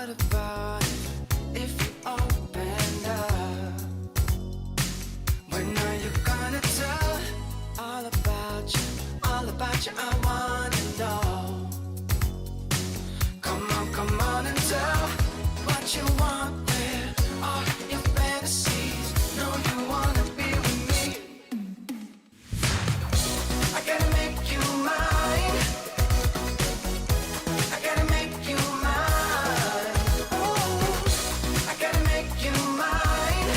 What about if you opened up? When are you gonna tell all about you? All about you, I wanna know. Come on and tell what you want. Where are your fantasies? Know you wanna be with me. I gotta make you mine. I gotta make you mine. Ooh, I gotta make you mine.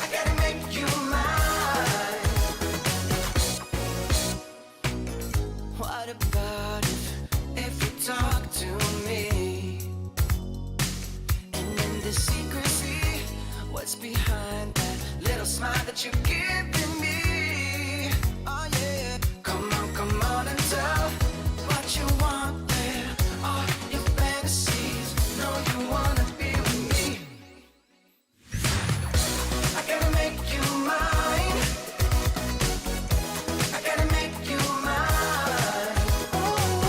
I gotta make you mine. What about if you talk to me? And in the secrecy, what's behind that little smile that you're giving me? Oh yeah. Come on and tell what you want. Where are your fantasies? Know you wanna be with me. I gotta make you mine. I gotta make you mine. Ooh,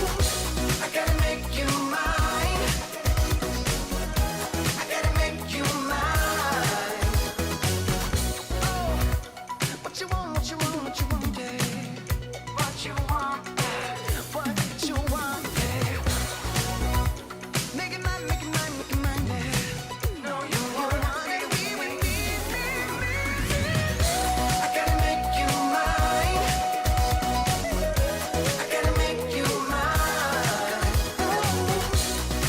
I gotta make you mine. I gotta make you mine. Oh, what you want, what you want, what you want, yeah. What you want, yeah. What you want, yeah. Make it mine, make it mine, make it mine, yeah. No, you wanna be with me. I gotta make you mine. I gotta make you mine.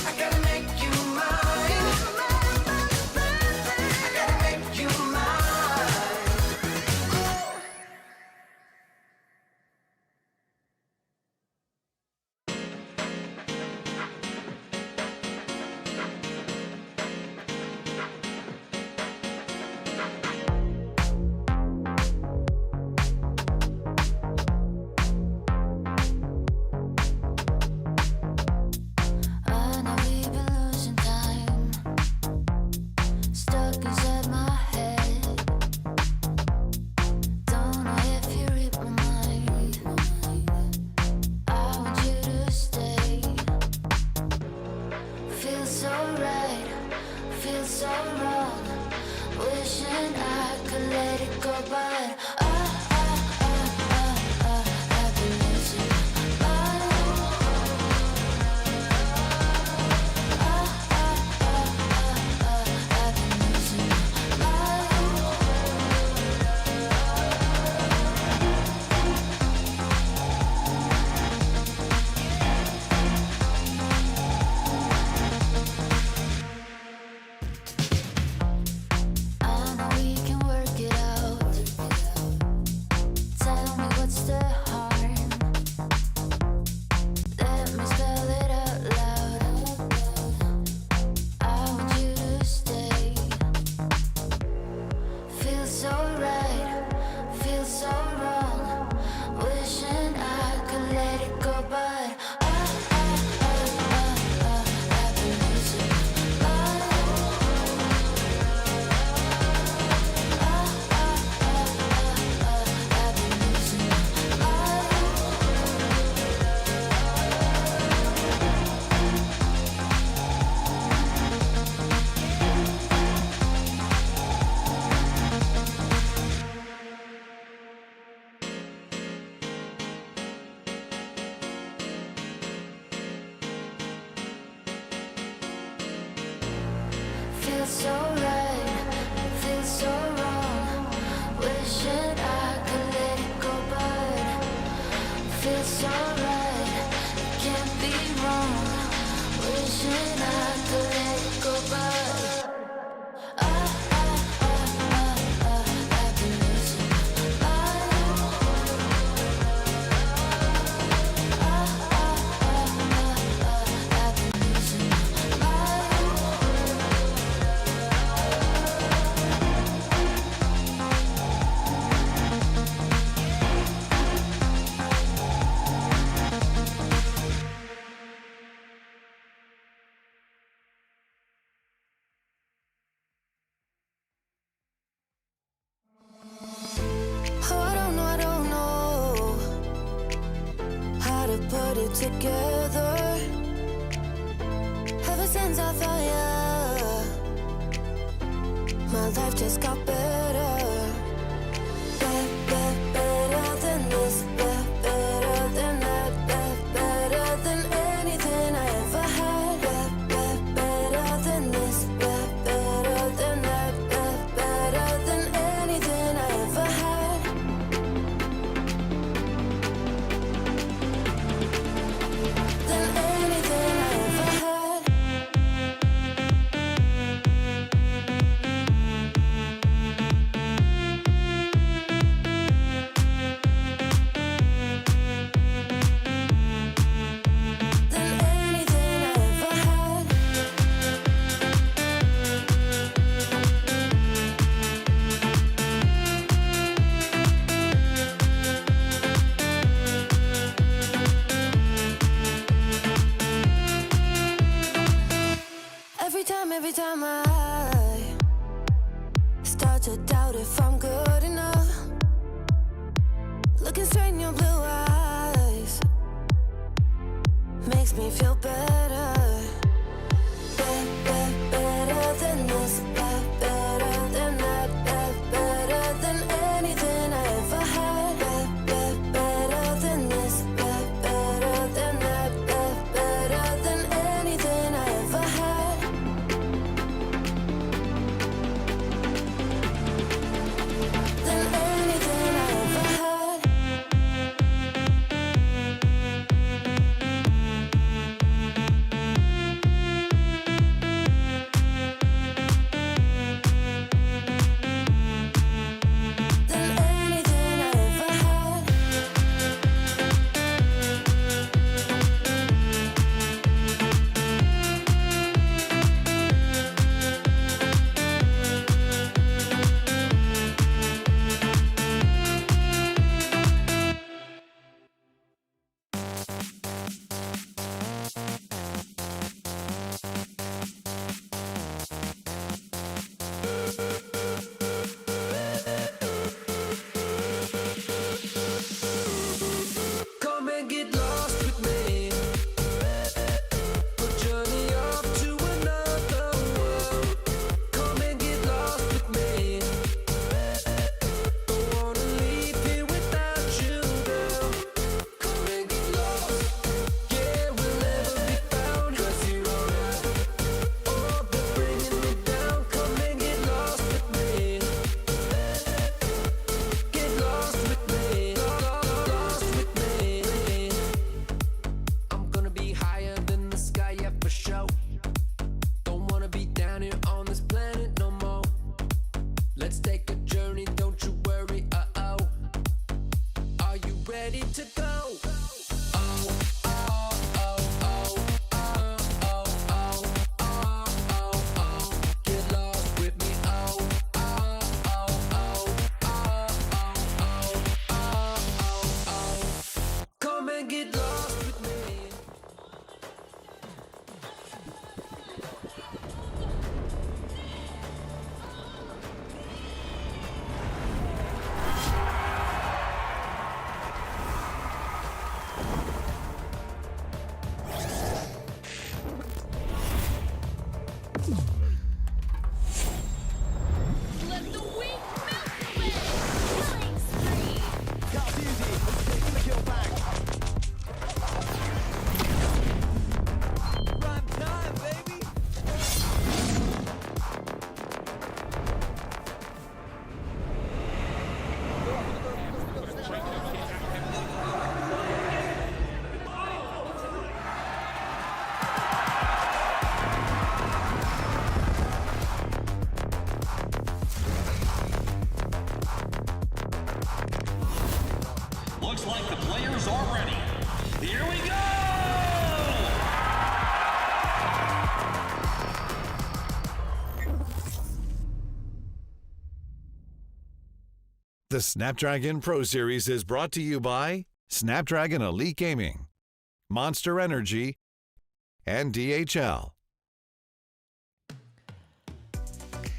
I gotta make you mine. I gotta make you mine. I know we've been losing time, stuck inside my head. Don't know if you read my mind. I want you to stay. Feels so right, feels so wrong. Wishing I could let it go, but I've been losing my I've been losing my I know we can work it out. Tell me what's the harm. Let me spell it out loud. I want you to stay. Feels so right, feels so wrong. Wishing I could let it go, but I've been losing my I've been losing my feels so right, feels so wrong. Wishing I could let it go, but feels so right, it can't be wrong. Wishing I could let it go, but I've been losing my I've been losing my together. my life just got better. Better than this, better than that, better than anything I ever had. Better than this, better than that, better than anything I ever had. Than anything I ever had. Than anything I ever had. Every time I start to doubt if I'm good enough, looking straight in your blue eyes makes me feel better. Better than this, better than that, better than anything I ever had. Better than this, better than that, better than anything I ever had. Than anything I ever had. Than anything I ever had. Come and get lost with me. We'll journey off to another world. Come and get lost with me. Don't wanna leave here without you, girl. Come and get lost. Yeah, we'll never be found. 'Cause you're alright. Oh, but bringing me down. Come and get lost with me. Get lost with me. Lost with me. I'm gonna be higher than the sky, yeah, for sure. Don't wanna be down here on this planet no more. Let's take a journey, don't you worry, uh-oh. Are you ready to go? Oh, oh, oh, oh, oh, oh, oh, oh, oh, oh. Get lost with me, oh, oh, oh, oh, oh, oh, oh, oh, oh. Come and get lost with me. Let the weak melt away! Killing spree! Prime time, baby. Looks like the players are ready. Here we go! The Snapdragon Pro Series is brought to you by Snapdragon Elite Gaming, Monster Energy, and DHL.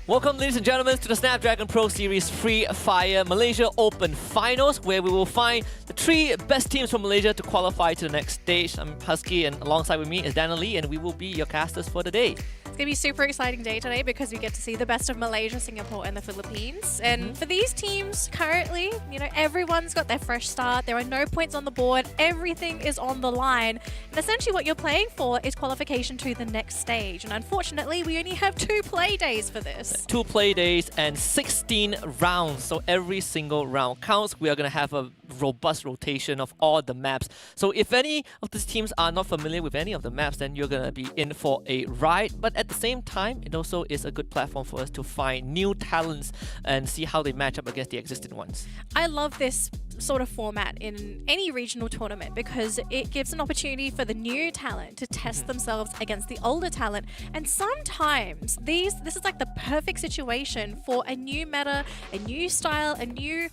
Welcome, ladies and gentlemen, to the Snapdragon Pro Series Free Fire Malaysia Open Finals, where we will find the 3 best teams from Malaysia to qualify to the next stage. I'm Husky, and alongside with me is Daniel Lee, and we will be your casters for the day. It's gonna be a super exciting day today because we get to see the best of Malaysia, Singapore, and the Philippines. And for these teams, currently, you know, everyone's got their fresh start. There are no points on the board. Everything is on the line. And essentially, what you're playing for is qualification to the next stage. And unfortunately, we only have 2 play days for this. 2 play days and 16 rounds. So every single round counts. We are going to have a robust rotation of all the maps. So if any of these teams are not familiar with any of the maps, then you're going to be in for a ride. But at the same time, it also is a good platform for us to find new talents and see how they match up against the existing ones. I love this sort of format in any regional tournament because it gives an opportunity for the new talent to test themselves against the older talent. And sometimes this is like the perfect situation for a new meta, a new style, a new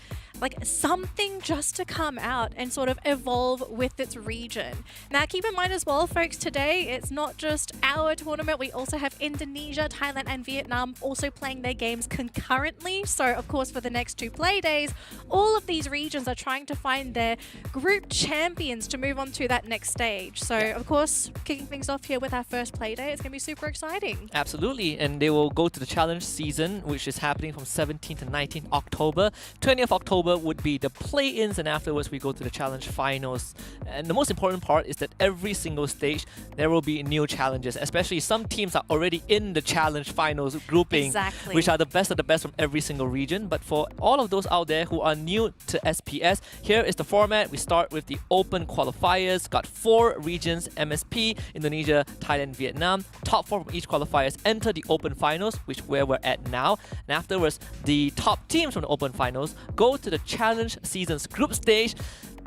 something just to come out and sort of evolve with its region. Now keep in mind as well, folks, today it's not just our tournament. We also have Indonesia, Thailand and Vietnam also playing their games concurrently. So of course for the next 2 play days, all of these regions are trying to find their group champions to move on to that next stage. So of course, kicking things off here with our first play day, it's going to be super exciting. Absolutely, and they will go to the challenge season, which is happening from 17th to 19th October. 20th October would be the play-ins, and afterwards we go to the challenge finals. And the most important part is that every single stage there will be new challenges, especially some teams are already in the challenge finals grouping, which are the best of the best from every single region. But for all of those out there who are new to SPS, here is the format. We start with the open qualifiers, got 4 regions: MSP, Indonesia, Thailand, Vietnam. Top 4 from each qualifiers enter the open finals, which where we're at now. And afterwards, the top teams from the open finals go to the challenge season's group stage,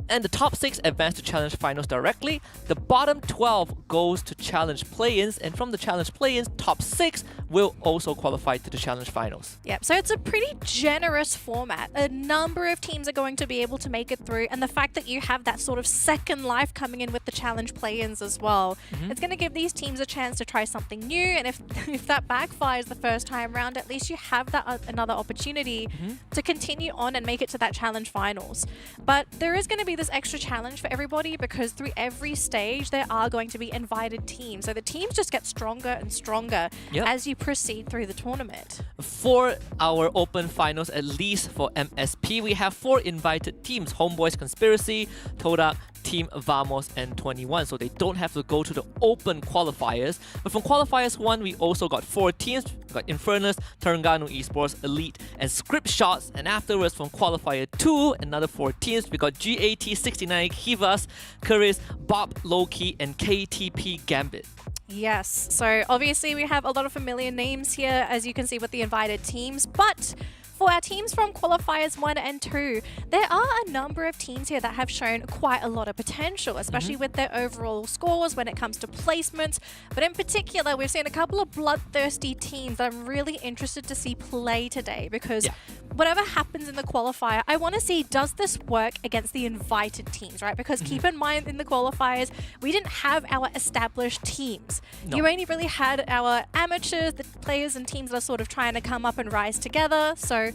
and the top 6 advance to challenge finals directly. The bottom 12 goes to challenge play-ins, and from the challenge play-ins, top 6 will also qualify to the challenge finals. Yep, so it's a pretty generous format. A number of teams are going to be able to make it through, and the fact that you have that sort of second life coming in with the challenge play-ins as well, it's going to give these teams a chance to try something new. And if that backfires the first time round, at least you have that another opportunity to continue on and make it to that challenge finals. But there is going to be this extra challenge for everybody because through every stage there are going to be invited teams. So the teams just get stronger and stronger as you proceed through the tournament. For our open finals, at least for MSP, we have 4 invited teams: Homeboys Conspiracy, Todak, Team Vamos, and 21. So they don't have to go to the open qualifiers. But from qualifiers 1, we also got 4 teams. We got Infernus, Terengganu Esports, Elite, and Script Shots. And afterwards, from qualifier 2, another 4 teams. We got GAT69, Kivas, Curis, Bob Loki, and KTP Gambit. Yes, so obviously we have a lot of familiar names here, as you can see with the invited teams, but for our teams from qualifiers 1 and 2, there are a number of teams here that have shown quite a lot of potential, especially with their overall scores when it comes to placements. But in particular, we've seen a couple of bloodthirsty teams that I'm really interested to see play today because whatever happens in the qualifier, I want to see, does this work against the invited teams, right? Because keep in mind, in the qualifiers, we didn't have our established teams. You only really had our amateurs, the players and teams that are sort of trying to come up and rise together. So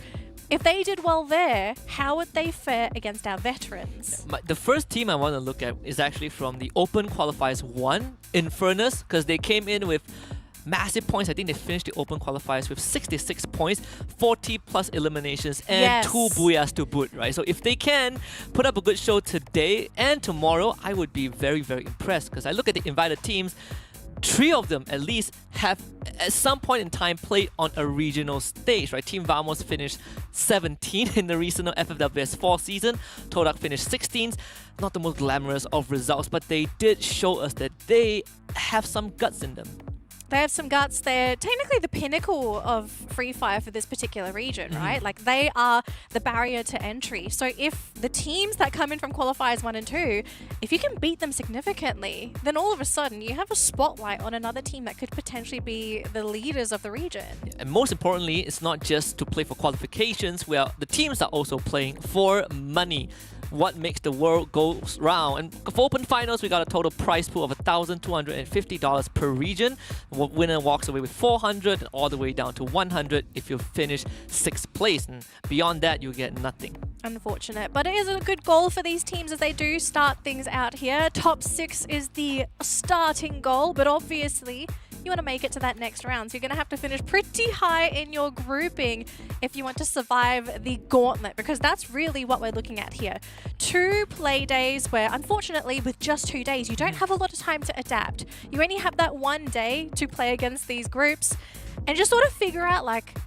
if they did well there, how would they fare against our veterans? The first team I want to look at is actually from the Open Qualifiers 1, Infernus, because they came in with massive points. I think they finished the open qualifiers with 66 points, 40 plus eliminations, and 2 booyahs to boot, right? So if they can put up a good show today and tomorrow, I would be very, very impressed because I look at the invited teams. 3 of them at least have at some point in time played on a regional stage, right? Team Vamos finished 17th in the regional FFWS 4 season. Todak finished 16th. Not the most glamorous of results, but they did show us that they have some guts in them. They have some guts. They're technically the pinnacle of Free Fire for this particular region, right? Like they are the barrier to entry. So if the teams that come in from qualifiers 1 and 2, if you can beat them significantly, then all of a sudden you have a spotlight on another team that could potentially be the leaders of the region. And most importantly, it's not just to play for qualifications, where the teams are also playing for money. What makes the world go round? And for open finals, we got a total prize pool of $1,250 per region. Winner walks away with 400 and all the way down to 100 if you finish 6th place. And beyond that, you get nothing. Unfortunate, but it is a good goal for these teams as they do start things out here. Top 6 is the starting goal, but obviously you want to make it to that next round. So you're going to have to finish pretty high in your grouping if you want to survive the gauntlet, because that's really what we're looking at here. 2 play days where, unfortunately, with just 2 days, you don't have a lot of time to adapt. You only have that 1 day to play against these groups and just sort of figure out, like,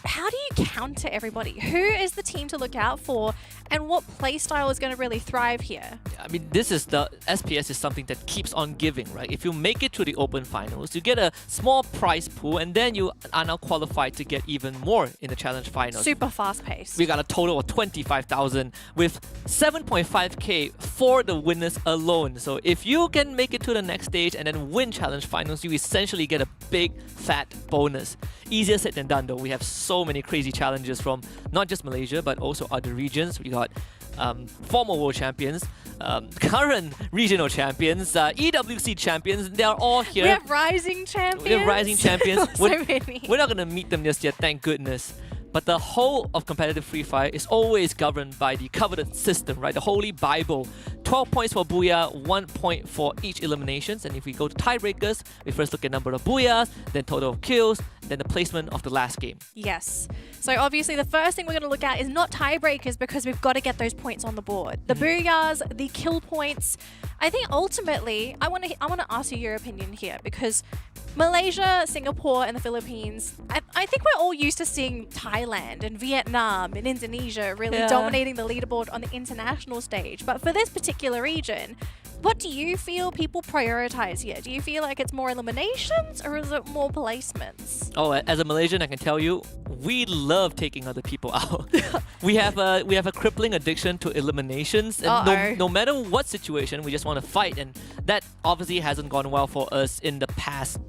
how do you counter everybody? Who is the team to look out for, and what playstyle is going to really thrive here? I mean, this is the SPS is something that keeps on giving, right? If you make it to the Open Finals, you get a small prize pool, and then you are now qualified to get even more in the Challenge Finals. Super fast paced. We got a total of 25,000 with 7.5k for the winners alone. So if you can make it to the next stage and then win Challenge Finals, you essentially get a big fat bonus. Easier said than done though. We have so many crazy challenges from not just Malaysia but also other regions. We got former world champions, current regional champions, EWC champions. They are all here. We have rising champions. We have rising champions. So many. We're not going to meet them just yet, thank goodness. But the whole of competitive Free Fire is always governed by the coveted system, right? The Holy Bible. 12 points for Booyah, 1 point for each eliminations. And if we go to tiebreakers, we first look at number of Booyahs, then total of kills, then the placement of the last game. Yes. So obviously the first thing we're going to look at is not tiebreakers, because we've got to get those points on the board. The booyahs, the kill points. I think ultimately, I want to ask you your opinion here, because Malaysia, Singapore, and the Philippines, I think we're all used to seeing Thailand and Vietnam and Indonesia really dominating the leaderboard on the international stage. But for this particular region, what do you feel people prioritize here? Do you feel like it's more eliminations or is it more placements? Oh, as a Malaysian, I can tell you, we love taking other people out. we have a crippling addiction to eliminations, and no matter what situation, we just want to fight, and that obviously hasn't gone well for us in the past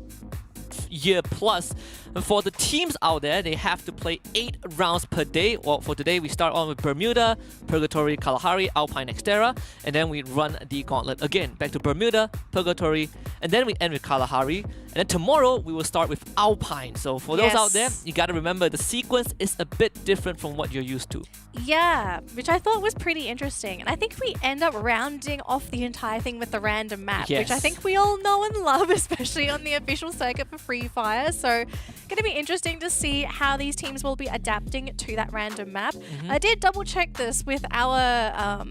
year plus. And for the teams out there, they have to play 8 rounds per day. Well, for today, we start on with Bermuda, Purgatory, Kalahari, Alpine, Nexterra, and then we run the gauntlet again. Back to Bermuda, Purgatory, and then we end with Kalahari. And then tomorrow, we will start with Alpine. So for those out there, you gotta remember the sequence is a bit different from what you're used to. Yeah, which I thought was pretty interesting. And I think we end up rounding off the entire thing with the random map, which I think we all know and love, especially on the official circuit for Free Fire. So going to be interesting to see how these teams will be adapting to that random map. I did double check this with our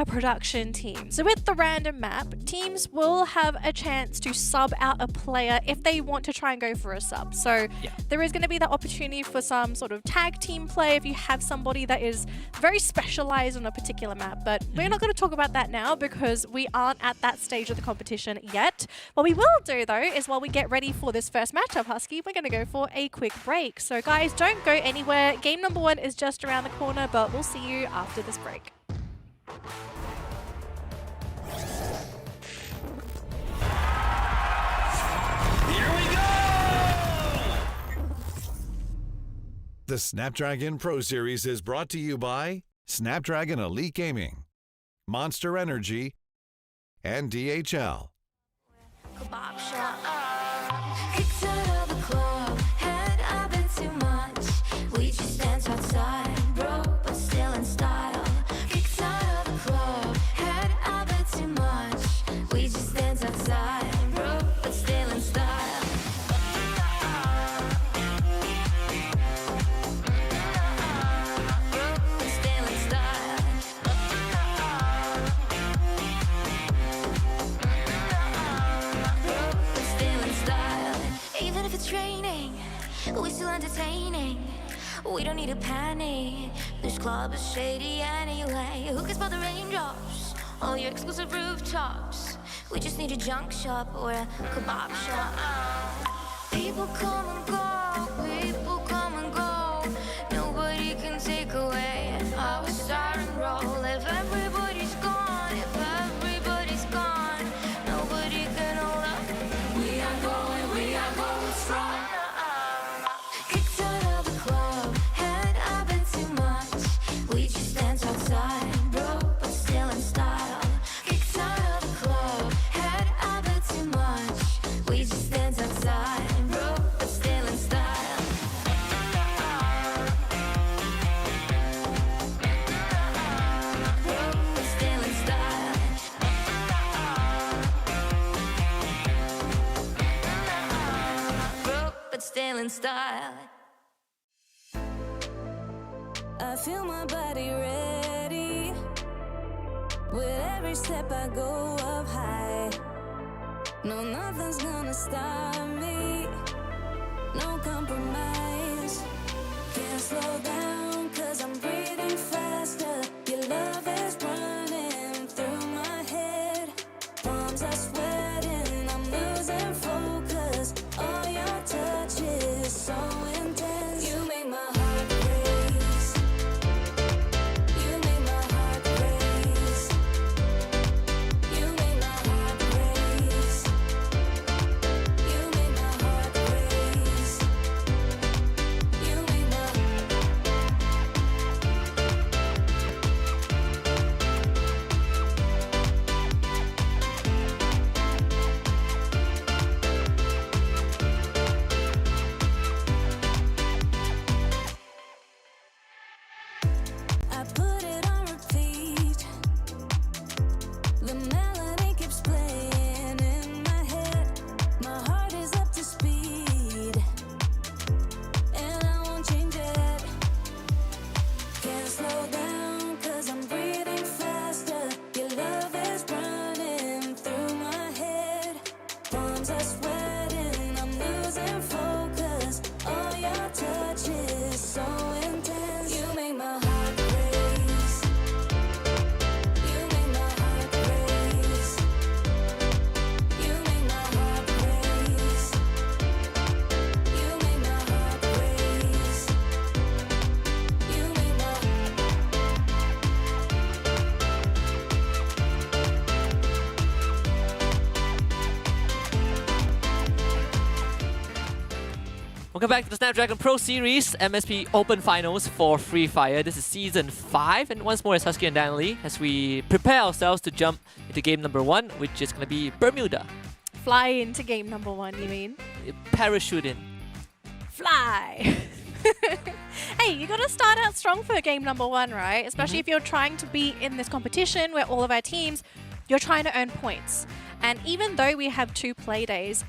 production team. So with the random map, teams will have a chance to sub out a player if they want to try and go for a sub. So there is going to be the opportunity for some sort of tag team play if you have somebody that is very specialized on a particular map. But we're not going to talk about that now because we aren't at that stage of the competition yet. What we will do though is while we get ready for this first matchup, Husky, we're going to go for a quick break. So guys, don't go anywhere. Game number 1 is just around the corner, but we'll see you after this break. Here we go! The Snapdragon Pro Series is brought to you by Snapdragon Elite Gaming, Monster Energy, and DHL. Kebab shop. Kicked out of the club, had I been too much? We just dance outside, bro, but still in style. Kicked out of the club, had I been too much? We just dance outside, bro, but still in style. Bro, but still in style. But still in style. Even if it's raining, we still entertaining. We don't need to panic. This club is shady anyway. Who cares about the raindrops? All your exclusive rooftops. We just need a junk shop or a kebab shop. People come and go. People come and go. Nobody can take away our star and roll. If everybody's gone, if everybody's gone, nobody can hold up. We are going strong. Kicked out of the club, had I been too much? We just dance outside, bro, but still in style. Kicked out of the club, had I been too much? We just dance outside, bro, but still in still in style. I feel my body ready. With every step I go up high. No, nothing's gonna stop me. No compromise. Can't slow down, cause I'm breathing faster. Your love is running through my head. Palms are sweating, I'm losing focus. All your touch is so intense. You make my heart race. You make my heart race. You make my heart race. You make my heart race. You make my I put it on repeat. The melody keeps playing in my head. My heart is up to speed, and I won't change it. Can't slow down, cause I'm breathing faster. Your love is running through my head. Palms are sweating, I'm losing focus. All your touch is so intense. You make my heart race. You make my heart race. You make my heart race. You make my heart race. You make my Welcome back to the Snapdragon Pro Series MSP Open Finals for Free Fire. This is Season 5, and once more it's Husky and Danley as we prepare ourselves to jump into game number 1, which is going to be Bermuda. Fly into game number 1, you mean? Parachute in. Fly! Hey, you gotta start out strong for game number 1, right? Especially if you're trying to be in this competition where all of our teams, you're trying to earn points. And even though we have 2 play days,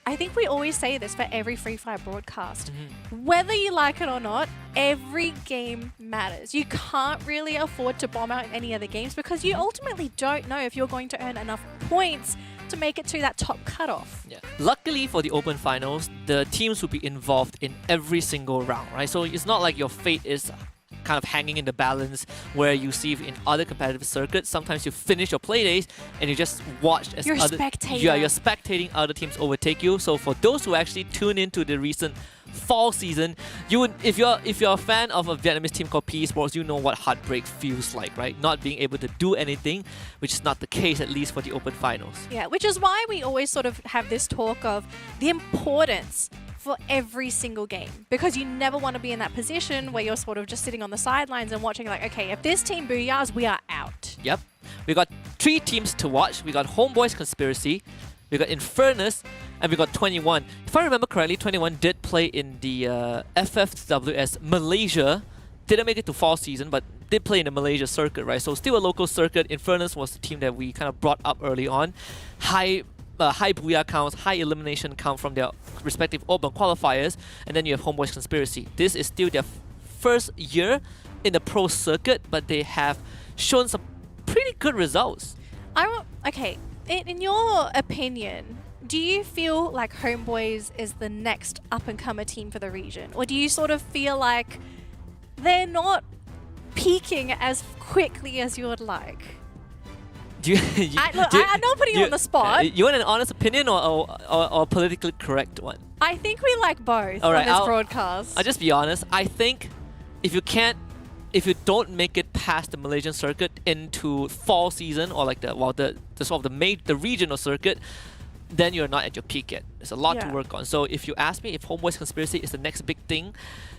I think we always say this for every Free Fire broadcast. Whether you like it or not, every game matters. You can't really afford to bomb out in any other games because you ultimately don't know if you're going to earn enough points to make it to that top cutoff. Yeah. Luckily for the Open Finals, the teams will be involved in every single round, right? So it's not like your fate is kind of hanging in the balance where you see in other competitive circuits, sometimes you finish your play days and you just watch as You're a other spectator. Yeah, you're spectating other teams overtake you. So for those who actually tune into the recent fall season, you would if you're a fan of a Vietnamese team called esports, you know what heartbreak feels like, right? Not being able to do anything, which is not the case at least for the Open Finals. Yeah, which is why we always sort of have this talk of the importance for every single game, because you never want to be in that position where you're sort of just sitting on the sidelines and watching like, okay, if this team booyahs, we are out. Yep. We got 3 teams to watch. We got Homeboys Conspiracy, we got Infernus, and we got 21. If I remember correctly, 21 did play in the FFWS Malaysia. Didn't make it to fall season, but did play in the Malaysia circuit, right? So still a local circuit. Infernus was the team that we kind of brought up early on. High booyah counts, high elimination count from their respective open qualifiers, and then you have Homeboys Conspiracy. This is still their first year in the pro circuit, but they have shown some pretty good results. Okay, in your opinion, do you feel like Homeboys is the next up-and-comer team for the region? Or do you sort of feel like they're not peaking as quickly as you would like? I'm not putting you on the spot. You want an honest opinion or a politically correct one? I think we like both All right, on this I'll broadcast. I'll just be honest. I think if you don't make it past the Malaysian circuit into fall season or like the sort of the regional circuit, then you're not at your peak yet. There's a lot to Yeah. work on. So if you ask me if Homeboys Conspiracy is the next big thing,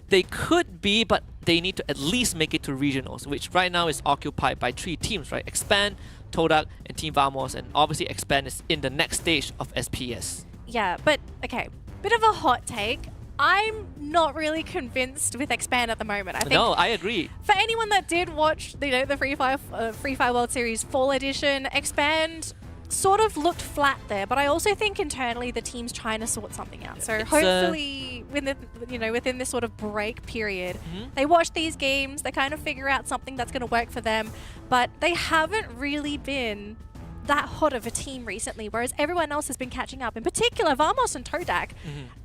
they could be, but they need to at least make it to regionals, which right now is occupied by 3 teams, right? Expand, Todak, and Team Vamos, and obviously Expand is in the next stage of SPS. Yeah, but okay, bit of a hot take. I'm not really convinced with Expand at the moment. I think No, I agree. for anyone that did watch, the Free Fire World Series Fall Edition, Expand sort of looked flat there, but I also think internally the team's trying to sort something out. So It's, hopefully, within this sort of break period, they watch these games, they kind of figure out something that's going to work for them. But they haven't really been that hot of a team recently, whereas everyone else has been catching up. In particular, Vamos and Todak,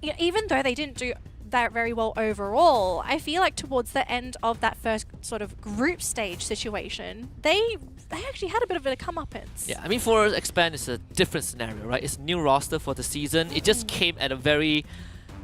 even though they didn't do that very well overall, I feel like towards the end of that first sort of group stage situation, they actually had a bit of a comeuppance. Yeah, I mean, for Expand, it's a different scenario, right? It's a new roster for the season. It just came at a very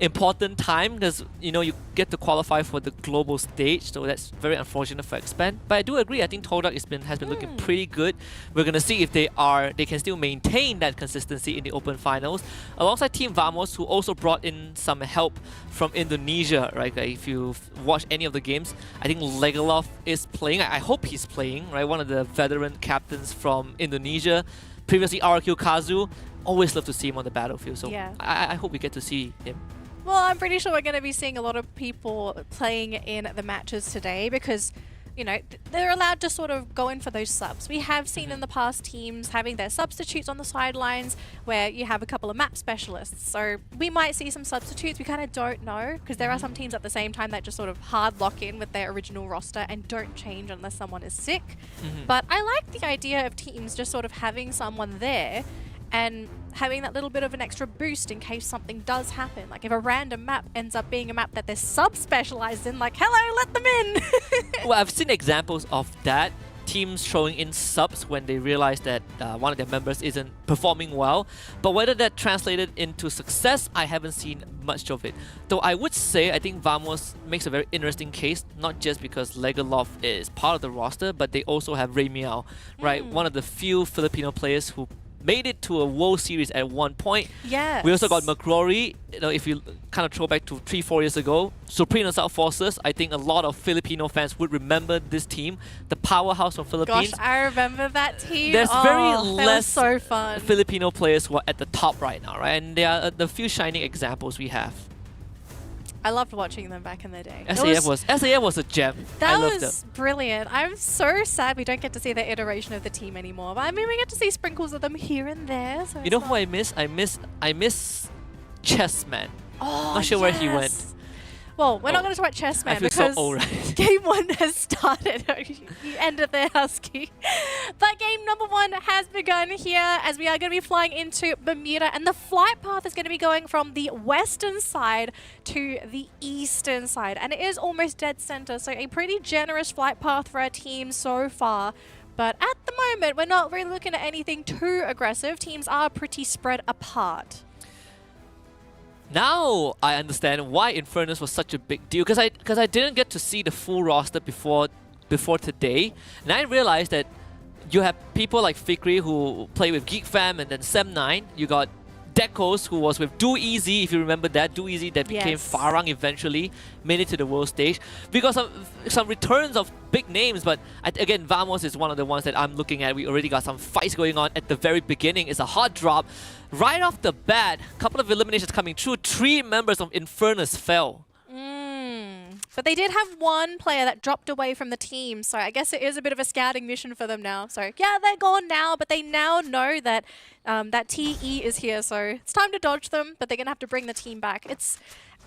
important time because, you know, you get to qualify for the global stage, so that's very unfortunate for Expand. But I do agree, I think Todak has been looking pretty good. We're going to see if they can still maintain that consistency in the Open Finals, alongside Team Vamos, who also brought in some help from Indonesia, right? Like, if you've watched any of the games, I think Legalov is playing. I hope he's playing, right? One of the veteran captains from Indonesia. Previously, RQ Kazu. Always love to see him on the battlefield, so Yeah. I hope we get to see him. Well, I'm pretty sure we're going to be seeing a lot of people playing in the matches today because, you know, they're allowed to sort of go in for those subs. We have seen in the past teams having their substitutes on the sidelines where you have a couple of map specialists. So we might see some substitutes. We kind of don't know because there are some teams at the same time that just sort of hard lock in with their original roster and don't change unless someone is sick. But I like the idea of teams just sort of having someone there and having that little bit of an extra boost in case something does happen. Like if a random map ends up being a map that they're sub-specialized in, like, hello, let them in! Well, I've seen examples of that. Teams throwing in subs when they realize that one of their members isn't performing well. But whether that translated into success, I haven't seen much of it. Though I would say I think Vamos makes a very interesting case, not just because Legalov is part of the roster, but they also have Ray Miao, right? One of the few Filipino players who made it to a World Series at one point. Yes. We also got McCrory. You know, if you kind of throw back to 3-4 years ago, Supreme Assault Forces, I think a lot of Filipino fans would remember this team, the powerhouse from Philippines. Gosh, I remember that team. There's very that less was so fun. Filipino players who are at the top right now, right? And they are the few shining examples we have. I loved watching them back in the day. SAF was a gem. I That loved was them. brilliant. I'm so sad we don't get to see the iteration of the team anymore. But I mean, we get to see sprinkles of them here and there. So You know who I miss? I miss Chessman. Oh, Not sure where he went. Well, we're not Oh, going to talk about Chessman I feel so because old, right? game 1 has started. You ended there, Husky. But game number 1 has begun here as we are going to be flying into Bermuda, and the flight path is going to be going from the western side to the eastern side, and it is almost dead center, so a pretty generous flight path for our team so far. But at the moment, we're not really looking at anything too aggressive. Teams are pretty spread apart. Now I understand why Infernus was such a big deal, because I didn't get to see the full roster before today, and I realized that you have people like Fikri who play with Geek Fam, and then Sem9. You got Decos who was with Do Easy, if you remember that. Do Easy that became Yes. Farang eventually, made it to the world stage. Because of some returns of big names, but again, Vamos is one of the ones that I'm looking at. We already got some fights going on at the very beginning. It's a hot drop. Right off the bat, a couple of eliminations coming through. 3 members of Infernus fell. But they did have one player that dropped away from the team, so I guess it is a bit of a scouting mission for them now. So yeah, they're gone now, but they now know that that TE is here, so it's time to dodge them, but they're going to have to bring the team back.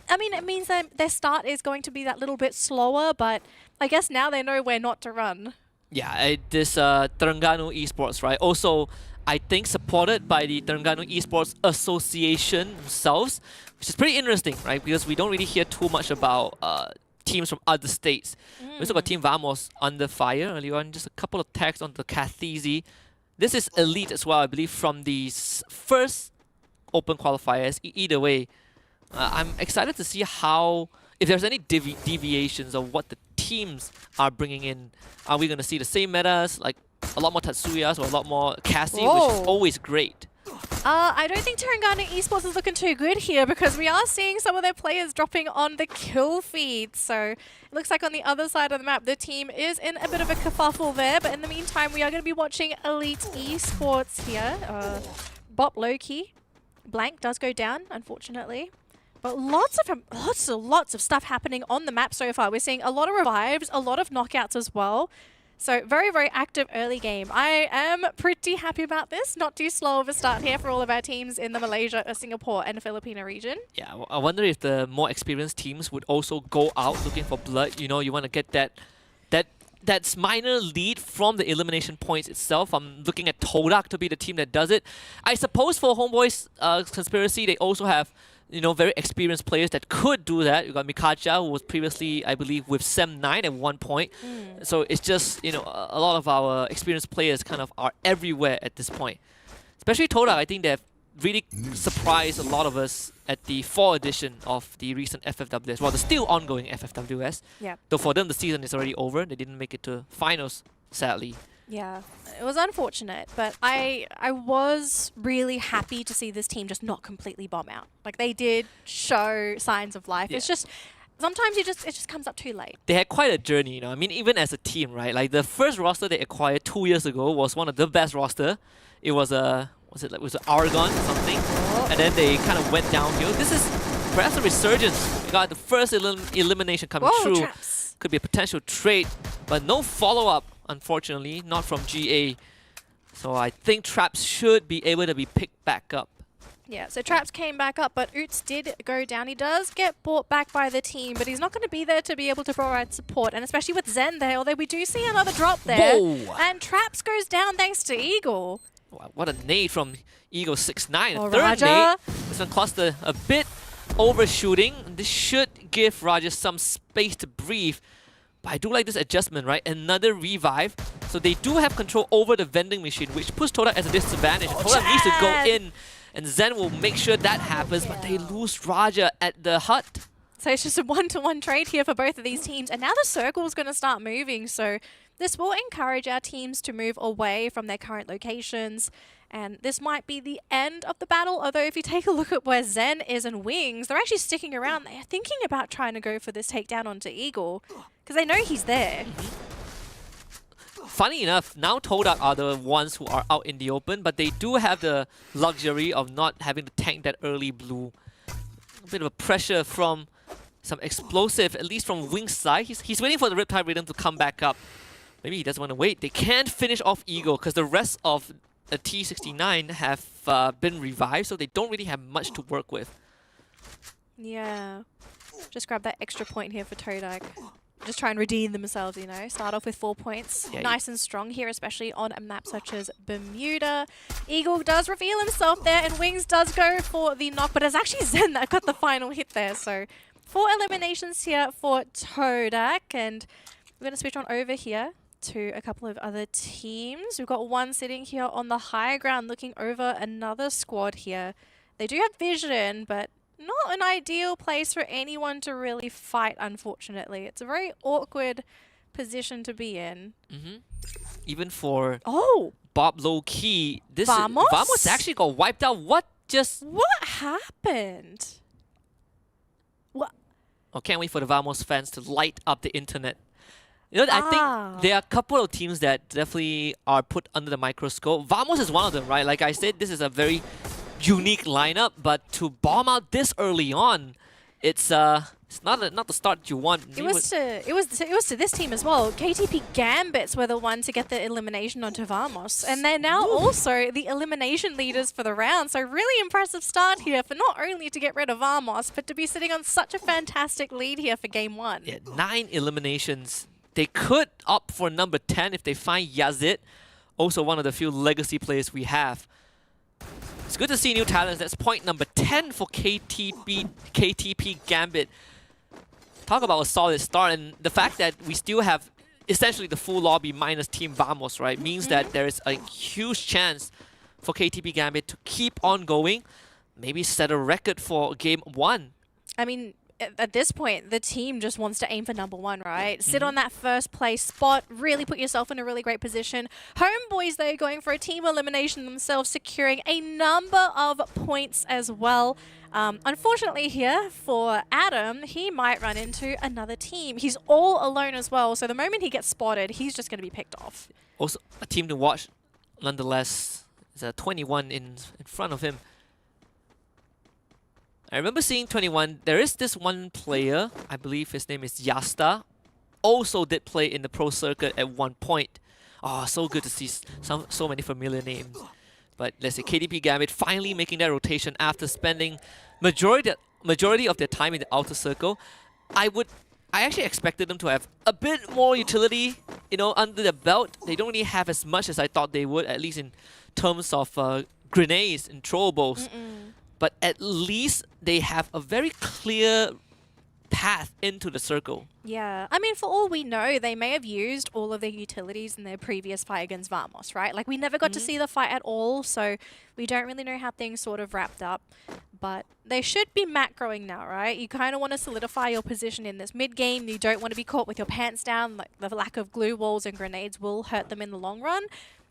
I mean, it means that their start is going to be that little bit slower, but I guess now they know where not to run. Yeah, this Terengganu Esports, right? Also, I think supported by the Terengganu Esports Association themselves, which is pretty interesting, right? Because we don't really hear too much about teams from other states. We also got Team Vamos under fire earlier on. Just a couple of tags on the Cathizi. This is Elite as well, I believe, from the first Open qualifiers. Either way, I'm excited to see if there's any deviations of what the teams are bringing in. Are we going to see the same metas, like a lot more Tatsuyas or a lot more Cassie, which is always great? I don't think Terengganu Esports is looking too good here because we are seeing some of their players dropping on the kill feed. So it looks like on the other side of the map, the team is in a bit of a kerfuffle there. But in the meantime, we are going to be watching Elite Esports here. Bop Loki. Blank does go down, unfortunately. But lots of stuff happening on the map so far. We're seeing a lot of revives, a lot of knockouts as well. So very, very active early game. I am pretty happy about this. Not too slow of a start here for all of our teams in the Malaysia, Singapore and Filipino region. Yeah, I wonder if the more experienced teams would also go out looking for blood. You know, you want to get that minor lead from the elimination points itself. I'm looking at Todak to be the team that does it. I suppose for Homeboys Conspiracy, they also have, you know, very experienced players that could do that. You got Mikacha, who was previously, I believe, with Sem9 at one point. So it's just, you know, a lot of our experienced players kind of are everywhere at this point. Especially Todak, I think they've really surprised a lot of us at the fall edition of the recent FFWS. Well, the still ongoing FFWS. Yeah. Though for them, the season is already over. They didn't make it to finals, sadly. Yeah, it was unfortunate, but I was really happy to see this team just not completely bomb out. Like, they did show signs of life. Yeah. It's just sometimes it just comes up too late. They had quite a journey, you know. I mean, even as a team, right? Like the first roster they acquired 2 years ago was one of the best roster. It was was it Aragon or something? And then they kind of went downhill. This is perhaps a resurgence. We got the first elimination coming through. Traps. Could be a potential trade, but no follow-up, unfortunately, not from GA. So I think Traps should be able to be picked back up. Yeah, so Traps came back up, but Oots did go down. He does get brought back by the team, but he's not going to be there to be able to provide support, and especially with Zen there, although we do see another drop there. Whoa. And Traps goes down thanks to Eagle. Wow, what a nade from Eagle 6'9". Oh, A third Raja. nade. This one cluster a bit overshooting. This should give Raja some space to breathe. But I do like this adjustment, right? Another revive. So they do have control over the vending machine, which puts Todak as a disadvantage. And Todak needs to go in, and Zen will make sure that happens, but they lose Raja at the hut. So it's just a one-to-one trade here for both of these teams. And now the circle is going to start moving. So this will encourage our teams to move away from their current locations. And this might be the end of the battle. Although if you take a look at where Zen is and Wings, they're actually sticking around. They're thinking about trying to go for this takedown onto Eagle because they know he's there. Funny enough, now Todak are the ones who are out in the open, but they do have the luxury of not having to tank that early blue. A bit of a pressure from some explosive, at least from Wing's side. He's waiting for the Riptide Rhythm to come back up. Maybe he doesn't want to wait. They can't finish off Eagle because the rest of the T69 have been revived, so they don't really have much to work with. Yeah. Just grab that extra point here for Todak. Just try and redeem themselves, you know. Start off with 4 points. Yeah, Nice and strong here, especially on a map such as Bermuda. Eagle does reveal himself there, and Wings does go for the knock, but it's actually Zen that got the final hit there. So 4 eliminations here for Todak, and we're going to switch on over here to a couple of other teams. We've got one sitting here on the high ground looking over another squad here. They do have vision, but not an ideal place for anyone to really fight, unfortunately. It's a very awkward position to be in. Even for Oh! Bob Low Key, this Vamos? Vamos actually got wiped out. What happened? What? Oh, can't wait for the Vamos fans to light up the internet. You know, I Ah. think there are a couple of teams that definitely are put under the microscope. Vamos is one of them, right? Like I said, this is a very unique lineup, but to bomb out this early on, it's not the start you want. It was to this team as well. KTP Gambits were the one to get the elimination onto Vamos, and they're now also the elimination leaders for the round. So really impressive start here for not only to get rid of Vamos, but to be sitting on such a fantastic lead here for game 1. Yeah, 9 eliminations. They could opt for number 10 if they find Yazid, also one of the few legacy players we have. It's good to see new talents. That's point number 10 for KTP Gambit. Talk about a solid start, and the fact that we still have essentially the full lobby minus Team Vamos, right, means that there is a huge chance for KTP Gambit to keep on going, maybe set a record for game 1. I mean, at this point, the team just wants to aim for number 1, right? Sit on that first place spot, really put yourself in a really great position. Homeboys, though, going for a team elimination themselves, securing a number of points as well. Unfortunately here, for Adam, he might run into another team. He's all alone as well, so the moment he gets spotted, he's just going to be picked off. Also, a team to watch, nonetheless. There's a 21 in front of him. I remember seeing 21. There is this one player, I believe his name is Yasta. also did play in the pro circuit at one point. Oh, so good to see so many familiar names. But let's say KTP Gambit finally making that rotation after spending majority of their time in the outer circle. I actually expected them to have a bit more utility, under the belt. They don't really have as much as I thought they would, at least in terms of grenades and throwables. But at least they have a very clear path into the circle. Yeah, I mean, for all we know, they may have used all of their utilities in their previous fight against Vamos, right? Like, we never got to see the fight at all, so we don't really know how things sort of wrapped up. But they should be macroing now, right? You kind of want to solidify your position in this mid-game. You don't want to be caught with your pants down. Like, the lack of glue walls and grenades will hurt them in the long run.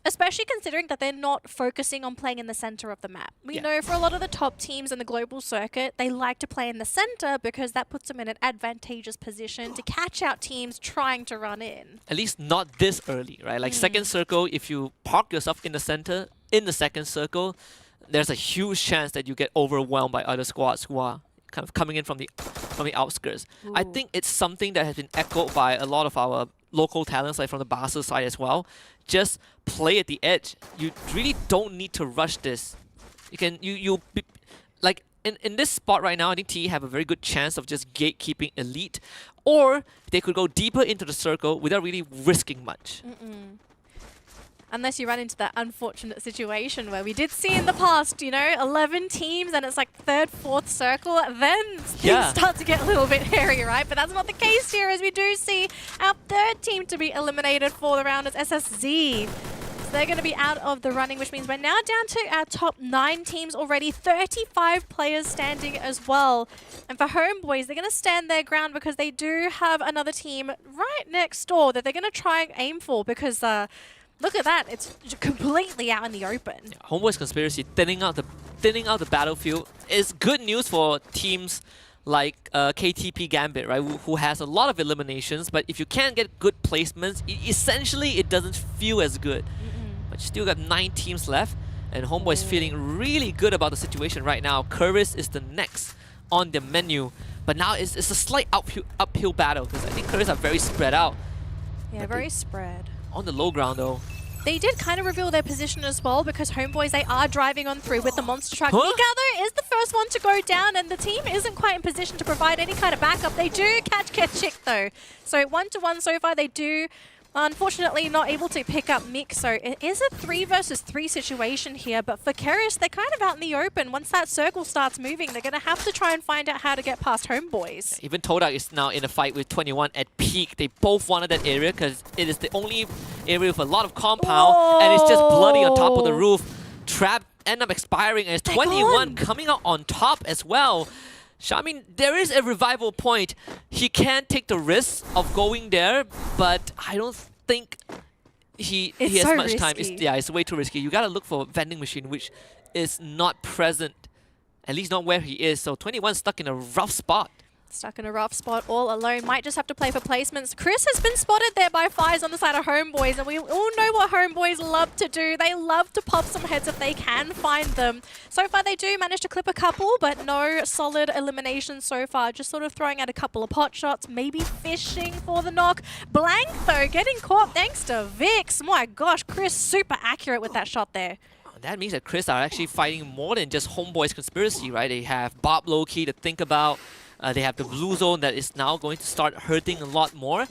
Especially considering that they're not focusing on playing in the center of the map. We know for a lot of the top teams in the global circuit, they like to play in the center because that puts them in an advantageous position to catch out teams trying to run in. At least not this early, right? Like second circle, if you park yourself in the center, in the second circle, there's a huge chance that you get overwhelmed by other squads who are kind of coming in from the outskirts. I think it's something that has been echoed by a lot of our local talents, like from the Barca side as well. Just play at the edge. You really don't need to rush this. You can like in this spot right now, I think TE have a very good chance of just gatekeeping elite, or they could go deeper into the circle without really risking much. Unless you run into that unfortunate situation where we did see in the past, 11 teams and it's like third, fourth circle, then things start to get a little bit hairy, right? But that's not the case here, as we do see our third team to be eliminated for the round as SSZ. So they're going to be out of the running, which means we're now down to our top 9 teams already, 35 players standing as well. And for Homeboys, they're going to stand their ground because they do have another team right next door that they're going to try and aim for because... look at that, it's completely out in the open. Yeah, Homeboys Conspiracy thinning out the battlefield is good news for teams like KTP Gambit, right? Who has a lot of eliminations, but if you can't get good placements, essentially it doesn't feel as good. But you still got 9 teams left, and Homeboys feeling really good about the situation right now. Curvis is the next on the menu, but now it's a slight uphill battle because I think Curvis are very spread out. Yeah, very spread. On the low ground though. They did kind of reveal their position as well because Homeboys, they are driving on through with the monster truck. Huh? Mika, though, is the first one to go down and the team isn't quite in position to provide any kind of backup. They do catch Ketchik though. So 1-1 so far. They do, unfortunately, not able to pick up Mick. So it is a 3 versus 3 situation here. But for Keris, they're kind of out in the open. Once that circle starts moving, they're going to have to try and find out how to get past Homeboys. Even Todak is now in a fight with 21 at peak. They both wanted that area because it is the only area with a lot of compound. And it's just bloody on top of the roof. Trap end up expiring and it's 21 coming out on top as well. So, I mean, there is a revival point. He can take the risk of going there, but I don't think he has so much time. risky. It's way too risky. You gotta look for a vending machine, which is not present, at least not where he is. So 21 stuck in a rough spot. Stuck in a rough spot all alone. Might just have to play for placements. Chris has been spotted there by Fires on the side of Homeboys, and we all know what Homeboys love to do. They love to pop some heads if they can find them. So far, they do manage to clip a couple, but no solid elimination so far. Just sort of throwing out a couple of pot shots, maybe fishing for the knock. Blank, though, getting caught thanks to Vix. My gosh, Chris super accurate with that shot there. That means that Chris are actually fighting more than just Homeboys Conspiracy, right? They have Bob Loki to think about. They have the blue zone that is now going to start hurting a lot more.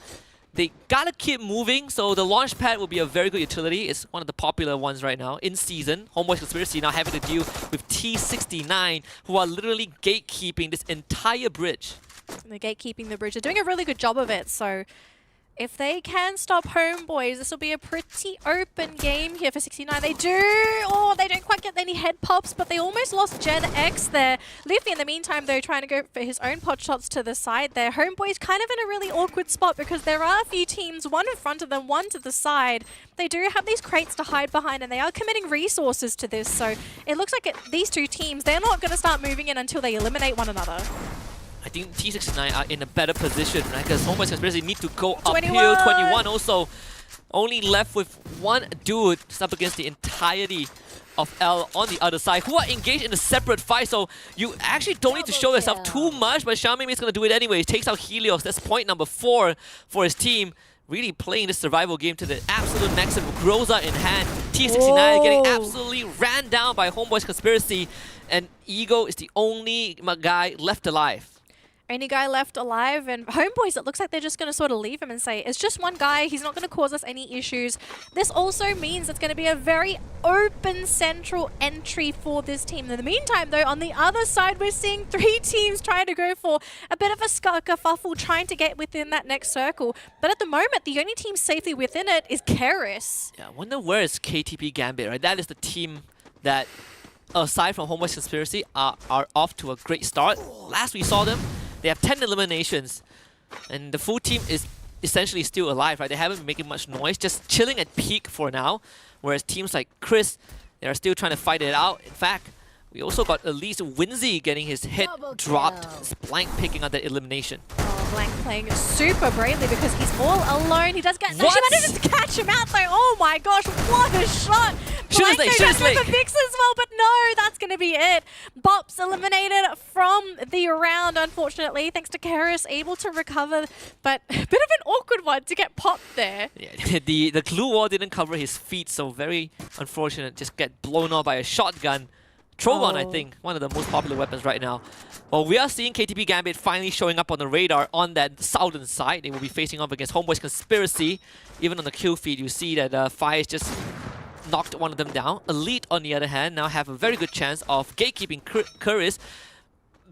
They gotta keep moving, so the launch pad will be a very good utility. It's one of the popular ones right now in season. Homeboys Conspiracy now having to deal with T69, who are literally gatekeeping this entire bridge. They're gatekeeping the bridge. They're doing a really good job of it, so if they can stop Homeboys, this will be a pretty open game here for 69. They don't quite get any head pops, but they almost lost Gen X there. Leafy, in the meantime, though, trying to go for his own pot shots to the side there. Homeboys kind of in a really awkward spot because there are a few teams, one in front of them, one to the side. They do have these crates to hide behind, and they are committing resources to this. So it looks like these two teams, they're not going to start moving in until they eliminate one another. I think T69 are in a better position, right? Because Homeboys Conspiracy need to go 21. uphill. 21 also only left with one dude up against the entirety of L on the other side, who are engaged in a separate fight, so you actually don't need to show yourself too much, but Xiaoming is going to do it anyway. He takes out Helios. That's point number 4 for his team. Really playing this survival game to the absolute maximum. Groza in hand. T69 getting absolutely ran down by Homeboy's Conspiracy, and Ego is the only guy left alive. Only guy left alive, and Homeboys, it looks like they're just going to sort of leave him and say, it's just one guy, he's not going to cause us any issues. This also means it's going to be a very open central entry for this team. In the meantime, though, on the other side, we're seeing 3 teams trying to go for a bit of a kerfuffle, trying to get within that next circle. But at the moment, the only team safely within it is Keris. Yeah, I wonder where is KTP Gambit, right? That is the team that, aside from Homeboy's Conspiracy, are off to a great start. Last we saw them, they have 10 eliminations, and the full team is essentially still alive, right? They haven't been making much noise, just chilling at peak for now, whereas teams like Chris, they are still trying to fight it out. In fact, we also got at least Winzy getting his head dropped, Blank picking up that elimination. Blank playing super bravely because he's all alone. He does get... What? She managed to catch him out though. Oh my gosh, what a shot! Blank goes for Vix as well, but no, that's going to be it. Bop's eliminated from the round, unfortunately, thanks to Keris, able to recover, but a bit of an awkward one to get popped there. Yeah, the glue wall didn't cover his feet, so very unfortunate. Just get blown off by a shotgun. Trogon, I think, one of the most popular weapons right now. Well, we are seeing KTP Gambit finally showing up on the radar on that southern side. They will be facing off against Homeboy's Conspiracy. Even on the kill feed, you see that Fires just knocked one of them down. Elite, on the other hand, now have a very good chance of gatekeeping Kuris,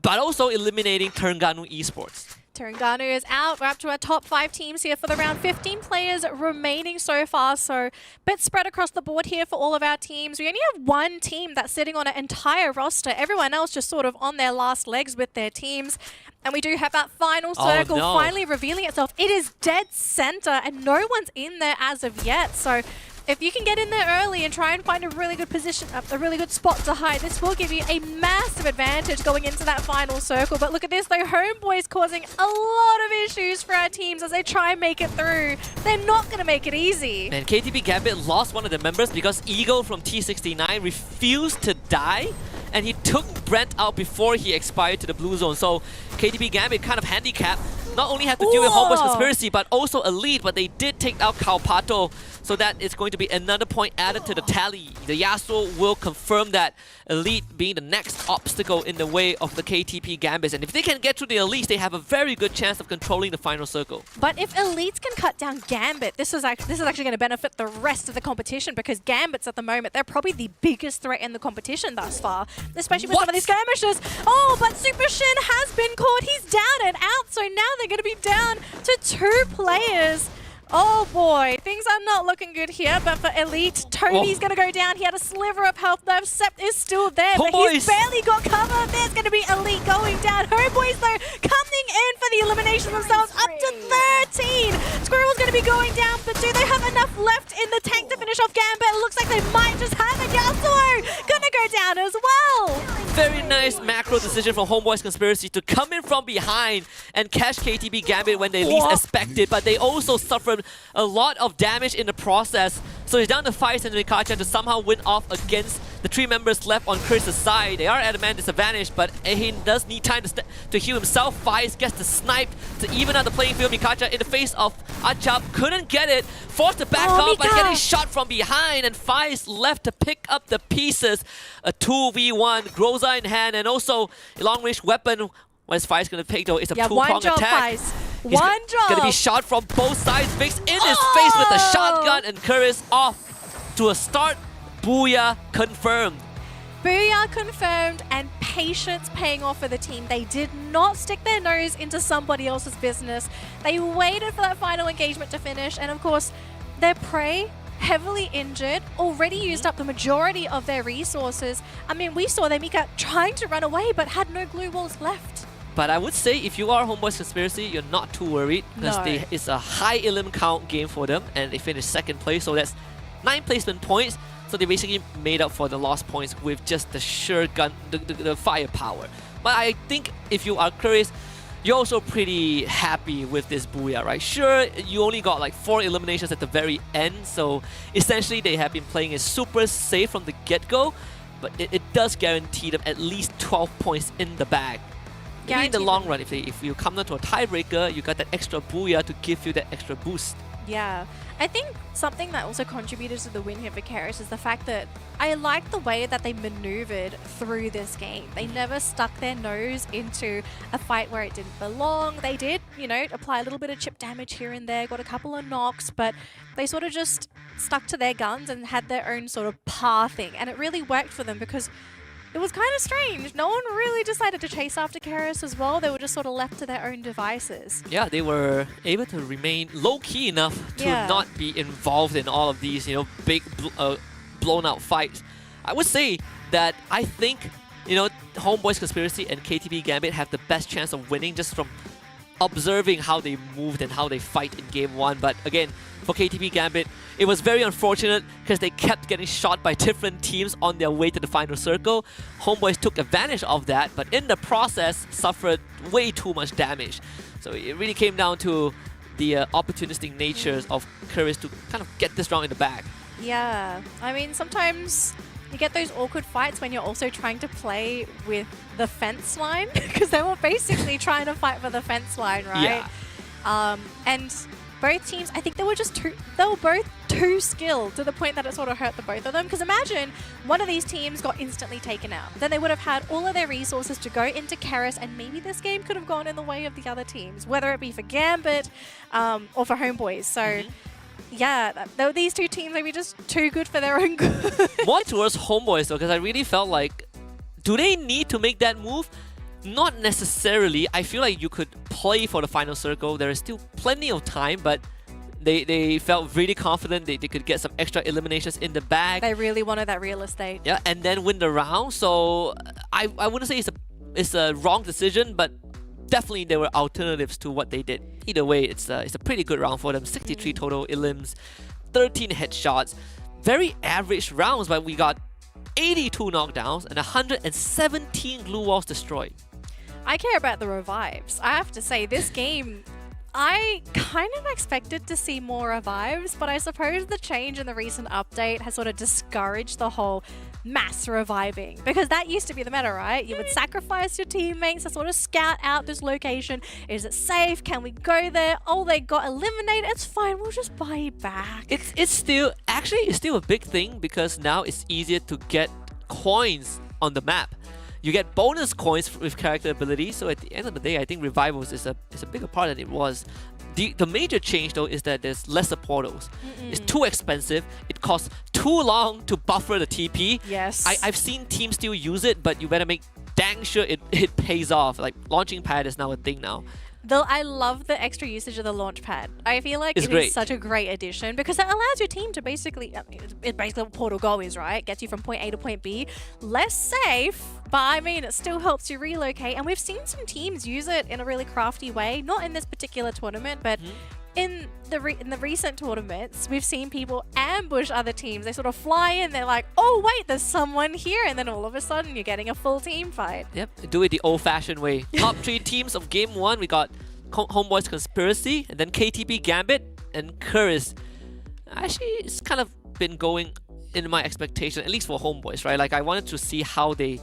but also eliminating Terengganu Esports. Terengganu is out. We're up to our top 5 teams here for the round. 15 players remaining so far, so a bit spread across the board here for all of our teams. We only have one team that's sitting on an entire roster. Everyone else just sort of on their last legs with their teams. And we do have that final circle finally revealing itself. It is dead center, and no one's in there as of yet. So if you can get in there early and try and find a really good position, a really good spot to hide, this will give you a massive advantage going into that final circle. But look at this, though, Homeboys causing a lot of issues for our teams as they try and make it through. They're not going to make it easy. And KTP Gambit lost one of the members because Eagle from T69 refused to die, and he took Brent out before he expired to the blue zone. So KTP Gambit kind of handicapped. Not only have to deal with Homeboy's Conspiracy, but also Elite, but they did take out Kalpato, so that is going to be another point added to the tally. The Yasuo will confirm that Elite being the next obstacle in the way of the KTP Gambits, and if they can get through the Elites, they have a very good chance of controlling the final circle. But if Elites can cut down Gambit, this is actually going to benefit the rest of the competition, because Gambits at the moment, they're probably the biggest threat in the competition thus far, especially with some of these skirmishes. Oh, but Super Shin has been caught. He's down and out, so now they're going to be down to 2 players. Oh boy, things are not looking good here, but for Elite, Tony's going to go down. He had a sliver of health left. Sept is still there, but he's barely got cover. There's going to be Elite going down. Homeboys, though, coming in for the elimination themselves, up to 13. Squirrel's going to be going down, but do they have enough left in the tank to finish off Gambit? It looks like they might just have it. Yasuo going to go down as well. Very nice macro decision from Homeboy's Conspiracy to come in from behind and catch KTP Gambit when they least expected, but they also suffered a lot of damage in the process. So he's down to 5 cents Mikacha to somehow win off against the 3 members left on Chris' side. They are at a man disadvantage, but he does need time to heal himself. Faiz gets the snipe to even out the playing field. Mikacha in the face of Achap couldn't get it. Forced to back off by getting shot from behind, and Faiz left to pick up the pieces. A 2v1, Groza in hand, and also a long-range weapon. What is Faiz going to pick though? It's a two-prong attack. One job. Gonna be shot from both sides. Vix in his face with a shotgun, and Kuris off to a start. Booyah confirmed. Booyah confirmed, and patience paying off for the team. They did not stick their nose into somebody else's business. They waited for that final engagement to finish, and of course, their prey, heavily injured, already used up the majority of their resources. I mean, we saw them trying to run away, but had no glue walls left. But I would say if you are Homeboy's Conspiracy, you're not too worried, because it's a high elim count game for them, and they finished 2nd place, so that's 9 placement points. So they basically made up for the lost points with just the sheer gun, the firepower. But I think if you are curious, you're also pretty happy with this Booyah, right? Sure, you only got like 4 eliminations at the very end, so essentially they have been playing it super safe from the get-go, but it does guarantee them at least 12 points in the bag. Maybe in the long run, if you come down to a tiebreaker, you got that extra Booyah to give you that extra boost. Yeah, I think something that also contributed to the win here for Keris is the fact that I like the way that they maneuvered through this game. They never stuck their nose into a fight where it didn't belong. They did, you know, apply a little bit of chip damage here and there, got a couple of knocks, but they sort of just stuck to their guns and had their own sort of pathing. And it really worked for them because it was kind of strange. No one really decided to chase after Keris as well. They were just sort of left to their own devices. Yeah, they were able to remain low-key enough to not be involved in all of these, you know, big blown-out fights. I would say that I think, you know, Homeboy's Conspiracy and KTB Gambit have the best chance of winning just from observing how they moved and how they fight in Game 1. But again, for KTB Gambit, it was very unfortunate because they kept getting shot by different teams on their way to the final circle. Homeboys took advantage of that, but in the process suffered way too much damage. So it really came down to the opportunistic natures of Keris to kind of get this round in the bag. Yeah, I mean, sometimes you get those awkward fights when you're also trying to play with the fence line because they were basically trying to fight for the fence line, right? Yeah. And both teams, I think they were both too skilled to the point that it sort of hurt the both of them. Because imagine one of these teams got instantly taken out. Then they would have had all of their resources to go into Keris, and maybe this game could have gone in the way of the other teams, whether it be for Gambit or for Homeboys. So yeah, these two teams may be just too good for their own good. More towards Homeboys though, because I really felt like, do they need to make that move? Not necessarily. I feel like you could play for the final circle. There is still plenty of time, but they felt really confident they could get some extra eliminations in the bag. They really wanted that real estate. Yeah, and then win the round. So I wouldn't say it's a wrong decision, but definitely there were alternatives to what they did. Either way, it's a pretty good round for them. 63 total elims, 13 headshots. Very average rounds, but we got 82 knockdowns and 117 glue walls destroyed. I care about the revives. I have to say, this game, I kind of expected to see more revives, but I suppose the change in the recent update has sort of discouraged the whole mass reviving, because that used to be the meta, right? You would sacrifice your teammates to sort of scout out this location. Is it safe? Can we go there? Oh, they got eliminated. It's fine. We'll just buy it back. It's still a big thing because now it's easier to get coins on the map. You get bonus coins with character abilities, so at the end of the day, I think revivals is a bigger part than it was. The major change though is that there's lesser portals. It's too expensive. It costs too long to buffer the TP. Yes. I've seen teams still use it, but you better make dang sure it pays off. Like launching pad is now a thing now. Though I love the extra usage of the launch pad. I feel like it is such a great addition because it allows your team to basically, it's basically what Portal Go is, right? Gets you from point A to point B. Less safe, but I mean, it still helps you relocate. And we've seen some teams use it in a really crafty way. Not in this particular tournament, but in the recent tournaments, we've seen people ambush other teams. They sort of fly in, they're like, oh wait, there's someone here, and then all of a sudden you're getting a full team fight. Yep, do it the old-fashioned way. Top 3 teams of Game 1, we got Homeboys Conspiracy, and then KTB Gambit, and Keris. Actually, it's kind of been going in my expectation, at least for Homeboys, right? Like I wanted to see how they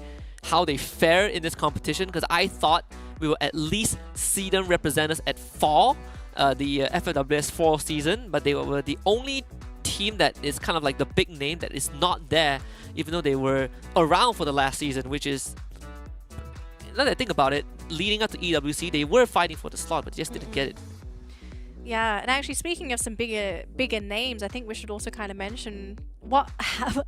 fare in this competition, because I thought we will at least see them represent us at fall. The FFWS fall season, but they were the only team that is kind of like the big name that is not there, even though they were around for the last season, which is, now that I think about it, leading up to EWC, they were fighting for the slot, but just didn't get it. Yeah, and actually speaking of some bigger names, I think we should also kind of mention what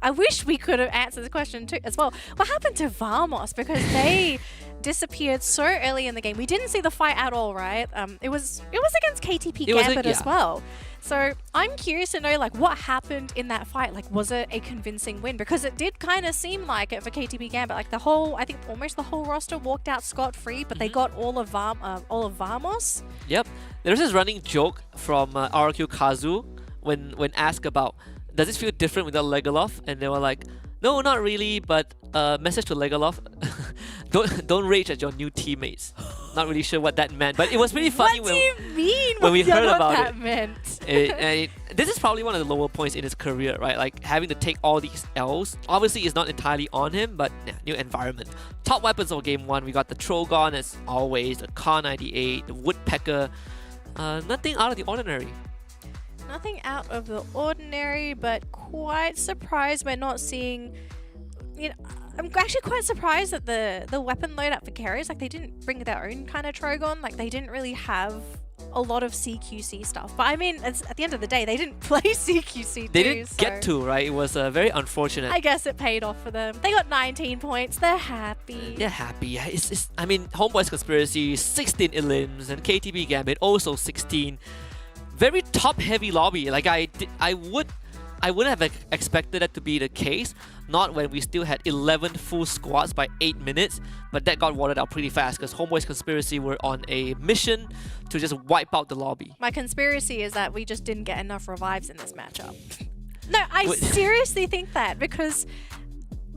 I wish we could have answered the question too as well. What happened to Vamos? Because they disappeared so early in the game. We didn't see the fight at all, right? It was against KTP Gambit as well. So I'm curious to know, like, what happened in that fight? Like, was it a convincing win? Because it did kind of seem like it for KTP Gambit. Like I think almost the whole roster walked out scot-free, but they got all of Vamos. Yep. There's this running joke from RQ Kazu when asked about, does it feel different without Legolas? And they were like, no, not really, but message to Legolas. don't rage at your new teammates. Not really sure what that meant, but it was pretty funny What do you mean? when we What's heard what about that it. meant? This is probably one of the lower points in his career, right? Like having to take all these L's. Obviously, it's not entirely on him, but yeah, new environment. Top weapons of game 1, we got the Trogon as always, the Kar 98, the Woodpecker. Nothing out of the ordinary. Nothing out of the ordinary, but quite surprised we're not seeing. You know, I'm actually quite surprised that the weapon loadout for carriers, like they didn't bring their own kind of Trogon. Like they didn't really have a lot of CQC stuff. But I mean, at the end of the day, they didn't play CQC. They didn't get to, right? It was very unfortunate. I guess it paid off for them. They got 19 points. They're happy. They're happy. Yeah, I mean, Homeboy's Conspiracy, 16 elims, and KTB Gambit also 16. Very top-heavy lobby. Like I wouldn't have expected that to be the case. Not when we still had 11 full squads by 8 minutes, but that got watered out pretty fast because Homeboy's Conspiracy were on a mission to just wipe out the lobby. My conspiracy is that we just didn't get enough revives in this matchup. No, I seriously think that, because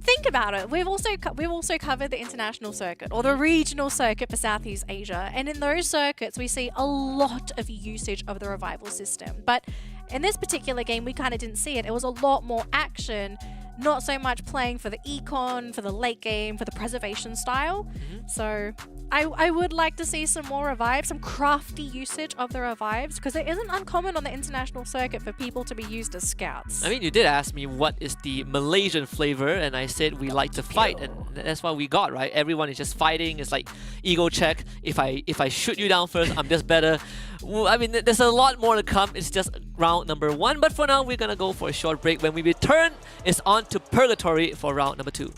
think about it. We've also covered the international circuit or the regional circuit for Southeast Asia, and in those circuits we see a lot of usage of the revival system. But in this particular game, we kind of didn't see it. It was a lot more action, not so much playing for the econ, for the late game, for the preservation style. So I would like to see some more revives, some crafty usage of the revives, because it isn't uncommon on the international circuit for people to be used as scouts. I mean, you did ask me what is the Malaysian flavor, and I said we like to fight, and that's what we got, right? Everyone is just fighting. It's like ego check. If I shoot you down first, I'm just better. Well, I mean, there's a lot more to come. It's just round number 1, but for now, we're gonna go for a short break. When we return, it's on to Purgatory for round number 2.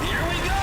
Here we go!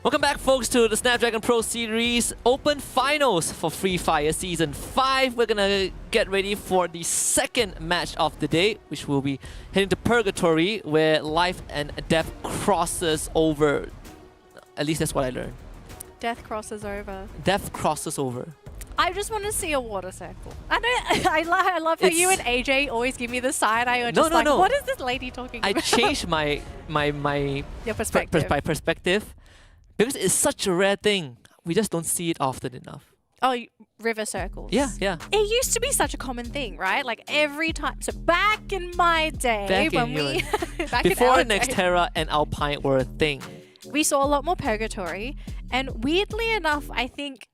Welcome back, folks, to the Snapdragon Pro Series Open Finals for Free Fire Season 5. We're gonna get ready for the second match of the day, which will be heading to Purgatory, where life and death crosses over. At least that's what I learned. Death crosses over. Death crosses over. I just want to see a water circle. I love how you and AJ always give me the side eye. You're just No. what is this lady talking I about? changed my Your perspective. my perspective because it's such a rare thing. We just don't see it often enough. Oh, river circles. Yeah. It used to be such a common thing, right? Like every time. So back in my day, Back in when we your- back in Before our day, Nexterra and Alpine were a thing. we saw a lot more Purgatory, and weirdly enough, I think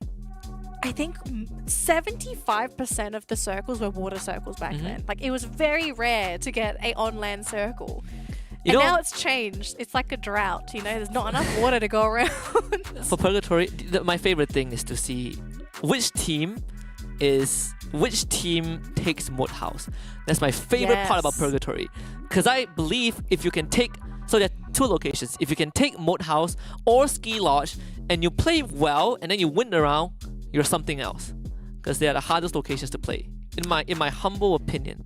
75% of the circles were water circles back then. Like it was very rare to get a on-land circle. You And know- now it's changed. It's like a drought, you know, there's not enough water to go around. For Purgatory, my favorite thing is to see which team takes Moat House. That's my favorite part about Yes. Purgatory. Because I believe if you can take, so there are two locations. If you can take Moat House or Ski Lodge and you play well and then you win the round, you're something else. Because they are the hardest locations to play, in my humble opinion.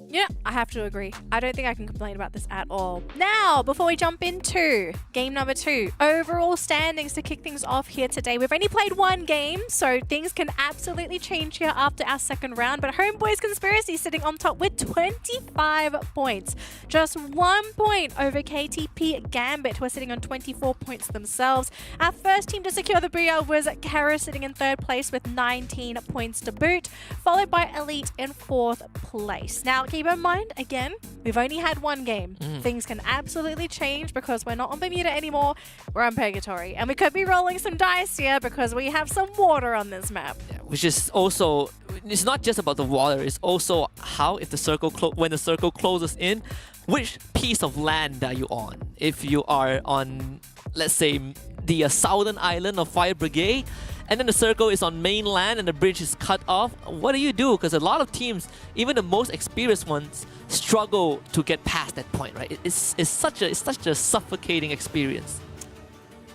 Yeah, I have to agree. I don't think I can complain about this at all. Now, before we jump into game number 2, overall standings to kick things off here today. We've only played one game, so things can absolutely change here after our second round. But Homeboys Conspiracy sitting on top with 25 points. Just 1 point over KTP Gambit, who are sitting on 24 points themselves. Our first team to secure the booyah was Kara, sitting in 3rd place with 19 points to boot, followed by Elite in 4th place. Now, keep in mind, again, we've only had one game. Things can absolutely change because we're not on Bermuda anymore. We're on Purgatory. And we could be rolling some dice here because we have some water on this map. Which is also, it's not just about the water, it's also how, if the circle when the circle closes in, which piece of land are you on? If you are on, let's say, the southern island of Fire Brigade, and then the circle is on mainland and the bridge is cut off, what do you do? Because a lot of teams, even the most experienced ones, struggle to get past that point, right? It's such a suffocating experience.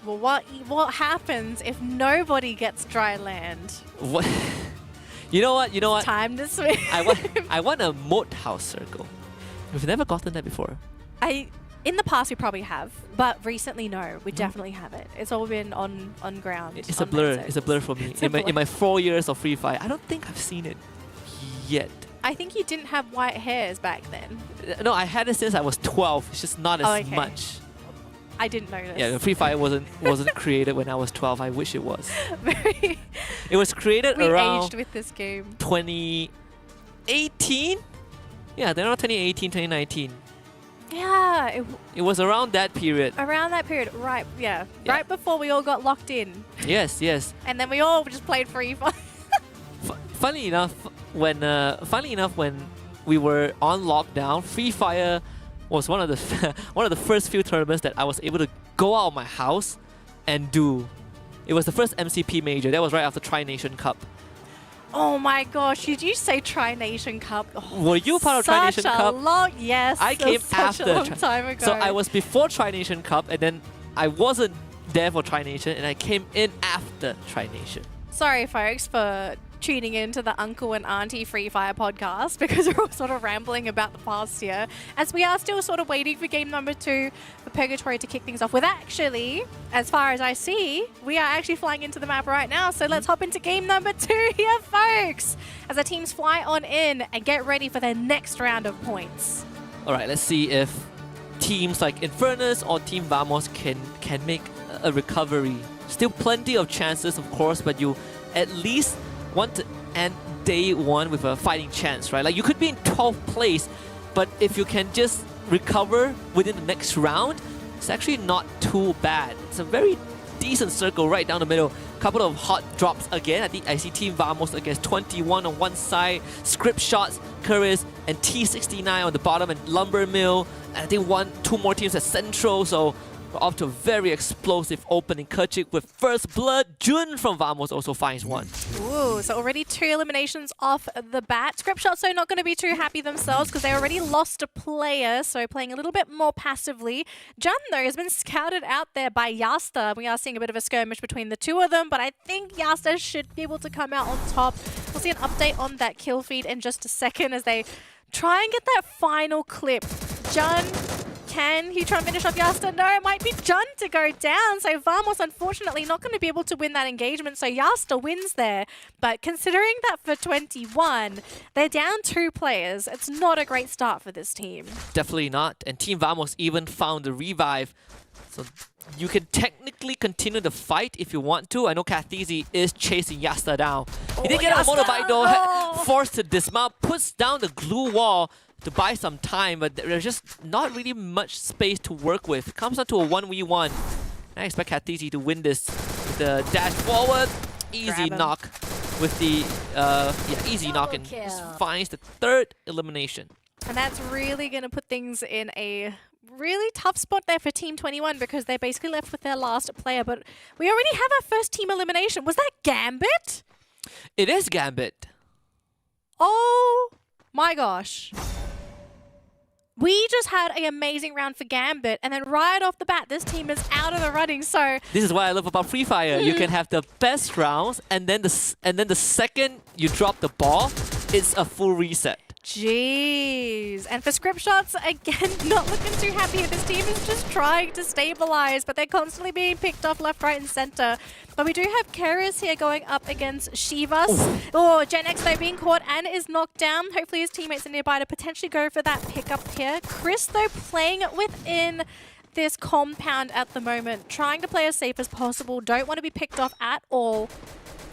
Well, what happens if nobody gets dry land? What? You know what? Time to swim. I want a moat house circle. We've never gotten that before. In the past, we probably have, but recently, no, we definitely haven't. It's all been on ground. It's a on blur. land It's a blur for me. It's a In my 4 years of Free Fire, I don't think I've seen it yet. I think you didn't have white hairs back then. No, I had it since I was 12. It's just not as okay. much. I didn't know this. Yeah, Free Fire wasn't created when I was 12. I wish it was. Very. It was created We around aged with this game. 2018. Yeah, around 2018, 2019. Yeah, It was around that period. around that period, right? Yeah, Yeah. right before we all got locked in, Yes. and then we all just played Free Fire. Funny enough, when we were on lockdown, Free Fire was one of the one of the first few tournaments that I was able to go out of my house and do. It was the first MCP major. That was right after Tri Nation Cup. Oh my gosh, did you say Tri Nation Cup? Oh, Were you part of Tri Nation such a Cup? yes. I it was came such after a long Tri- time ago. So I was before Tri Nation Cup, and then I wasn't there for Tri Nation, and I came in after Tri Nation. Sorry, folks, for tuning in to the Uncle and Auntie Free Fire podcast because we're all sort of rambling about the past year, as we are still sort of waiting for game number 2 for Purgatory to kick things off with. Actually, as far as I see, we are actually flying into the map right now, so let's hop into game number 2 here, folks, as the teams fly on in and get ready for their next round of points. All right, let's see if teams like Infernus or Team Vamos can make a recovery. Still plenty of chances, of course, but you at least want to end day 1 with a fighting chance, right? Like, you could be in 12th place, but if you can just recover within the next round, it's actually not too bad. It's a very decent circle right down the middle. Couple of hot drops again. I think I see Team Vamos against 21 on one side, Script Shots, Curis, and T69 on the bottom, and Lumber Mill. And I think 2 more teams at Central, so We're off to a very explosive opening. Kerchik with first blood. Jun from Vamos also finds one. Ooh, so already 2 eliminations off the bat. Scriptshots are not going to be too happy themselves because they already lost a player, so playing a little bit more passively. Jun, though, has been scouted out there by Yasta. We are seeing a bit of a skirmish between the two of them, but I think Yasta should be able to come out on top. We'll see an update on that kill feed in just a second as they try and get that final clip. Jun, can he try and finish off Yasta? No, it might be Jun to go down. So Vamos, unfortunately, not going to be able to win that engagement. So Yasta wins there. But considering that for 21, they're down 2 players, it's not a great start for this team. Definitely not. And Team Vamos even found the revive. So you can technically continue the fight if you want to. I know Kathizi is chasing Yasta down. He did get a motorbike though, forced to dismount, puts down the glue wall to buy some time, but there's just not really much space to work with. Comes down to a 1v1. I expect Kathizi to win this with the dash forward. Easy knock with the easy knock, and just finds the 3rd elimination. And that's really going to put things in a really tough spot there for Team 21 because they're basically left with their last player. But we already have our first team elimination. Was that Gambit? It is Gambit. Oh my gosh. We just had an amazing round for Gambit, and then right off the bat, this team is out of the running. So this is what I love about Free Fire. You can have the best rounds, and then the second you drop the ball, it's a full reset. Jeez. And for Scriptshots, again, not looking too happy. This team is just trying to stabilize, but they're constantly being picked off left, right, and center. But we do have Keris here going up against Shivas. Oh, Gen X, though, being caught and is knocked down. Hopefully his teammates are nearby to potentially go for that pickup here. Chris, though, playing within this compound at the moment, trying to play as safe as possible. Don't want to be picked off at all.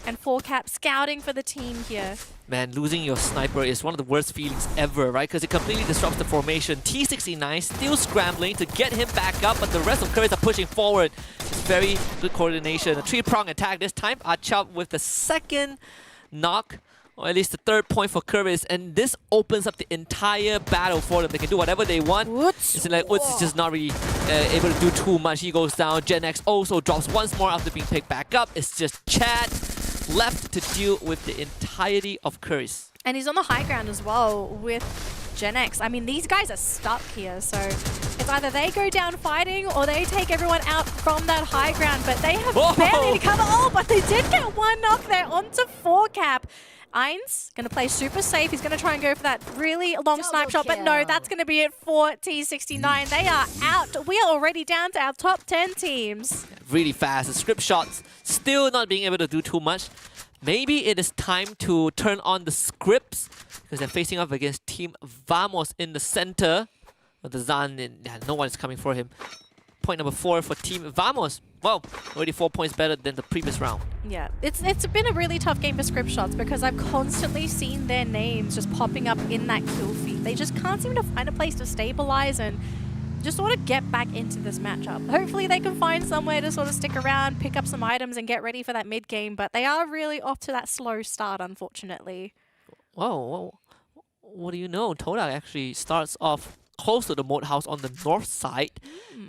And 4Cap scouting for the team here. Man, losing your sniper is one of the worst feelings ever, right? Because it completely disrupts the formation. T69 still scrambling to get him back up, but the rest of Curries are pushing forward. It's very good coordination. A 3-prong attack this time. Achap with the 2nd knock, or at least the 3rd point for Curvis, and this opens up the entire battle for them. They can do whatever they want. It's like Woods is just not really able to do too much. He goes down. Gen X also drops once more after being picked back up. It's just Chad left to deal with the entirety of Curry's. And he's on the high ground as well with Gen X. I mean, these guys are stuck here, so it's either they go down fighting or they take everyone out from that high ground, but they have barely covered. Oh, but they did get 1 knock there onto 4Cap. Ainz going to play super safe. He's going to try and go for that really long snipe shot, but no, that's going to be it for T69. They are out. We are already down to our top 10 teams. Really fast. The script shots still not being able to do too much. Maybe it is time to turn on the scripts because they're facing up against Team Vamos in the center. The Zan, and no one is coming for him. Point number 4 for Team Vamos. Well, already 4 points better than the previous round. Yeah, it's been a really tough game for script shots because I've constantly seen their names just popping up in that kill feed. They just can't seem to find a place to stabilize and just sort of get back into this matchup. Hopefully they can find somewhere to sort of stick around, pick up some items and get ready for that mid game, but they are really off to that slow start, unfortunately. Whoa, what do you know? Todak actually starts off close to the moat house on the north side,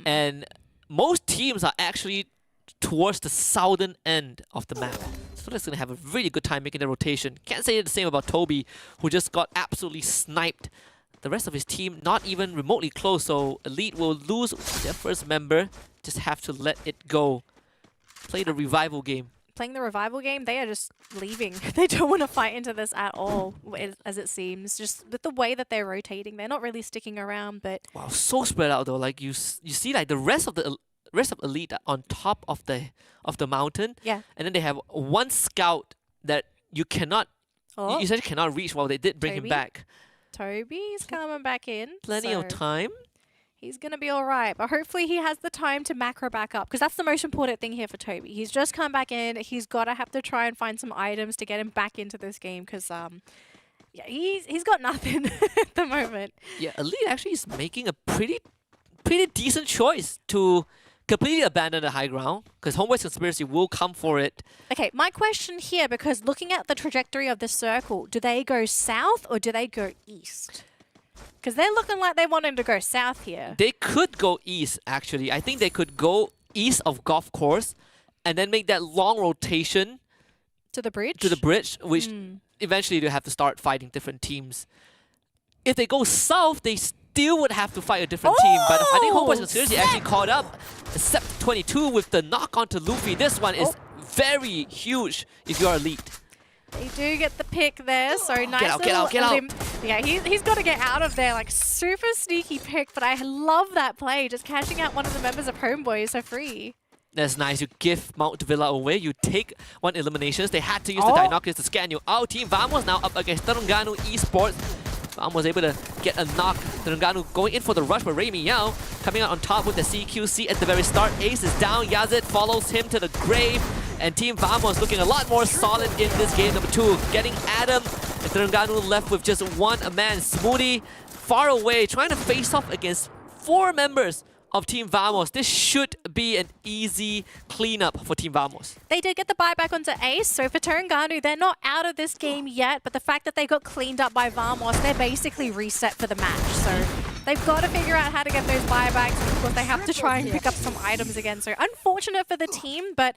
and most teams are actually towards the southern end of the map. So that's going to have a really good time making the rotation. Can't say the same about Toby, who just got absolutely sniped. The rest of his team not even remotely close, so Elite will lose their first member. Just have to let it go. Play the revival game. Playing the revival game, they are just leaving. They don't want to fight into this at all, as it seems. Just with the way that they're rotating, they're not really sticking around. But wow, so spread out though. Like you see, like the rest of Elite are on top of the mountain. Yeah. And then they have 1 scout that you cannot, you essentially cannot reach. While they did bring him back. Toby's coming back in. Plenty of time. He's going to be all right, but hopefully he has the time to macro back up because that's the most important thing here for Toby. He's just come back in. He's got to have to try and find some items to get him back into this game because yeah, he's got nothing at the moment. Yeah, Elite actually is making a pretty decent choice to completely abandon the high ground because Homeboy's Conspiracy will come for it. Okay, my question here, because looking at the trajectory of the circle, do they go south or do they go east? Because they're looking like they wanted to go south here. They could go east, actually. I think they could go east of golf course and then make that long rotation To the bridge? to the bridge, which eventually they have to start fighting different teams. If they go south, they still would have to fight a different team. But I think Homeboy's Conspiracy actually caught up. Except 22 with the knock onto Luffy. This one is very huge if you are elite. They do get the pick there, so nice Get out, get little out, get out. Yeah, he's got to get out of there, like super sneaky pick, but I love that play, just cashing out one of the members of Homeboys for free. That's nice. You give Mount Villa away. You take one eliminations. They had to use the Dinoculars to scan you out. Team Vamos now up against Terengganu Esports. Vamos able to get a knock. Terengganu going in for the rush, but Ray Meow coming out on top with the CQC at the very start. Ace is down. Yazid follows him to the grave. And Team Vamos looking a lot more solid in this game. Number 2, getting Adam. And Terengganu left with just one man. Smoothie far away, trying to face off against 4 members of Team Vamos. This should be an easy cleanup for Team Vamos. They did get the buyback onto Ace, so for Terengganu, they're not out of this game yet, but the fact that they got cleaned up by Vamos, they're basically reset for the match. So they've got to figure out how to get those buybacks, and of course they have to try and pick up some items again. So unfortunate for the team, but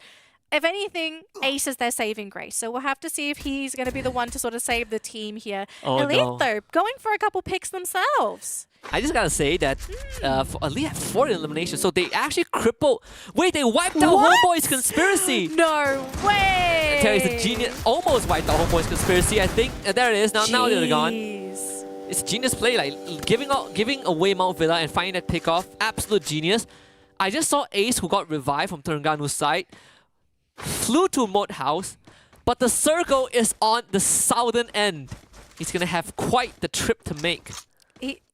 if anything, Ace is their saving grace. So we'll have to see if he's going to be the one to sort of save the team here. Oh, Elite, no. though, going for a couple picks themselves. I just gotta say that for Elite had 4 eliminations, so they actually crippled. Wait, they wiped out Homeboy's Conspiracy. No way! Terry's a genius. Almost wiped out Homeboy's Conspiracy, I think. There it is. Now they're gone. Jeez. It's a genius play, like giving away Mount Villa and finding that pick off. Absolute genius. I just saw Ace, who got revived from Terengganu's side, flew to Moat House, but the circle is on the southern end. He's gonna have quite the trip to make.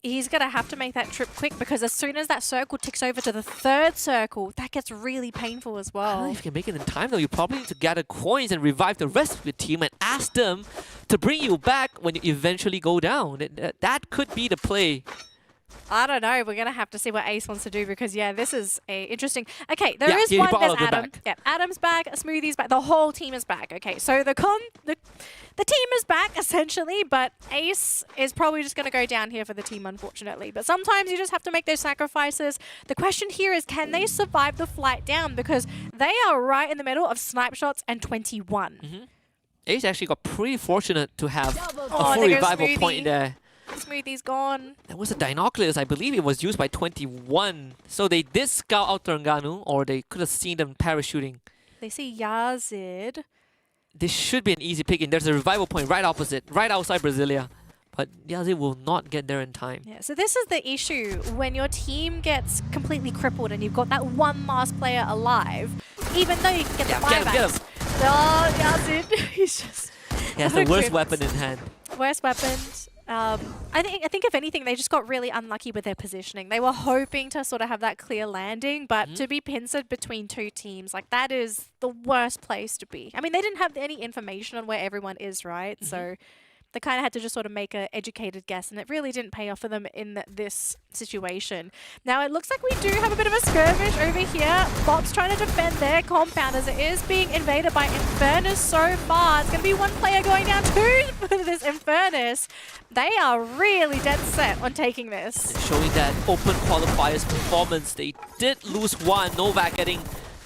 He's going to have to make that trip quick, because as soon as that circle ticks over to the 3rd circle, that gets really painful as I don't know well. if you can make it in time though. You probably need to gather coins and revive the rest of your team and ask them to bring you back when you eventually go down. That could be the play. I don't know. We're going to have to see what Ace wants to do, because, yeah, this is interesting. Okay, there Yeah, is he one. brought all There's of them Adam. back. Yeah, Adam's back. Smoothie's back. The whole team is back. Okay, so the team is back, essentially, but Ace is probably just going to go down here for the team, unfortunately. But sometimes you just have to make those sacrifices. The question here is, can they survive the flight down? Because they are right in the middle of snipe shots and 21. Ace actually got pretty fortunate to have a Oh, full there goes revival Smoothie. point there. Smoothie's gone. There was a Dinoculars, I believe it was used by 21. So they did scout out Terengganu, or they could have seen them parachuting. They see Yazid. This should be an easy pick in. There's a revival point right opposite, right outside Brasilia. But Yazid will not get there in time. Yeah, so this is the issue when your team gets completely crippled and you've got that one last player alive, even though you can get the Yeah, get him, buybacks. Oh, Yazid, he's just He has the worst equipped. weapon in hand. Worst weapons. I think if anything, they just got really unlucky with their positioning. They were hoping to sort of have that clear landing, but to be pincered between 2 teams, like, that is the worst place to be. I mean, they didn't have any information on where everyone is, right? So they kind of had to just sort of make an educated guess, and it really didn't pay off for them in this situation. Now, it looks like we do have a bit of a skirmish over here. Bob's trying to defend their compound as it is being invaded by Infernus so far. It's going to be 1 player going down, 2 for this Infernus. They are really dead set on taking this. Showing that open qualifiers performance. They did lose 1. Novak getting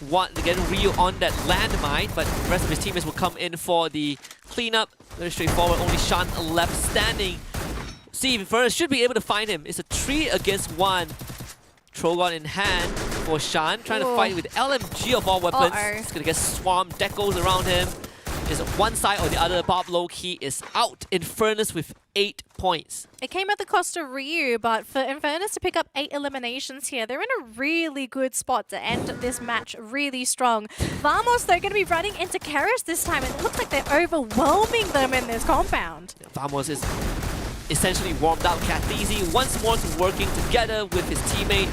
Ryu on that landmine, but the rest of his teammates will come in for the cleanup. Very straightforward. Only Shan left standing. See, first should be able to find him. It's a 3 against 1. Trogon in hand for Shan, trying to fight with LMG of all weapons. He's gonna get swarmed. Decos around him. Is one side or the other. Bob low-key is out. Infernus with 8 points. It came at the cost of Ryu, but for Infernus to pick up 8 eliminations here, they're in a really good spot to end this match really strong. Vamos, they're going to be running into Keras this time, and it looks like they're overwhelming them in this compound. Vamos is essentially warmed out. Kathizi once more working together with his teammate,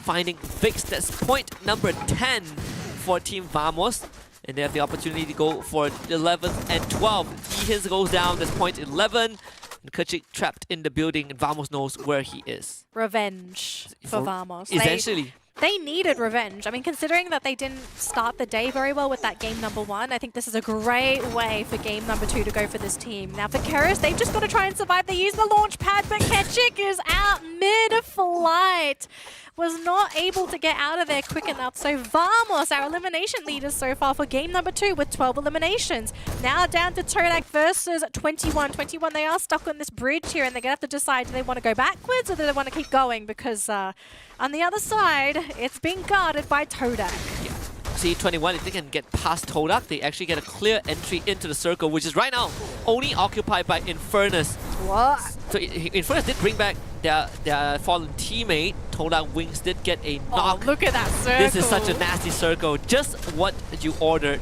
finding Vix. That's point number 10 for Team Vamos. And they have the opportunity to go for 11th and 12th. Ehins goes down, that's point 11. And Kuchik trapped in the building, and Vamos knows where he is. Revenge for Vamos. Essentially. They needed revenge. I mean, considering that they didn't start the day very well with that game number 1, I think this is a great way for game number 2 to go for this team. Now for Keris, they've just got to try and survive. They use the launch pad, but Ketchik is out mid-flight. Was not able to get out of there quick enough. So Vamos, our elimination leaders so far for game number 2 with 12 eliminations. Now down to Todak versus 21. 21, they are stuck on this bridge here and they're going to have to decide, do they want to go backwards or do they want to keep going? Because on the other side, it's being guarded by Todak. Yeah. See, 21, if they can get past Todak, they actually get a clear entry into the circle, which is right now only occupied by Infernus. What? So Infernus did bring back their fallen teammate. Todak Wings did get a knock. Oh, look at that circle. This is such a nasty circle. Just what you ordered.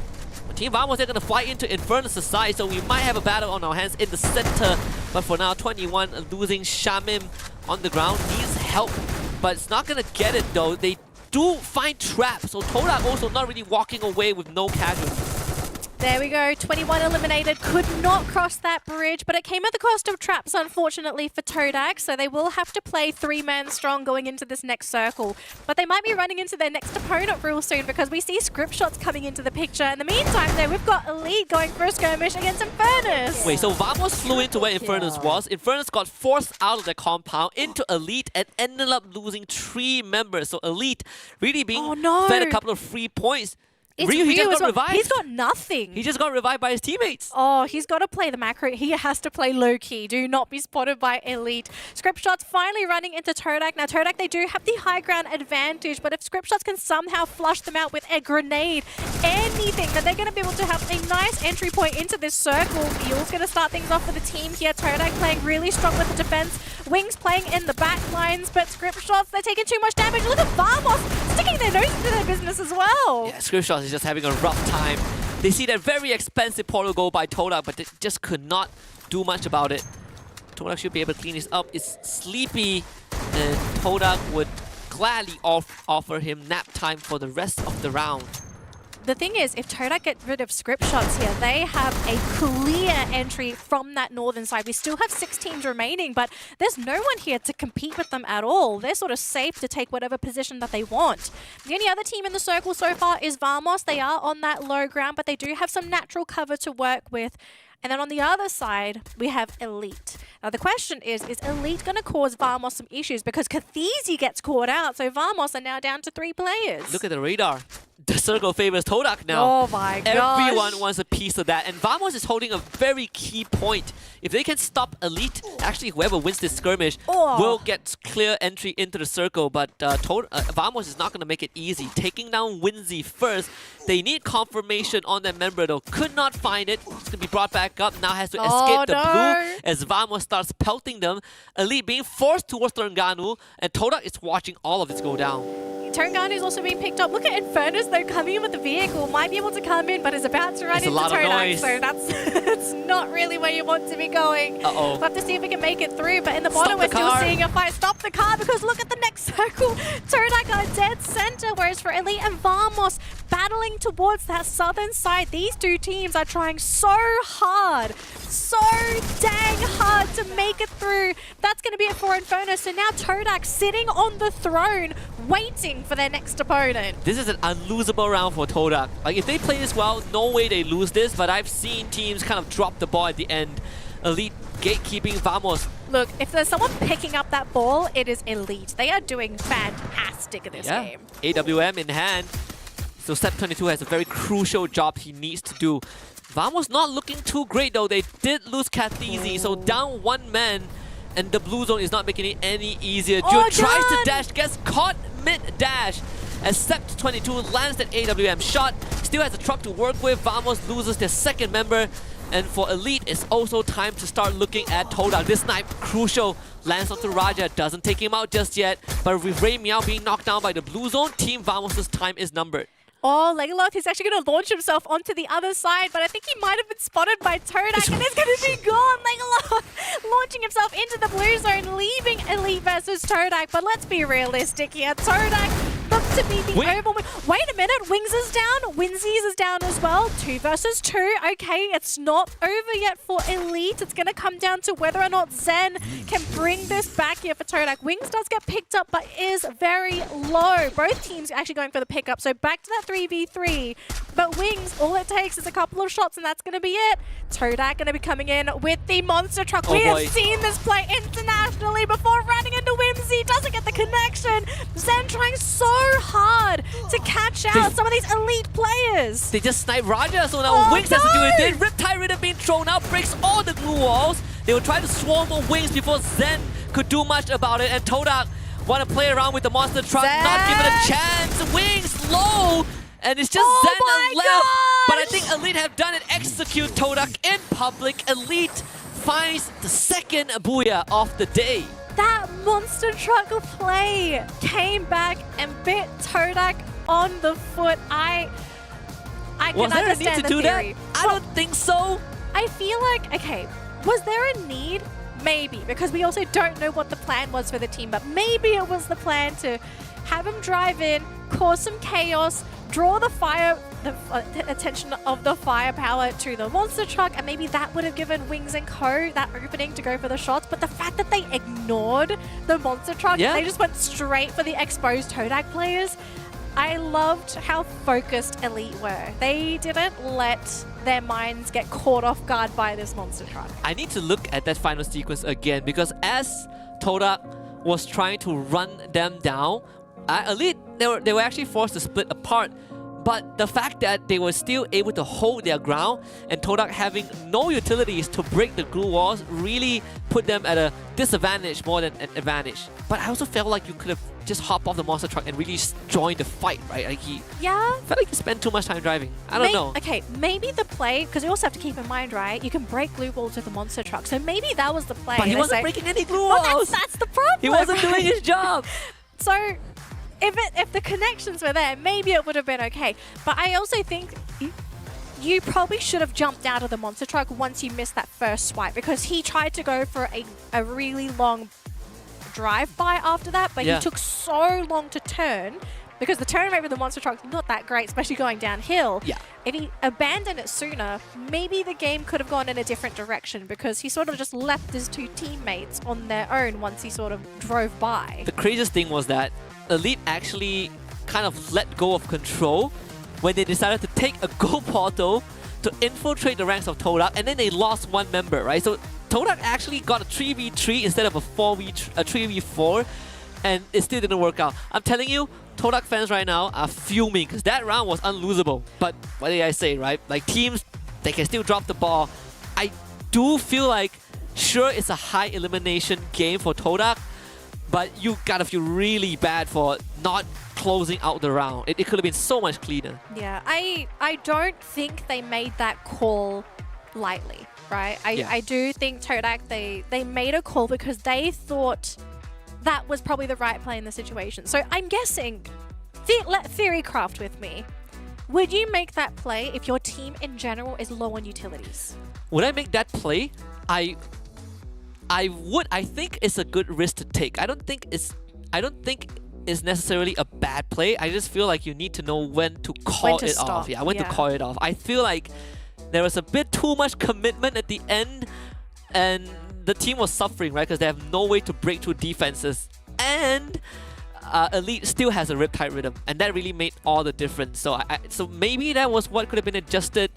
Team Vamos, they're going to fly into Infernus' side, so we might have a battle on our hands in the center. But for now, 21 losing Shamim on the ground. Needs help, but it's not going to get it though. They do find traps, so Todak also not really walking away with no casualties. There we go, 21 eliminated, could not cross that bridge, but it came at the cost of traps, unfortunately, for Todak, so they will have to play 3-man strong going into this next circle. But they might be running into their next opponent real soon because we see script shots coming into the picture. In the meantime, though, we've got Elite going for a skirmish against Infernus. Wait, so Vamos flew into where Infernus was. Infernus got forced out of the compound into Elite and ended up losing 3 members. So Elite really being fed a couple of free points. Ryu, he just got revived. He's got nothing. He just got revived by his teammates. Oh, he's got to play the macro. He has to play low-key. Do not be spotted by Elite. Script Shots finally running into Todak. Now, Todak, they do have the high ground advantage, but if Script Shots can somehow flush them out with a grenade, anything, then they're going to be able to have a nice entry point into this circle. Mule's going to start things off for the team here. Todak playing really strong with the defense. Wings playing in the back lines, but Script Shots, they're taking too much damage. Look at Vamos sticking their nose into their business as well. Yeah, Script Shots is just having a rough time. They see that very expensive portal goal by Todak, but they just could not do much about it. Todak should be able to clean this up. It's sleepy, and Todak would gladly offer him nap time for the rest of the round. The thing is, if Todak get rid of Script Shots here, they have a clear entry from that northern side. We still have 6 teams remaining, but there's no one here to compete with them at all. They're sort of safe to take whatever position that they want. The only other team in the circle so far is Vamos. They are on that low ground, but they do have some natural cover to work with. And then on the other side, we have Elite. Now the question is Elite going to cause Vamos some issues? Because Kathisi gets caught out, so Vamos are now down to 3 players. Look at the radar. The circle favors Todak now. Oh my gosh. Everyone wants a piece of that. And Vamos is holding a very key point. If they can stop Elite, actually whoever wins this skirmish will get clear entry into the circle. But Vamos is not going to make it easy. Taking down Winzy first. They need confirmation on that member though. Could not find it. It's going to be brought back up. Now has to escape the blue as Vamos starts pelting them. Elite being forced towards Terengganu. And Todak is watching all of this go down. Terengganu is also being picked up. Look at Infernus though coming in with the vehicle. Might be able to come in, but is about to run into Todak. So that's not really where you want to be going. We'll have to see if we can make it through. But in the bottom, we're still seeing a fight. Stop the car because look at the next circle. Todak are dead center, whereas for Elite and Vamos battling towards that southern side, these 2 teams are trying so hard, so dang hard to make it through. That's going to be it for Infernus. So now Todak sitting on the throne, waiting for their next opponent. This is an unlosable round for Todak. Like, if they play this well, no way they lose this, but I've seen teams kind of drop the ball at the end. Elite gatekeeping Vamos. Look, if there's someone picking up that ball, it is Elite. They are doing fantastic in this game. AWM in hand. So Step 22 has a very crucial job he needs to do. Vamos not looking too great though. They did lose Kathisi, so down 1 man. And the blue zone is not making it any easier. Jun tries to dash, gets caught mid-dash. As Step 22 lands that AWM shot. Still has a truck to work with. Vamos loses their 2nd member. And for Elite, it's also time to start looking at Todak. This snipe, crucial. Lands onto Raja. Doesn't take him out just yet. But with Ray Meow being knocked down by the blue zone, Team Vamos' time is numbered. Oh, Legolas is actually going to launch himself onto the other side, but I think he might have been spotted by Todak, and it's going to be gone. Legolas launching himself into the blue zone, leaving Elite versus Todak. But let's be realistic here. Todak, the to be the overwhelming. Wait a minute, Wings is down, Winsies is down as well. 2 versus 2. Okay, it's not over yet for Elite. It's going to come down to whether or not Zen can bring this back here for Todak. Wings does get picked up, but is very low. Both teams are actually going for the pickup, so back to that 3v3. But Wings, all it takes is a couple of shots, and that's going to be it. Todak going to be coming in with the monster truck. We have seen this play internationally before, running into Whimsy. Doesn't get the connection. Zen trying so hard to catch out some of these elite players. They just snipe Raja, so now Wings has to do it. Then Riptide Rhythm being thrown out, breaks all the glue walls. They were trying to swarm on Wings before Zen could do much about it, and Todak want to play around with the monster truck, not given a chance. Wings low, and it's just Zen left. gosh! But I think Elite have done it. Execute Todak in public. Elite finds the second booyah of the day. That monster truck play came back and bit Todak on the foot. I can Was there a understand need to the do theory. that? I don't think so. I feel like, okay, was there a need? Maybe, because we also don't know what the plan was for the team, but maybe it was the plan to have him drive in, cause some chaos, draw the attention of the firepower to the monster truck, and maybe that would have given Wings and Co that opening to go for the shots. But the fact that they ignored the monster truck, they just went straight for the exposed Todak players. I loved how focused Elite were. They didn't let their minds get caught off guard by this monster truck. I need to look at that final sequence again, because as Todak was trying to run them down, Elite, they were actually forced to split apart. But the fact that they were still able to hold their ground, and Todak having no utilities to break the glue walls, really put them at a disadvantage more than an advantage. But I also felt like you could have just hopped off the monster truck and really joined the fight, right? Like he felt like he spent too much time driving. I don't know. Okay, maybe the play, because you also have to keep in mind, right? You can break glue walls with the monster truck, so maybe that was the play. But he wasn't breaking any glue walls. Well, that's the problem. He wasn't doing his job. So if the connections were there, maybe it would have been okay. But I also think you probably should have jumped out of the monster truck once you missed that first swipe, because he tried to go for a really long drive-by after that, but he took so long to turn, because the turn rate with the monster truck is not that great, especially going downhill. If he abandoned it sooner, maybe the game could have gone in a different direction, because he sort of just left his 2 teammates on their own once he sort of drove by. The craziest thing was that Elite actually kind of let go of control when they decided to take a go portal to infiltrate the ranks of Todak, and then they lost one member, right? So Todak actually got a 3v3 instead of a 3v4, and it still didn't work out. I'm telling you, Todak fans right now are fuming, because that round was unlosable. But what did I say, right? Like, teams, they can still drop the ball. I do feel like, sure, it's a high elimination game for Todak, but you gotta feel really bad for not closing out the round. It could have been so much cleaner. Yeah, I don't think they made that call lightly, right? I do think Todak, they made a call because they thought that was probably the right play in the situation. So I'm guessing, let theory craft with me. Would you make that play if your team in general is low on utilities? Would I make that play? I would. I think it's a good risk to take. I don't think it's necessarily a bad play. I just feel like you need to know when to call it off. Yeah, when to call it off. I feel like there was a bit too much commitment at the end, and the team was suffering, right? Because they have no way to break through defenses. And Elite still has a Riptide Rhythm, and that really made all the difference. So so maybe that was what could have been adjusted.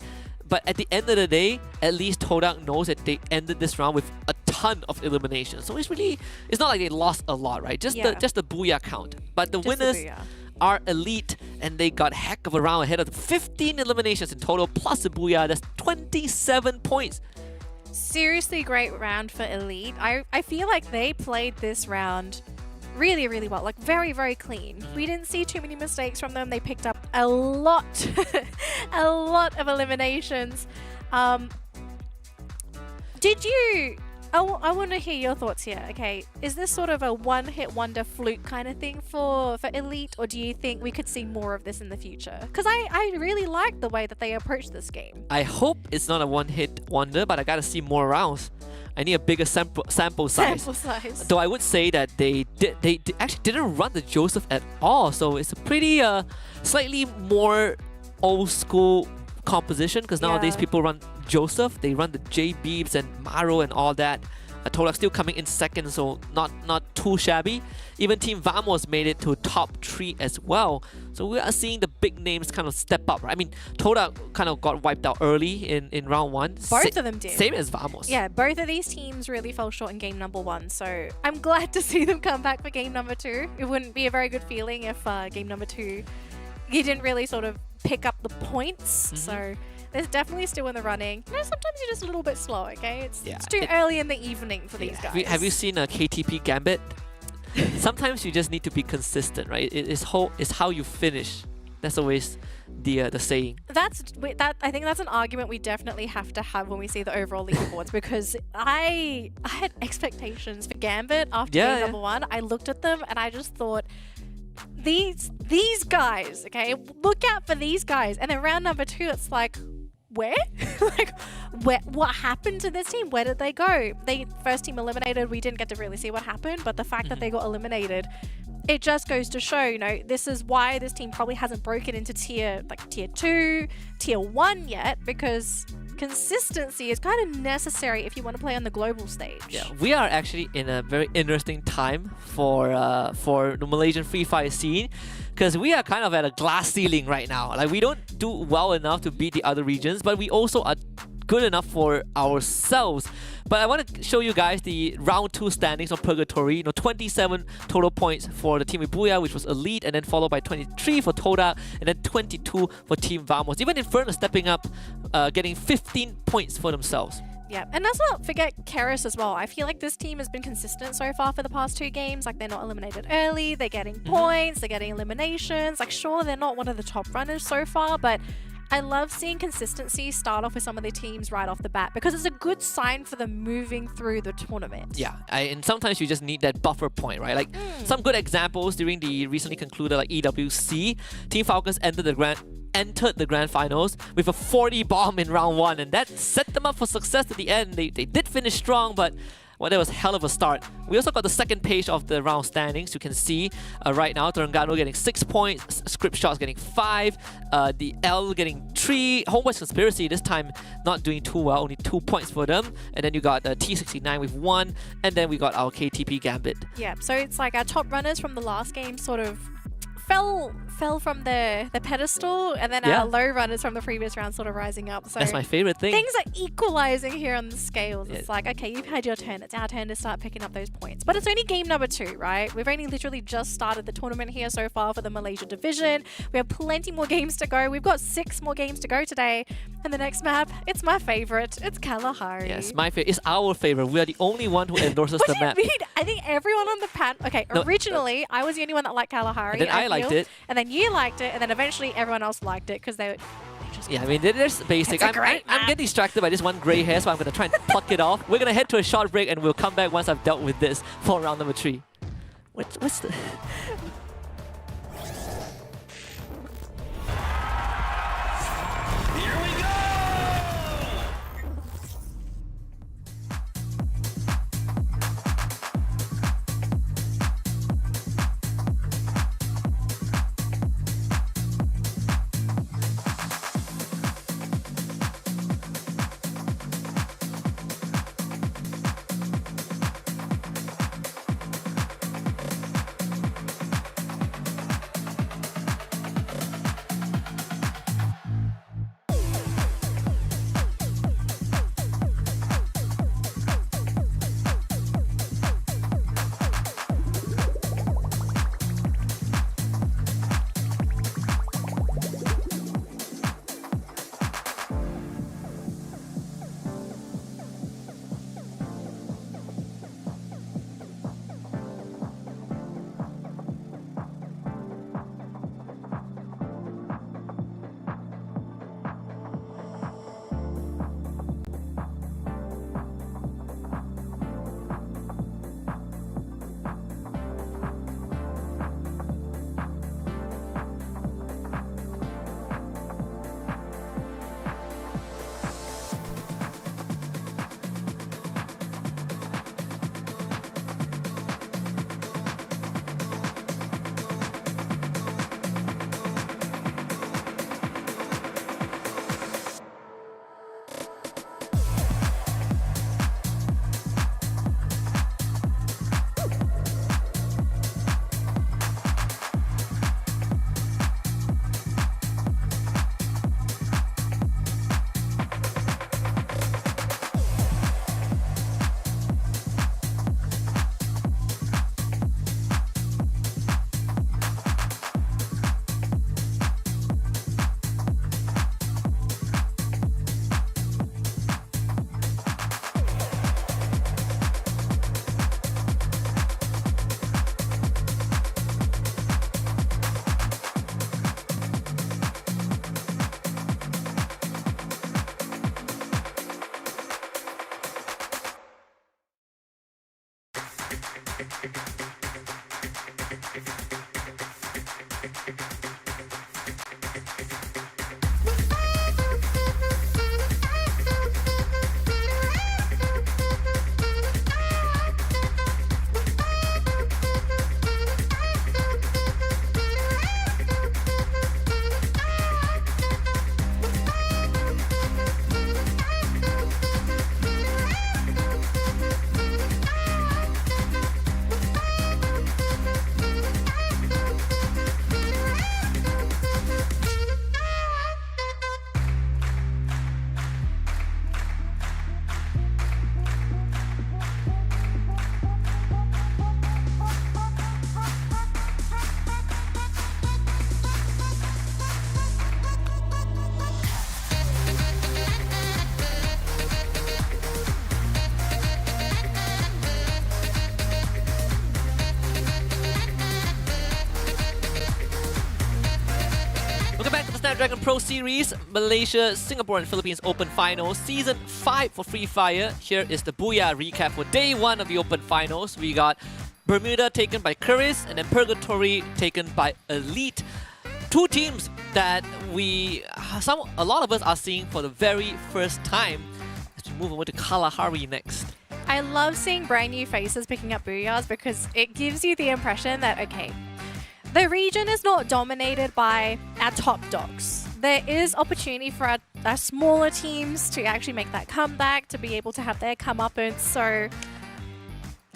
But at the end of the day, at least Todak knows that they ended this round with a ton of eliminations. So it's not like they lost a lot, right? Just the booyah count. But the winners are Elite, and they got heck of a round ahead of the 15 eliminations in total, plus a booyah. That's 27 points. Seriously great round for Elite. I feel like they played this round really, really well. Like, very, very clean. We didn't see too many mistakes from them. They picked up a lot, a lot of eliminations. Did you... I want to hear your thoughts here. Okay, is this sort of a one-hit wonder fluke kind of thing for Elite, or do you think we could see more of this in the future? Because I really like the way that they approach this game. I hope it's not a one-hit wonder, but I gotta see more rounds. I need a bigger sample size. Sample size. Though I would say that they actually didn't run the Joseph at all, so it's a pretty slightly more old school composition, because nowadays Yeah. people run Joseph, they run the J Beebs and Maro and all that. Tolak still coming in second, so not too shabby. Even Team Vamos made it to top 3 as well. So we are seeing the big names kind of step up. Right? I mean, Tolak kind of got wiped out early in round 1. Both of them did. Same as Vamos. Yeah, both of these teams really fell short in game number 1, so I'm glad to see them come back for game number 2. It wouldn't be a very good feeling if game number 2 you didn't really sort of pick up the points. So there's definitely still in the running. You know, sometimes you're just a little bit slow, okay? It's too early in the evening for these guys. Have you seen a KTP Gambit? Sometimes you just need to be consistent, right? It's how you finish. That's always the saying. I think that's an argument we definitely have to have when we see the overall leaderboards, because I had expectations for Gambit after game number 1. I looked at them and I just thought, these guys, okay, look out for these guys. And then round number 2, it's like, where? What happened to this team? Where did they go? First team eliminated, we didn't get to really see what happened, but the fact that they got eliminated, it just goes to show, you know, this is why this team probably hasn't broken into tier 2, tier 1 yet, because consistency is kind of necessary if you want to play on the global stage. Yeah, we are actually in a very interesting time for the Malaysian Free Fire scene, because we are kind of at a glass ceiling right now. Like, we don't do well enough to beat the other regions, but we also are good enough for ourselves. But I want to show you guys the round 2 standings of Purgatory. You know, 27 total points for the team with Booyah, which was elite, and then followed by 23 for Todak, and then 22 for Team Vamos. Even Inferno stepping up, getting 15 points for themselves. Yeah, and let's not forget Keras as well. I feel like this team has been consistent so far for the past 2 games. Like, they're not eliminated early, they're getting points, they're getting eliminations. Like, sure, they're not one of the top runners so far, but I love seeing consistency start off with some of the teams right off the bat, because it's a good sign for them moving through the tournament. Yeah, and sometimes you just need that buffer point, right? Like, some good examples during the recently concluded like EWC, Team Falcons entered the grand finals with a 40 bomb in round 1, and that set them up for success at the end. They did finish strong, but well, that was a hell of a start. We also got the second page of the round standings. You can see right now, Terengganu getting 6 points, Script Shots getting 5, the L getting 3, Homeboy's Conspiracy this time not doing too well, only 2 points for them. And then you got T69 with 1, and then we got our KTP Gambit. Yeah, so it's like our top runners from the last game sort of fell from the pedestal, and then our low runners from the previous round sort of rising up. So that's my favorite thing. Things are equalizing here on the scales. It's like, okay, you've had your turn. It's our turn to start picking up those points. But it's only game number 2, right? We've only literally just started the tournament here so far for the Malaysia division. We have plenty more games to go. We've got 6 more games to go today. And the next map, it's my favorite. It's Kalahari. Yes, my favorite. It's our favorite. We are the only one who endorses the map. I think everyone on the panel. Okay, originally I was the only one that liked Kalahari. And then I liked it. And then you liked it, and then eventually everyone else liked it because they just. Yeah, I mean, there's basic. I'm getting distracted by this one grey hair, so I'm going to try and pluck it off. We're going to head to a short break, and we'll come back once I've dealt with this for round number 3. What's the... Here we go! Welcome back to the Snapdragon Pro Series, Malaysia, Singapore and Philippines Open Finals, Season 5 for Free Fire. Here is the Booyah recap for Day 1 of the Open Finals. We got Bermuda taken by Curris and then Purgatory taken by Elite. Two teams that a lot of us are seeing for the very first time. As we move over to Kalahari next. I love seeing brand new faces picking up Booyahs because it gives you the impression that, okay, the region is not dominated by our top dogs. There is opportunity for our smaller teams to actually make that comeback, to be able to have their comeuppance. So,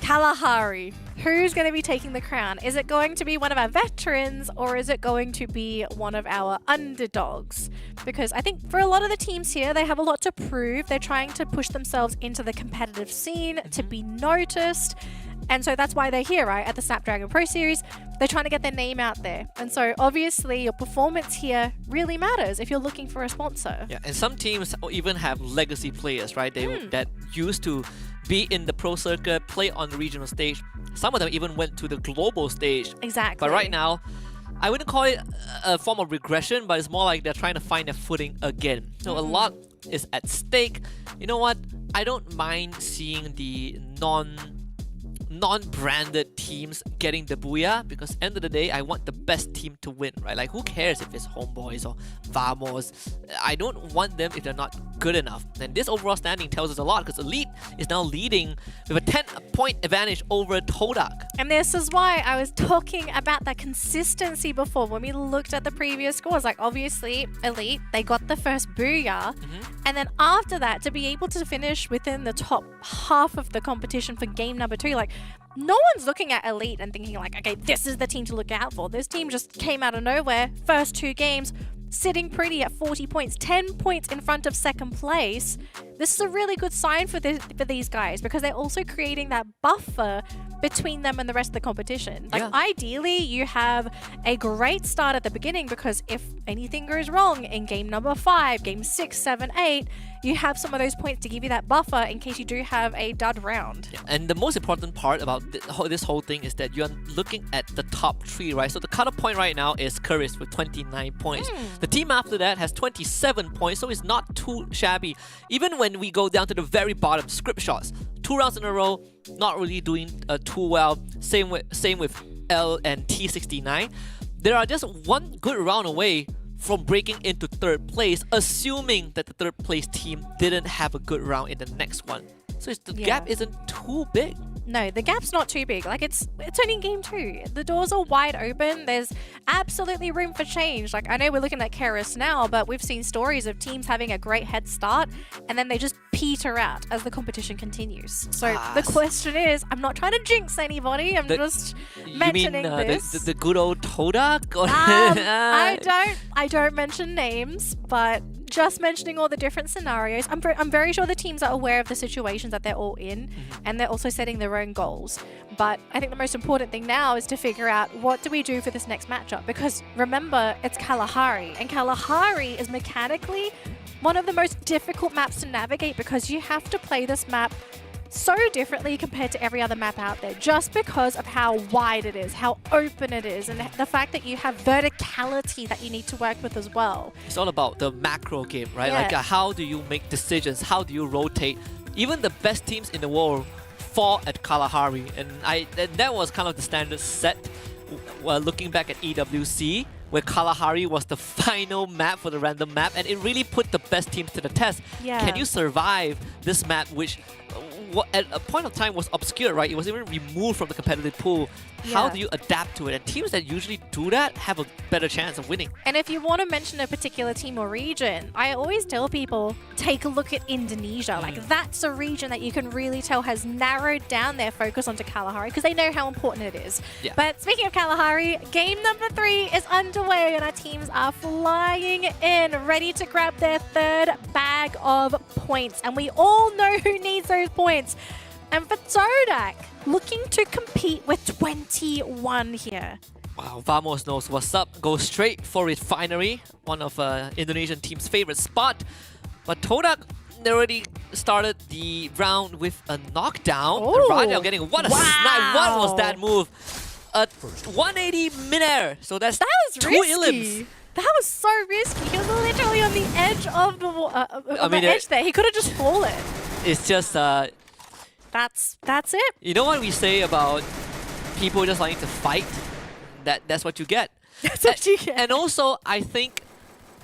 Kalahari, who's going to be taking the crown? Is it going to be one of our veterans or is it going to be one of our underdogs? Because I think for a lot of the teams here, they have a lot to prove. They're trying to push themselves into the competitive scene, to be noticed. And so that's why they're here, right? At the Snapdragon Pro Series, they're trying to get their name out there. And so obviously your performance here really matters if you're looking for a sponsor. Yeah, and some teams even have legacy players, right? That used to be in the pro circuit, play on the regional stage. Some of them even went to the global stage. Exactly. But right now, I wouldn't call it a form of regression, but it's more like they're trying to find their footing again. So a lot is at stake. You know what? I don't mind seeing the non-branded teams getting the booyah, because end of the day, I want the best team to win, right? Like, who cares if it's Homeboys or Vamos? I don't want them if they're not good enough. And this overall standing tells us a lot, because Elite is now leading with a 10-point advantage over Todak. And this is why I was talking about that consistency before when we looked at the previous scores. Like, obviously, Elite, they got the first booyah. And then after that, to be able to finish within the top half of the competition for game number 2, like, no one's looking at Elite and thinking like, okay, this is the team to look out for. This team just came out of nowhere, first 2 games, sitting pretty at 40 points, 10 points in front of second place. This is a really good sign for these guys, because they're also creating that buffer between them and the rest of the competition. Like, ideally, you have a great start at the beginning, because if anything goes wrong in game number 5, game 6, 7, 8, you have some of those points to give you that buffer in case you do have a dud round. Yeah, and the most important part about this whole thing is that you're looking at the top 3, right? So the cutoff point right now is Curris with 29 points. The team after that has 27 points, so it's not too shabby. Even when we go down to the very bottom, script shots, 2 rounds in a row, not really doing too well. Same with L and T69. They are just one good round away from breaking into 3rd place, assuming that the 3rd place team didn't have a good round in the next one. So the gap isn't too big. No, the gap's not too big. Like, it's only game 2. The doors are wide open. There's absolutely room for change. Like, I know we're looking at Keras now, but we've seen stories of teams having a great head start and then they just peter out as the competition continues. So the question is, I'm not trying to jinx anybody. I'm just mentioning this. The good old Todak? I don't mention names, but just mentioning all the different scenarios, I'm very sure the teams are aware of the situations that they're all in, and they're also setting their own goals. But I think the most important thing now is to figure out, what do we do for this next matchup? Because remember, it's Kalahari, and Kalahari is mechanically one of the most difficult maps to navigate, because you have to play this map so differently compared to every other map out there, just because of how wide it is, how open it is, and the fact that you have verticality that you need to work with as well. It's all about the macro game, right? Yeah. Like, how do you make decisions? How do you rotate? Even the best teams in the world fought at Kalahari, and that was kind of the standard set. Looking back at EWC, where Kalahari was the final map for the random map, and it really put the best teams to the test. Yeah. Can you survive this map, which at a point of time was obscure, right? It was even removed from the competitive pool. How Yeah. do you adapt to it? And teams that usually do that have a better chance of winning. And if you want to mention a particular team or region, I always tell people, take a look at Indonesia. Like, that's a region that you can really tell has narrowed down their focus onto Kalahari because they know how important it is. Yeah. But speaking of Kalahari, game number 3 is underway and our teams are flying in, ready to grab their third bag of points. And we all know who needs those points. And for Todak, looking to compete with 21 here. Wow, Vamos knows what's up. Goes straight for Refinery, one of Indonesian team's favorite spot. But Todak already started the round with a knockdown. Oh, Rajal getting what a snipe. What was that move? A 180 midair. So that's That was 2 risky. elims. That was so risky. He was literally on the edge of the edge there. He could have just fallen. It's just, That's it. you know what we say about people just liking to fight? That's what you get. That's what you get. And also, I think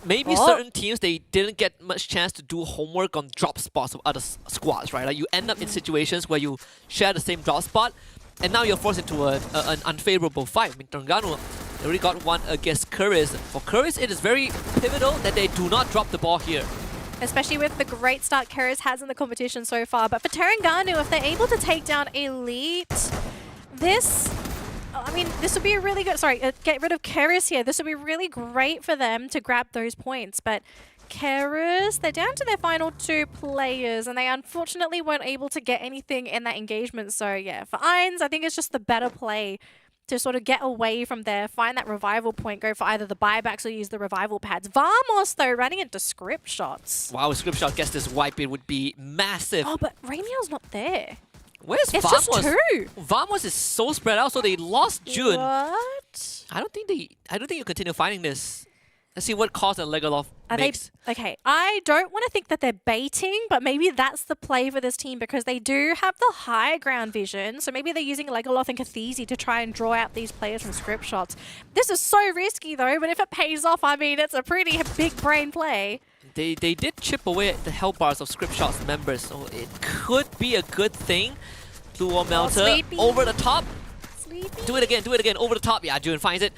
maybe Oh. certain teams, they didn't get much chance to do homework on drop spots of other squads, right? Like you end up in situations where you share the same drop spot, and now you're forced into an unfavorable fight. I mean, Terengganu already got one against Kuris. For Kuris, it is very pivotal that they do not drop the ball here. Especially with the great start Keris has in the competition so far. But for Terengganu, if they're able to take down Elite, this would be a really good... Sorry, get rid of Keris here. This would be really great for them to grab those points. But Keris, they're down to their final 2 players, and they unfortunately weren't able to get anything in that engagement. So yeah, for Irons, I think it's just the better play to sort of get away from there, find that revival point, go for either the buybacks or use the revival pads. Vamos, though, running into script shots. Wow, if Script Shot gets this wipe, it would be massive. Oh, but Rainiel's not there. Where's It's Vamos? just 2. Vamos is so spread out, so they lost June. What? I don't think you continue finding this. Let's see what cost and Legoloff Are makes. they... Okay, I don't want to think that they're baiting, but maybe that's the play for this team because they do have the high ground vision. So maybe they're using Legoloff and Kathisi to try and draw out these players from script shots. This is so risky, though, but if it pays off, I mean, it's a pretty big brain play. They did chip away at the health bars of Script Shots members, so it could be a good thing. Blue Wall Melter Sleepy. over the top. Sleepy. Do it again, over the top. Yeah, June finds it.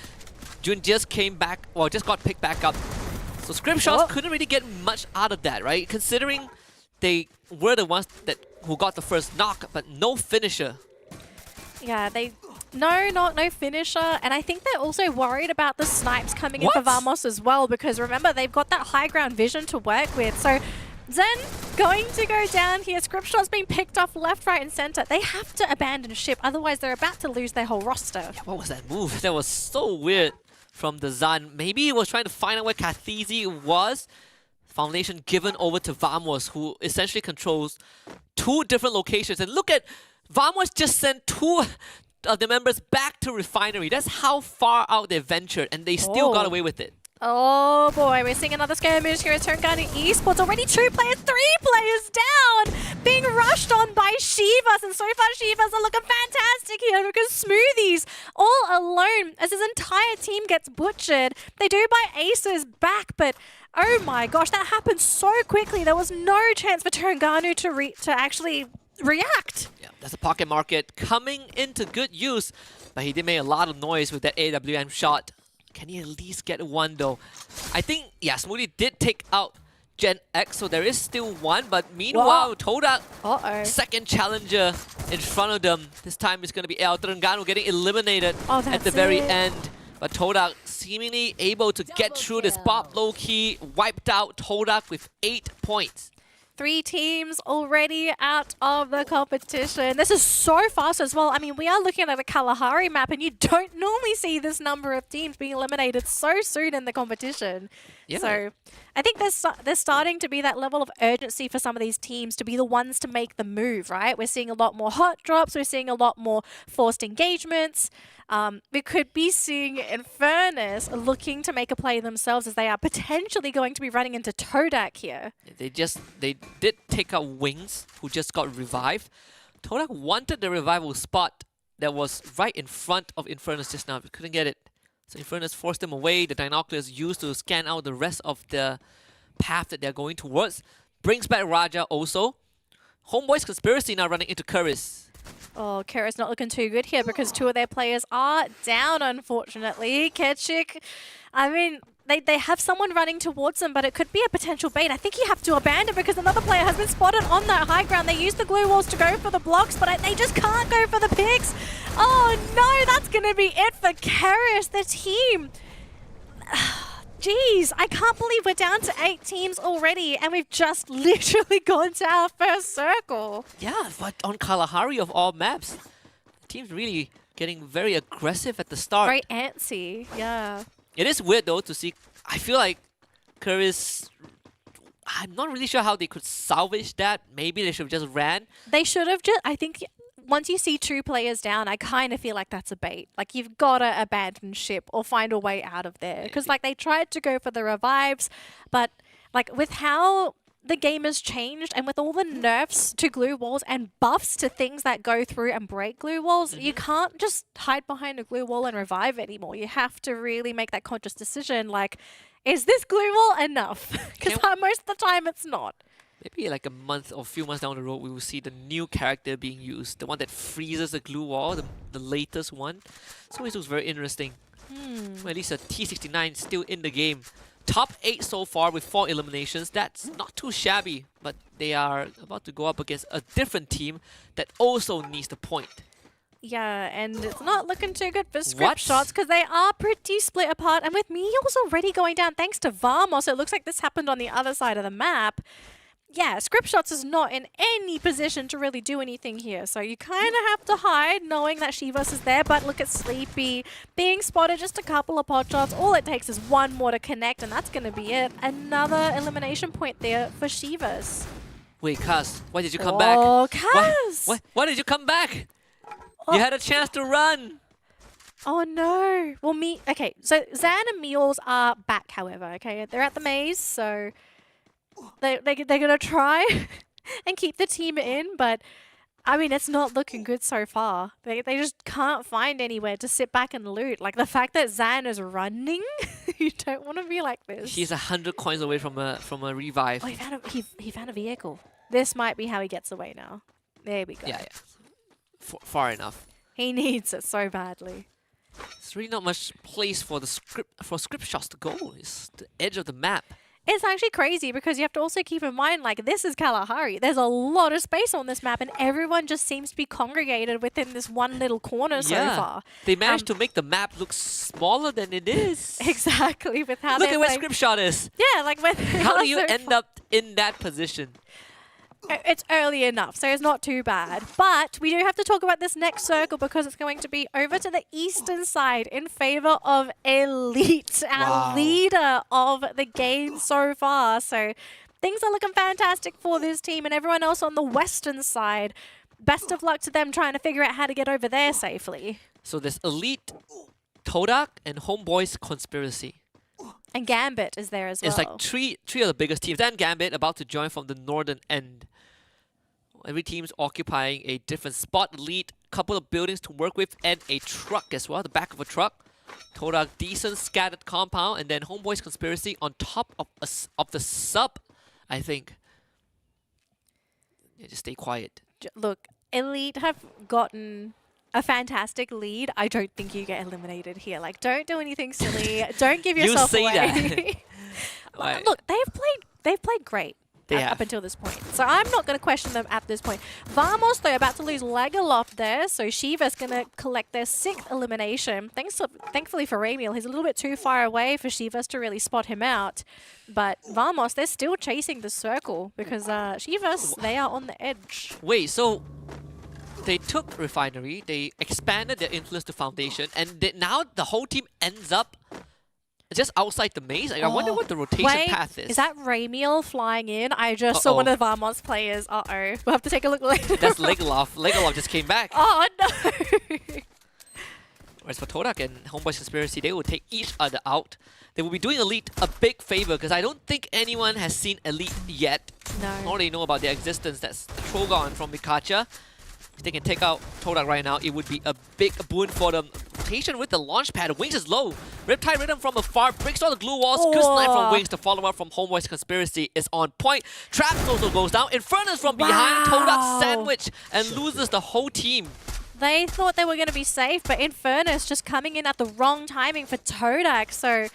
June just came back, well, just got picked back up. So Script Shots couldn't really get much out of that, right? Considering they were the ones who got the first knock, but no finisher. Yeah, no finisher. And I think they're also worried about the snipes coming in for What? Vamos as well, because remember, they've got that high ground vision to work with. So Zen going to go down here. Script Shot's being picked off left, right, and center. They have to abandon ship, otherwise they're about to lose their whole roster. What was that move? That was so weird from the Zan. Maybe he was trying to find out where Kathizi was. Foundation given over to Vamos, who essentially controls 2 different locations. And look at Vamos just sent 2 of the members back to Refinery. That's how far out they ventured, and they still got away with it. Oh boy, we're seeing another skirmish here at Terengganu Esports. Already 2 players, 3 players down, being rushed on by Shivas. And so far, Shivas are looking fantastic here because Smoothies all alone as his entire team gets butchered. They do buy Aces back, but oh my gosh, that happened so quickly. There was no chance for Terengganu to actually react. Yeah, that's a pocket market coming into good use, but he did make a lot of noise with that AWM shot. Can he at least get one though? I think, yeah, Smoothie did take out Gen X, so there is still one, but meanwhile, Todak, second challenger in front of them. This time it's going to be El Terengganu getting eliminated at the very end. But Todak seemingly able to get through this pop low-key, wiped out Todak with 8 points. 3 teams already out of the competition. This is so fast as well. I mean, we are looking at a Kalahari map, and you don't normally see this number of teams being eliminated so soon in the competition. Yeah. So I think there's starting to be that level of urgency for some of these teams to be the ones to make the move, right? We're seeing a lot more hot drops. We're seeing a lot more forced engagements. We could be seeing Infernus looking to make a play themselves as they are potentially going to be running into Todak here. They did take out Wings, who just got revived. Todak wanted the revival spot that was right in front of Infernus just now, but couldn't get it. So Infernus forced him away. The Dinoculars used to scan out the rest of the path that they're going towards. Brings back Raja also. Homeboy's Conspiracy now running into Kuris. Oh, Kara's not looking too good here because two of their players are down, unfortunately. Ketchik, I mean, they have someone running towards them, but it could be a potential bait. I think you have to abandon because another player has been spotted on that high ground. They use the glue walls to go for the blocks, but they just can't go for the picks. Oh no, that's going to be it for Keris, the team. Jeez, I can't believe we're down to 8 teams already and we've just literally gone to our first circle. Yeah, but on Kalahari of all maps, the team's really getting very aggressive at the start. Very antsy, yeah. It is weird though to see. I feel like Kuris, I'm not really sure how they could salvage that. Maybe they should have just ran. They should have just, I think once you see 2 players down, I kind of feel like that's a bait. Like you've got to abandon ship or find a way out of there. Because like they tried to go for the revives, but like with how the game has changed and with all the nerfs to glue walls and buffs to things that go through and break glue walls, you can't just hide behind a glue wall and revive anymore. You have to really make that conscious decision like, is this glue wall enough? Because most of the time it's not. Maybe like a month or a few months down the road, we will see the new character being used. The one that freezes the glue wall, the latest one. So it looks very interesting. Well, at least a T69 still in the game. Top 8 so far with 4 eliminations. That's not too shabby, but they are about to go up against a different team that also needs the point. Yeah, and it's not looking too good for script What? shots because they are pretty split apart. And with Meals already going down thanks to Vamos, it looks like this happened on the other side of the map. Yeah, script shots is not in any position to really do anything here. So you kind of have to hide knowing that Shivas is there. But look at Sleepy being spotted, just a couple of pot shots. All it takes is one more to connect and that's going to be it. Another elimination point there for Shivas. Wait, Kaz, why did you come back? Oh, Kaz! Why did you come back? Oh. You had a chance to run. Oh no. Well, okay, so Zan and Meals are back, however, okay? They're at the maze, so they're going to try and keep the team in, but I mean, it's not looking good so far. They just can't find anywhere to sit back and loot. Like the fact that Zan is running, you don't want to be like this. He's 100 coins away from a revive. Oh, he found a vehicle. This might be how he gets away now. There we go. Yeah. Far enough. He needs it so badly. There's really not much place for script shots to go. It's the edge of the map. It's actually crazy because you have to also keep in mind, like, this is Kalahari. There's a lot of space on this map and everyone just seems to be congregated within this one little corner so far. They managed to make the map look smaller than it is. Exactly, with how Look at where script shot is. Yeah, like with How do you end up in that position? It's early enough, so it's not too bad. But we do have to talk about this next circle because it's going to be over to the eastern side in favor of Elite, our leader of the game so far. So things are looking fantastic for this team and everyone else on the western side. Best of luck to them trying to figure out how to get over there safely. So there's Elite, Todak, and Homeboy's Conspiracy. And Gambit is there as well. It's like three of the biggest teams. Then Gambit about to join from the northern end. Every team's occupying a different spot. Elite, couple of buildings to work with, and a truck as well, the back of a truck. Todak, decent scattered compound, and then Homeboy's Conspiracy on top of the sub, I think. Yeah, just stay quiet. Look, Elite have gotten a fantastic lead. I don't think you get eliminated here. Like, don't do anything silly. Don't give yourself You say away. Right. Look, they've played great up until this point. So I'm not going to question them at this point. Vamos, though, about to lose Legalov there. So Shiva's going to collect their 6th elimination. Thankfully for Ramiel, he's a little bit too far away for Shivas to really spot him out. But Vamos, they're still chasing the circle because Shivas, they are on the edge. Wait, so they took Refinery, they expanded their influence to Foundation, and now the whole team ends up just outside the maze. Like, I wonder what the rotation path is. Is that Ramiel flying in? I just saw one of the Vamos players. Uh-oh. We'll have to take a look later. That's Legalov. Legalov just came back. Oh, no. Whereas for Todak and Homeboy's Conspiracy, they will take each other out. They will be doing Elite a big favor because I don't think anyone has seen Elite yet. No. Nor they know about their existence. That's the Trogon from Mikacha. If they can take out Todak right now, it would be a big boon for them. Rotation with the launch pad. Wings is low. Riptide Rhythm from afar breaks all the glue walls. Good snipe from Wings. The follow-up from Homeboy's Conspiracy is on point. Traps also goes down. Infernus from behind. Todak sandwich and loses the whole team. They thought they were going to be safe, but Infernus just coming in at the wrong timing for Todak, so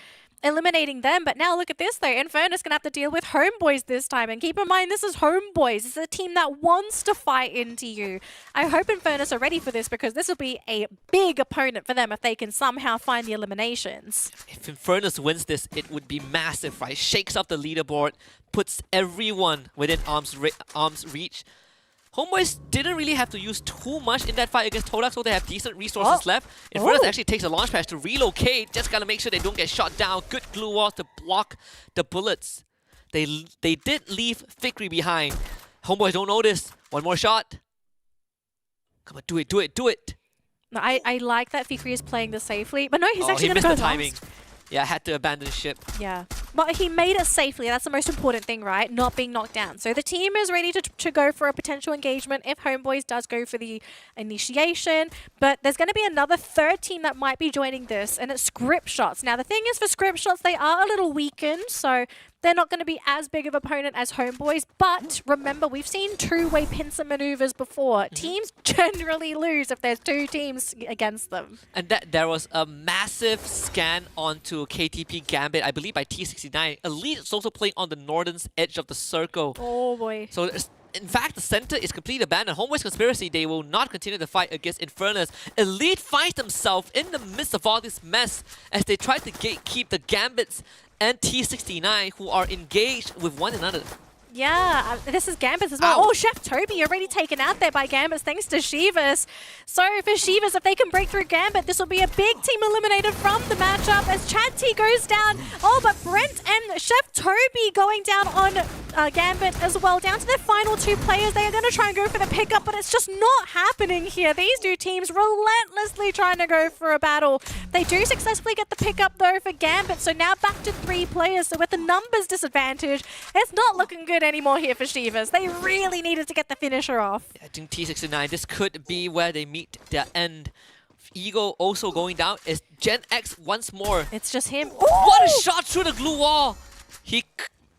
eliminating them. But now look at this though, Infernus going to have to deal with Homeboys this time. And keep in mind, this is Homeboys. This is a team that wants to fight into you. I hope Infernus are ready for this because this will be a big opponent for them if they can somehow find the eliminations. If Infernus wins this, it would be massive, right? Shakes up the leaderboard, puts everyone within arm's reach. Homeboys didn't really have to use too much in that fight against Todak, so they have decent resources left. Infernus actually takes a launch pad to relocate. Just gotta make sure they don't get shot down. Good glue walls to block the bullets. They did leave Fikri behind. Homeboys don't notice. One more shot. Come on, do it, do it, do it. No, I like that Fikri is playing this safely, but no, he's actually he going to missed go the timing. last. Yeah, had to abandon ship. Yeah, but he made it safely. That's the most important thing, right? Not being knocked down. So the team is ready to go for a potential engagement if Homeboys does go for the initiation. But there's going to be another third team that might be joining this, and it's Script Shots. Now, the thing is, for Script Shots, they are a little weakened, so they're not going to be as big of an opponent as Homeboys. But remember, we've seen two-way pincer maneuvers before. Teams generally lose if there's two teams against them. And that there was a massive scan onto KTP Gambit, I believe by T69. Elite is also playing on the northern edge of the circle. Oh boy. So in fact, the center is completely abandoned. Homeboys Conspiracy, they will not continue the fight against Infernus. Elite finds themselves in the midst of all this mess as they try to gatekeep the Gambits and T69 who are engaged with one another. Yeah, this is Gambits as well. Ow. Oh, Chef Toby already taken out there by Gambits thanks to Shivas. So for Shivas, if they can break through Gambit, this will be a big team eliminated from the matchup as Chad T goes down. Oh, but Brent and Chef Toby going down on Gambit as well. Down to their final two players. They are going to try and go for the pickup, but it's just not happening here. These two teams relentlessly trying to go for a battle. They do successfully get the pickup though for Gambit, so now back to 3 players. So with the numbers disadvantage, it's not looking good anymore here for Shivas. They really needed to get the finisher off. I think T69, this could be where they meet their end. Eagle also going down is Gen X once more. It's just him. What a shot through the glue wall! He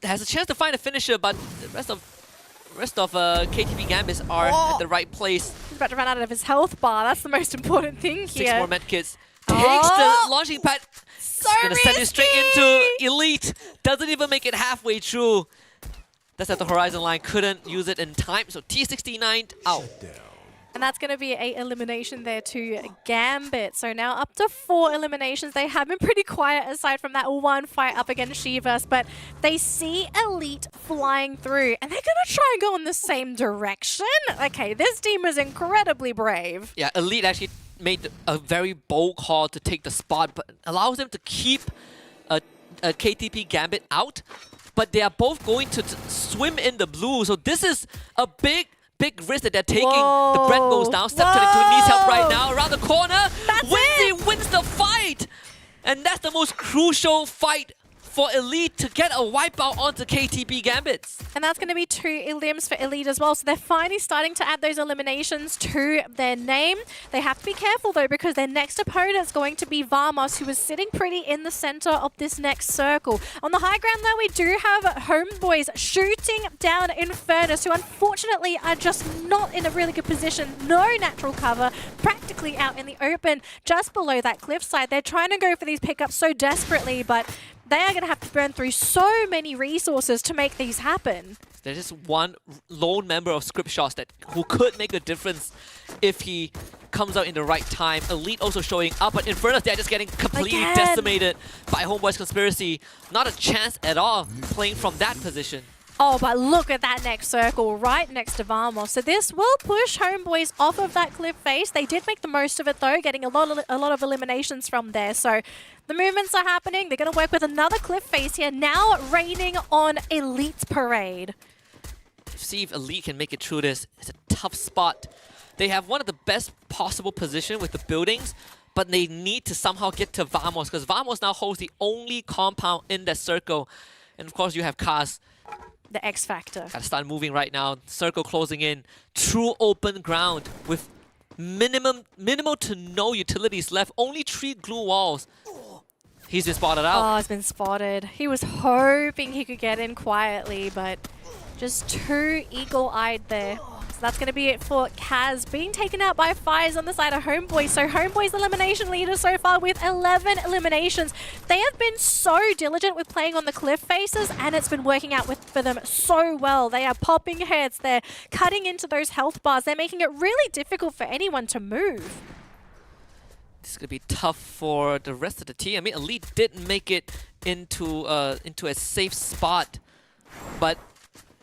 has a chance to find a finisher, but the rest of KTP Gambits are at the right place. He's about to run out of his health bar. That's the most important thing here. 6 more medkits. Takes the launching pad. So Gonna send it straight risky. into Elite. Doesn't even make it halfway through. That's at the horizon line. Couldn't use it in time. So T69 out. And that's going to be a elimination there to Gambit. So now up to 4 eliminations. They have been pretty quiet aside from that one fight up against Shivas. But they see Elite flying through. And they're going to try and go in the same direction. Okay, this team is incredibly brave. Yeah, Elite actually made a very bold call to take the spot, but allows them to keep a KTP Gambit out. But they are both going to swim in the blue. So this is a big risk that they're taking. Whoa. The Brent goes down. Step 22 needs help right now. Around the corner. That's Winzy wins the fight. And that's the most crucial fight for Elite to get a wipeout onto KTP Gambits. And that's going to be 2 elims for Elite as well. So they're finally starting to add those eliminations to their name. They have to be careful though because their next opponent is going to be Varmos, who is sitting pretty in the center of this next circle. On the high ground though, we do have Homeboys shooting down Infernus, who unfortunately are just not in a really good position. No natural cover, practically out in the open just below that cliffside. They're trying to go for these pickups so desperately, but they are going to have to burn through so many resources to make these happen. There's just one lone member of Script Shots who could make a difference if he comes out in the right time. Elite also showing up, but Infernus, they're just getting completely decimated by Homeboy's Conspiracy. Not a chance at all playing from that position. Oh, but look at that next circle right next to Varmos. So this will push Homeboys off of that cliff face. They did make the most of it though, getting a lot of eliminations from there. So the movements are happening. They're going to work with another cliff face here, now raining on Elite's parade. See if Elite can make it through this. It's a tough spot. They have one of the best possible position with the buildings, but they need to somehow get to Varmos because Varmos now holds the only compound in that circle. And of course you have Kaz. the X factor. Gotta start moving right now. Circle closing in. True open ground with minimal to no utilities left. Only 3 glue walls. He's been spotted out. Oh, it's been spotted. He was hoping he could get in quietly, but just too eagle-eyed there. So that's going to be it for Kaz, being taken out by Fires on the side of Homeboy. So Homeboy's elimination leader so far with 11 eliminations. They have been so diligent with playing on the cliff faces, and it's been working out for them so well. They are popping heads. They're cutting into those health bars. They're making it really difficult for anyone to move. This is gonna be tough for the rest of the team. I mean, Elite did make it into a safe spot, but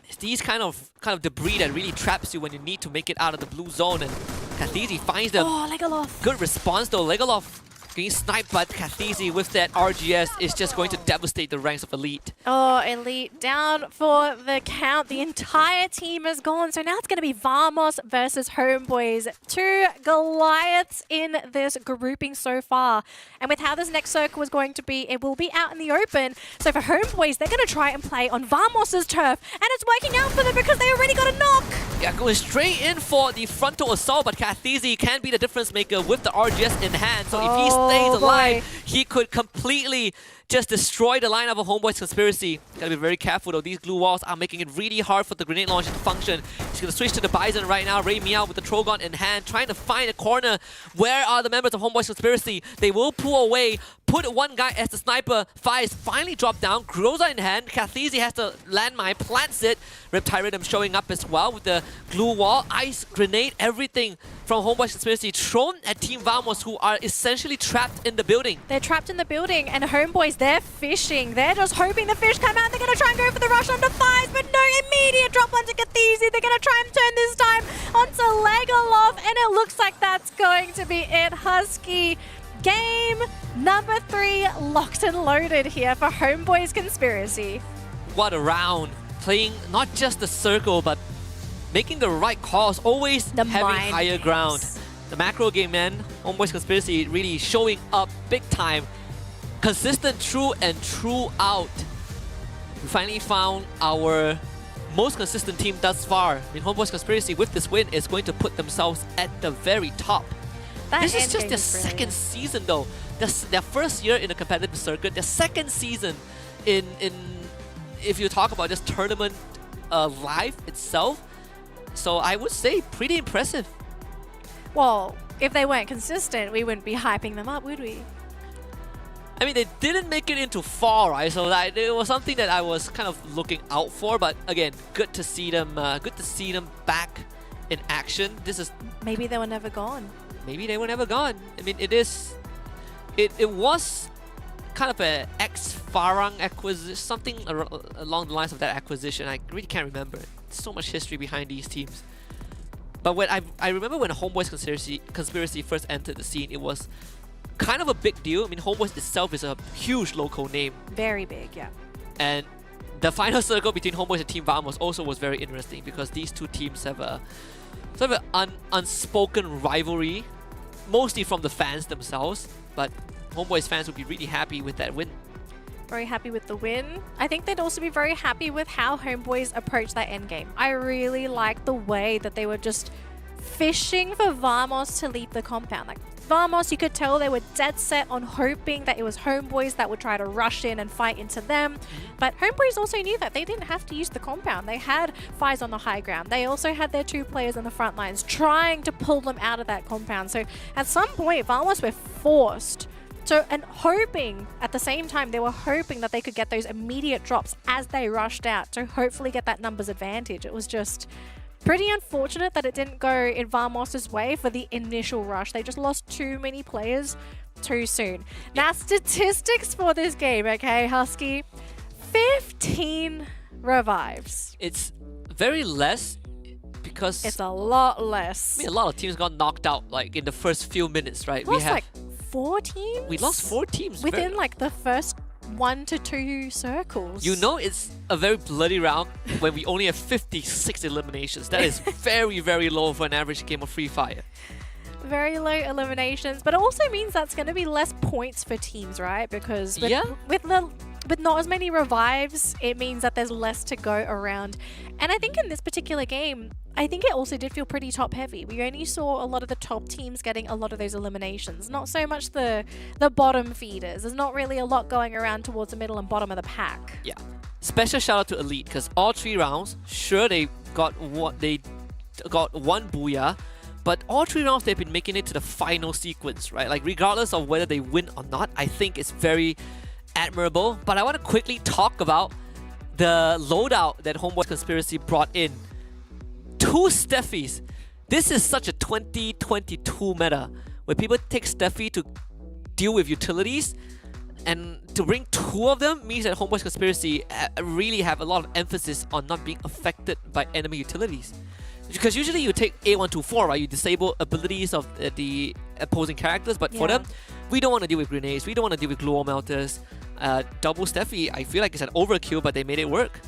it's these kind of debris that really traps you when you need to make it out of the blue zone. And Kathizi finds them. Oh, Legolas. Good response though. Legolas getting sniped, but Kathizi with that RGS is just going to devastate the ranks of Elite. Oh, Elite down for the count. The entire team is gone. So now it's going to be Vamos versus Homeboys. 2 Goliaths in this grouping so far. And with how this next circle is going to be, it will be out in the open. So for Homeboys, they're going to try and play on Vamos' turf. And it's working out for them because they already got a knock. Yeah, going straight in for the frontal assault, but Kathizi can be the difference maker with the RGS in hand. So if he stays alive, he could completely just destroy the lineup of Homeboy's Conspiracy. Gotta be very careful though. These glue walls are making it really hard for the grenade launcher to function. He's gonna switch to the Bison right now. Ray Meow with the Trogon in hand, trying to find a corner. Where are the members of Homeboy's Conspiracy? They will pull away, put one guy as the sniper. Fires finally drop down. Groza in hand. Kathizi has the landmine, plants it. Riptide Rhythm showing up as well with the glue wall, ice, grenade, everything from Homeboy's Conspiracy thrown at Team Vamos, who are essentially trapped in the building. They're trapped in the building, and Homeboys, they're fishing. They're just hoping the fish come out. They're going to try and go for the rush onto Fires, but no, immediate drop onto Kathizi. They're going to try and turn this time onto Legolas, and it looks like that's going to be it. Husky, game number 3 locked and loaded here for Homeboys Conspiracy. What a round. Playing not just the circle, but making the right calls, always The having mind higher games. ground. The macro game, man. Homeboy's Conspiracy really showing up big time. Consistent through and throughout. We finally found our most consistent team thus far. I mean, Homeboy's Conspiracy with this win is going to put themselves at the very top. This is just their second season though. Their first year in the competitive circuit, their second season in if you talk about just tournament life itself. So I would say pretty impressive. Well, if they weren't consistent, we wouldn't be hyping them up, would we? I mean, they didn't make it into fall, right? So that it was something that I was kind of looking out for. But again, good to see them. Good to see them back in action. This is Maybe they were never gone. maybe they were never gone. I mean, it was kind of a ex-Farang acquisition, something along the lines of that acquisition. I really can't remember. So much history behind these teams. But when I remember when Homeboy's Conspiracy first entered the scene, it was kind of a big deal. I mean, Homeboys itself is a huge local name. Very big, yeah. And the final circle between Homeboys and Team Vamos also was very interesting because these two teams have a sort of an unspoken rivalry, mostly from the fans themselves. But Homeboys fans would be really happy with that win. Very happy with the win. I think they'd also be very happy with how Homeboys approached that endgame. I really like the way that they were just fishing for Vamos to leave the compound. Like Vamos, you could tell they were dead set on hoping that it was Homeboys that would try to rush in and fight into them. But Homeboys also knew that they didn't have to use the compound. They had Fires on the high ground. They also had their 2 players on the front lines trying to pull them out of that compound. So at some point, Vamos were forced and hoping, at the same time, they were hoping that they could get those immediate drops as they rushed out to hopefully get that numbers advantage. It was just pretty unfortunate that it didn't go in Vamos' way for the initial rush. They just lost too many players too soon. Now, statistics for this game, okay, Husky? 15 revives. It's very less because It's a lot less. I mean, a lot of teams got knocked out like in the first few minutes, right? We lost like 4 teams? We lost 4 teams within like the first 1 to 2 circles. You know, it's a very bloody round when we only have 56 eliminations. That is very, very low for an average game of Free Fire. Very low eliminations, but it also means that's going to be less points for teams, right? Because with the with not as many revives, it means that there's less to go around. And I think in this particular game, I think it also did feel pretty top heavy. We only saw a lot of the top teams getting a lot of those eliminations, not so much the bottom feeders. There's not really a lot going around towards the middle and bottom of the pack. Yeah. Special shout out to Elite, because all 3 rounds, sure they got one booyah, but all 3 rounds they've been making it to the final sequence, right? Like regardless of whether they win or not, I think it's very admirable. But I want to quickly talk about the loadout that Homeboy Conspiracy brought in. 2 Steffies. This is such a 2022 meta where people take Steffi to deal with utilities, and to bring 2 of them means that Homeboy Conspiracy really have a lot of emphasis on not being affected by enemy utilities. Because usually you take A124, right? You disable abilities of the opposing characters, but for them, we don't want to deal with grenades, we don't want to deal with glow melters. Double Steffi, I feel like it's an overkill, but they made it work.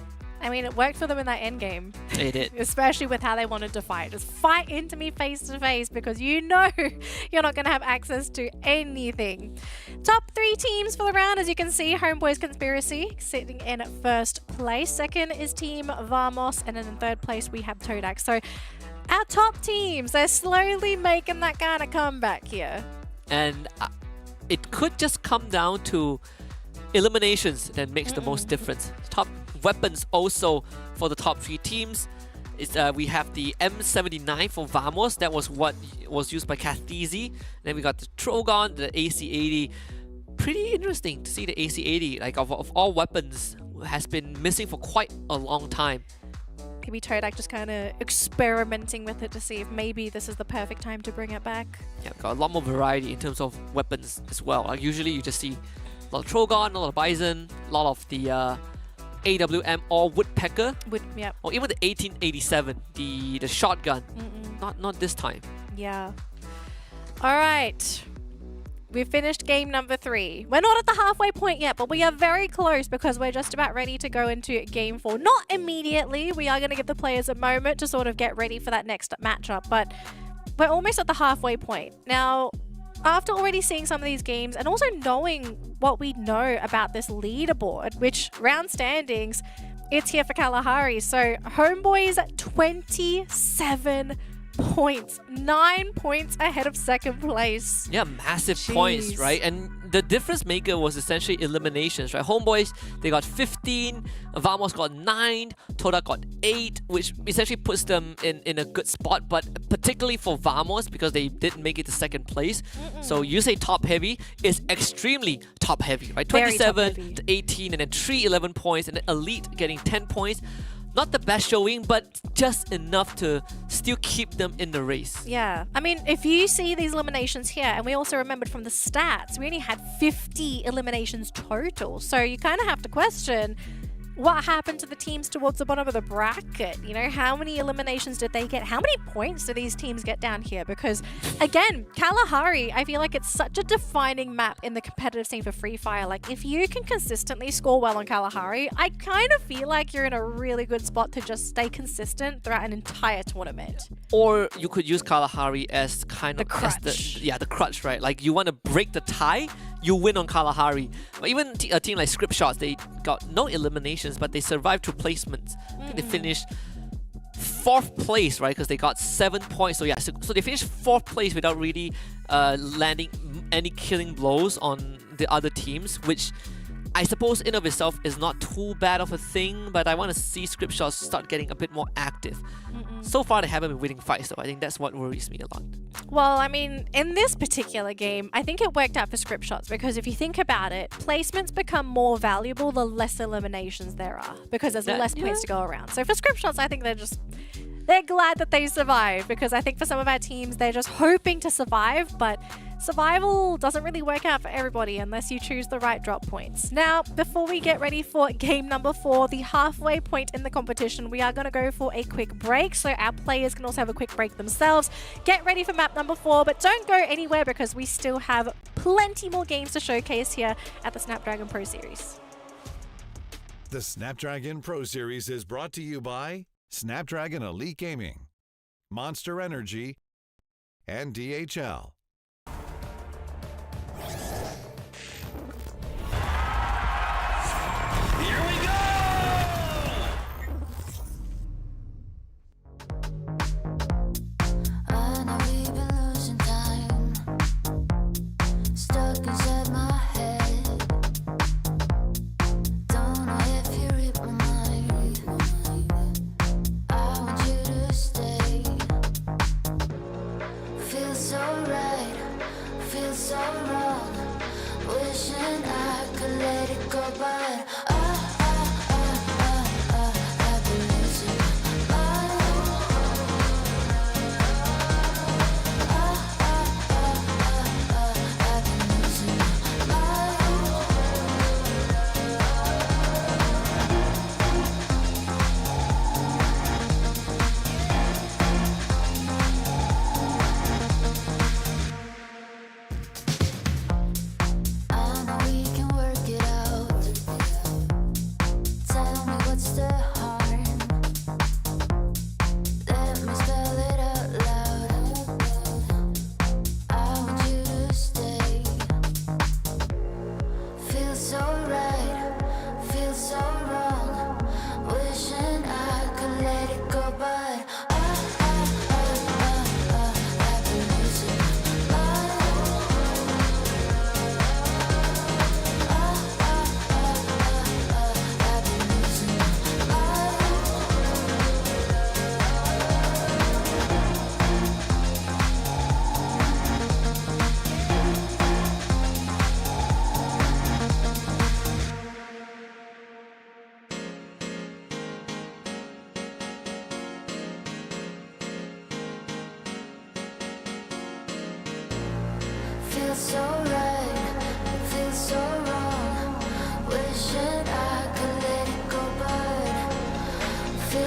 I mean, it worked for them in that end game. They did. Especially with how they wanted to fight. Just fight into me face to face, because you know you're not going to have access to anything. Top 3 teams for the round, as you can see, Homeboys Conspiracy sitting in first place. Second is Team Vamos, and then in third place we have Todak. So our top teams, they're slowly making that kind of comeback here. And it could just come down to eliminations that makes the most difference. Top weapons also for the top 3 teams is we have the M79 for Vamos. That was what was used by Cathese. Then we got the Trogon, the AC80. Pretty interesting to see the AC80, like of all weapons, has been missing for quite a long time. Maybe Todak just kind of experimenting with it to see if maybe this is the perfect time to bring it back. Yeah, got a lot more variety in terms of weapons as well. Like usually you just see a lot of Trogon, a lot of Bison, a lot of the AWM or Woodpecker, or even the 1887, the shotgun. Not this time. Yeah. All right. We've finished game number 3. We're not at the halfway point yet, but we are very close because we're just about ready to go into game 4. Not immediately. We are going to give the players a moment to sort of get ready for that next matchup, but we're almost at the halfway point. Now, after already seeing some of these games and also knowing what we know about this leaderboard, which round standings, it's here for Kalahari. So Homeboys 27 points, 9 points ahead of second place. Yeah, massive points, right? And the difference maker was essentially eliminations, right? Homeboys, they got 15, Vamos got 9, Toda got 8, which essentially puts them in a good spot, but particularly for Vamos, because they didn't make it to second place. So you say top heavy is extremely top heavy, right? 27 to 18, and then 11 points, and then Elite getting 10 points. Not the best showing, but just enough to still keep them in the race. Yeah. I mean, if you see these eliminations here, and we also remembered from the stats, we only had 50 eliminations total. So you kind of have to question what happened to the teams towards the bottom of the bracket. You know, how many eliminations did they get? How many points do these teams get down here? Because, again, Kalahari, I feel like it's such a defining map in the competitive scene for Free Fire. Like, if you can consistently score well on Kalahari, I kind of feel like you're in a really good spot to just stay consistent throughout an entire tournament. Or you could use Kalahari as kind of the crutch. The crutch, right? Like, you want to break the tie, you win on Kalahari. Or even a team like Script Shots, they got no eliminations, but they survived through placements. I think they finished 4th place, right? Because they got 7 points. So yeah, so they finished 4th place without really landing any killing blows on the other teams, which I suppose in of itself is not too bad of a thing, but I want to see Script Shots start getting a bit more active. So far they haven't been winning fights, so I think that's what worries me a lot. Well, I mean, in this particular game, I think it worked out for Script Shots, because if you think about it, placements become more valuable the less eliminations there are, because there's less points to go around. So for Script Shots, I think they're glad that they survived, because I think for some of our teams, they're just hoping to survive, but survival doesn't really work out for everybody unless you choose the right drop points. Now, before we get ready for game number 4, the halfway point in the competition, we are going to go for a quick break, so our players can also have a quick break themselves. Get ready for map number 4, but don't go anywhere because we still have plenty more games to showcase here at the Snapdragon Pro Series. The Snapdragon Pro Series is brought to you by Snapdragon Elite Gaming, Monster Energy, and DHL.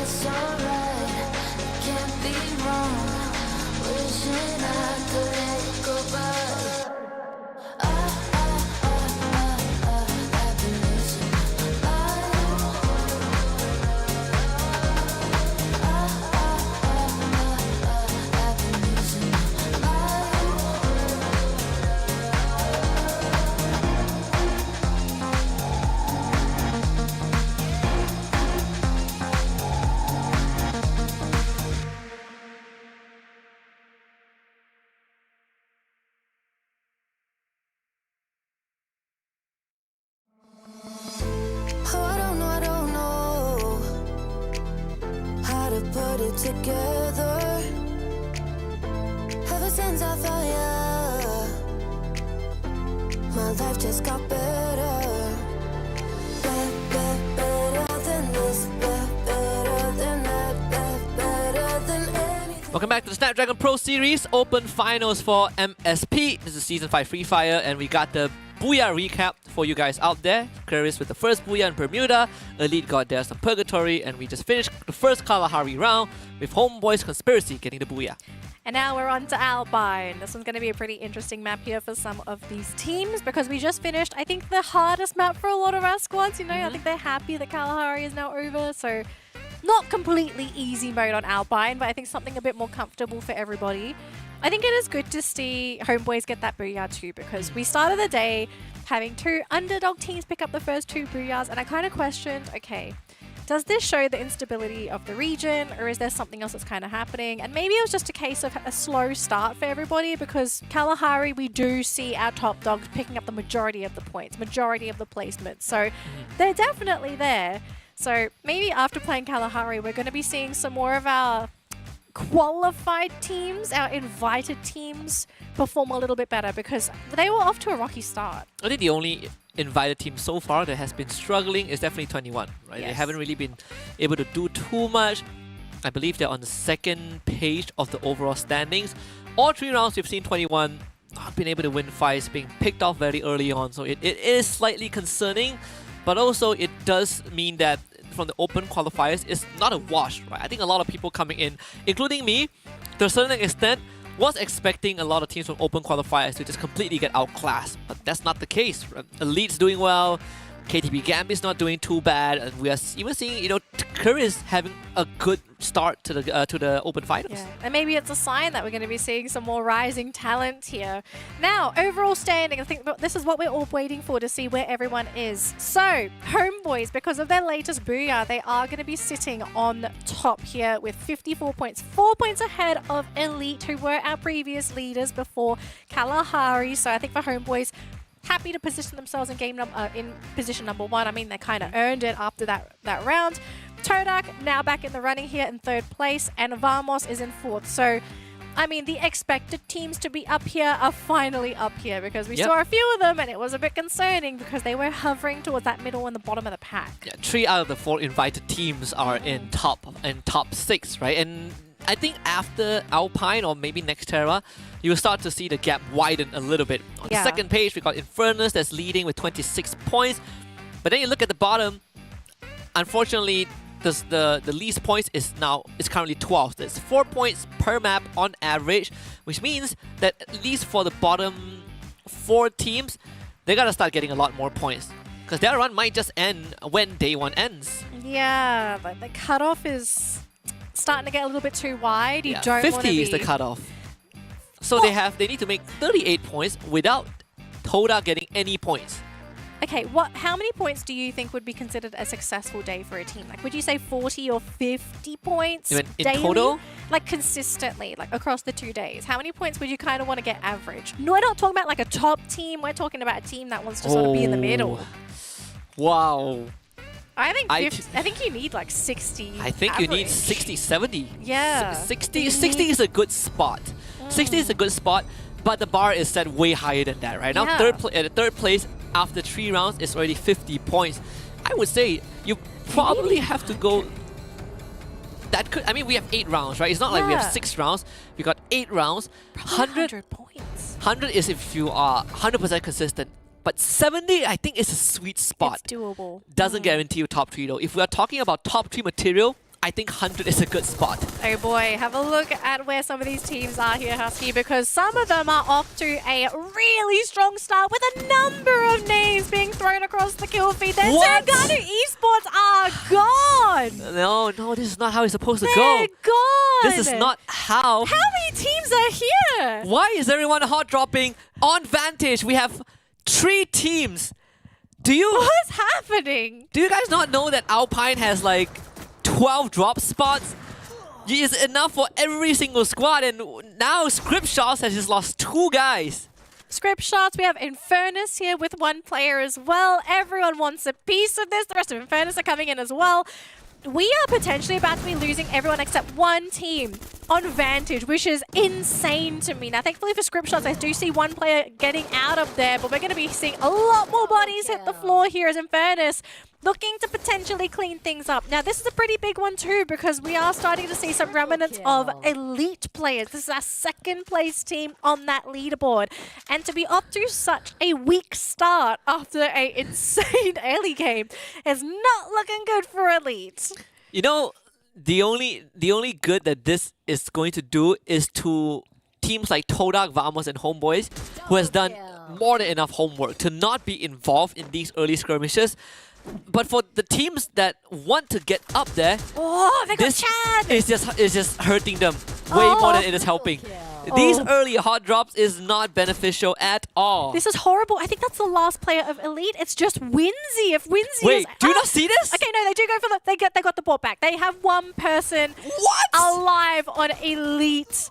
feels so right. It can't be wrong. Wishing I could let it go, but I've been losing my I've been losing my Oh, I don't know how to put it together. Ever since I found you, my life just got better. Better than this, better than that, better than anything. Welcome back to the Snapdragon Pro Series Open Finals for MSP. This is Season 5 Free Fire, and we got the Booyah recap for you guys out there. Curious with the first Booyah in Bermuda, Elite got theirs on Purgatory, and we just finished the first Kalahari round with Homeboys Conspiracy getting the Booyah. And now we're on to Alpine. This one's going to be a pretty interesting map here for some of these teams because we just finished, I think, the hardest map for a lot of our squads. You know, I think they're happy that Kalahari is now over. So not completely easy mode on Alpine, but I think something a bit more comfortable for everybody. I think it is good to see Homeboys get that Booyah too because we started the day having two underdog teams pick up the first two Booyahs, and I kind of questioned, okay, does this show the instability of the region, or is there something else that's kind of happening? And maybe it was just a case of a slow start for everybody because Kalahari, we do see our top dogs picking up the majority of the points, majority of the placements. So they're definitely there. So maybe after playing Kalahari, we're going to be seeing some more of our qualified teams, our invited teams, perform a little bit better because they were off to a rocky start. I think the only invited team so far that has been struggling is definitely 21, right? Yes. They haven't really been able to do too much. I believe they're on the second page of the overall standings. All 3 rounds we've seen 21 not been able to win fights, being picked off very early on, so it is slightly concerning, but also it does mean that from the open qualifiers, it's not a wash, right? I think a lot of people coming in, including me, to a certain extent, was expecting a lot of teams from open qualifiers to just completely get outclassed, but that's not the case. Right? Elite's doing well, KTB Gambit's not doing too bad, and we are even seeing, you know, Curious having a good start to the open finals. Yeah. And maybe it's a sign that we're going to be seeing some more rising talent here. Now, overall standing, I think this is what we're all waiting for to see where everyone is. So, Homeboys, because of their latest Booyah, they are going to be sitting on top here with 54 points, 4 points ahead of Elite, who were our previous leaders before Kalahari. So I think for Homeboys, happy to position themselves in position number 1. I mean, they kind of earned it after that round. Todak now back in the running here in 3rd place, and Vamos is in 4th. So, I mean, the expected teams to be up here are finally up here because we saw a few of them and it was a bit concerning because they were hovering towards that middle and the bottom of the pack. Yeah, 3 out of the 4 invited teams are in top 6, right? And I think after Alpine or maybe Nexterra, you will start to see the gap widen a little bit. On the second page, we got Infernus that's leading with 26 points. But then you look at the bottom, unfortunately, the least points is currently 12. There's 4 points per map on average, which means that at least for the bottom 4 teams, they gotta start getting a lot more points. Because their run might just end when day 1 ends. Yeah, but the cutoff is starting to get a little bit too wide. You don't 50 is the cutoff. So they need to make 38 points without Toda getting any points. Okay, how many points do you think would be considered a successful day for a team? Like, would you say 40 or 50 points In daily? total? Like, consistently, like, across the 2 days. How many points would you kind of want to get average? No, we're not talking about, like, a top team. We're talking about a team that wants to sort of be in the middle. Wow. I think you need, like, 60 I think average. you need 60, 70. Yeah. 60 is a good spot. 60 is a good spot, but the bar is set way higher than that, right? Now, Yeah. third place after 3 rounds is already 50 points. I would say you probably have to go... I mean, we have 8 rounds, right? It's not like we have 6 rounds. We got 8 rounds. 100 points. 100 is if you are 100% consistent. But 70, I think, is a sweet spot. It's doable. Doesn't guarantee you top 3 though. If we are talking about top 3 material, I think 100 is a good spot. Oh boy, have a look at where some of these teams are here, Husky, because some of them are off to a really strong start with a number of names being thrown across the kill feed. Then What? Zangano Esports are gone! No, this is not how it's supposed to They're go. gone! This is not how. How many teams are here? Why is everyone hot dropping on Vantage? We have 3 teams. Do you What's happening? guys not know that Alpine has like 12 drop spots? It's enough for every single squad, and now Script Shots has just lost 2 guys. Script Shots, we have Infernus here with 1 player as well. Everyone wants a piece of this. The rest of Infernus are coming in as well. We are potentially about to be losing everyone except 1 team on Vantage, which is insane to me. Now, thankfully for Script Shots, I do see 1 player getting out of there, but we're going to be seeing a lot more bodies hit the floor here as Infernus looking to potentially clean things up. Now, this is a pretty big one too, because we are starting to see some remnants of elite players. This is our 2nd place team on that leaderboard. And to be off to such a weak start after an insane early game is not looking good for elite. You know, the only good that this is going to do is to teams like Todak, Vamos, and Homeboys, who has done more than enough homework to not be involved in these early skirmishes. But for the teams that want to get up there, Oh, they got this Chad! is just hurting them way more than it is helping. These early hot drops is not beneficial at all. This is horrible. I think that's the last player of elite. It's just Winsy. If Winsy Wait, is do you out- not see this? Okay, no, they do go for the. They got the ball back. They have 1 person What? alive on elite.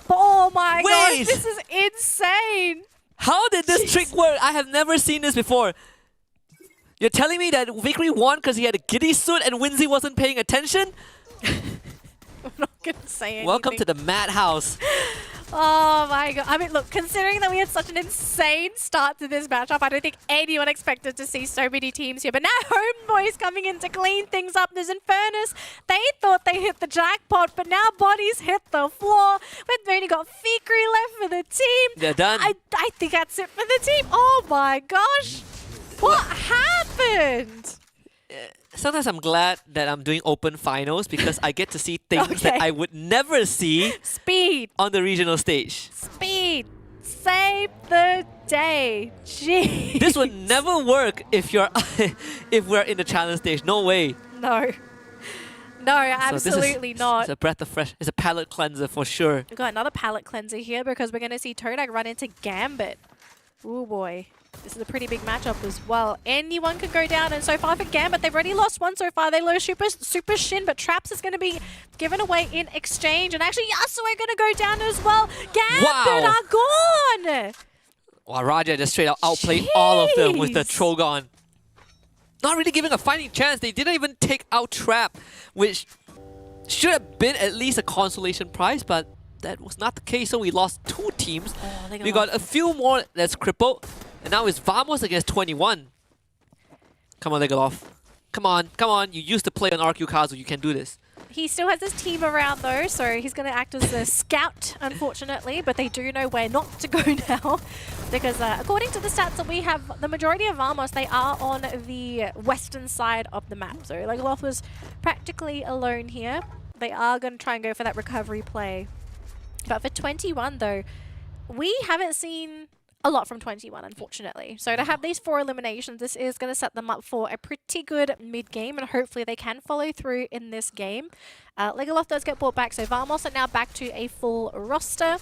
But oh my gosh, Wait. this is insane. How did this trick work? I have never seen this before. You're telling me that Vickery won because he had a giddy suit and Winsy wasn't paying attention? I'm not gonna say anything. Welcome to the madhouse. Oh my god. I mean, look, considering that we had such an insane start to this matchup, I don't think anyone expected to see so many teams here. But now Homeboys coming in to clean things up. There's Infernus. They thought they hit the jackpot, but now bodies hit the floor. We've only got Fikri left for the team. They're done. I think that's it for the team. Oh my gosh. What happened? Sometimes I'm glad that I'm doing open finals because I get to see things that Okay. I would never see Speed. on the regional stage. Speed. Save the day. Jeez. This would never work if you're if we're in the challenge stage. No way. No. No, So this is- absolutely not. It's a breath of fresh. It's a palate cleanser for sure. We've got another palette cleanser here because we're going to see Todak run into Gambit. Ooh boy. This is a pretty big matchup as well. Anyone can go down, and so far for Gambit, they've already lost 1 so far. They lose Super Shin, but Traps is going to be given away in exchange. And actually, Yasuo are going to go down as well. Gambit Wow. are gone! Wow, Raja just straight out outplayed all of them with the Jeez. Trogon. Not really giving a fighting chance. They didn't even take out Trap, which should have been at least a consolation prize, but that was not the case. So we lost 2 teams. they got We got a few more that's crippled. And now it's Vamos against 21. Come on, Legolas. Come on. You used to play on RQ Kazu. You can do this. He still has his team around though, so he's going to act as a scout, unfortunately, but they do know where not to go now. Because according to the stats that we have, the majority of Vamos, they are on the western side of the map. So Legolas was practically alone here. They are going to try and go for that recovery play. But for 21 though, we haven't seen a lot from 21, unfortunately. So to have these 4 eliminations, this is going to set them up for a pretty good mid-game, and hopefully they can follow through in this game. Legolas does get brought back, so Vamos are now back to a full roster.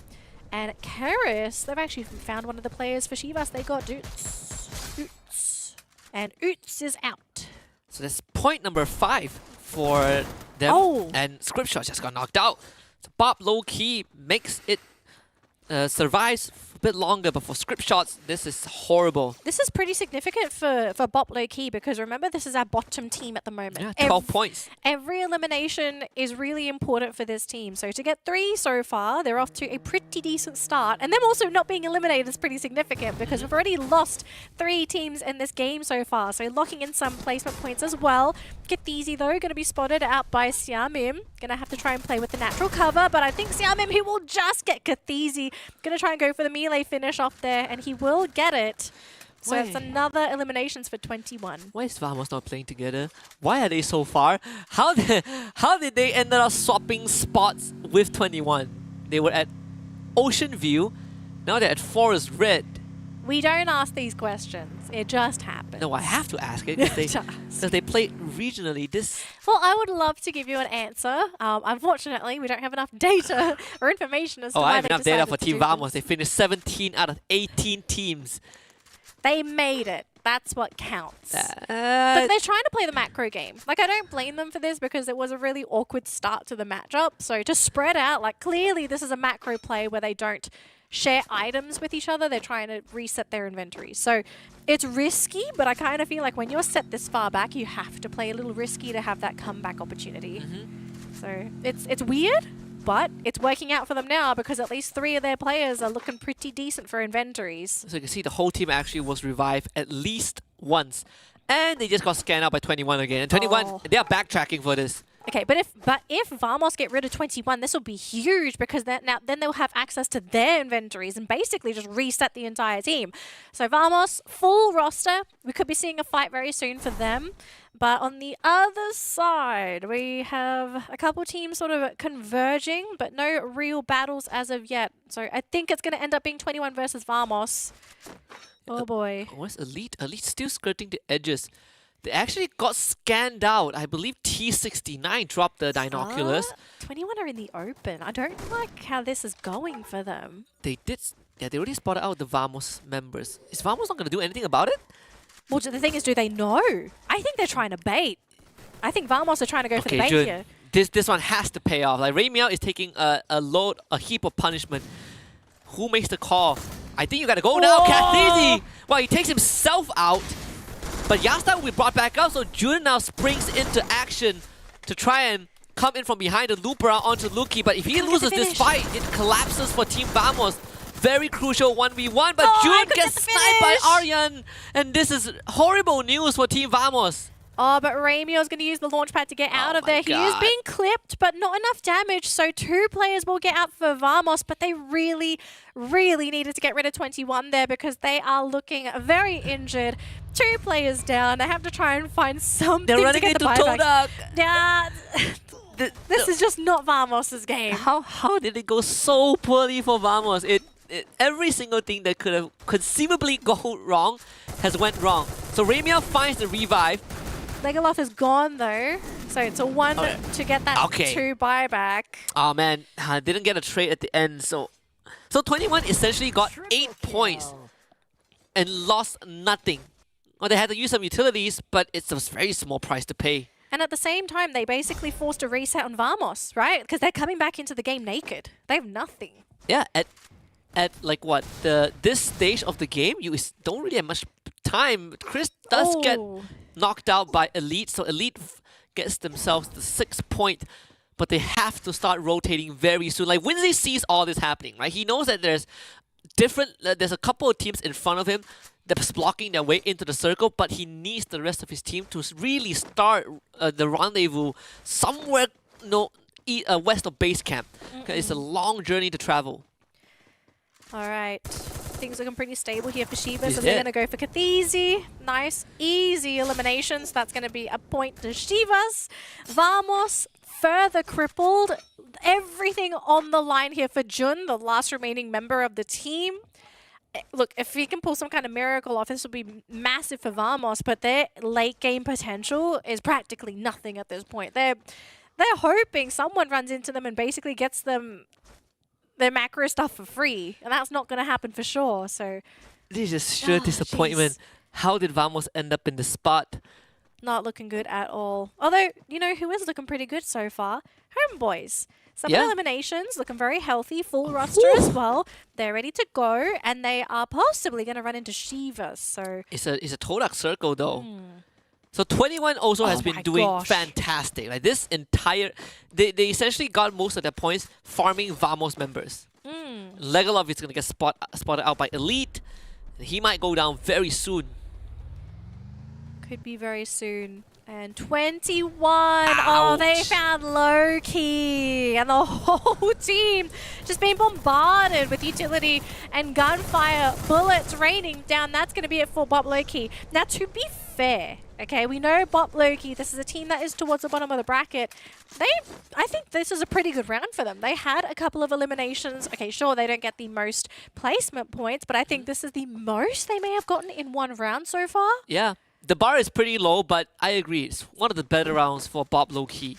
And Karis, they've actually found one of the players for Shivas. They got Oots. And Oots is out. So that's point number 5 for them. Oh. And Scriptshot just got knocked out. So Bob low-key makes it survives a bit longer, but for Script Shots, this is horrible. This is pretty significant for Bop Low Key because remember, this is our bottom team at the moment. Yeah, 12 points. Every elimination is really important for this team. So to get 3 so far, they're off to a pretty decent start. And them also not being eliminated is pretty significant because we've already lost 3 teams in this game so far. So locking in some placement points as well. Katheezy though, going to be spotted out by Xiamim. Going to have to try and play with the natural cover, but I think Xiamim, he will just get Katheezy. Going to try and go for the melee finish off there, and he will get it. So it's another eliminations for 21. Why is Vamos not playing together? Why are they so far? How did they end up swapping spots with 21? They were at Ocean View, now they're at Forest Red. We don't ask these questions. It just happens. No, I have to ask it because they played regionally. Well, I would love to give you an answer. Unfortunately, we don't have enough data or information as to Oh, why I have they enough data decided for to Team do Vamos. this. They finished 17 out of 18 teams. They made it. That's what counts. But they're trying to play the macro game. Like, I don't blame them for this because it was a really awkward start to the matchup. So to spread out, like, clearly this is a macro play where they don't share items with each other. They're trying to reset their inventory. So it's risky, but I kind of feel like when you're set this far back, you have to play a little risky to have that comeback opportunity. So it's weird, but it's working out for them now because at least 3 of their players are looking pretty decent for inventories. So you can see the whole team actually was revived at least once. And they just got scanned out by 21 again. And 21, they are backtracking for this. Okay, but if Vamos get rid of 21, this will be huge because then they'll have access to their inventories and basically just reset the entire team. So Vamos, full roster. We could be seeing a fight very soon for them. But on the other side, we have a couple teams sort of converging, but no real battles as of yet. So I think it's going to end up being 21 versus Vamos. Oh boy. What's Elite? Elite still skirting the edges. They actually got scanned out. I believe T69 dropped the binoculars. 21 are in the open. I don't like how this is going for them. They did. Yeah, they already spotted out the Vamos members. Is Vamos not going to do anything about it? Well, the thing is, do they know? I think they're trying to bait. I think Vamos are trying to go for the bait Jun, here. this one has to pay off. Like, Raymiao is taking a heap of punishment. Who makes the call? I think you got to go now, Kathizi. Well, he takes himself out. But Yasta will be brought back up, so Jun now springs into action to try and come in from behind the loop around onto Luki. But if he loses this fight, it collapses for Team Vamos. Very crucial 1v1, but Jun gets sniped by Aryan. And this is horrible news for Team Vamos. Oh, but Raymio's going to use the launch pad to get out of there. He is being clipped, but not enough damage. So 2 players will get out for Vamos, but they really, really needed to get rid of 21 there because they are looking very injured. 2 players down. They have to try and find something They're running to get into the buyback. Todak. Yeah, this is just not Vamos' game. How did it go so poorly for Vamos? Every single thing that could have conceivably go wrong has went wrong. So Raymiao finds the revive. Legolas is gone though, so it's a 1 to get that 2 buyback. Oh man, didn't get a trade at the end. So 21 essentially got 8 points and lost nothing. Well, they had to use some utilities, but it's a very small price to pay. And at the same time, they basically forced a reset on Vamos, right? Because they're coming back into the game naked. They have nothing. Yeah, at like what this stage of the game, you don't really have much time. Chris does get knocked out by Elite, so Elite gets themselves the 6th point, but they have to start rotating very soon. Like Winsley sees all this happening, right? He knows that there's a couple of teams in front of him that's blocking their way into the circle, but he needs the rest of his team to really start the rendezvous somewhere west of base camp. It's a long journey to travel. All right. Things looking pretty stable here for Shivas, and they're going to go for Kathizi. Nice, easy eliminations. That's going to be a point to Shivas. Vamos further crippled. Everything on the line here for Jun, the last remaining member of the team. Look, if he can pull some kind of miracle off, this will be massive for Vamos, but their late game potential is practically nothing at this point. They're hoping someone runs into them and basically gets them their macro stuff for free, and that's not going to happen for sure. So this is sheer disappointment. How did Vamos end up in the spot? Not looking good at all. Although, you know who is looking pretty good so far? Homeboys. Some eliminations, looking very healthy, full roster as well. They're ready to go, and they are possibly going to run into Shiva. So it's a Todak circle though. So 21 also has been doing fantastic. Like this entire, they essentially got most of their points farming Vamos members. Legolas is gonna get spotted out by Elite. He might go down very soon. Could be very soon. And 21. Oh, they Ouch. found Loki. And the whole team just being bombarded with utility and gunfire, bullets raining down. That's going to be it for Bob Loki. Now, to be fair, okay, we know Bob Loki, this is a team that is towards the bottom of the bracket. I think this is a pretty good round for them. They had a couple of eliminations. Okay, sure, they don't get the most placement points, but I think this is the most they may have gotten in one round so far. Yeah, the bar is pretty low, but I agree. It's one of the better rounds for Bob Loki.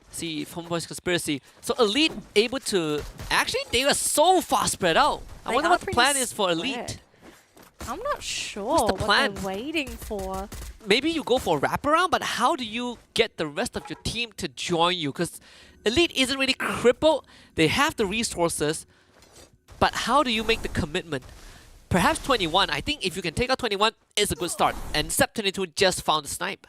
See, Homeboy's Conspiracy. So Elite able to... Actually, they were so far spread out. I They wonder are what the pretty plan is for Elite. spread. I'm not sure What's the what plan? they're waiting for. Maybe you go for a wraparound, but how do you get the rest of your team to join you? Because Elite isn't really crippled. They have the resources, but how do you make the commitment? Perhaps 21. I think if you can take out 21, it's a good start. And Sep22 just found the snipe.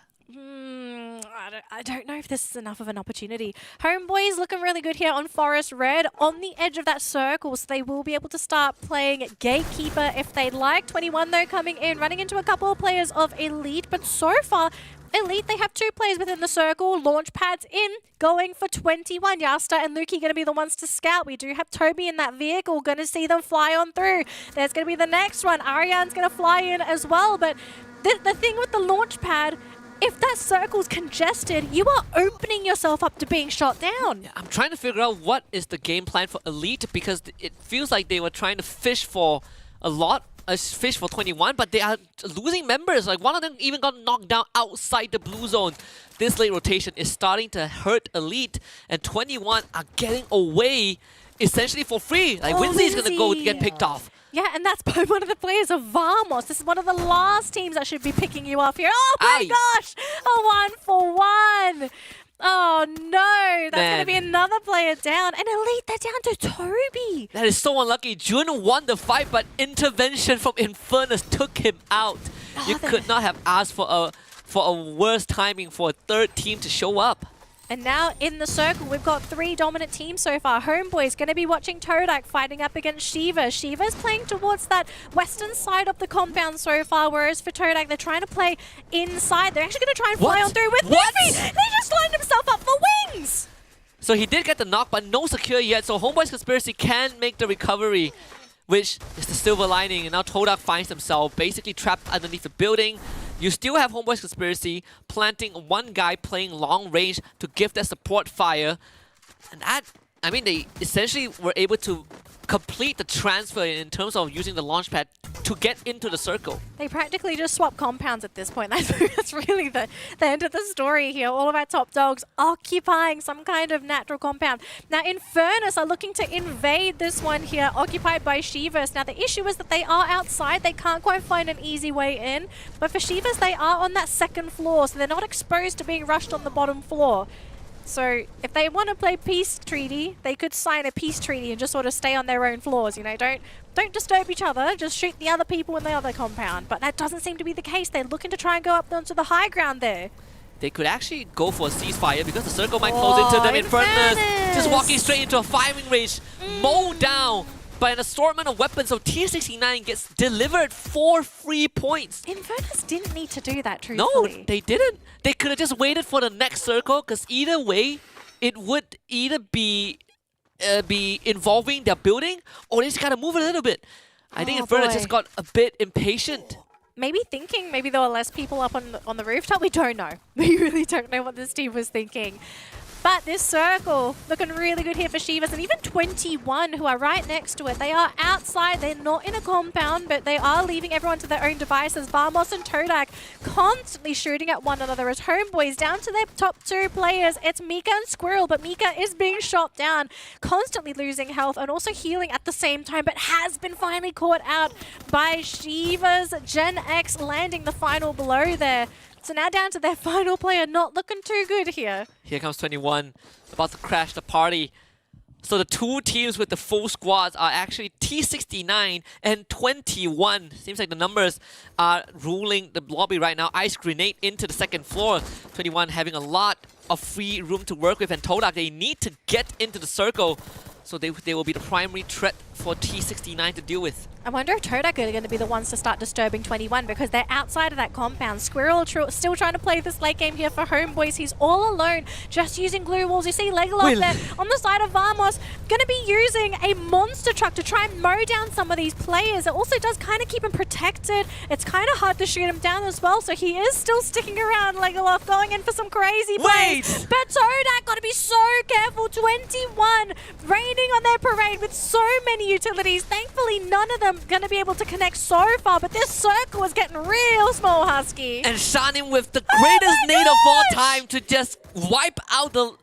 I don't know if this is enough of an opportunity. Homeboys looking really good here on Forest Red, on the edge of that circle, so they will be able to start playing Gatekeeper if they'd like. 21 though coming in, running into a couple of players of Elite, but so far, Elite, they have 2 players within the circle. Launch pads in, going for 21. Yasta and Luki going to be the ones to scout. We do have Toby in that vehicle, going to see them fly on through. There's going to be the next one. Ariane's going to fly in as well, but the thing with the launch pad, if that circle's congested, you are opening yourself up to being shot down. I'm trying to figure out what is the game plan for Elite, because it feels like they were trying to fish for a lot. Fish for 21, but they are losing members. Like, one of them even got knocked down outside the blue zone. This late rotation is starting to hurt Elite, and 21 are getting away essentially for free. Like, Winzy is going to go to get picked off. Yeah, and that's by one of the players of Vamos. This is one of the last teams that should be picking you off here. Oh my gosh! A 1-for-1! Oh no! That's going to be another player down. And Elite, they're down to Toby. That is so unlucky. Jun won the fight, but intervention from Infernus took him out. You could not have asked for a worse timing for a third team to show up. And now in the circle, we've got 3 dominant teams so far. Homeboy's going to be watching Todak fighting up against Shiva. Shiva's playing towards that western side of the compound so far, whereas for Todak, they're trying to play inside. They're actually going to try and fly on through with Niffy. They just lined himself up for wings. So he did get the knock, but no secure yet. So Homeboy's Conspiracy can make the recovery, which is the silver lining. And now Todak finds himself basically trapped underneath the building. You still have Homeboy's Conspiracy planting one guy playing long range to give that support fire. And that, I mean, they essentially were able to complete the transfer in terms of using the launch pad to get into the circle. They practically just swap compounds at this point. That's really the end of the story here. All of our top dogs occupying some kind of natural compound. Now, Infernus are looking to invade this one here, occupied by Shivas. Now, the issue is that they are outside. They can't quite find an easy way in. But for Shivas, they are on that second floor, so they're not exposed to being rushed on the bottom floor. So if they want to play peace treaty, they could sign a peace treaty and just sort of stay on their own floors. You know, don't disturb each other. Just shoot the other people in the other compound. But that doesn't seem to be the case. They're looking to try and go up onto the high ground there. They could actually go for a ceasefire because the circle might close into them. Infernus just walking straight into a firing range, mowed down by an assortment of weapons. So Tier 69 gets delivered 4 free points. Infernus didn't need to do that, truthfully. No, they didn't. They could have just waited for the next circle, because either way, it would either be involving their building, or they just gotta move a little bit. I think Infernus just got a bit impatient. Maybe thinking maybe there were less people up on the rooftop. We don't know. We really don't know what this team was thinking. But this circle looking really good here for Shivas, and even 21 who are right next to it. They are outside, they're not in a compound, but they are leaving everyone to their own devices. Vamos and Todak constantly shooting at one another as Homeboys down to their top 2 players. It's Mika and Squirrel, but Mika is being shot down, constantly losing health and also healing at the same time, but has been finally caught out by Shivas. Gen X landing the final blow there. So now down to their final player, not looking too good here. Here comes 21, about to crash the party. So the 2 teams with the full squads are actually T69 and 21. Seems like the numbers are ruling the lobby right now. Ice grenade into the second floor. 21 having a lot of free room to work with, and Todak, they need to get into the circle. So they will be the primary threat for T69 to deal with. I wonder if Todak are going to be the ones to start disturbing 21 because they're outside of that compound. Squirrel still trying to play this late game here for Homeboys. He's all alone, just using glue walls. You see Legolas there on the side of Vamos, going to be using a monster truck to try and mow down some of these players. It also does kind of keep him protected. It's kind of hard to shoot him down as well, so he is still sticking around. Legolas going in for some crazy plays. But Todak got to be so careful. 21 raining on their parade with so many utilities. Thankfully, none of them going to be able to connect so far, but this circle is getting real small, Husky. And Shanim with the greatest nade of all time to just wipe out the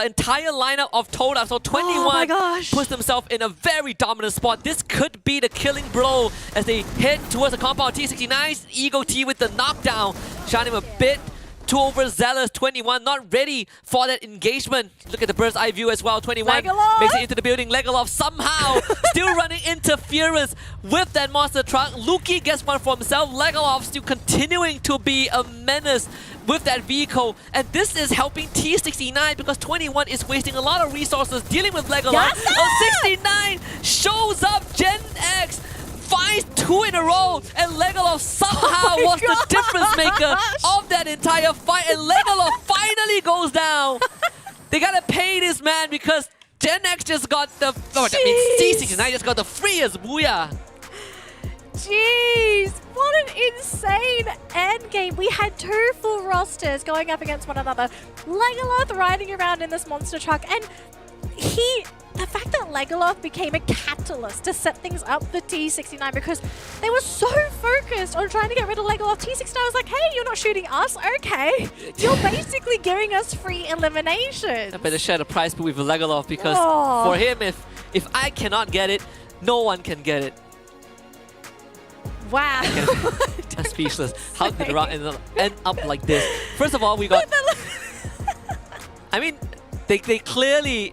entire lineup of Todak. So 21 puts themselves in a very dominant spot. This could be the killing blow as they head towards the compound. T69's Ego T with the knockdown. Shanim a bit too overzealous. 21 not ready for that engagement. Look at the bird's eye view as well. 21 makes it into the building. Legolas somehow still running interference with that monster truck. Luki gets one for himself. Legolas still continuing to be a menace with that vehicle, and this is helping T69 because 21 is wasting a lot of resources dealing with Legolas. 69 shows up. Gen X finds 2 in a row, and Legolas somehow was the difference maker of that entire fight, and Legolas finally goes down. They gotta pay this man because Gen X just got the... Oh, that means T69 just got the freest booyah. Jeez, what an insane endgame. We had 2 full rosters going up against one another. Legolas riding around in this monster truck, and the fact that Legolas became a catalyst to set things up for T69 because they were so focused on trying to get rid of Legolas. T69 was like, hey, you're not shooting us? Okay. You're basically giving us free eliminations. I better share the prize pool with Legolas because for him, if I cannot get it, no one can get it. Wow. I'm speechless. How did the round end up like this? First of all, we got... I mean, they clearly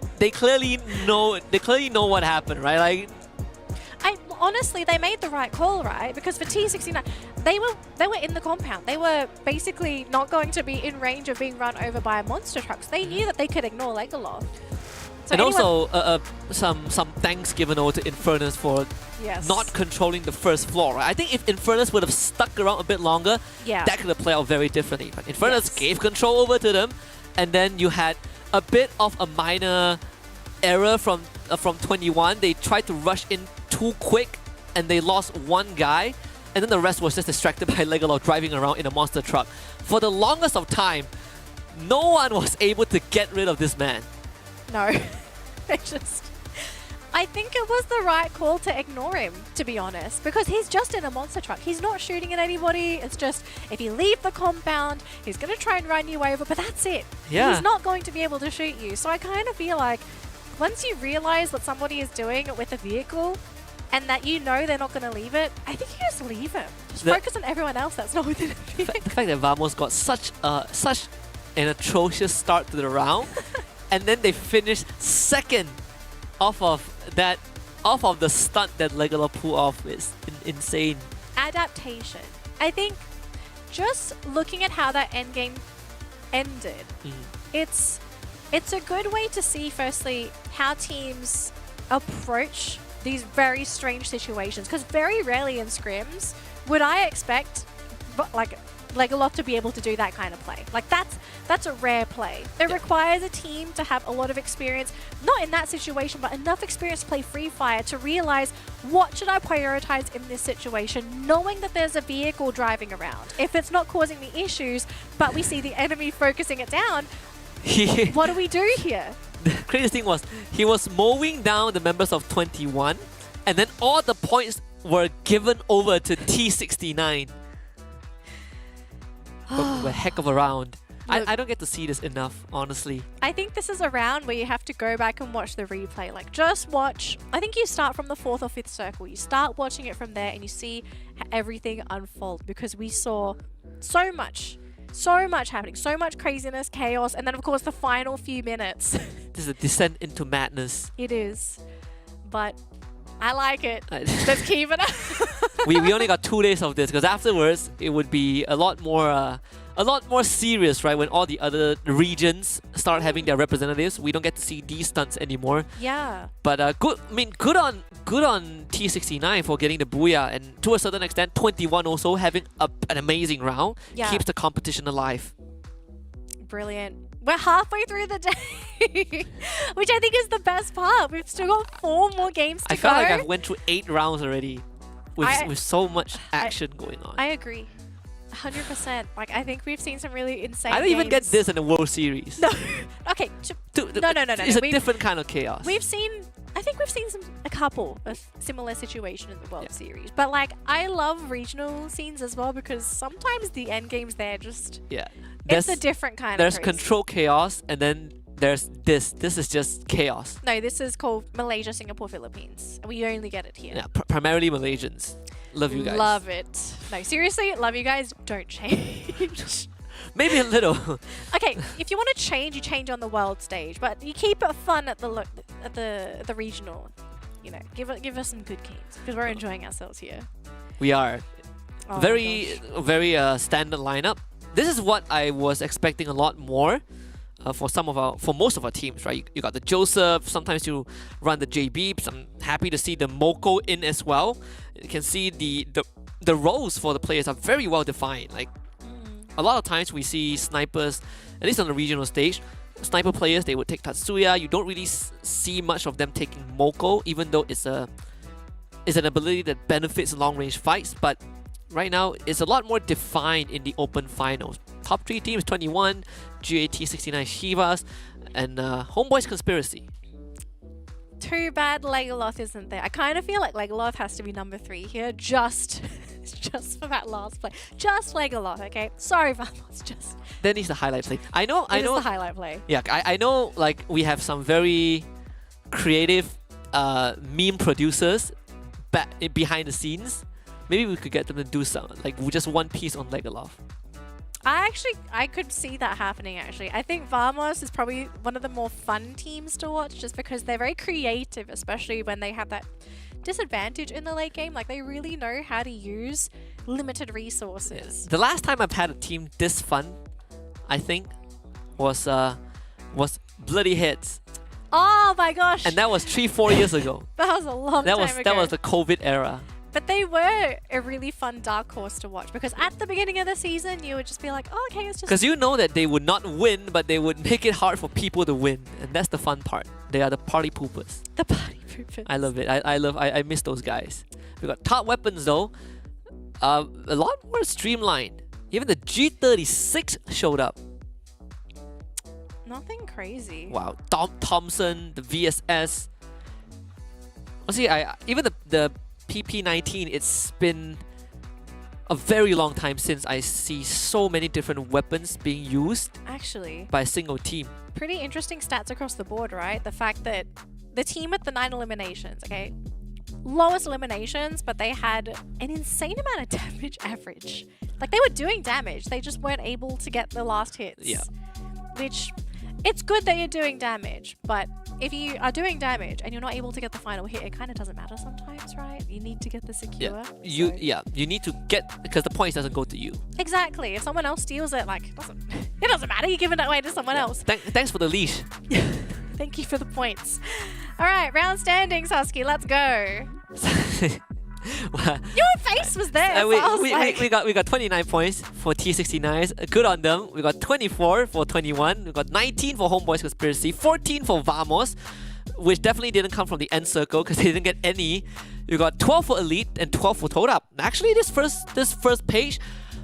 know what happened, right? Like, honestly, they made the right call, right? Because for T69, they were in the compound. They were basically not going to be in range of being run over by a monster truck. So they knew that they could ignore Legolas. So and also some thanks given over to Infernus for not controlling the first floor. Right? I think if Infernus would have stuck around a bit longer, that could have played out very differently. But Infernus gave control over to them, and then you had a bit of a minor error from 21. They tried to rush in too quick, and they lost one guy, and then the rest was just distracted by Legolas driving around in a monster truck. For the longest of time, no one was able to get rid of this man. No, I think it was the right call to ignore him, to be honest, because he's just in a monster truck. He's not shooting at anybody. It's just, if you leave the compound, he's going to try and run you over, but that's it. Yeah. He's not going to be able to shoot you. So I kind of feel like once you realize what somebody is doing with a vehicle and that you know they're not going to leave it, I think you just leave him. Just focus on everyone else that's not within a vehicle. The fact that Vamos got such an atrocious start to the round, and then they finished second off of the stunt that Legolas pulled off is insane. Adaptation. I think just looking at how that endgame ended, it's a good way to see firstly how teams approach these very strange situations, because very rarely in scrims would I expect like Legolas to be able to do that kind of play. Like that's a rare play. It requires a team to have a lot of experience, not in that situation, but enough experience to play Free Fire to realize what should I prioritize in this situation, knowing that there's a vehicle driving around. If it's not causing me issues, but we see the enemy focusing it down, what do we do here? The craziest thing was he was mowing down the members of 21, and then all the points were given over to T69. A heck of a round. I don't get to see this enough, honestly. I think this is a round where you have to go back and watch the replay. Like, just watch. I think you start from the 4th or 5th circle. You start watching it from there and you see everything unfold, because we saw so much happening, so much craziness, chaos, and then of course the final few minutes. This is a descent into madness. It is. But I like it. Let's keep it up. we only got 2 days of this, because afterwards it would be a lot more a lot more serious, right? When all the other regions start having their representatives, we don't get to see these stunts anymore. Yeah. But good. I mean, good on T69 for getting the booyah, and to a certain extent, 21 also having an amazing round Yeah. keeps the competition alive. Brilliant. We're halfway through the day, which I think is the best part. We've still got 4 more games to I go. felt like I've went through 8 rounds already, with I- with so much action going on. I agree. 100%. Like, I think we've seen some really insane I don't even get games. this in the World Series. No. Okay. No. It's a We've- different kind of chaos. I think we've seen a couple of similar situations in the World Series. But like, I love regional scenes as well because sometimes the end games there just Yeah. it's a different kind There's of crazy. control chaos, and then there's this. This is just chaos. No, this is called Malaysia, Singapore, Philippines. We only get it here. Yeah, primarily Malaysians. Love you guys. Love it. No, seriously, love you guys. Don't change. Maybe a little. Okay, if you want to change, you change on the world stage, but you keep it fun at the regional. You know, give us some good games because we're enjoying ourselves here. We are Oh my very gosh. standard lineup. This is what I was expecting a lot more. For most of our teams, right? You got the Joseph. Sometimes you run the JB. I'm happy to see the Moko in as well. You can see the roles for the players are very well defined. Like a lot of times we see snipers, at least on the regional stage, sniper players they would take Tatsuya. You don't really see much of them taking Moko, even though it's an ability that benefits long range fights. But right now, it's a lot more defined in the open finals. Top 3 teams, 21, GAT69 Shivas, and Homeboys Conspiracy. Too bad Legolas isn't there. I kind of feel like Legolas has to be number 3 here, just for that last play. Just Legolas, okay? Sorry, Vamos, just. Then he's the highlight play. I know. It is the highlight play. Yeah, I know. Like we have some very creative meme producers behind the scenes. Maybe we could get them to do some, like just one piece on Legolas. I could see that happening actually. I think Vamos is probably one of the more fun teams to watch just because they're very creative, especially when they have that disadvantage in the late game. Like they really know how to use limited resources. The last time I've had a team this fun, I think, was Bloody Heads, Oh my gosh. and that was 3-4 years ago. that was a long time ago. That was the COVID era. But they were a really fun dark horse to watch because at the beginning of the season, you would just be like, oh, okay, it's just... Because you know that they would not win, but they would make it hard for people to win, and that's the fun part. They are the party poopers. The party poopers. I love it. I miss those guys. We got top weapons though, a lot more streamlined. Even the G36 showed up. Nothing crazy. Wow, Thompson, the VSS. See, even the PP19. It's been a very long time since I see so many different weapons being used Actually, by a single team. pretty interesting stats across the board, right? The fact that the team with the 9 eliminations, okay, lowest eliminations, but they had an insane amount of damage average. Like they were doing damage, they just weren't able to get the last hits. Yeah. Which, it's good that you're doing damage, but if you are doing damage and you're not able to get the final hit, it kind of doesn't matter sometimes, right? You need to get the secure. Yeah, you need to get, because the points doesn't go to you. Exactly. If someone else steals it, like, it doesn't matter. You're giving it away to someone else. Thanks for the leash. Thank you for the points. All right, round standings, Husky. Let's go. Your face was there. So I was like... we got 29 points for T69s. Good on them. We got 24 for 21. We got 19 for Homeboys Conspiracy. 14 for Vamos, which definitely didn't come from the end circle because they didn't get any. We got 12 for Elite and 12 for Toad Up. Actually, this first page,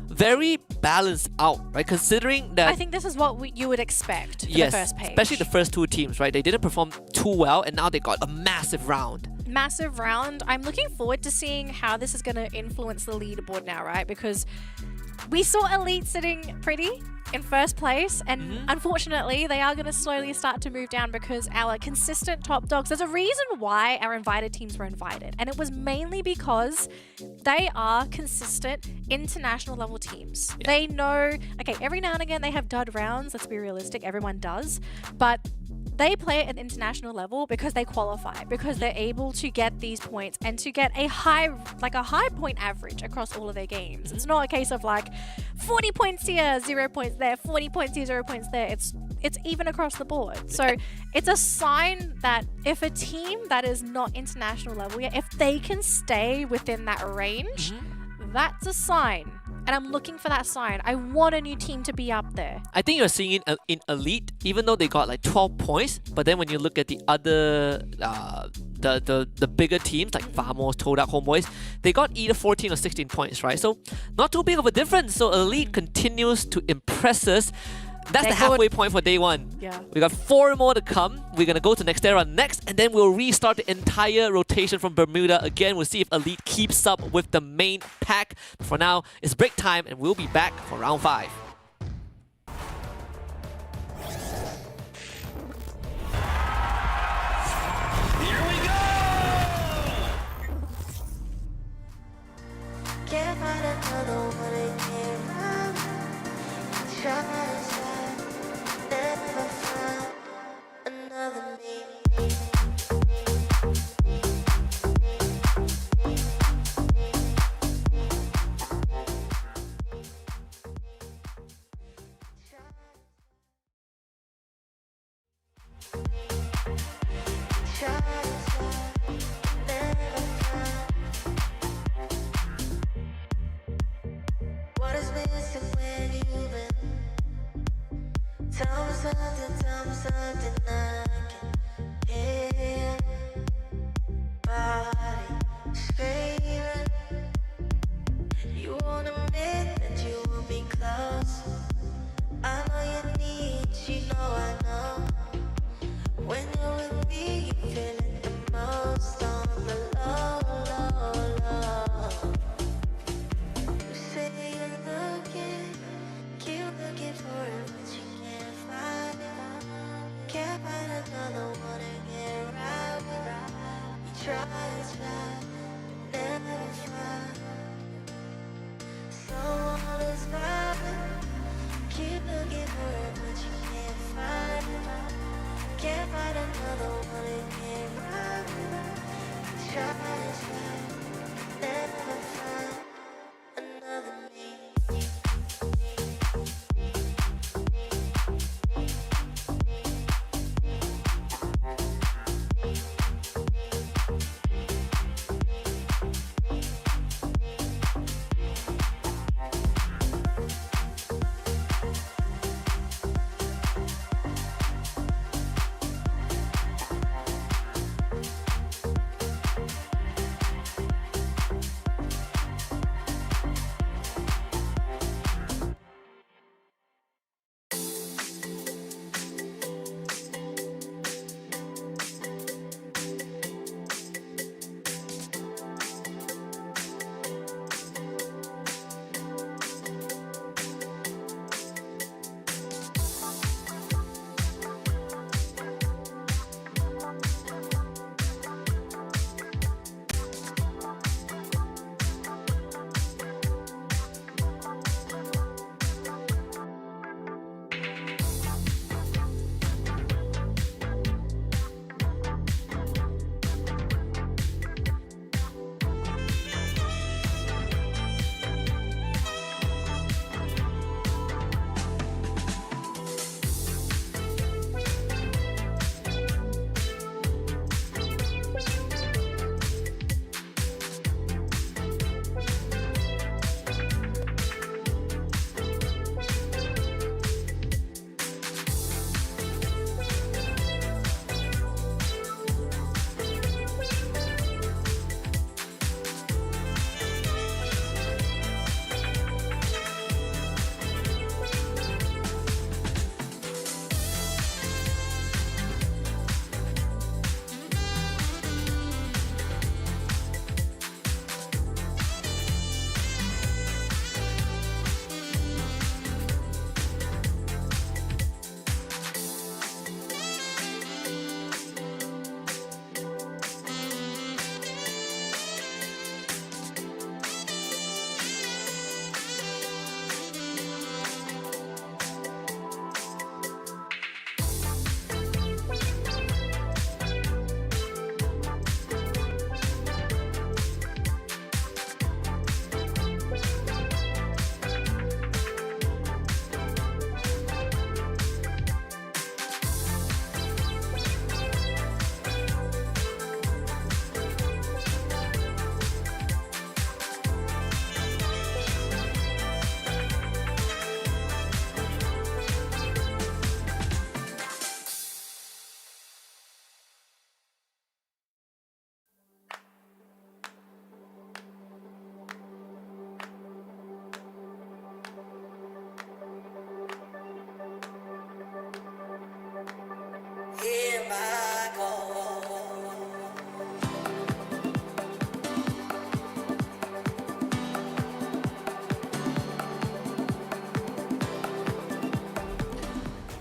very balanced out, right? Considering that I think this is what you would expect for yes, the first page. especially the first 2 teams, right? They didn't perform too well, and now they got a massive round. Massive round. I'm looking forward to seeing how this is going to influence the leaderboard now, right? Because we saw Elite sitting pretty in first place, and unfortunately, they are going to slowly start to move down because our consistent top dogs, there's a reason why our invited teams were invited, and it was mainly because they are consistent international level teams. Yeah. They know, okay, every now and again they have dud rounds, let's be realistic, everyone does, but they play at an international level because they qualify, because they're able to get these points and to get a high point average across all of their games. It's not a case of like 40 points here, 0 points there, 40 points here, 0 points there. It's even across the board. So it's a sign that if a team that is not international level yet, if they can stay within that range, that's a sign. And I'm looking for that sign. I want a new team to be up there. I think you're seeing it in Elite, even though they got like 12 points, but then when you look at the other, the bigger teams like Vamos, Todak, Homeboys, they got either 14 or 16 points, right? So not too big of a difference. So Elite continues to impress us. That's the halfway point for day one. Yeah. We got 4 more to come. We're going to go to Nexterra next, and then we'll restart the entire rotation from Bermuda. Again, we'll see if Elite keeps up with the main pack. For now, it's break time, and we'll be back for round 5. Here we go! Can't find another one again. Try never found another me. What is missing when you've been? Tell me something I can hear. Body screaming. You won't admit that you want me close. I know you need, you know I know. When you're with me, you feel it the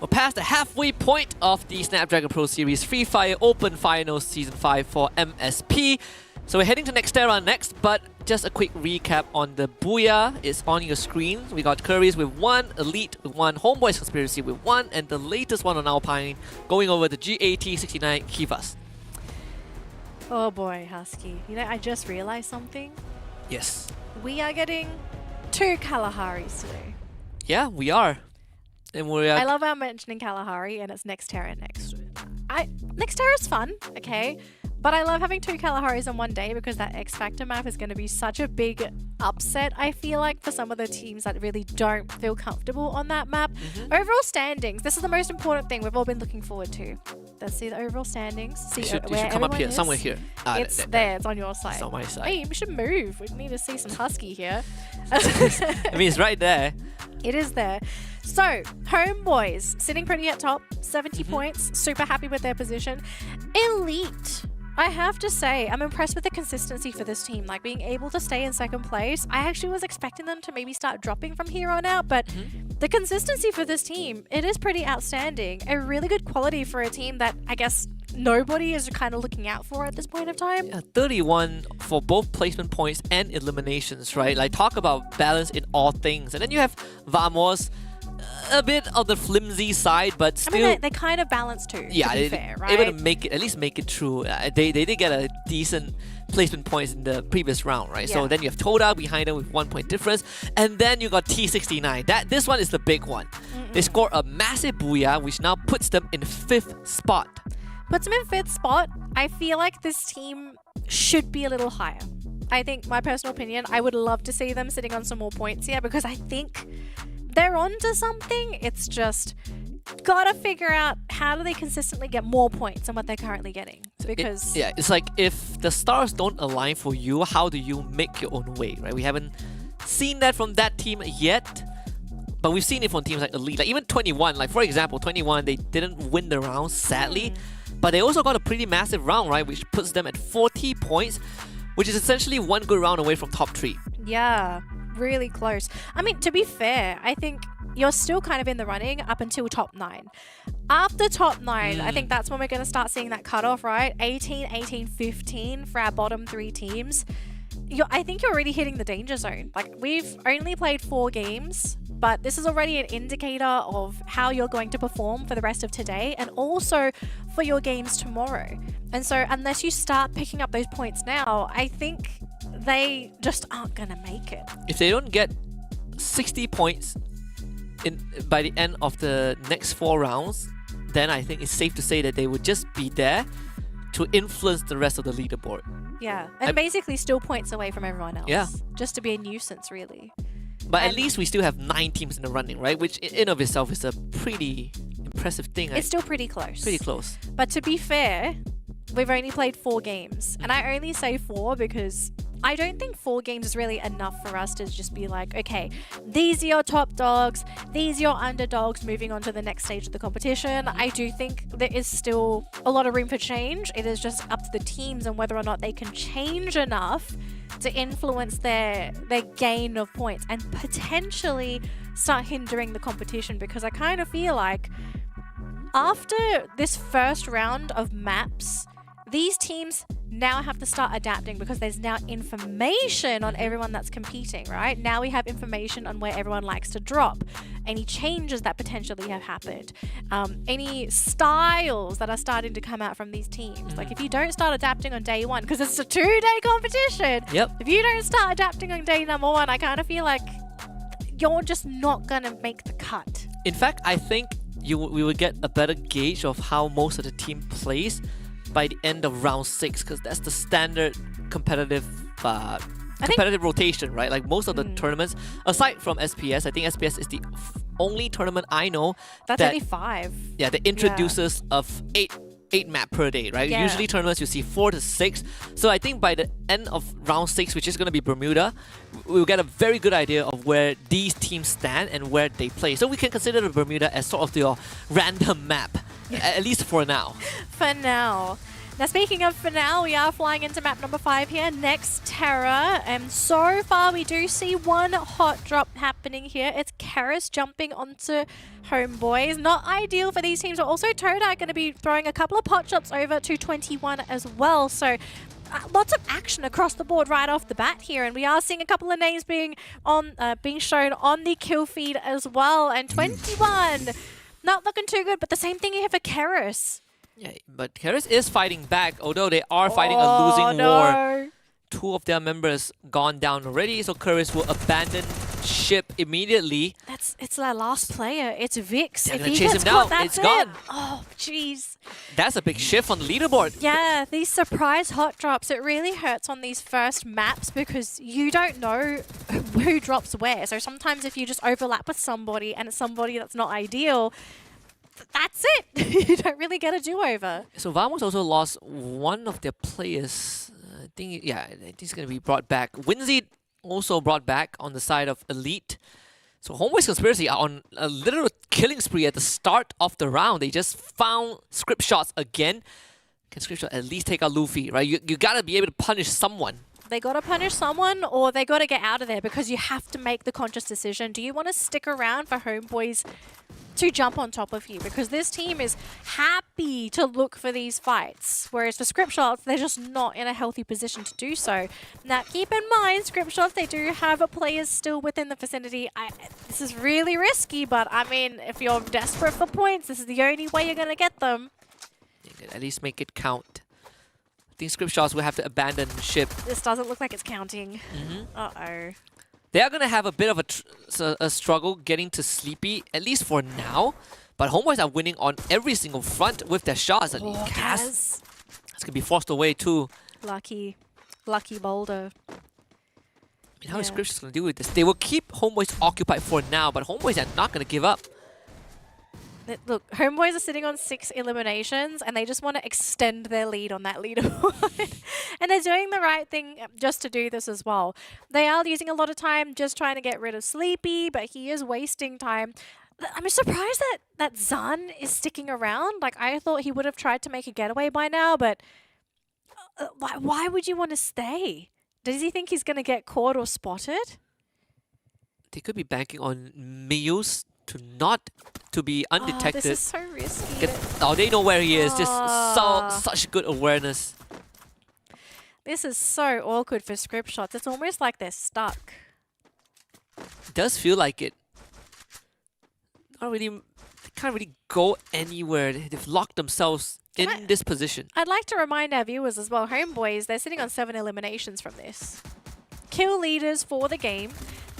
We're past the halfway point of the Snapdragon Pro Series Free Fire Open Finals Season 5 for MSP. So we're heading to Nexterra next, but just a quick recap on the Booyah. It's on your screen. We got Curries with 1, Elite with 1, Homeboys Conspiracy with 1, and the latest one on Alpine going over the GAT69 Kivas. Oh boy, Husky. You know, I just realized something. Yes. We are getting 2 Kalaharis today. Yeah, we are. And we're I love how I'm mentioning Kalahari and it's Nexterra next. Nexterra's fun, okay? But I love having 2 Kalaharis in one day because that X Factor map is going to be such a big upset, I feel like, for some of the teams that really don't feel comfortable on that map. Overall standings. This is the most important thing we've all been looking forward to. Let's see the overall standings. See you should where come up everyone here, is. somewhere here. It's there. It's on your side. It's on my side. Hey, we should move. We need to see some Husky here. I mean, it's right there. It is there. So, Homeboys, sitting pretty at top, 70 points, super happy with their position. Elite, I have to say, I'm impressed with the consistency for this team, like being able to stay in second place. I actually was expecting them to maybe start dropping from here on out, but the consistency for this team, it is pretty outstanding. A really good quality for a team that I guess nobody is kind of looking out for at this point of time. Yeah, 31 for both placement points and eliminations, right? Like, talk about balance in all things. And then you have Vamos, a bit on the flimsy side, but still... I mean, they kind of balance too, yeah, to be fair, right? able to make it, at least make it through. They did get a decent placement points in the previous round, right? So Yeah. then you have Toda behind them with 1 point difference, and then you got T69. This one is the big one. They score a massive Booyah, which now puts them in 5th spot. Puts them in 5th spot. I feel like this team should be a little higher. I think, my personal opinion, I would love to see them sitting on some more points here because I think they're onto something. It's just gotta figure out how do they consistently get more points than what they're currently getting. Because Yeah, it's like if the stars don't align for you, how do you make your own way, right? We haven't seen that from that team yet. But we've seen it from teams like Elite, like even 21. Like, for example, 21, they didn't win the round, sadly. But they also got a pretty massive round, right? Which puts them at 40 points, which is essentially 1 good round away from top 3. yeah, really close. I mean, to be fair, I think you're still kind of in the running up until top 9. After top 9, I think that's when we're going to start seeing that cutoff, right? 18, 18, 15 for our bottom 3 teams. I think you're already hitting the danger zone. Like, we've only played 4 games, but this is already an indicator of how you're going to perform for the rest of today and also for your games tomorrow. And so unless you start picking up those points now, I think they just aren't going to make it. If they don't get 60 points by the end of the next 4 rounds, then I think it's safe to say that they would just be there to influence the rest of the leaderboard. Yeah, and basically still points away from everyone else. Yeah. Just to be a nuisance, really. But at least we still have 9 teams in the running, right? Which in of itself is a pretty impressive thing. It's still pretty close. pretty close. But to be fair, we've only played 4 games. And I only say 4 because I don't think 4 games is really enough for us to just be like, okay, these are your top dogs, these are your underdogs moving on to the next stage of the competition. I do think there is still a lot of room for change. It is just up to the teams and whether or not they can change enough to influence their gain of points and potentially start hindering the competition, because I kind of feel like after this first round of maps, these teams now have to start adapting because there's now information on everyone that's competing, right? Now we have information on where everyone likes to drop, any changes that potentially have happened, any styles that are starting to come out from these teams. Like, if you don't start adapting on day 1, because it's a 2-day competition, if you don't start adapting on day number 1, I kind of feel like you're just not gonna make the cut. In fact, I think we will get a better gauge of how most of the team plays by the end of round 6, because that's the standard competitive rotation, right? Like most of the tournaments, aside from SPS, I think SPS is the only tournament I know That's that only 5. yeah, that introduces of 8 map per day, right? Yeah. Usually tournaments you see 4 to 6. So I think by the end of round 6, which is going to be Bermuda, we'll get a very good idea of where these teams stand and where they play. So we can consider the Bermuda as sort of your random map, at least for now. For now. Now, speaking of for now, we are flying into map number 5 here, Nexterra. And so far, we do see one hot drop happening here. It's Karis jumping onto Homeboys. Not ideal for these teams, but also Toda going to be throwing a couple of pot shots over to 21 as well. So lots of action across the board right off the bat here, and we are seeing a couple of names being shown on the kill feed as well. And 21, not looking too good, but the same thing here for Karis. Yeah, but Karis is fighting back, although they are fighting a losing war. 2 of their members gone down already, so Karis will abandon ship immediately. It's their last player. It's Vix. They're If gonna he chase gets him caught, down. that's It's gone. it. Oh, jeez. That's a big shift on the leaderboard. Yeah, these surprise hot drops, it really hurts on these first maps because you don't know who drops where. So sometimes if you just overlap with somebody and it's somebody that's not ideal, that's it. You don't really get a do-over. So Vamos also lost one of their players. I think he's going to be brought back. Winzy also brought back on the side of Elite. So Homeboys Conspiracy are on a literal killing spree at the start of the round. They just found script shots again. Can script shot at least take out Luffy, right? You got to be able to punish someone. They got to punish someone or they got to get out of there because you have to make the conscious decision. Do you want to stick around for Homeboys to jump on top of you? Because this team is happy to look for these fights, whereas for script shots, they're just not in a healthy position to do so. Now, keep in mind, script shots, they do have players still within the vicinity. This is really risky, but I mean, if you're desperate for points, this is the only way you're going to get them. You can at least make it count. I think script shots will have to abandon ship. This doesn't look like it's counting. Uh-oh. They are going to have a bit of a struggle getting to Sleepy, at least for now. But Homeboys are winning on every single front with their shots. And Cass, it's going to be forced away too. Lucky Boulder. I mean, how is Scripts going to deal with this? They will keep Homeboys occupied for now, but Homeboys are not going to give up. Look, Homeboys are sitting on 6 eliminations and they just want to extend their lead on that leaderboard. And they're doing the right thing just to do this as well. They are using a lot of time just trying to get rid of Sleepy, but he is wasting time. I'm surprised that Zan is sticking around. Like, I thought he would have tried to make a getaway by now, but why would you want to stay? Does he think he's going to get caught or spotted? They could be banking on Miyus to be undetected. Oh, this is so risky. They know where he is. Just such good awareness. This is so awkward for script shots. It's almost like they're stuck. It does feel like it. They can't really go anywhere. They've locked themselves in this position. I'd like to remind our viewers as well, Homeboys, they're sitting on 7 eliminations from this. Kill leaders for the game.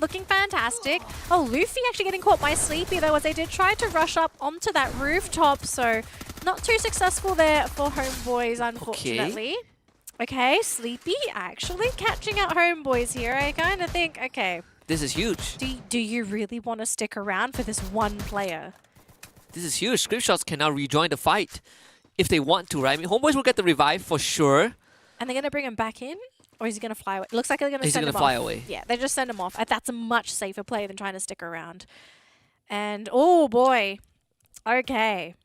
Looking fantastic. Oh, Luffy actually getting caught by Sleepy though, as they did try to rush up onto that rooftop. So not too successful there for Homeboys, unfortunately. Okay, Sleepy actually catching out Homeboys here. I kind of think, okay. This is huge. Do you really want to stick around for this one player? This is huge. Script shots can now rejoin the fight if they want to, right? I mean, Homeboys will get the revive for sure. And they're going to bring him back in? Or is he going to fly away? It looks like they're going to send him off. He's going to fly away. Yeah, they just send him off. That's a much safer play than trying to stick around. And, oh boy. Okay.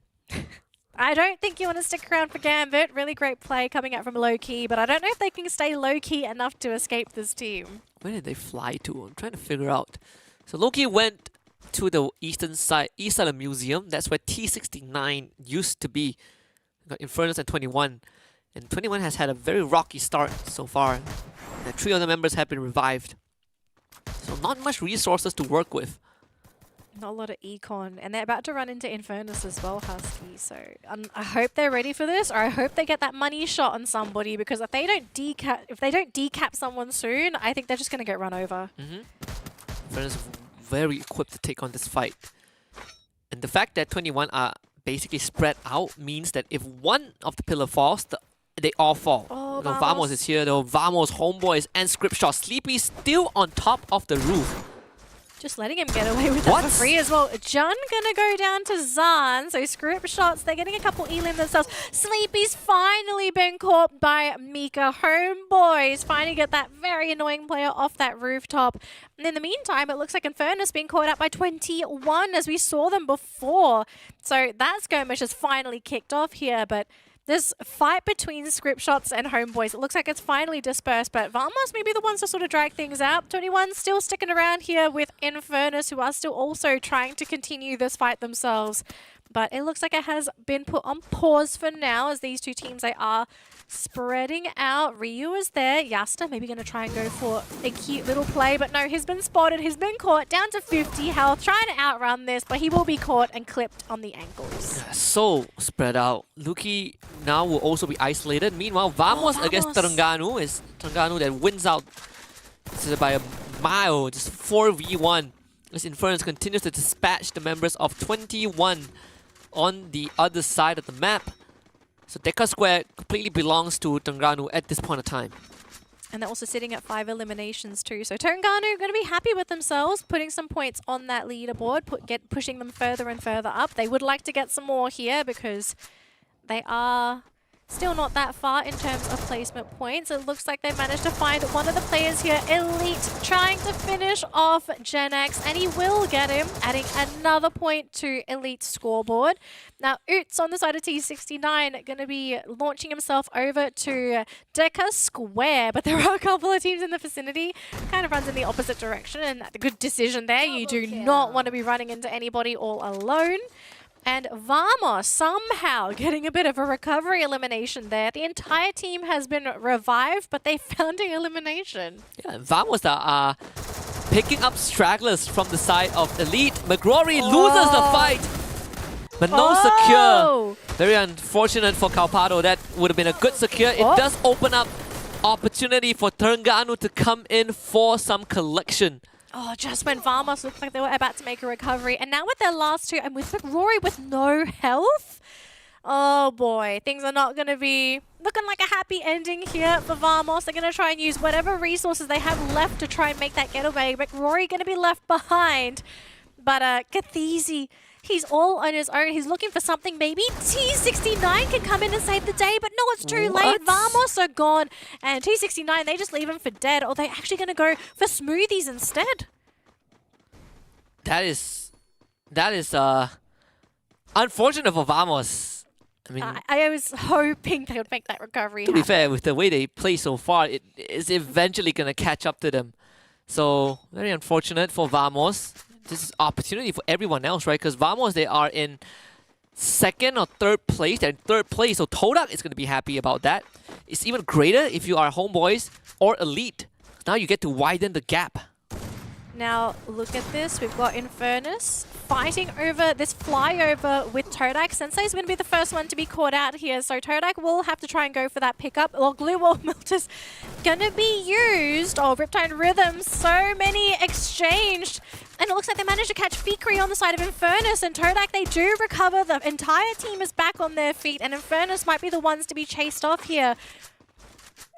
I don't think you want to stick around for Gambit. Really great play coming out from Low-Key, but I don't know if they can stay low-key enough to escape this team. Where did they fly to? I'm trying to figure out. So Low-Key went to the east side of the museum. That's where T69 used to be. Got Infernus and 21. And 21 has had a very rocky start so far. The 3 of the members have been revived. So not much resources to work with. Not a lot of econ. And they're about to run into Infernus as well, Husky. So I hope they're ready for this, or I hope they get that money shot on somebody, because if they don't decap someone soon, I think they're just going to get run over. Infernus is very equipped to take on this fight. And the fact that 21 are basically spread out means that if one of the pillar falls, they all fall. Oh, Vamos is here though. Vamos, Homeboys, and Scriptshot. Sleepy still on top of the roof. Just letting him get away with that for free as well. Jun gonna go down to Zan. So script shots, they're getting a couple elim themselves. Sleepy's finally been caught by Mika. Homeboys finally get that very annoying player off that rooftop. And in the meantime, it looks like Infernus being caught out by 21 as we saw them before. So that skirmish has finally kicked off here, but This fight between Script Shots and Homeboys, it looks like it's finally dispersed, but Vamos may be the ones to sort of drag things out. 21 still sticking around here with Infernus, who are still also trying to continue this fight themselves. But it looks like it has been put on pause for now as these two teams, they are spreading out. Ryu is there. Yasta maybe going to try and go for a cute little play, but no, he's been spotted. He's been caught down to 50 health, trying to outrun this, but he will be caught and clipped on the ankles. So spread out. Luki now will also be isolated. Meanwhile, Vamos against Terengganu is Terengganu that wins out. This is by a mile, just 4v1. As Infernus continues to dispatch the members of 21 on the other side of the map. So Deca Square completely belongs to Terengganu at this point of time. And they're also sitting at 5 eliminations too. So Terengganu going to be happy with themselves, putting some points on that leaderboard, pushing them further and further up. They would like to get some more here because they are still not that far in terms of placement points. It looks like they've managed to find one of the players here, Elite, trying to finish off Gen X, and he will get him, adding another point to Elite's scoreboard. Now, Oots on the side of T69 going to be launching himself over to Deca Square, but there are a couple of teams in the vicinity. Kind of runs in the opposite direction, and a good decision there. You do not want to be running into anybody all alone. And Vamos somehow getting a bit of a recovery elimination there. The entire team has been revived, but they found an elimination. Yeah, Vamos are picking up stragglers from the side of Elite. McRory loses the fight, but no secure. Very unfortunate for Calpado. That would have been a good secure. It does open up opportunity for Terengganu to come in for some collection. Oh, just when Vamos looked like they were about to make a recovery. And now with their last two, and with McRory with no health, oh boy, things are not going to be looking like a happy ending here for Vamos. They're going to try and use whatever resources they have left to try and make that getaway. McRory going to be left behind. But Kathisi, he's all on his own. He's looking for something. Maybe T69 can come in and save the day, but no, it's too late. Vamos are gone. And T69, they just leave him for dead. Or they're actually going to go for smoothies instead. That is unfortunate for Vamos. I mean, I was hoping they would make that recovery to be fair, with the way they play so far, it is eventually going to catch up to them. So, very unfortunate for Vamos. This is opportunity for everyone else, right? Because Vamos, they are in second or third place. They're in third place, so Todak is going to be happy about that. It's even greater if you are Homeboys or Elite. Now you get to widen the gap. Now, look at this. We've got Infernus fighting over this flyover with Todak. Sensei's going to be the first one to be caught out here. So Todak will have to try and go for that pickup. Well, Glue Wall Melter's going to be used. Oh, Riptide Rhythm. So many exchanged. And it looks like they managed to catch Fikri on the side of Infernus. And Todak, they do recover. The entire team is back on their feet. And Infernus might be the ones to be chased off here.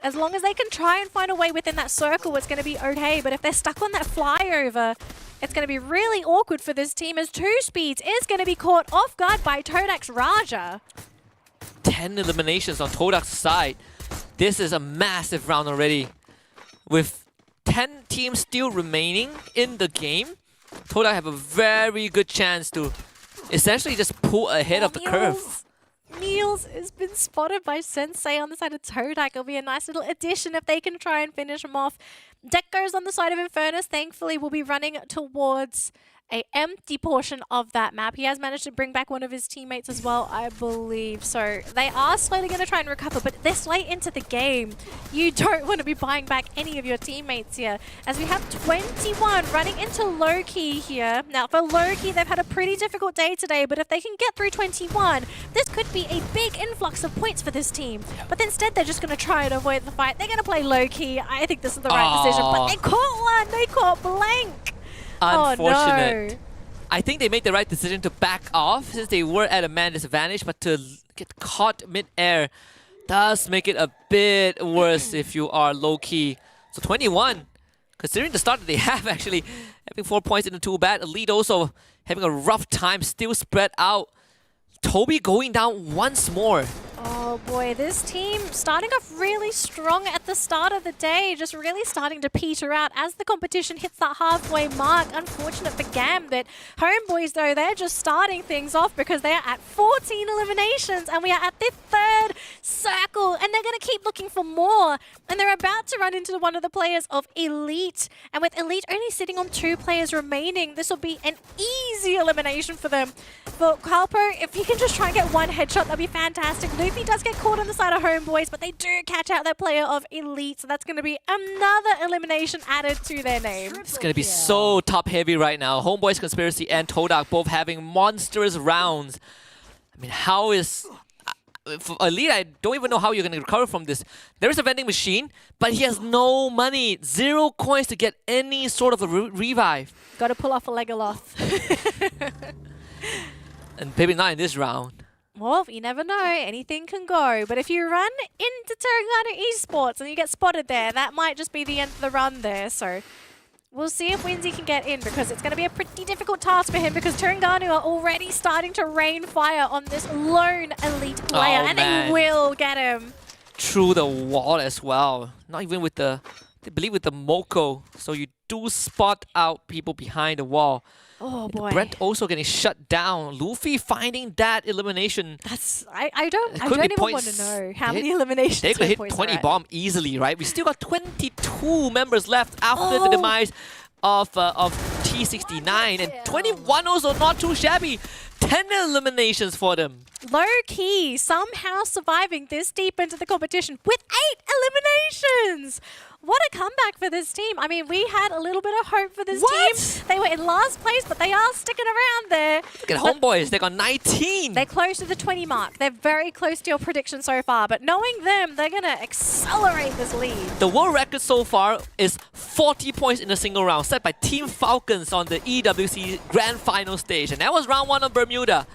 As long as they can try and find a way within that circle, it's going to be okay. But if they're stuck on that flyover, it's going to be really awkward for this team as Two Speeds is going to be caught off guard by Todak's Raja. 10 eliminations on Todak's side. This is a massive round already. With 10 teams still remaining in the game, Todak have a very good chance to essentially just pull ahead of the curve. Niels has been spotted by Sensei on the side of Todak. It'll be a nice little addition if they can try and finish him off. Deco's on the side of Infernus, thankfully, will be running towards a empty portion of that map. He has managed to bring back one of his teammates as well, I believe. So they are slowly going to try and recover, but this late into the game, you don't want to be buying back any of your teammates here. As we have 21 running into Loki here. Now for Loki, they've had a pretty difficult day today, but if they can get through 21, this could be a big influx of points for this team. But instead, they're just going to try and avoid the fight. They're going to play Loki. I think this is the right decision, but they caught one. They caught Blank. Unfortunate. Oh, no. I think they made the right decision to back off since they were at a man disadvantage, but to get caught mid-air does make it a bit worse if you are low-key. So 21, considering the start that they have actually, having 4 points isn't too bad. Elite also having a rough time, still spread out. Toby going down once more. Oh boy, this team starting off really strong at the start of the day, just really starting to peter out as the competition hits that halfway mark. Unfortunate for Gambit. Homeboys though, they're just starting things off because they are at 14 eliminations and we are at the third third circle, and they're going to keep looking for more. And they're about to run into one of the players of Elite. And with Elite only sitting on 2 players remaining, this will be an easy elimination for them. But Calpo, if he can just try and get one headshot, that'd be fantastic. Luffy does get caught on the side of Homeboys, but they do catch out that player of Elite. So that's going to be another elimination added to their name. It's going to be so top-heavy right now. Homeboys Conspiracy and Todak both having monstrous rounds. I mean, how is... For Elite, I don't even know how you're going to recover from this. There is a vending machine, but he has no money. 0 coins to get any sort of a revive. Got to pull off a Legolas. And maybe not in this round. Well, you never know. Anything can go. But if you run into Terengganu Esports and you get spotted there, that might just be the end of the run there. So we'll see if Winzy can get in, because it's going to be a pretty difficult task for him, because Terengganu are already starting to rain fire on this lone Elite player. Oh, and man. they will get him. Through the wall as well. Not even with the... They believe with the Moko. So you do spot out people behind the wall. Oh boy. Brent also getting shut down. Luffy finding that elimination. That's... I don't could even be want points. to know how They- many eliminations They could hit Homeboys are 20 at. bomb easily, right? We still got 22 members left after the Oh. demise of T69. And 21 also not too shabby. 10 eliminations for them. Low key, somehow surviving this deep into the competition with 8 eliminations. What a comeback for this team. I mean, we had a little bit of hope for this What? team. They were in last place, but they are sticking around there. Look at But Homeboys, they got 19. they're close to the 20 mark. They're very close to your prediction so far, but knowing them, they're going to accelerate this lead. The world record so far is 40 points in a single round, set by Team Falcons on the EWC Grand Final stage. And that was round 1 of Bermuda.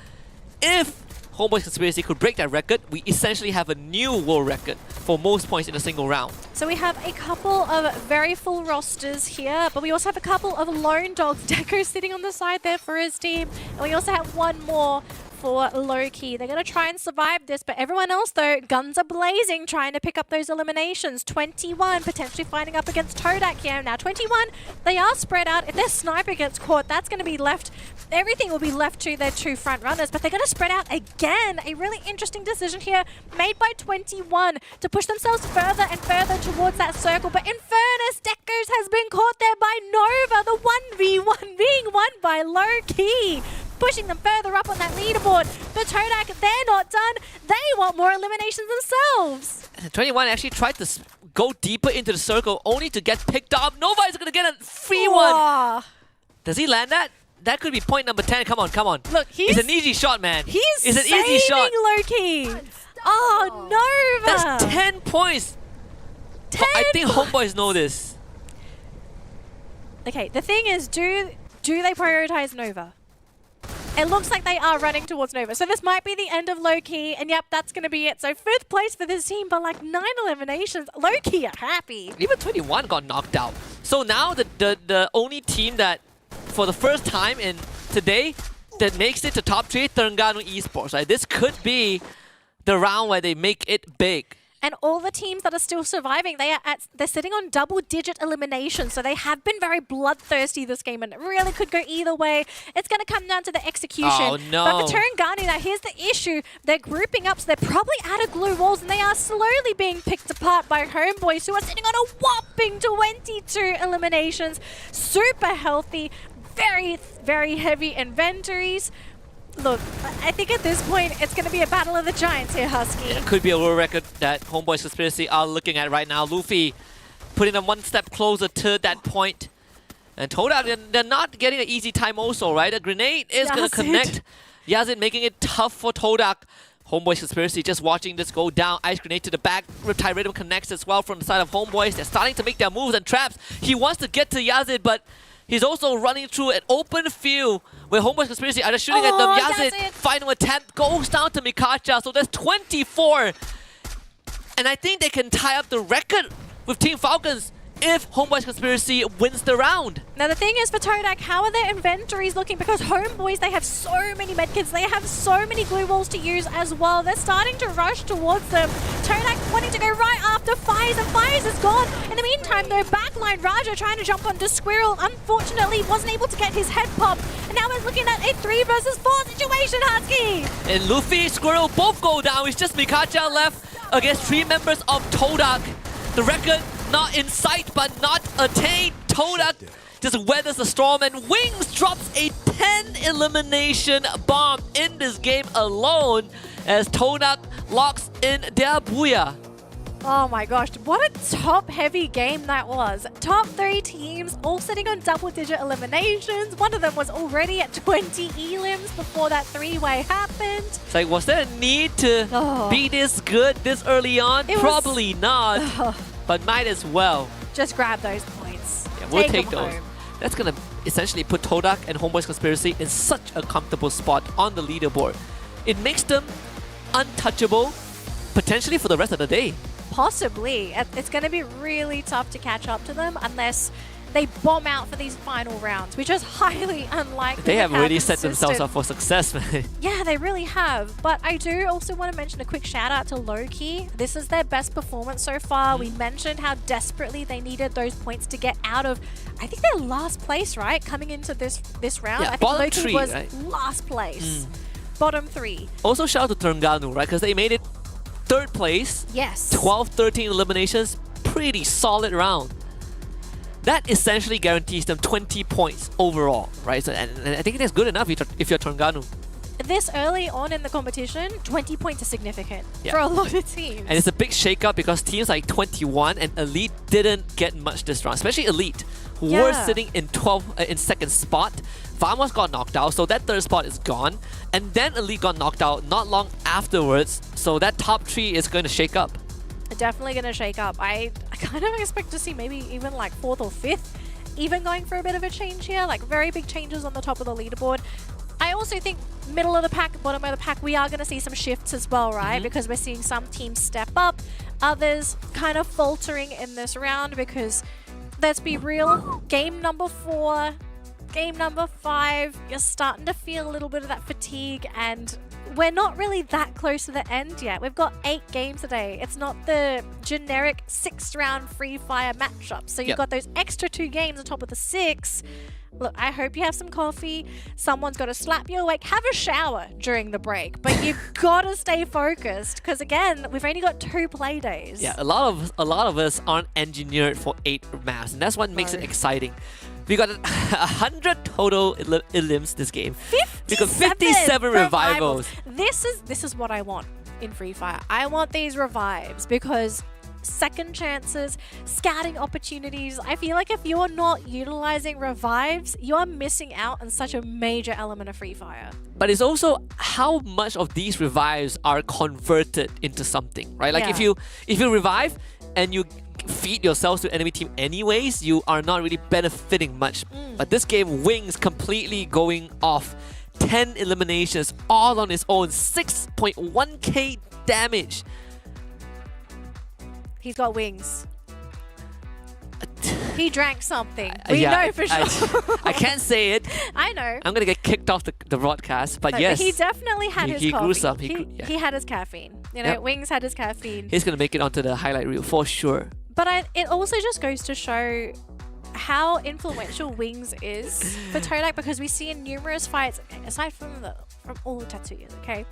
If Homeboys Conspiracy could break that record, we essentially have a new world record for most points in a single round. So we have a couple of very full rosters here, but we also have a couple of lone dogs. Deco sitting on the side there for his team. And we also have one more for Loki. They're going to try and survive this, but everyone else, though, guns are blazing, trying to pick up those eliminations. 21 potentially fighting up against Todak here. Now, 21, they are spread out. If their sniper gets caught, that's going to be left. Everything will be left to their 2 front runners, but they're going to spread out again. A really interesting decision here made by 21 to push themselves further and further towards that circle. But in fairness, Decos has been caught there by Nova, the 1v1 being won by Low-Key, pushing them further up on that leaderboard. But Todak, they're not done. They want more eliminations themselves. And 21 actually tried to go deeper into the circle, only to get picked up. Nova is going to get a free one. Whoa. Does he land that? That could be point number 10. Come on, come on. Look, It's an easy shot, man. He's It's an easy shot. Low-Key. Oh, Nova. That's 10 points. 10 I think Homeboys know this. Okay, the thing is, do they prioritize Nova? It looks like they are running towards Nova. So this might be the end of Low-Key, and yep, that's going to be it. So 5th place for this team, but like 9 eliminations. Low-Key are happy. Even 21 got knocked out. So now the only team that, for the first time in today, that makes it to top 3, Terengganu Esports. Right? This could be the round where they make it big. And all the teams that are still surviving, they're sitting on double-digit eliminations. So they have been very bloodthirsty this game, and it really could go either way. It's going to come down to the execution. Oh, no. But for Terengganu, now here's the issue. They're grouping up, so they're probably out of glue walls, and they are slowly being picked apart by Homeboys, who are sitting on a whopping 22 eliminations. Super healthy, very, very heavy inventories. Look, I think at this point, it's going to be a battle of the giants here, Husky. It could be a world record that Homeboys Conspiracy are looking at right now. Luffy putting them one step closer to that point. And Todak, they're not getting an easy time also, right? A grenade is going to connect. Yazid making it tough for Todak. Homeboys Conspiracy just watching this go down. Ice grenade to the back. Riptide Rhythm connects as well from the side of Homeboys. They're starting to make their moves and traps. He wants to get to Yazid, but he's also running through an open field where Homeboys Conspiracy are just shooting at them. Yazid, final attempt, goes down to Mikacha. So there's 24. And I think they can tie up the record with Team Falcons if Homeboys Conspiracy wins the round. Now the thing is for Todak, how are their inventories looking? Because Homeboys, they have so many medkits, they have so many glue walls to use as well. They're starting to rush towards them. Todak wanting to go right after 5 Fires, and Fires is gone. In the meantime, though, backline Raja trying to jump onto Squirrel, unfortunately wasn't able to get his head popped. And now we're looking at a 3 versus 4 situation, Husky. And Luffy, Squirrel both go down. It's just Mikacha left against 3 members of Todak. The record not in sight but not attained. Todak just weathers the storm, and Wings drops a 10 elimination bomb in this game alone as Todak locks in their booyah. Oh my gosh, what a top-heavy game that was. Top 3 teams all sitting on double-digit eliminations. One of them was already at 20 elims before that 3-way happened. It's like, was there a need to be this good this early on? Probably not, but might as well. Just grab those points. Yeah, we'll take them those. home. That's gonna essentially put Todak and Homeboy's Conspiracy in such a comfortable spot on the leaderboard. It makes them untouchable, potentially for the rest of the day. Possibly. It's going to be really tough to catch up to them unless they bomb out for these final rounds, which is highly unlikely. They have to really have set themselves consistent- up for success, man. Yeah, they really have. But I do also want to mention a quick shout out to Loki. This is their best performance so far. We mentioned how desperately they needed those points to get out of, I think they're last place, right? Coming into this round. Yeah, I think bottom Loki 3, was right? last place. Bottom 3. Also, shout out to Terengganu, right? Because they made it 3rd place. Yes. 12-13 eliminations. Pretty solid round. That essentially guarantees them 20 points overall, right? So, and I think that's good enough if you're Terengganu. This early on in the competition, 20 points is significant Yeah. for a lot of teams. And it's a big shake-up because teams like 21 and Elite didn't get much this round, especially Elite, who were Yeah. sitting in 2nd spot. Vamos got knocked out, so that 3rd spot is gone. And then Elite got knocked out not long afterwards, so that top 3 is going to shake up. Definitely going to shake up. I kind of expect to see maybe even like 4th or 5th, even going for a bit of a change here, like very big changes on the top of the leaderboard. I also think middle of the pack, bottom of the pack, we are going to see some shifts as well, right? Because we're seeing some teams step up, others kind of faltering in this round because, let's be real, game number 4, game number 5, you're starting to feel a little bit of that fatigue, and we're not really that close to the end yet. We've got 8 games today. It's not the generic 6th round free fire matchup. So you've got those extra 2 games on top of the 6. Look, I hope you have some coffee. Someone's got to slap you awake. Have a shower during the break, but you've got to stay focused because again, we've only got 2 play days. Yeah, a lot of us aren't engineered for 8 maps, and that's what makes it exciting. We got 100 total elims this game. We got 57 revivals. This is what I want in Free Fire. I want these revives because second chances, scouting opportunities. I feel like if you're not utilizing revives, you are missing out on such a major element of Free Fire. But it's also how much of these revives are converted into something, right? Like if you revive and you feed yourselves to enemy team anyways, you are not really benefiting much. But this game, Wings completely going off. 10 eliminations all on its own, 6.1k damage. He's got wings. He drank something. We know for sure. I can't say it. I know. I'm gonna get kicked off the broadcast, but No, yes. he definitely had his he coffee. grew some. He had his caffeine. You know, Yep. Wings had his caffeine. He's gonna make it onto the highlight reel for sure. But it also just goes to show how influential Wings is for Todak because we see in numerous fights, aside from all the Tatsuyas, okay?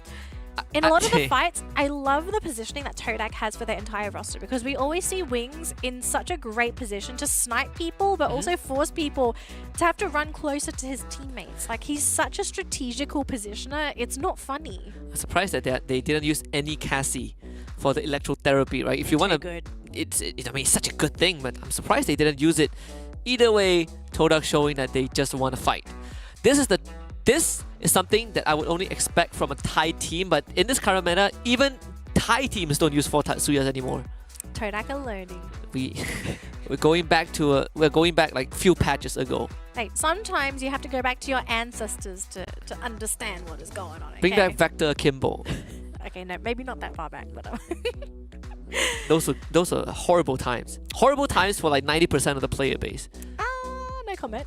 In a lot of the fights, I love the positioning that Todak has for their entire roster because we always see Wings in such a great position to snipe people, but also force people to have to run closer to his teammates. Like, he's such a strategical positioner, it's not funny. I'm surprised that they didn't use any Cassie for the electrotherapy, right? If you want to, good. I mean, it's such a good thing, but I'm surprised they didn't use it. Either way, Todak showing that they just want to fight. This is something that I would only expect from a Thai team, but in this current meta, even Thai teams don't use 4 Tatsuyas anymore. Todak are learning. We're going back like few patches ago. Hey, sometimes you have to go back to your ancestors to understand what is going on. Bring okay? back Vector Akimbo. Okay, no, maybe not that far back, but Those are horrible times. Horrible times for like 90% of the player base. no comment.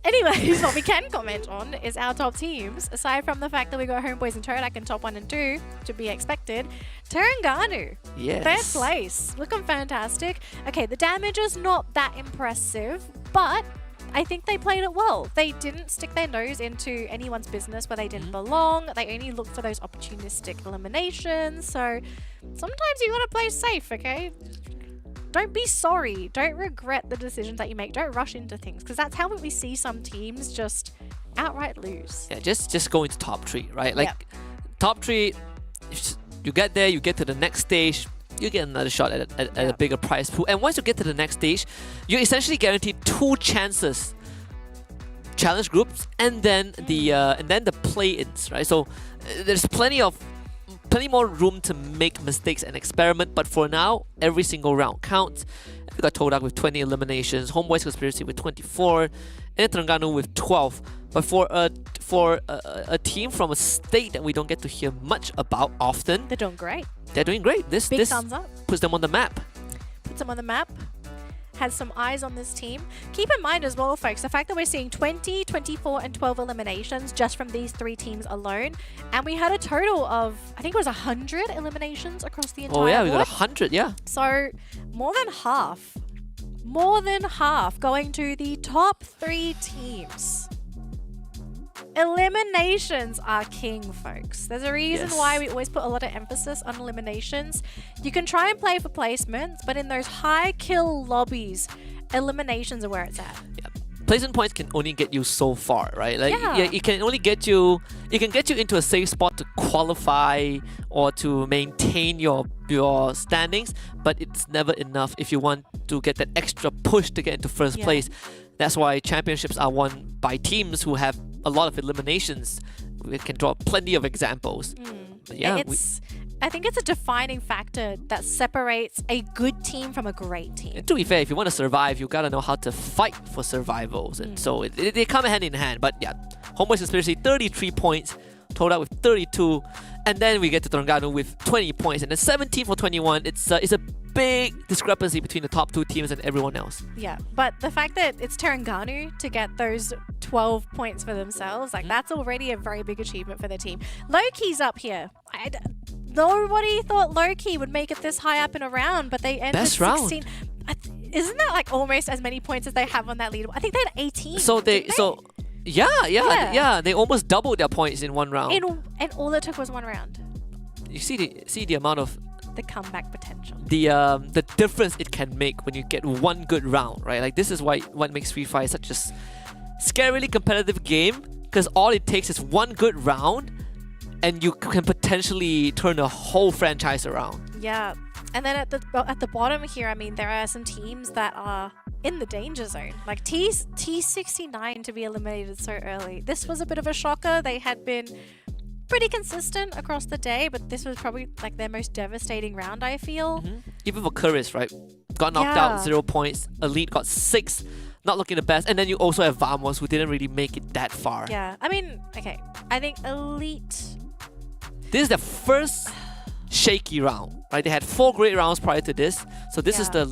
Anyways, what we can comment on is our top teams. Aside from the fact that we got Homeboys and Todak in top 1 and 2, to be expected, Terengganu, Yes. third place, looking fantastic. Okay, the damage is not that impressive, but I think they played it well. They didn't stick their nose into anyone's business where they didn't belong. They only looked for those opportunistic eliminations. So sometimes you gotta play safe, okay? Don't be sorry. Don't regret the decisions that you make. Don't rush into things, because that's how we see some teams just outright lose. Yeah, just go into top 3, right? Like Yep. top 3, you get there, you get to the next stage, you get another shot at a bigger prize pool. And once you get to the next stage, you're essentially guaranteed 2 chances. Challenge groups and then the play-ins, right? So there's plenty more room to make mistakes and experiment, but for now, every single round counts. We got Todak with 20 eliminations, Homeboys Conspiracy with 24, and Terengganu with 12. But for a team from a state that we don't get to hear much about often, They're doing great. they're doing great. This Big thumbs up. puts them on the map. Puts them on the map. Has some eyes on this team. Keep in mind as well, folks, the fact that we're seeing 20, 24, and 12 eliminations just from these 3 teams alone. And we had a total of, I think it was 100 eliminations across the entire Oh yeah, we got board. 100, yeah. So more than half going to the top 3 teams. Eliminations are king, folks. There's a reason Yes. why we always put a lot of emphasis on eliminations. You can try and play for placements, but in those high kill lobbies, eliminations are where it's at. Yeah. Placement points can only get you so far, right? Like Yeah. it can only get you into a safe spot to qualify or to maintain your standings, but it's never enough if you want to get that extra push to get into first Yeah. place. That's why championships are won by teams who have a lot of eliminations. We can draw plenty of examples. But yeah, I think it's a defining factor that separates a good team from a great team. to be fair, if you want to survive, you gotta know how to fight for survivals, and so they come hand in hand. But yeah, Homeboys Conspiracy 33 points, Todak with 32, and then we get to Terengganu with 20 points, and then 17 for 21. It's a big discrepancy between the top 2 teams and everyone else. Yeah, but the fact that it's Terengganu to get those 12 points for themselves, like that's already a very big achievement for the team. Loki's up here. Nobody thought Loki would make it this high up in a round, but they ended Best round. 16. Isn't that like almost as many points as they have on that leaderboard? I think they had 18. So didn't yeah, they almost doubled their points in one round. And all it took was one round. You see the amount of The comeback potential. the difference it can make when you get one good round, right? Like this is what makes Free Fire such a scarily competitive game, because all it takes is one good round and you can potentially turn a whole franchise around. Yeah. And then at the bottom here, I mean, there are some teams that are in the danger zone. Like T69 to be eliminated so early. This was a bit of a shocker. They had been pretty consistent across the day, but this was probably like their most devastating round, I feel. Even for Curtis, right? Got knocked Yeah. out, 0 points. Elite got 6, not looking the best. And then you also have Vamos, who didn't really make it that far. Yeah. I mean, okay. I think Elite. This is the first shaky round, right? They had 4 great rounds prior to this, so this is Yeah.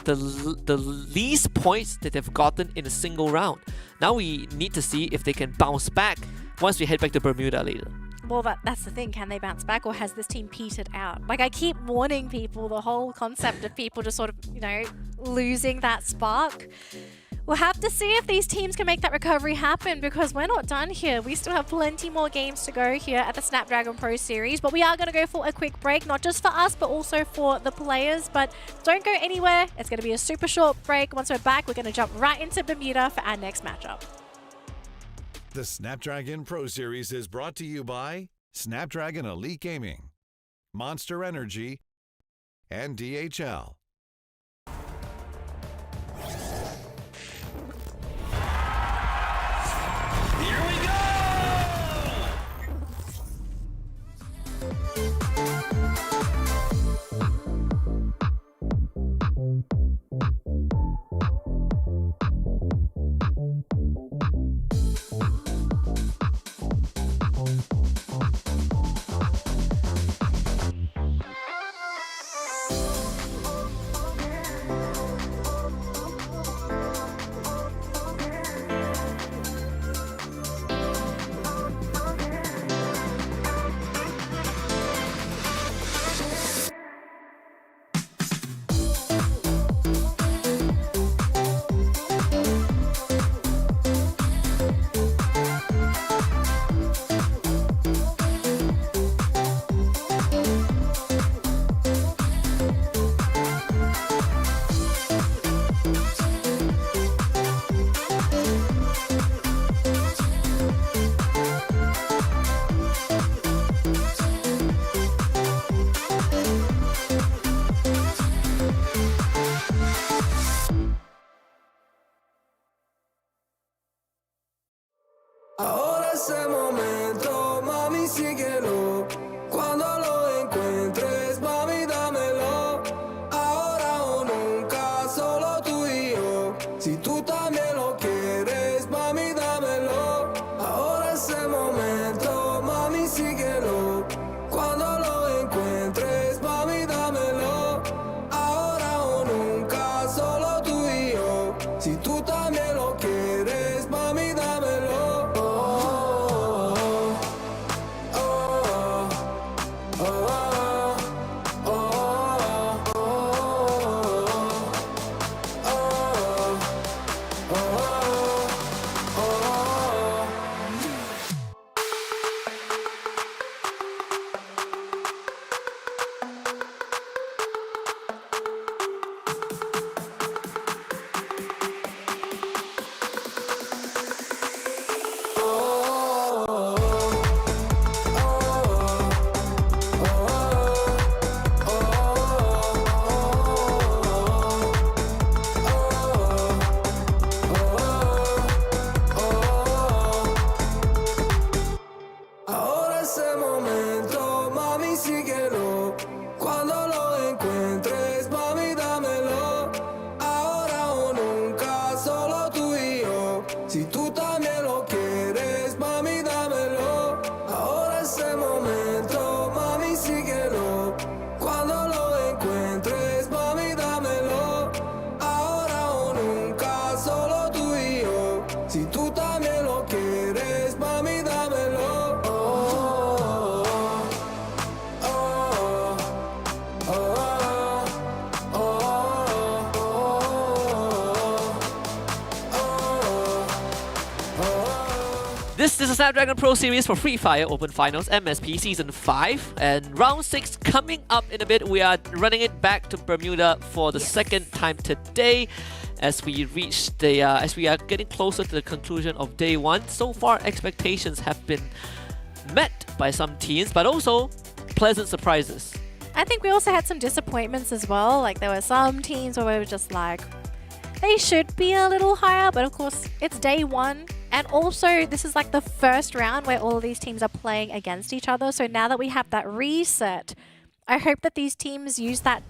the least points that they've gotten in a single round. Now we need to see if they can bounce back once we head back to Bermuda later. Well, that's the thing. Can they bounce back, or has this team petered out? Like, I keep warning people, the whole concept of people just sort of, losing that spark. We'll have to see if these teams can make that recovery happen, because we're not done here. We still have plenty more games to go here at the Snapdragon Pro Series, but we are going to go for a quick break, not just for us, but also for the players. But don't go anywhere. It's going to be a super short break. Once we're back, we're going to jump right into Bermuda for our next matchup. The Snapdragon Pro Series is brought to you by Snapdragon Elite Gaming, Monster Energy, and DHL. Here we go! ese momento, mami, síguelo. Cuando lo encuentres, mami, dámelo. Ahora o nunca, solo tú y yo. Si tú también lo quieres, mami, dámelo. Ahora ese momento, mami, síguelo. Cuando lo encuentres, mami, dámelo. Ahora o nunca, solo tú y yo. Si tú también lo quieres, mami, dámelo. Oh, oh, oh, oh, oh, oh, oh, oh, oh. Ahora ese momento, mami, síguelo. Cuando lo encuentres, mami, dámelo. Ahora o nunca, solo tú y yo. Si tú también lo quieres, mami, dámelo. Ahora ese momento, mami, síguelo. Cuando lo encuentres, mami, dámelo. Ahora o nunca, solo tú y yo. Si tú también lo quieres, mami, dámelo. Oh, oh, oh, oh, oh, oh. This is a Snapdragon Pro Series for Free Fire Open Finals MSP Season 5, and Round 6 coming up in a bit. We are running it back to Bermuda for the second time today as we reach the as we are getting closer to the conclusion of day 1. So far, expectations have been met by some teams, but also pleasant surprises. I think we also had some disappointments as well. Like there were some teams where we were just like, they should be a little higher, but of course it's day 1. And also this is like the first round where all of these teams are playing against each other. So now that we have that reset, I hope that these teams use that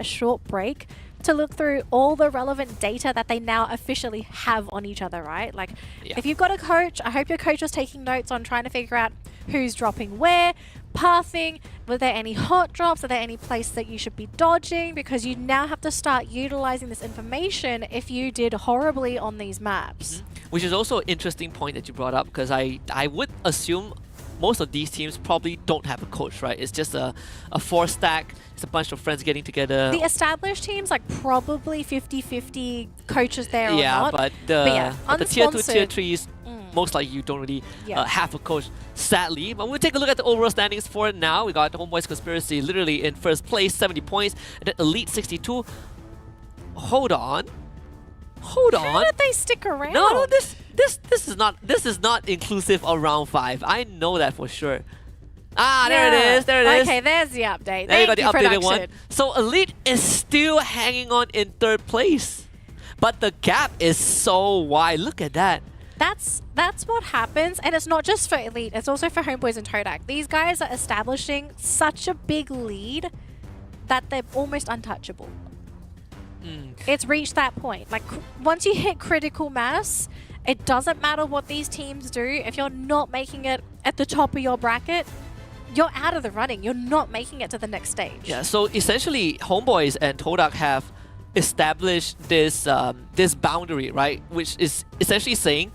short break to look through all the relevant data that they now officially have on each other, right? Like if you've got a coach, I hope your coach was taking notes on trying to figure out who's dropping where, pathing, were there any hot drops, are there any places that you should be dodging, because you now have to start utilizing this information if you did horribly on these maps. Which is also an interesting point that you brought up, because I would assume most of these teams probably don't have a coach, right? It's just a 4-stack, it's a bunch of friends getting together. The established teams, like probably 50-50 coaches there or yeah, not. but the tier 2, tier 3s, most likely you don't really have a coach, sadly. But we'll take a look at the overall standings for it now. We got Homeboys Conspiracy literally in first place, 70 points, and then Elite 62. Hold on. How did they stick around? No, this is not inclusive of round 5. I know that for sure. Ah, there it is. There it is. Okay, there's the update. There you got Thank the you, updated one. production. So Elite is still hanging on in 3rd place, but the gap is so wide. Look at that. That's what happens, and it's not just for Elite, it's also for Homeboys and Todak. These guys are establishing such a big lead that they're almost untouchable. It's reached that point. Like once you hit critical mass, it doesn't matter what these teams do. If you're not making it at the top of your bracket, you're out of the running. You're not making it to the next stage. Yeah, so essentially Homeboys and Todak have established this this boundary, right? Which is essentially saying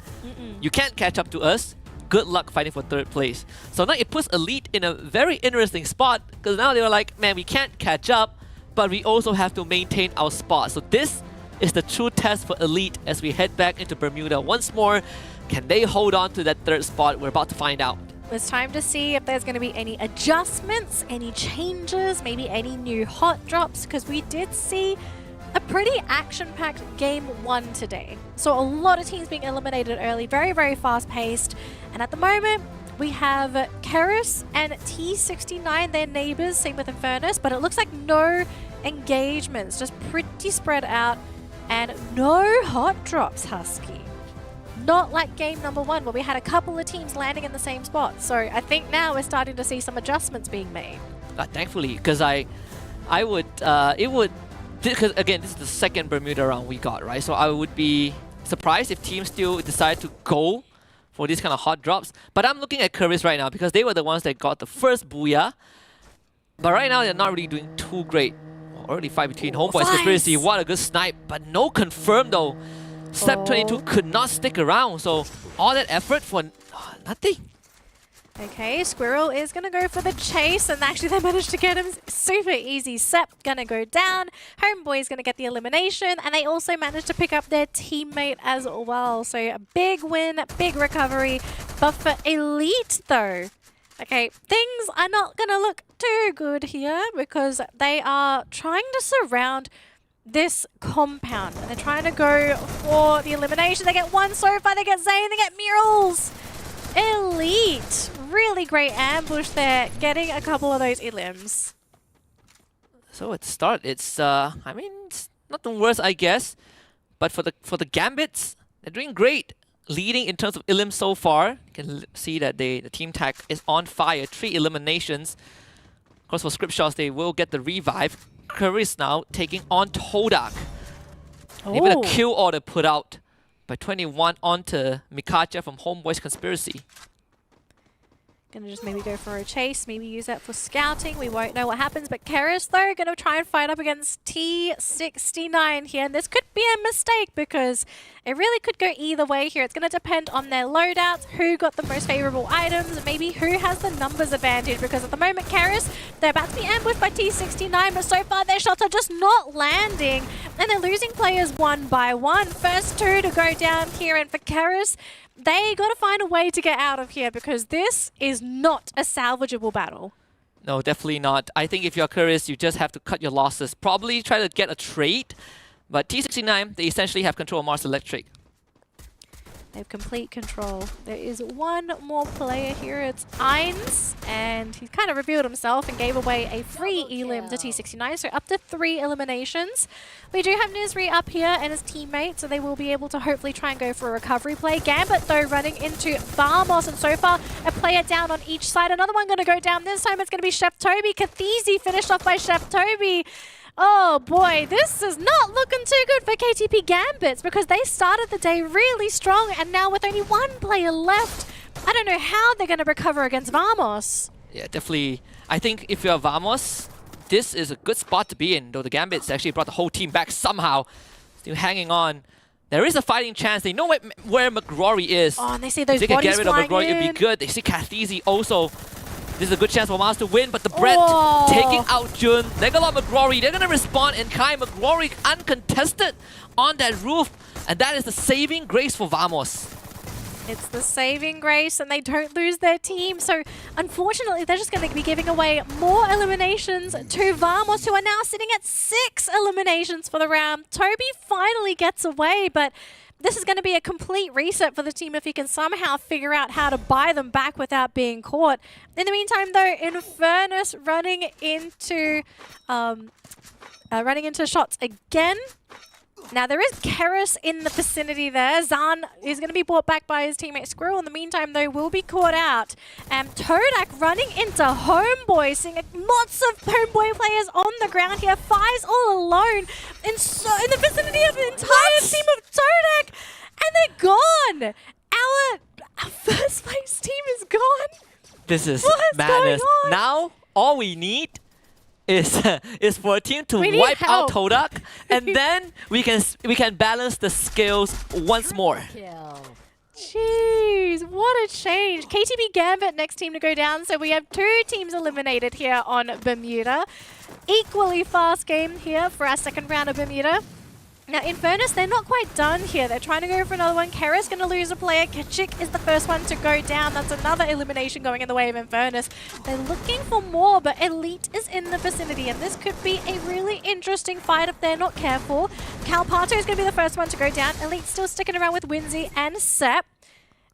you can't catch up to us. Good luck fighting for 3rd place. So now it puts Elite in a very interesting spot, because now they were like, man, we can't catch up, but we also have to maintain our spot. So this is the true test for Elite as we head back into Bermuda once more. Can they hold on to that 3rd spot? We're about to find out. It's time to see if there's going to be any adjustments, any changes, maybe any new hot drops, because we did see a pretty action-packed game 1 today. So a lot of teams being eliminated early, very, very fast-paced. And at the moment, we have Keris and T69, their neighbors, same with Infernus, but it looks like no engagements, just pretty spread out, and no hot drops, Husky. not like game number 1 where we had a couple of teams landing in the same spot. So I think now we're starting to see some adjustments being made. Thankfully, because because again, this is the second Bermuda round we got, right? So I would be surprised if teams still decide to go for these kind of hot drops. But I'm looking at Curvis right now because they were the ones that got the first booyah. But right now, they're not really doing too great. Already fight between Homeboys Conspiracy. What a good snipe, but no confirm though. Step 22 could not stick around, so all that effort for nothing. Okay, Squirrel is going to go for the chase, and actually they managed to get him super easy. Sep going to go down, Homeboy is going to get the elimination, and they also managed to pick up their teammate as well. So a big win, big recovery. But for Elite though, okay, things are not going to look too good here because they are trying to surround this compound. And they're trying to go for the elimination. They get one so far, they get Zane, they get Murals. Elite, really great ambush there, getting a couple of those elims. So at the start, it's I mean, it's not the worst, I guess. But for the Gambits, they're doing great. Leading in terms of elims so far. You can see that the team tag is on fire. 3 eliminations. Of course, for Script Shots, they will get the revive. Chris now taking on Todak. Even a kill order put out by 21 onto Mikacha from Homeboys Conspiracy. Gonna just maybe go for a chase, maybe use that for scouting. We won't know what happens, but Keris though gonna try and fight up against T69 here, and this could be a mistake because it really could go either way here. It's gonna depend on their loadouts, who got the most favorable items, and maybe who has the numbers advantage, because at the moment Keris, they're about to be ambushed by T69, but so far their shots are just not landing, and they're losing players one by one. First 2 to go down here, and for Keris, they got to find a way to get out of here because this is not a salvageable battle. No, definitely not. I think if you're curious, you just have to cut your losses. Probably try to get a trade. But T69, they essentially have control of Mars Electric. They have complete control. There is one more player here. It's Eins, and he's kind of revealed himself and gave away a free elim to T69, so up to 3 eliminations. We do have Nizri up here and his teammate, so they will be able to hopefully try and go for a recovery play. Gambit, though, running into Vamos, and so far, a player down on each side. Another one going to go down. This time it's going to be Chef Toby. Kathizi finished off by Chef Toby. Oh boy, this is not looking too good for KTP Gambits because they started the day really strong, and now with only 1 player left, I don't know how they're going to recover against Vamos. Yeah, definitely. I think if you're Vamos, this is a good spot to be in, though the Gambits actually brought the whole team back somehow. Still hanging on. There is a fighting chance. They know where McGrory is. Oh, and they see those if they can bodies get rid of flying McGrory, in. it'd be good. They see Kathizi also. This is a good chance for Mars to win, but the Brett taking out Jun. Legalot McGrory, they're going to respond in kind. McGrory uncontested on that roof, and that is the saving grace for Vamos. It's the saving grace, and they don't lose their team. So, unfortunately, they're just going to be giving away more eliminations to Vamos, who are now sitting at 6 eliminations for the round. Toby finally gets away, but this is going to be a complete reset for the team if he can somehow figure out how to buy them back without being caught. In the meantime, though, Infernus running into shots again. Now, there is Keris in the vicinity there. Zan is going to be brought back by his teammate Squirrel. In the meantime, though, will be caught out. And Todak running into Homeboy, seeing lots of Homeboy players on the ground here. Fies all alone in the vicinity of the entire team of Todak. And they're gone. Our first place team is gone. This is What's madness. going on? Now, all we need is for a team to We need wipe out help. Todak, and then we can balance the scales once more. Jeez, what a change. KTB Gambit, next team to go down. So we have 2 teams eliminated here on Bermuda. Equally fast game here for our second round of Bermuda. Now, Infernus, they're not quite done here. They're trying to go for another one. Kara's going to lose a player. Kachik is the first one to go down. That's another elimination going in the way of Infernus. They're looking for more, but Elite is in the vicinity, and this could be a really interesting fight if they're not careful. Calpato is going to be the first one to go down. Elite still sticking around with Winzy and Sep.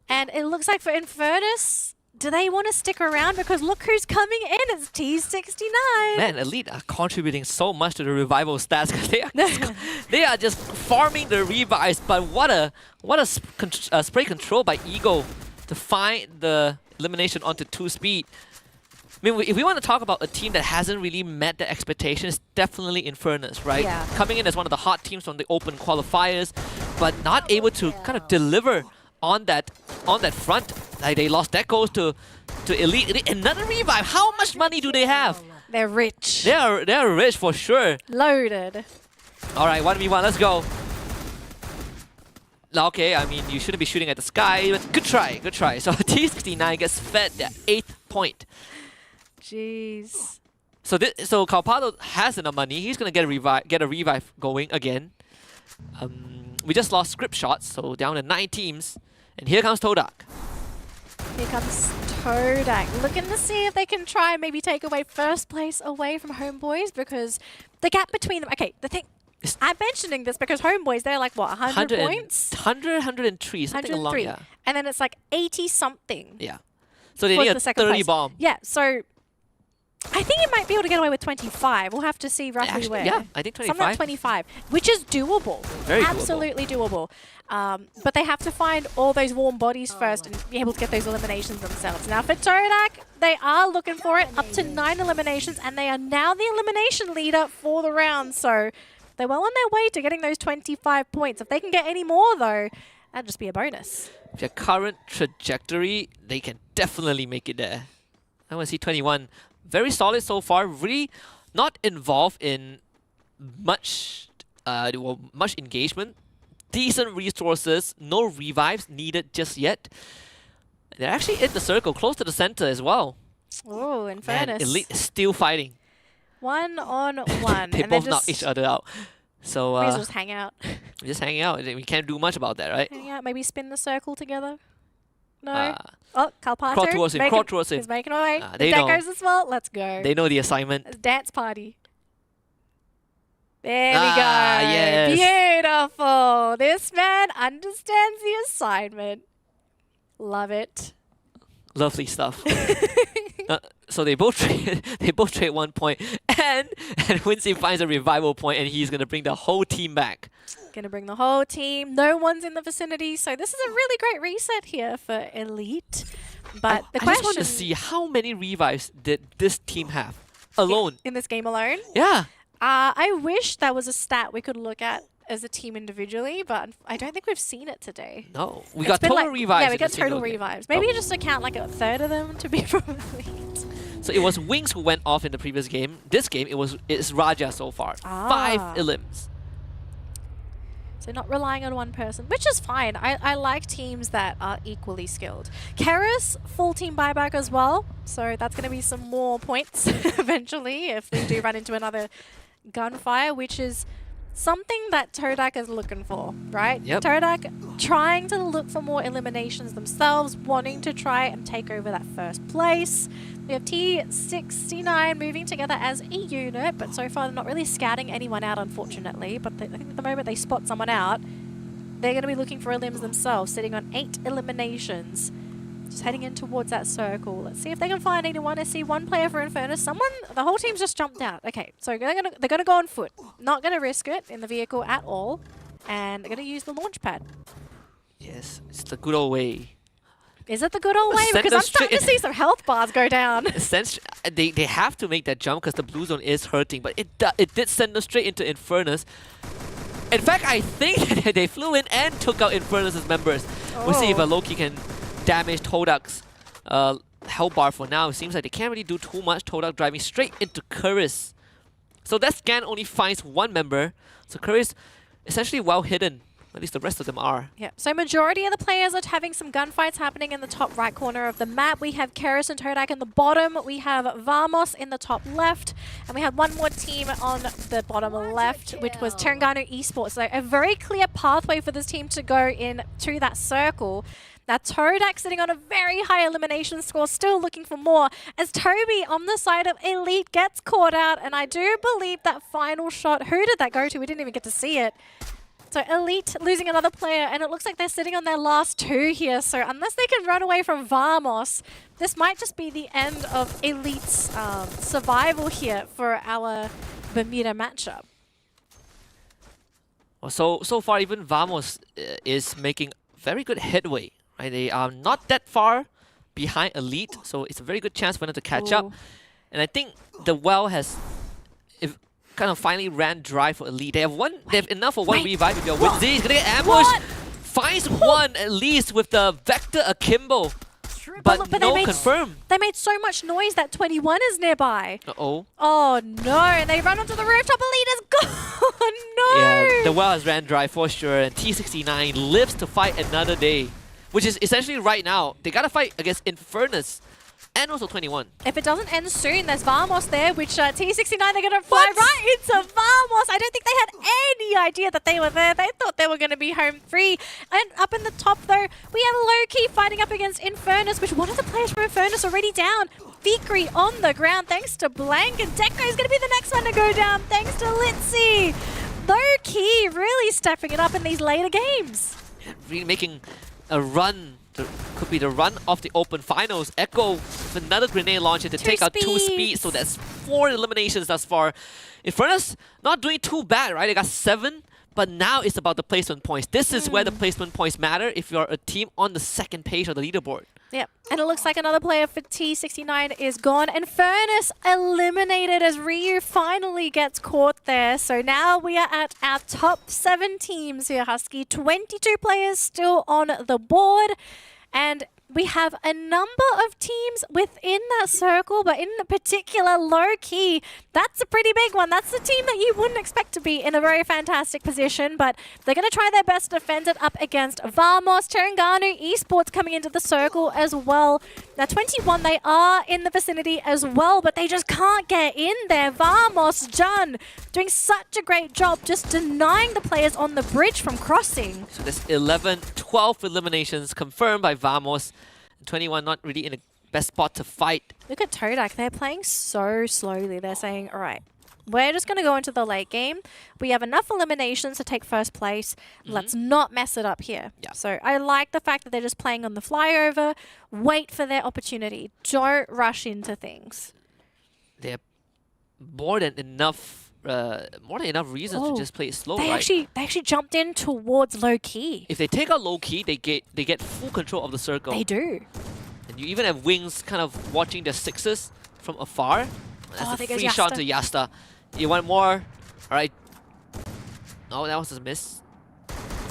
And it looks like for Infernus, do they want to stick around? Because look who's coming in. It's T69. Man, Elite are contributing so much to the revival stats because they are just farming the revives. But what a spray control by Eagle to find the elimination onto 2 speed. I mean, if we want to talk about a team that hasn't really met the expectations, definitely Infernus, right? Yeah. Coming in as one of the hot teams from the Open qualifiers, but not able to kind of deliver on that front. Like they lost that goes to Elite. Another revive. How much money do they have? They're rich. They're rich for sure. Loaded. All right, 1v1, let's go. Okay, I mean, you shouldn't be shooting at the sky, but good try, good try. So T69 gets fed their 8th point. Jeez. So Calpado has enough money. He's gonna get a revive going again. We just lost script shots, so down to 9 teams. And here comes Todak. Here comes Todak, looking to see if they can try and maybe take away first place away from Homeboys, because the gap between them. Okay, the thing. I'm mentioning this because Homeboys, they're like what, 100 points? 103, something along, 103. yeah. And then it's like 80 something. Yeah. So they for need the a second 30 place. bomb. Yeah, so I think it might be able to get away with 25. We'll have to see roughly Actually, where. yeah, I think 25. Something like 25, which is doable. Very doable. Absolutely doable. But they have to find all those warm bodies first and be able to get those eliminations themselves. Now for Todak, they are looking for it, up to 9 eliminations, and they are now the elimination leader for the round. So they're well on their way to getting those 25 points. If they can get any more, though, that'd just be a bonus. With their current trajectory, they can definitely make it there. I want to see 21. Very solid so far. Really not involved in much engagement. Decent resources. No revives needed just yet. They're actually in the circle, close to the center as well. Oh, in And fairness. Elite is still fighting. 1-on-1. They and both they're knock each other out. So May as well just hang out. we're just hanging out. We can't do much about that, right? Hang out, maybe spin the circle together. No. Uh, Oh, Calpato. crawl towards him, crawl towards him. He's making away. They That know. goes as well. Let's go. They know the assignment. Dance party. There we go. Yes. Beautiful. This man understands the assignment. Love it. Lovely stuff. So they both trade 1 point, and Wincy finds a revival point, and he's gonna bring the whole team back. Gonna bring the whole team. No one's in the vicinity, so this is a really great reset here for Elite. But the I question just want to see how many revives did this team have alone. in this game alone. Yeah. I wish that was a stat we could look at as a team individually, but I don't think we've seen it today. No, we It's got been total like- revives. Yeah, we in got the single total game. revives. Maybe just account like a third of them to be from Elite. So it was Wings who went off in the previous game. This game, it's Raja so far. 5 elims. So not relying on one person, which is fine. I like teams that are equally skilled. Keras, full team buyback as well. So that's going to be some more points eventually if we do run into another gunfire, which is something that Todak is looking for, right? Yep. Todak trying to look for more eliminations themselves, wanting to try and take over that first place. We have T69 moving together as a unit, but so far they're not really scouting anyone out, unfortunately. But I think the moment they spot someone out, they're going to be looking for elims themselves, sitting on 8 eliminations. Just heading in towards that circle. Let's see if they can find anyone. I see one player for Infernus. The whole team's just jumped out. Okay, so they're gonna go on foot. Not gonna risk it in the vehicle at all, and they're gonna use the launch pad. Yes, it's the good old way. Is it the good old way? Send Because them I'm starting to straight- see some health bars go down. They have to make that jump because the blue zone is hurting, but it did send them straight into Infernus. In fact, I think they flew in and took out Infernus' members. We'll see if Loki can damage Todak's health bar for now. It seems like they can't really do too much. Todak driving straight into Kuris. So that scan only finds 1 member. So Kuris essentially well hidden. At least the rest of them are. Yeah, so majority of the players are having some gunfights happening in the top right corner of the map. We have Keras and Todak in the bottom. We have Vamos in the top left. And we have one more team on the bottom left, which was Terengganu Esports. So a very clear pathway for this team to go in to that circle. Now Todak sitting on a very high elimination score, still looking for more, as Toby on the side of Elite gets caught out. And I do believe that final shot, who did that go to? We didn't even get to see it. So Elite losing another player, and it looks like they're sitting on their last 2 here. So unless they can run away from Vamos, this might just be the end of Elite's survival here for our Bermuda matchup. Well, so far, even Vamos is making very good headway. Right? They are not that far behind Elite, so it's a very good chance for them to catch up. And I think the well has kind of finally ran dry for Elite. They have enough for one revive. If you're Winzy, he's gonna get ambushed. Finds one at least with the Vector Akimbo. But no confirm. They made so much noise that 21 is nearby. Uh-oh. Oh no, and they run onto the rooftop. Elite is gone. No. Yeah, the well has ran dry for sure, and T69 lives to fight another day. Which is essentially right now, they gotta fight against Infernus and also 21. If it doesn't end soon, there's Vamos there, which T69, they're going to fly right into Vamos. I don't think they had any idea that they were there. They thought they were going to be home free. And up in the top, though, we have Loki fighting up against Infernus, which one of the players from Infernus already down. Fikri on the ground, thanks to Blank, and Deco is going to be the next one to go down, thanks to Litzy. Loki really stepping it up in these later games. Really making a run. Could be the run of the Open Finals. Echo with another grenade launcher to take out 2 speed, so that's 4 eliminations thus far. Infernus not doing too bad, right? They got 7, but now it's about the placement points. This is where the placement points matter if you're a team on the second page of the leaderboard. Yep, and it looks like another player for T69 is gone. Infernus eliminated as Ryu finally gets caught there. So now we are at our top 7 teams here, Husky. 22 players still on the board. And we have a number of teams within that circle, but in the particular Low-Key, that's a pretty big one. That's the team that you wouldn't expect to be in a very fantastic position, but they're going to try their best to defend it up against Vamos. Terengganu Esports coming into the circle as well. Now 21, they are in the vicinity as well, but they just can't get in there. Vamos, Jun, doing such a great job just denying the players on the bridge from crossing. So there's 11, 12 eliminations confirmed by Vamos. 21 not really in the best spot to fight. Look at Todak. They're playing so slowly. They're saying, all right, we're just going to go into the late game. We have enough eliminations to take first place. Let's not mess it up here. Yeah. So I like the fact that they're just playing on the flyover. Wait for their opportunity. Don't rush into things. They have more than enough reasons to just play it slow, They right? actually jumped in towards Low-Key. If they take out Low-Key, they get full control of the circle. They do. And you even have Wings kind of watching their sixes from afar. That's a there goes free shot Yasta. to Yasta. You want more? Alright. Oh, that was a miss.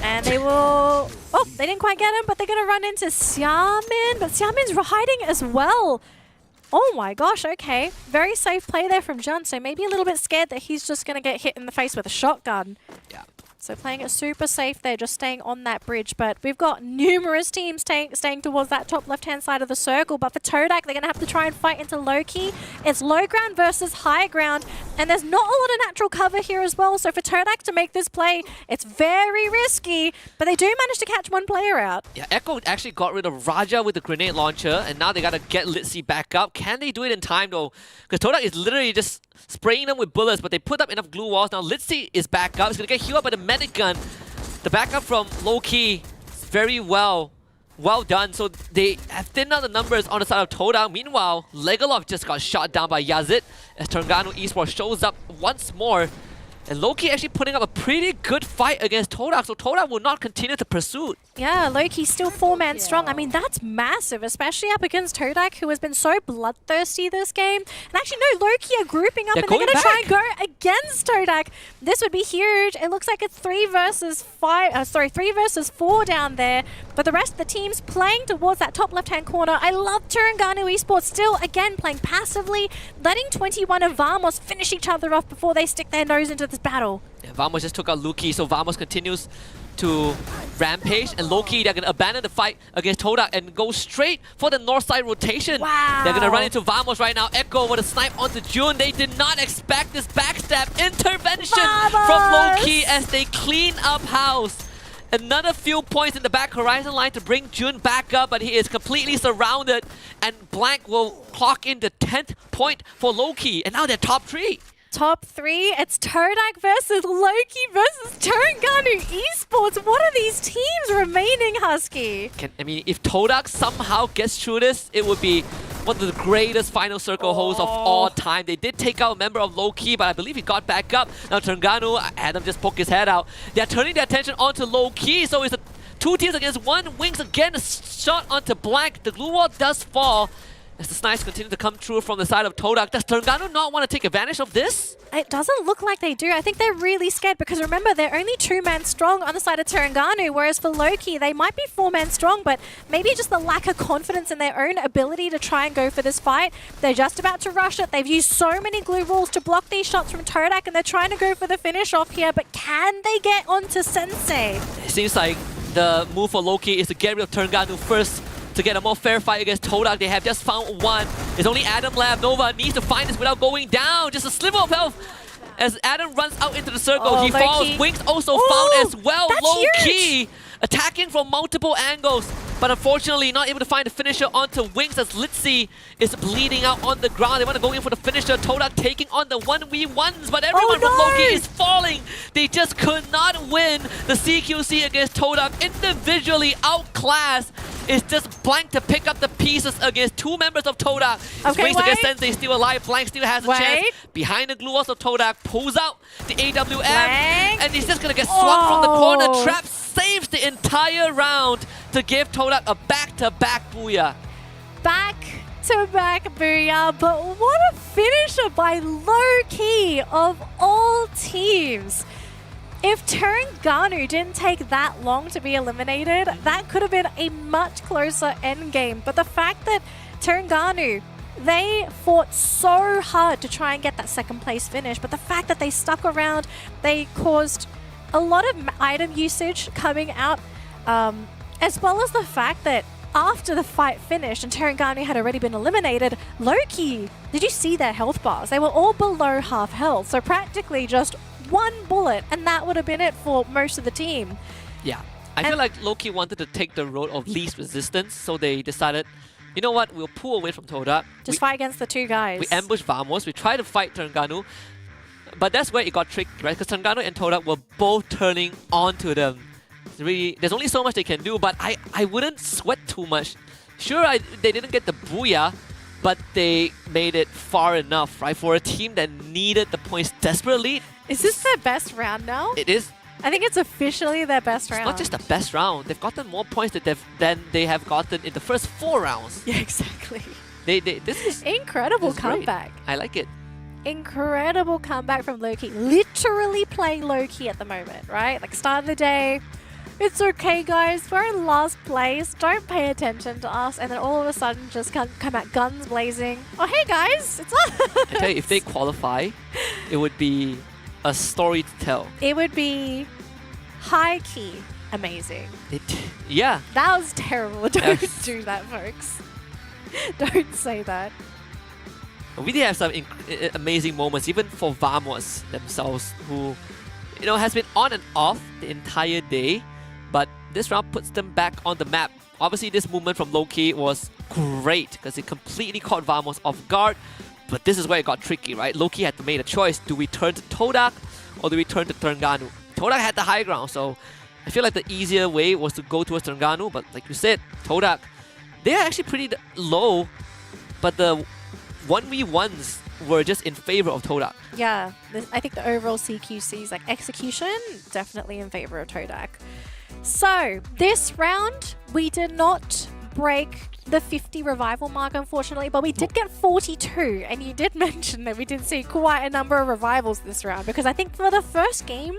And they will... Oh, they didn't quite get him, but they're going to run into Xiaomin. But Xiaomin's hiding as well. Oh my gosh, okay. Very safe play there from Jun, so maybe a little bit scared that he's just going to get hit in the face with a shotgun. Yeah. So playing it super safe there, just staying on that bridge. But we've got numerous teams staying towards that top left-hand side of the circle. But for Todak, they're going to have to try and fight into Low-Key. It's low ground versus high ground. And there's not a lot of natural cover here as well. So for Todak to make this play, it's very risky. But they do manage to catch one player out. Yeah, Echo actually got rid of Raja with the grenade launcher. And now they got to get Litzy back up. Can they do it in time though? Because Todak is literally just spraying them with bullets. But they put up enough glue walls. Now Litzy is back up. He's going to get healed up by the medic gun. The backup from Low-Key is very well done. So they have thinned out the numbers on the side of Todak. Meanwhile, Legolov just got shot down by Yazid as Terengganu Esports shows up once more. And Low-Key actually putting up a pretty good fight against Todak, so Todak will not continue to pursue. Yeah, Low-Key's still 4-man strong. I mean, that's massive, especially up against Todak, who has been so bloodthirsty this game. And actually, no, Low-Key are grouping up, and they're going to try and go against Todak. This would be huge. It looks like it's 3 versus 4 down there. But the rest of the teams playing towards that top left-hand corner. I love Terengganu Esports still, again, playing passively, letting 21 of Vamos finish each other off before they stick their nose into this battle. Yeah, Vamos just took out Luki, so Vamos continues to rampage, and Low-Key, they're going to abandon the fight against Todak and go straight for the north side rotation. Wow. They're going to run into Vamos right now. Echo with a snipe onto June. They did not expect this backstab intervention from Low-Key as they clean up house. Another few points in the back horizon line to bring Jun back up, but he is completely surrounded, and Blank will clock in the 10th point for Low-Key, and now they're top 3. Top 3, it's Todak versus Low-Key versus Terengganu esports. What are these teams remaining, Husky? I mean, if Todak somehow gets through this, it would be one of the greatest final circle hosts of all time. They did take out a member of Low-Key, but I believe he got back up. Now Terengganu, Adam just poked his head out. They're turning their attention onto Low-Key, so it's two teams against one. Wings again, a shot onto Blank. The glue wall does fall as the snipes continue to come through from the side of Todak. Does Terengganu not want to take advantage of this? It doesn't look like they do. I think they're really scared because remember, they're only 2-man strong on the side of Terengganu, whereas for Loki, they might be 4-man strong, but maybe just the lack of confidence in their own ability to try and go for this fight. They're just about to rush it. They've used so many glue walls to block these shots from Todak, and they're trying to go for the finish off here, but can they get onto Sensei? It seems like the move for Loki is to get rid of Terengganu first, to get a more fair fight against Todak. They have just found one. There's only Adam left. Nova needs to find this without going down. Just a sliver of health as Adam runs out into the circle. He falls. Wings also found as well. Low-Key attacking from multiple angles, but unfortunately not able to find the finisher onto Wings as Litzy is bleeding out on the ground. They want to go in for the finisher. Todak taking on the 1v1s, but everyone from Loki is falling. They just could not win the CQC against Todak. Individually outclassed. It's just Blank to pick up the pieces against two members of Todak. Wings against Sensei still alive. Blank still has a chance. Behind the glue walls of Todak, pulls out the AWM, and he's just gonna get swung from the corner. Trap saves the entire round to give Todak a back-to-back booyah. Back-to-back booyah, but what a finisher by Low-Key of all teams. If Terengganu didn't take that long to be eliminated, that could have been a much closer endgame. But the fact that Terengganu, they fought so hard to try and get that second place finish, but the fact that they stuck around, they caused a lot of item usage coming out, as well as the fact that after the fight finished and Terengganu had already been eliminated, Loki, did you see their health bars? They were all below half health, so practically just one bullet, and that would have been it for most of the team. Yeah, I feel like Loki wanted to take the road of least resistance, so they decided, you know what, we'll pull away from Todak. Just fight against the two guys. We ambush Vamos, we try to fight Terengganu, but that's where it got tricky, right? Because Terengganu and Todak were both turning onto them. Really, there's only so much they can do, but I wouldn't sweat too much. Sure, they didn't get the booyah, but they made it far enough, right? For a team that needed the points desperately. Is this their best round now? It is. I think it's officially their best round. It's not just the best round. They've gotten more points than they have gotten in the first 4 rounds. Yeah, exactly. This is incredible great. comeback. I like it. Incredible comeback from Loki. Literally playing Loki at the moment, right? Like start of the day. It's okay, guys. We're in last place. Don't pay attention to us. And then all of a sudden, just come out guns blazing. Oh, hey, guys. It's us. I tell you, if they qualify, it would be a story to tell. It would be high-key amazing. Yeah. That was terrible. Don't do that, folks. Don't say that. We did have some amazing moments, even for Vamos themselves, who, you know, has been on and off the entire day. But this round puts them back on the map. Obviously, this movement from Loki was great because it completely caught Vamos off guard. But this is where it got tricky, right? Loki had to make a choice. Do we turn to Todak or do we turn to Terengganu? Todak had the high ground, so I feel like the easier way was to go towards Terengganu. But like you said, Todak, they're actually pretty low, but the 1v1s were just in favor of Todak. Yeah, I think the overall CQC's like execution, definitely in favor of Todak. So this round, we did not break the 50 revival mark, unfortunately, but we did get 42. And you did mention that we did see quite a number of revivals this round, because I think for the first game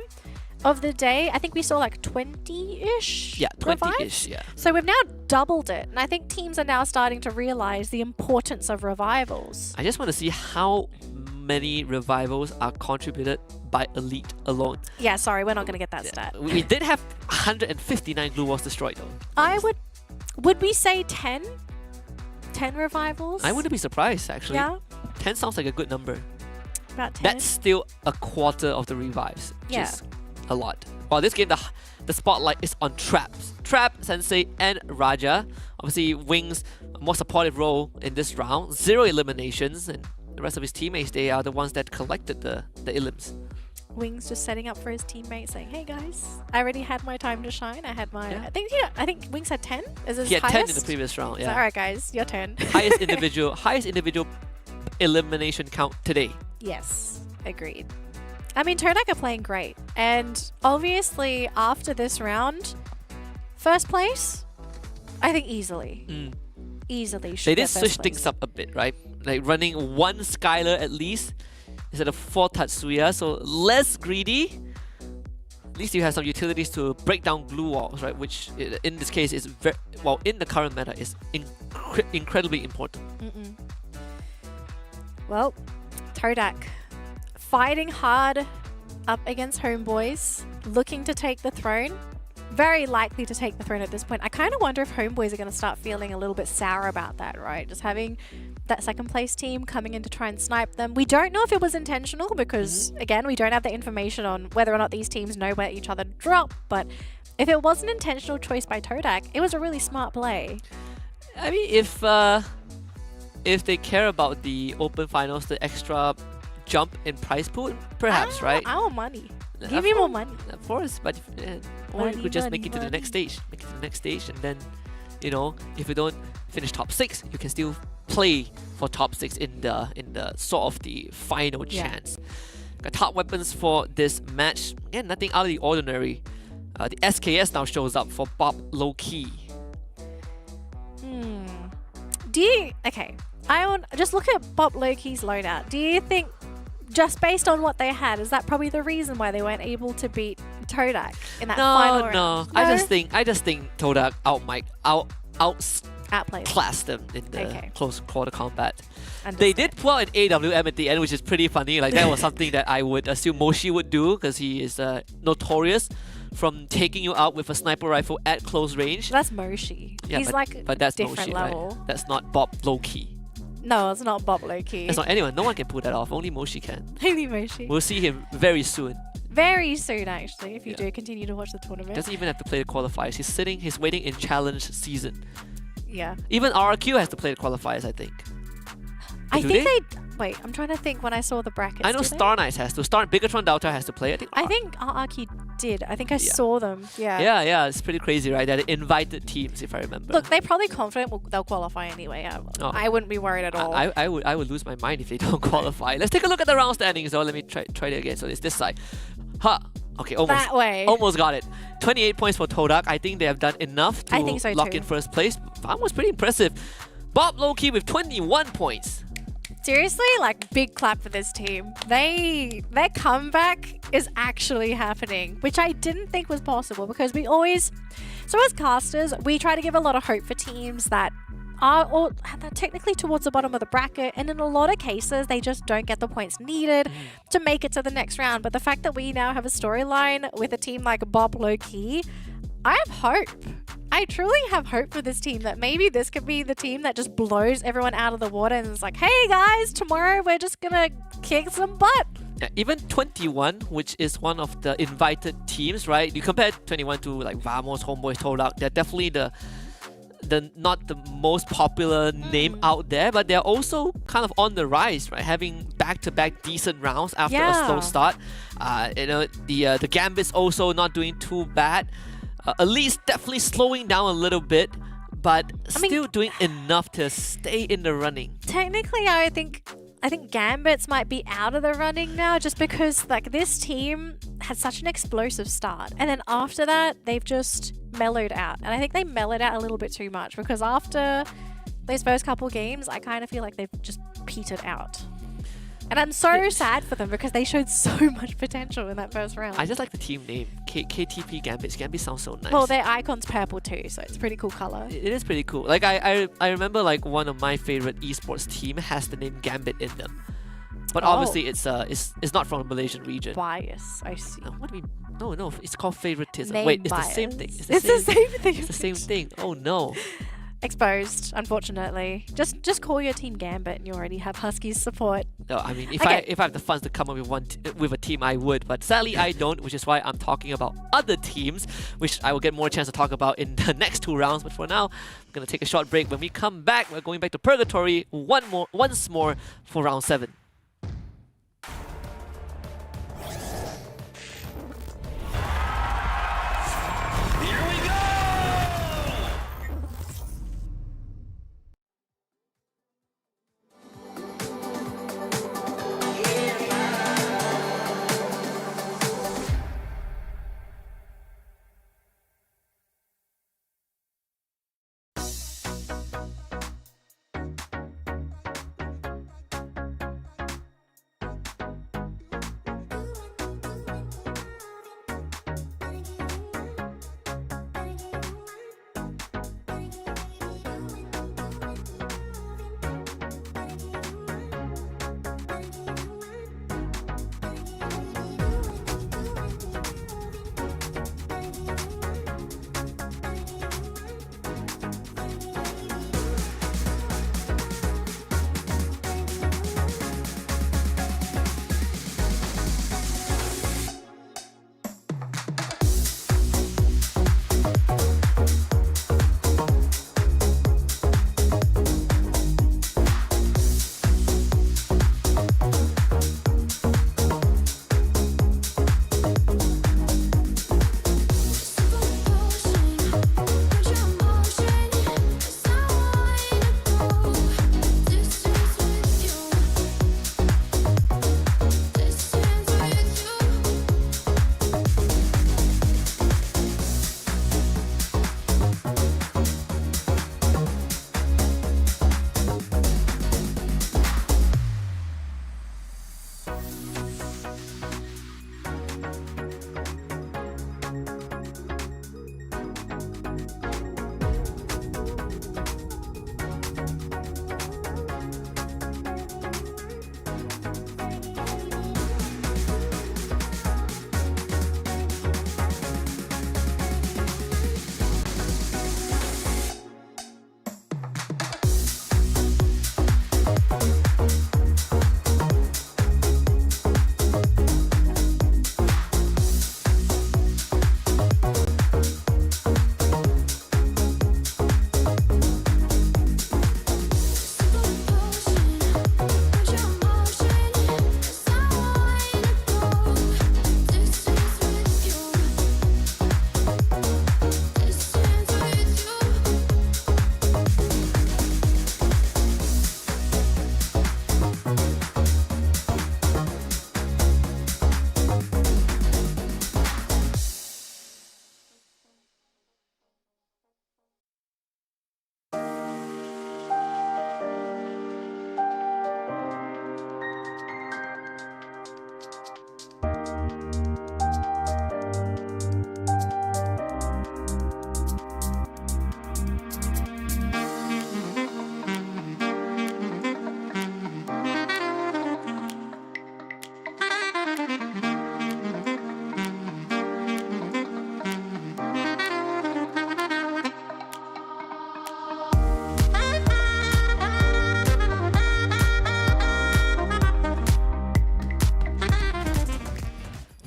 of the day, I think we saw like 20-ish. Yeah, 20-ish, yeah. So we've now doubled it, and I think teams are now starting to realize the importance of revivals. I just want to see how many revivals are contributed by Elite alone. Yeah, sorry, we're not going to get that stat. We did have 159 glue walls destroyed though. Would we say 10? 10 revivals? I wouldn't be surprised actually. Yeah. 10 sounds like a good number. About 10. That's still a quarter of the revives, which Yeah. is a lot. Well, this game, the spotlight is on Traps. Trap, Sensei, and Raja. Obviously, Wings, a more supportive role in this round. 0 eliminations, and the rest of his teammates, they are the ones that collected the elims. Wings just setting up for his teammates, saying, "Hey guys, I already had my time to shine. I had my. Yeah. I think Wings had 10. Is his He had highest? 10 in the previous round. So, Yeah. all right, guys, your turn. highest individual elimination count today. Yes, agreed. I mean, Todak are playing great, and obviously after this round, first place, I think easily. Easily. They did switch things up a bit, right? Like running one Skylar at least instead of 4 Tatsuya, so less greedy. At least you have some utilities to break down glue walls, right? Which in this case is very well in the current meta is incredibly important. Well, Todak fighting hard up against Homeboys, looking to take the throne. Very likely to take the throne at this point. I kind of wonder if Homeboys are going to start feeling a little bit sour about that, right? Just having that second place team coming in to try and snipe them. We don't know if it was intentional because, again, we don't have the information on whether or not these teams know where each other drop. But if it was an intentional choice by Todak, it was a really smart play. I mean, if they care about the open finals, the extra jump in prize pool, perhaps, right? Our money. Give me more money. Of course, but or you could just make it to the next money. stage. Make it to the next stage, and then, you know, if you don't finish top 6, you can still play for top 6 in the sort of the final chance. Got top weapons for this match. Again, nothing out of the ordinary. The SKS now shows up for Bob Low-Key. Okay, I want just look at Bob Low-Key's loadout. Do you think, just based on what they had, is that probably the reason why they weren't able to beat Todak in that final round? No. I just think Todak Outplayed. outclassed them in the close quarter combat. Understood. They did pull out an AWM at the end, which is pretty funny. Like that was something that I would assume Moshi would do because he is notorious from taking you out with a sniper rifle at close range. That's Moshi. Yeah, He's like but that's different Moshi, level. right? That's not Bob Low-Key. No, it's not Bob Low-Key. That's not anyone. No one can pull that off. Only Moshi can. Only Moshi. We'll see him very soon. Very soon, actually, if you do continue to watch the tournament. Doesn't even have to play the qualifiers. He's waiting in challenge season. Yeah. Even RRQ has to play the qualifiers, I think. I Do think they? Wait, I'm trying to think when I saw the brackets. I know do they? Star Knights has to. Bigatron Delta has to play. I think RRQ did. I think I saw them. Yeah. Yeah, it's pretty crazy, right? That invited teams, if I remember. Look, they're probably confident they'll qualify anyway. I wouldn't be worried at all. I would lose my mind if they don't qualify. Let's take a look at the round standings though. Let me try it again. So it's this side. Okay, almost. That way. Almost got it. 28 points for Todak. I think they have done enough to I think so lock too. in first place. That was pretty impressive. Bob Low-Key with 21 points. Seriously, like big clap for this team. Their comeback is actually happening, which I didn't think was possible because we always, so as casters, we try to give a lot of hope for teams that are all technically towards the bottom of the bracket, and in a lot of cases they just don't get the points needed to make it to the next round. But the fact that we now have a storyline with a team like Bob Low-Key, I have hope. I truly have hope for this team that maybe this could be the team that just blows everyone out of the water and is like, hey guys, tomorrow we're just gonna kick some butt. Yeah, even 21, which is one of the invited teams, right? You compare 21 to like Vamos, Homeboys, Todak, they're definitely the not the most popular name out there, but they're also kind of on the rise, right? Having back-to-back decent rounds after a slow start. The Gambit's also not doing too bad. Elite's definitely slowing down a little bit, but still doing enough to stay in the running. Technically, I think Gambits might be out of the running now just because like this team had such an explosive start, and then after that they've just mellowed out, and I think they mellowed out a little bit too much because after those first couple games I kind of feel like they've just petered out. And I'm so sad for them because they showed so much potential in that first round. I just like the team name, KTP Gambits. Gambit sounds so nice. Well, their icon's purple too, so it's a pretty cool color. It is pretty cool. Like I remember like one of my favorite esports team has the name Gambit in them. But obviously it's not from the Malaysian region. Bias, I see. What do we? No, it's called favoritism. Name Wait, it's bias. the same thing. It's the same thing. It's the same thing. Oh no. Exposed, unfortunately. Just call your team Gambit and you already have Husky's support. No, I mean if I have the funds to come up with a team, I would. But sadly, I don't, which is why I'm talking about other teams, which I will get more chance to talk about in the next 2 rounds. But for now, we're gonna take a short break. When we come back, we're going back to Purgatory once more for round 7.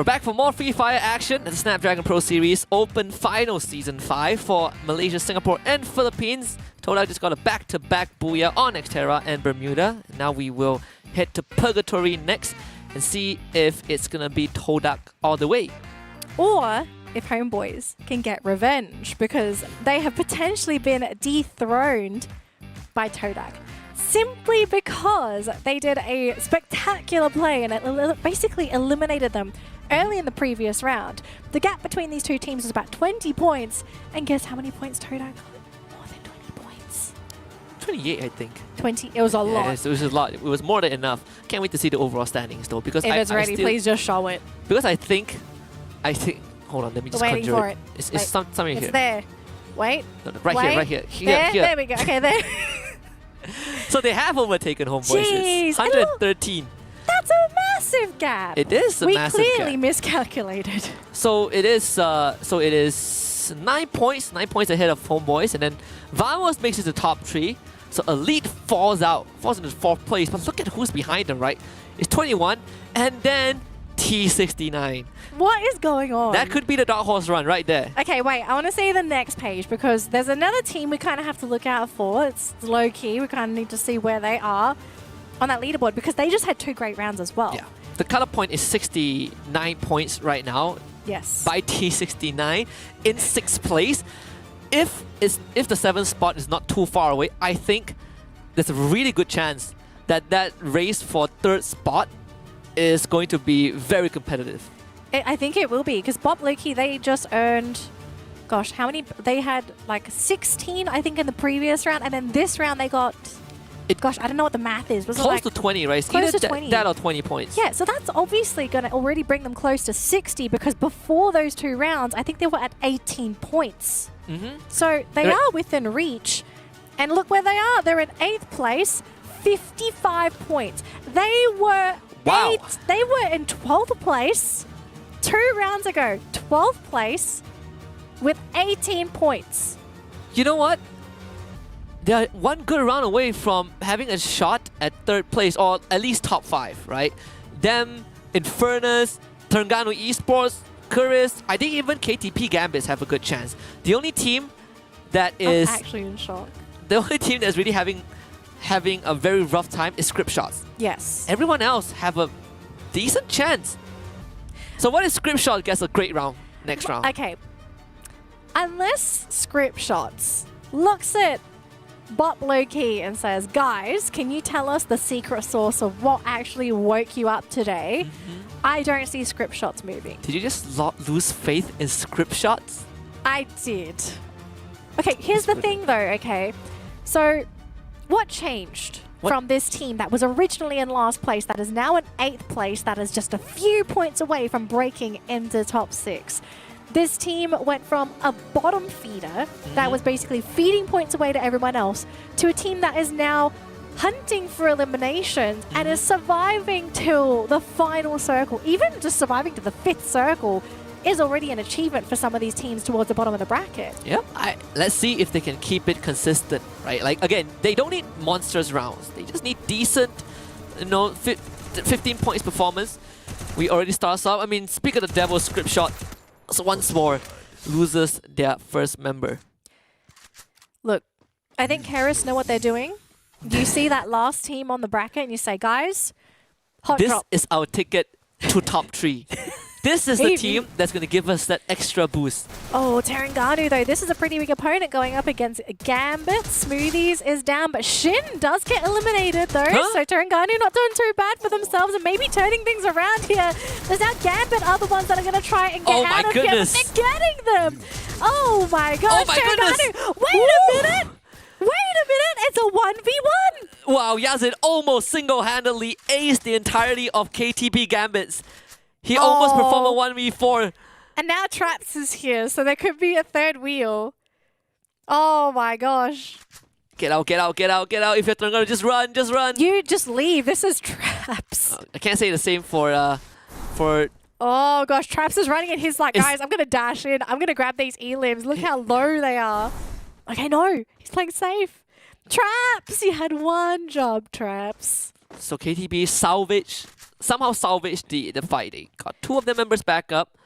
back for more Free Fire action at the Snapdragon Pro Series Open Final Season 5 for Malaysia, Singapore and Philippines. Todak just got a back-to-back booyah on Nexterra and Bermuda. Now we will head to Purgatory next and see if it's gonna be Todak all the way. Or if Homeboys can get revenge because they have potentially been dethroned by Todak. Simply because they did a spectacular play and it basically eliminated them early in the previous round. The gap between these two teams was about 20 points. And guess how many points Todak got? More than 20 points. 28, I think. 20. It was a lot. Yes, it was a lot. It was more than enough. Can't wait to see the overall standings though, because If it's ready, please just show it. Because I think, hold on, let me just Waiting conjure for it. it. It's somewhere It's here. there. Wait. No, right Wait. here, right here. There, Here. there we go. Okay, there. So they have overtaken Homeboys. Jeez, It's I don't- 113. That's a massive gap. It is a we massive clearly gap. miscalculated. So it is 9 points ahead of Homeboys, and then Vamos makes it to top 3. So Elite falls into 4th place. But look at who's behind them, right? It's 21, and then T69. What is going on? That could be the dark horse run right there. Okay, wait. I want to see the next page because there's another team we kind of have to look out for. It's low key. We kind of need to see where they are on that leaderboard because they just had 2 great rounds as well. Yeah. The cutoff point is 69 points right now Yes. by T69 in 6th place. If the 7th spot is not too far away, I think there's a really good chance that race for 3rd spot is going to be very competitive. I think it will be because Bob Lukey, they just earned, gosh, how many? They had like 16, I think, in the previous round, and then this round they got, gosh, I don't know what the math is. Was it Close like to 20, right? It's close either to 20. that or 20 points. Yeah, so that's obviously going to already bring them close to 60 because before those 2 rounds, I think they were at 18 points. Mm-hmm. So they Right. are within reach. And look where they are. They're in 8th place, 55 points. They were Wow. They were in 12th place 2 rounds ago. 12th place with 18 points. You know what? They're one good round away from having a shot at 3rd place, or at least top 5, right? Them, Infernus, Terengganu Esports, Curis, I think even KTP Gambits have a good chance. The only team that is I'm actually in shock. the only team that's really having a very rough time is Script Shots. Yes. Everyone else have a decent chance. So what if Script Shot gets a great round next round? Okay. Unless Script Shots looks at Bop Low-Key and says, guys, can you tell us the secret source of what actually woke you up today? I don't see Script Shots moving. Did you just lose faith in Script Shots? I did. Okay, here's the thing though, okay? So, what changed from this team that was originally in last place, that is now in 8th place, that is just a few points away from breaking into top 6? This team went from a bottom feeder that was basically feeding points away to everyone else to a team that is now hunting for elimination and is surviving till the final circle. Even just surviving to the 5th circle is already an achievement for some of these teams towards the bottom of the bracket. Yep. Let's see if they can keep it consistent, right? Like, again, they don't need monsters rounds. They just need decent, 15 points performance. We already start off. I mean, speak of the devil, Script Shot, so once more, loses their first member. Look, I think Karis know what they're doing. You see that last team on the bracket and you say, guys, hot This drop. is our ticket to top 3. This is the team that's going to give us that extra boost. Oh, Terengganu though, this is a pretty big opponent going up against Gambit. Smoothies is down, but Shin does get eliminated though. Huh? So Terengganu not doing too bad for themselves and maybe turning things around here. There's now Gambit are the ones that are going to try and get Oh my out of goodness. here, but they're getting them. Oh my gosh, Oh my Terengganu. goodness. Wait a minute. Wait a minute, it's a 1v1. Wow, Yazid almost single-handedly aced the entirety of KTP Gambits. He almost performed a 1v4. And now Traps is here, so there could be a 3rd wheel. Oh my gosh. Get out, get out, get out, get out. If you're gonna just run, just run. You just leave. This is Traps. I can't say the same for Oh gosh, Traps is running and he's like, It's- guys, I'm going to dash in. I'm going to grab these elims. Look how low they are. Okay, no. He's playing safe. Traps! You had one job, Traps. So KTP salvage somehow salvaged the fight. They got 2 of their members back up.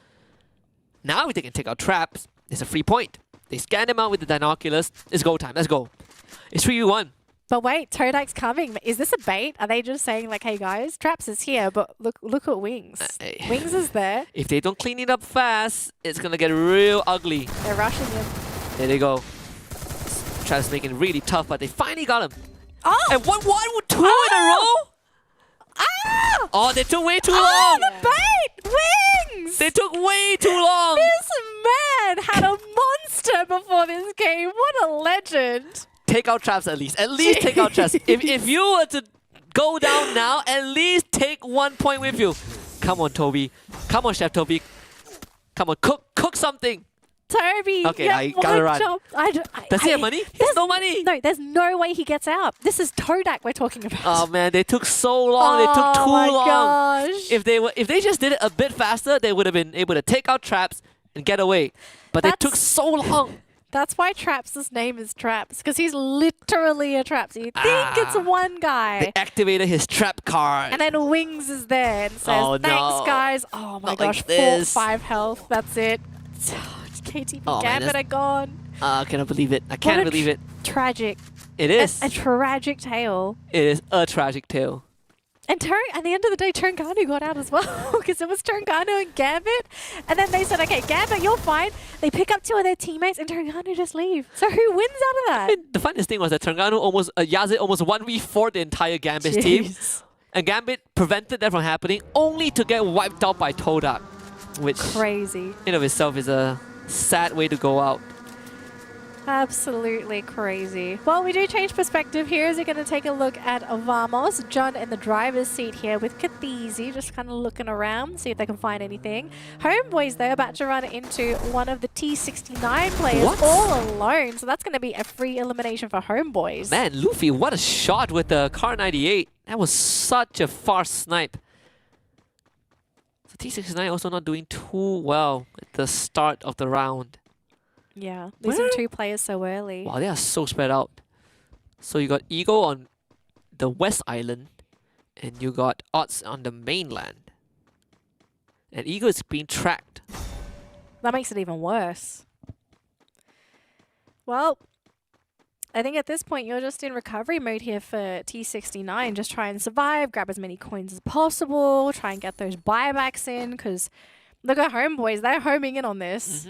Now if they can take out traps, it's a free point. They scan them out with the binoculars. It's go time. Let's go. It's 3v1. But wait, Todak's coming. Is this a bait? Are they just saying like, hey guys, Traps is here, but look at Wings. Wings is there. If they don't clean it up fast, it's gonna get real ugly. They're rushing him. There they go. Traps making it really tough, but they finally got him. Oh! And 1-1 2 in a row? Ah! Oh, they took way too Oh, long. the bait! Wings! They took way too long. This man had a monster before this game. What a legend. Take out traps at least. At least take out traps. If you were to go down now, at least take 1 point with you. Come on, Toby. Come on, Chef Toby. Come on, cook something. Toby, Okay, yeah, I gotta run. job. Does he have money? There's no money. No, there's no way he gets out. This is Todak we're talking about. Oh man, they took so long. They took too Oh my long. gosh. If they just did it a bit faster, they would have been able to take out traps and get away. But they took so long. That's why Traps' name is Traps, because he's literally a Traps. You think it's one guy. They activated his trap card. And then Wings is there and says, Oh, thanks no. guys. Oh my Not gosh, like this. 5 health. That's it. KTP Oh, man, Gambit are gone. I cannot believe it. I can't believe it. Tragic. It is. A tragic tale. It is a tragic tale. And at the end of the day, Turnganu got out as well, because it was Turnganu and Gambit. And then they said, okay, Gambit, you're fine. They pick up 2 of their teammates and Turnganu just leave. So who wins out of that? And the funniest thing was that Terengganu Yazid almost 1v4 the entire Gambit team. Jeez. And Gambit prevented that from happening, only to get wiped out by Todak. Which, Crazy. in of itself, is a sad way to go out. Absolutely crazy. Well, we do change perspective here as we're going to take a look at Vamos. John in the driver's seat here with Kathizi, just kind of looking around, see if they can find anything. Homeboys, though, about to run into one of the T69 players all alone. So that's going to be a free elimination for Homeboys. Man, Luffy, what a shot with the Car 98. That was such a fast snipe. So T69 also not doing too well at the start of the round. Yeah, losing 2 players so early. Wow, they are so spread out. So you got Ego on the West Island, and you got Odds on the mainland. And Ego is being tracked. That makes it even worse. Well, I think at this point you're just in recovery mode here for T69. Just try and survive, grab as many coins as possible, try and get those buybacks in, because look at Homeboys, they're homing in on this.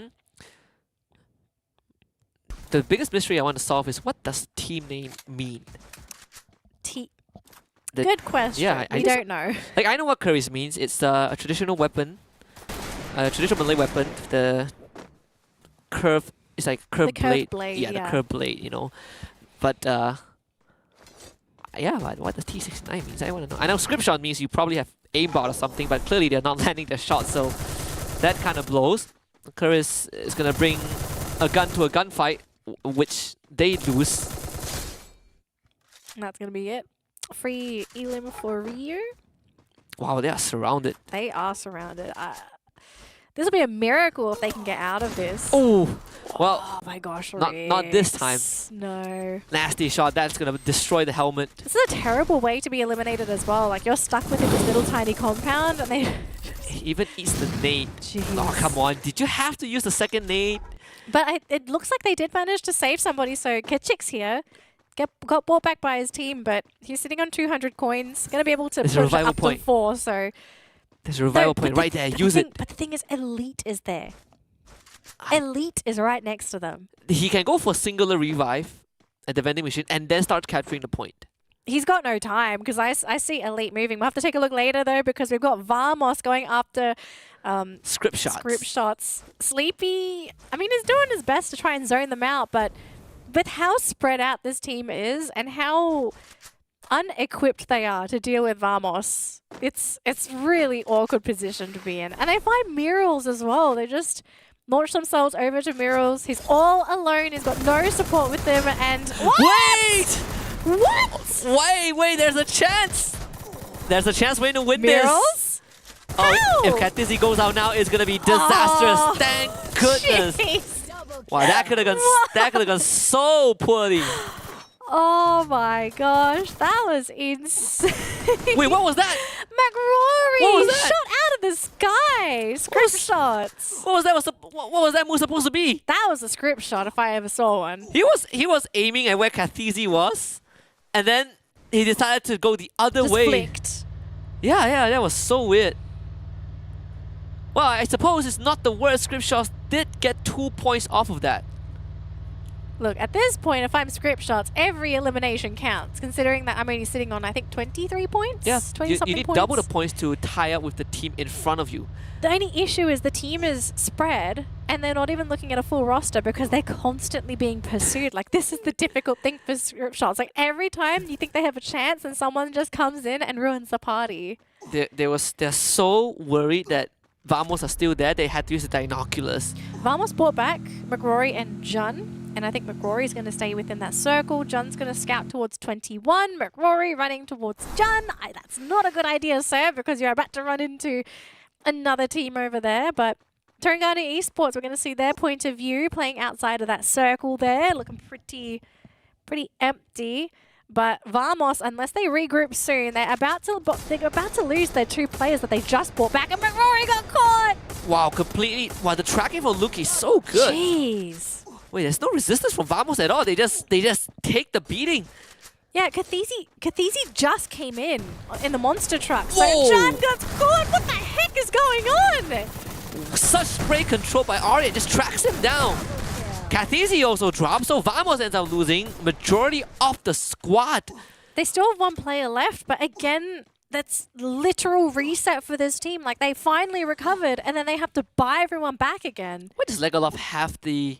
The biggest mystery I want to solve is, what does team name mean? Good question. Yeah, we don't know. Like, I know what Curry's means. It's a traditional weapon, a traditional Malay weapon. The curve, it's like curved curved blade. blade, Yeah, yeah. the curved blade, you know. But yeah, but what does T69 means? I want to know. I know script shot means you probably have aimbot or something, but clearly they're not landing their shots, so that kind of blows. Curry is gonna bring a gun to a gunfight, which they lose. And that's going to be it. Free elim for Ryu. Wow, they are surrounded. They are surrounded. This will be a miracle if they can get out of this. Oh, well, Oh my gosh, not this time. No. Nasty shot. That's gonna destroy the helmet. This is a terrible way to be eliminated as well. Like, you're stuck within this little tiny compound and they... He even eats the nade. Jeez. Oh, come on. Did you have to use the second nade? But it looks like they did manage to save somebody. So Ketchik's here. Got brought back by his team, but he's sitting on 200 coins. Going to be able to There's a push it revival up point. to 4. So There's a revival but point right there. but Use it. But the thing is, Elite is there. Elite is right next to them. He can go for singular revive at the vending machine and then start capturing the point. He's got no time because I see Elite moving. We'll have to take a look later though because we've got Vamos going after Script shots. Script shots. Sleepy, I mean, he's doing his best to try and zone them out, but with how spread out this team is and how unequipped they are to deal with Vamos, it's really awkward position to be in. And they find Murals as well. They just launch themselves over to Murals. He's all alone. He's got no support with them. And Wait! What? Wait, there's a chance! There's a chance we're going to win this. Murals? Oh, How? if Katizzi goes out now, it's going to be disastrous. Oh, Thank goodness. Jeez. Wow, that could have gone so poorly. Oh my gosh, that was insane. Wait, what was that? McRory What was that? shot out of the sky. Script shots. What was that? What was that move supposed to be? That was a script shot if I ever saw one. He was aiming at where Kathizi was, and then he decided to go the other Just way. flicked. Yeah, that was so weird. Well, I suppose it's not the worst. Script shots did get 2 points off of that. Look, at this point, if I'm script shots, every elimination counts, considering that I'm only sitting on, I think, 23 points? Yeah, 20-something you need points. double the points to tie up with the team in front of you. The only issue is the team is spread, and they're not even looking at a full roster because they're constantly being pursued. Like, this is the difficult thing for script shots. Like, every time you think they have a chance and someone just comes in and ruins the party. They're so worried that Vamos are still there, they had to use the binoculars. Vamos brought back McRory and Jun. And I think McRory's going to stay within that circle. Jun's going to scout towards 21. McRory running towards Jun. That's not a good idea, sir, because you're about to run into another team over there. But Terengganu Esports, we're going to see their point of view playing outside of that circle there. Looking pretty empty. But Vamos, unless they regroup soon, they're about to lose their 2 players that they just brought back. And McRory got caught! Wow, completely. Wow, the tracking from Luke is so good. Jeez. Wait, there's no resistance from Vamos at all. They just take the beating. Yeah, Kathizi just came in the monster truck. So Whoa. Jun got caught. What the heck is going on? Such spray control by Arya just tracks him down. Kathizi also drops, so Vamos ends up losing majority of the squad. They still have 1 player left, but again, that's literal reset for this team. Like, they finally recovered, and then they have to buy everyone back again. Why does Legolas have the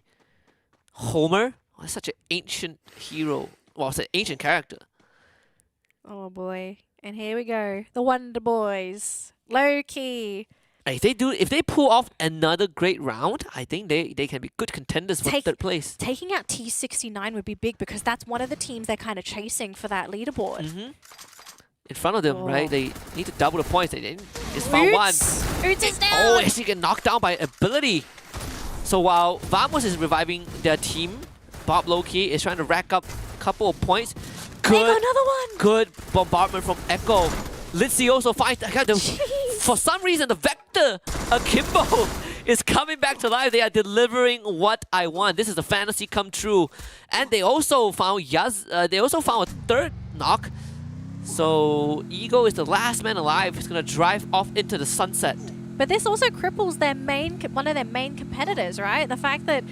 Homer? Oh, that's such an ancient hero. Well, it's an ancient character. Oh boy. And here we go. The Wonder Boys. Low key. If they pull off another great round, I think they can be good contenders for 3rd place. Taking out T69 would be big because that's one of the teams they're kind of chasing for that leaderboard. In front of them, Oh. right? They need to double the points. They just found one. Oots is down. Oh, actually get knocked down by ability. So while Vamos is reviving their team, Bob Loki is trying to rack up a couple of points. They got another one. Good bombardment from Echo. Litzy also finds for some reason the Vector Akimbo is coming back to life. They are delivering what I want. This is a fantasy come true. And they also found they also found a 3rd knock. So Ego is the last man alive. He's gonna drive off into the sunset. But this also cripples one of their main competitors, right? The fact that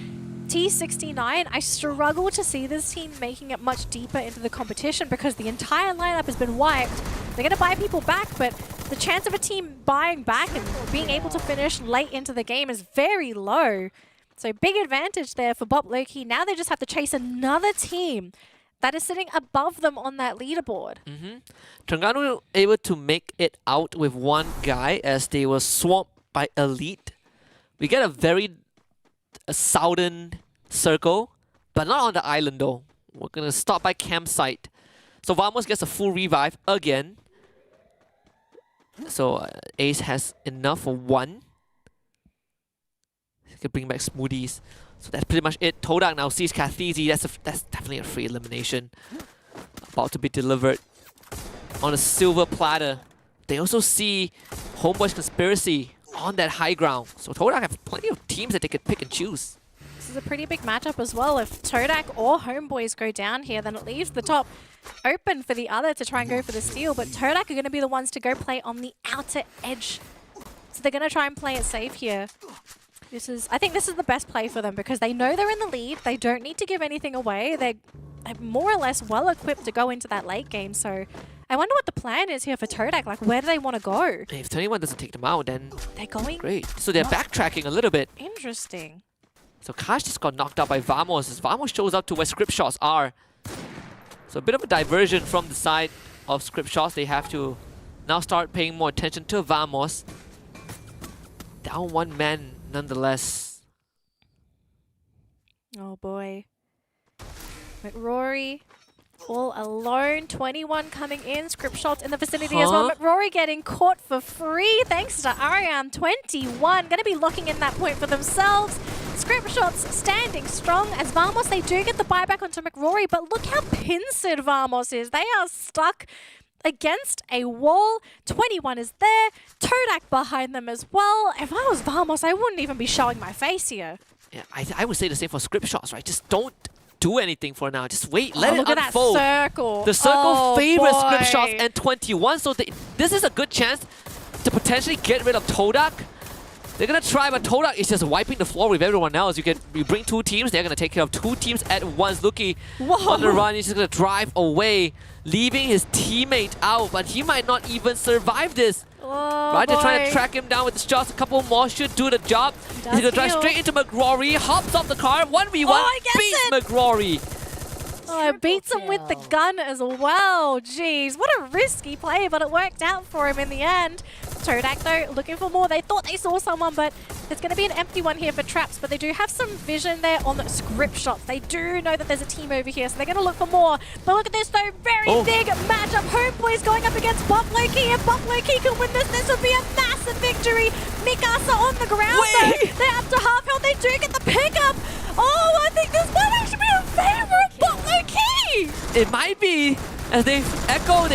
T69, I struggle to see this team making it much deeper into the competition because the entire lineup has been wiped. They're going to buy people back, but the chance of a team buying back and being able to finish late into the game is very low. So big advantage there for Bob Loki. Now they just have to chase another team that is sitting above them on that leaderboard. Terengganu were able to make it out with 1 guy as they were swamped by Elite. We get a southern circle, but not on the island though. We're gonna stop by campsite. So Vamos gets a full revive again. So Ace has enough for 1. He can bring back smoothies. So that's pretty much it. Todak now sees Kathizi. That's definitely a free elimination. About to be delivered on a silver platter. They also see Homeboy's Conspiracy on that high ground. So Todak have plenty of teams that they could pick and choose. This is a pretty big matchup as well. If Todak or Homeboys go down here, then it leaves the top open for the other to try and go for the steal. But Todak are going to be the ones to go play on the outer edge. So they're going to try and play it safe here. I think this is the best play for them because they know they're in the lead. They don't need to give anything away. They're more or less well equipped to go into that late game. So I wonder what the plan is here for Todak. Like, where do they want to go? If 21 doesn't take them out, then They're going... great. So they're backtracking a little bit. Interesting. So Kash just got knocked out by Vamos as Vamos shows up to where script shots are. So a bit of a diversion from the side of script shots. They have to now start paying more attention to Vamos. Down 1 man nonetheless. Oh boy. McRory all alone. 21 coming in. Script shots in the vicinity as well. McRory getting caught for free thanks to Ariam. 21 going to be locking in that point for themselves. Script shots standing strong as Vamos. They do get the buyback onto McRory, but look how pincered Vamos is. They are stuck against a wall. 21 is there. Todak behind them as well. If I was Vamos, I wouldn't even be showing my face here. Yeah, I would say the same for script shots, right? Just don't do anything for now. Just wait, let it look unfold. At that circle. The circle Oh, favors boy. script shots and 21, so this is a good chance to potentially get rid of Todak. They're gonna try, but Todak is just wiping the floor with everyone else. You bring two teams, they're gonna take care of two teams at once. Luki on the run, he's just gonna drive away, leaving his teammate out, but he might not even survive this. Oh, Right, they're trying boy. to track him down with the shots. A couple more should do the job. He's Does gonna drive heal. straight into McGrory, hops off the car, 1v1, Oh, he gets beats it. McGrory. Oh, it beats him with the gun as well. Jeez, what a risky play, but it worked out for him in the end. Todak, though, looking for more. They thought they saw someone, but it's going to be an empty one here for traps. But they do have some vision there on the script shots. They do know that there's a team over here, so they're going to look for more. But look at this, though. Very big matchup. Homeboys going up against Bob Loki. If Bob Loki can win this, this would be a massive victory. Mikasa on the ground, though. They're up to half health. They do get the pickup. Oh, I think this might actually be in favor of Bob Loki. It might be, as they find Echo,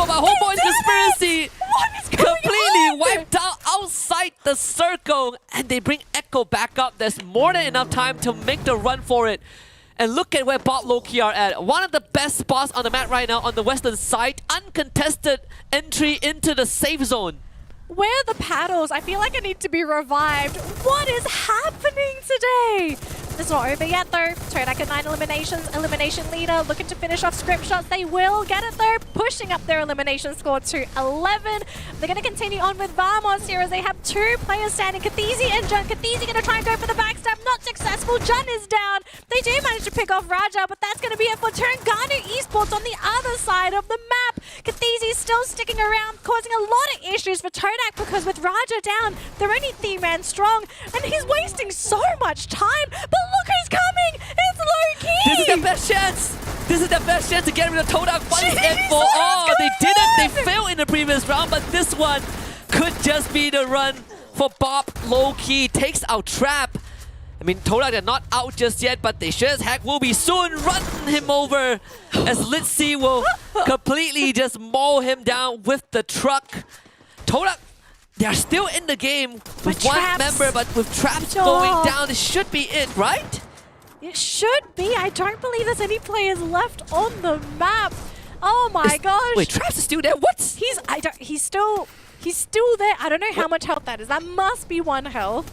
but Homeboy's conspiracy What is going completely on? wiped out outside the circle, and they bring Echo back up. There's more than enough time to make the run for it. And look at where Bot Loki are at. One of the best spots on the map right now on the western side. Uncontested entry into the safe zone. Where are the paddles? I feel like I need to be revived. What is happening today? It's not over yet, though. Todak at 9 eliminations. Elimination leader looking to finish off script shots. They will get it, though. Pushing up their elimination score to 11. They're going to continue on with Vamos here as they have two players standing. Kathisi and Jun. Kathisi going to try and go for the backstab. Not successful. Jun is down. They do manage to pick off Raja, but that's going to be it for Terengganu Esports on the other side of the map. Kathisi still sticking around, causing a lot of issues for Todak because with Raja down, they're only 3-man strong, and he's wasting so much time. But look who's coming! It's Loki! This is their best chance. This is their best chance to get rid of Todak once Jeez, and for what is all. They going didn't. They on? failed in the previous round, but this one could just be the run for Bob Loki. Takes out Trap. I mean, Todak, they're not out just yet, but they sure as heck will be soon. Running him over as Litzy will completely just maul him down with the truck. Todak, they're still in the game with one Traps. member, but with Traps Oh. going down, this should be it, right? It should be. I don't believe there's any players left on the map. Oh my gosh. Wait, Traps is still there? What? He's still there. I don't know how much health that is. That must be 1 health.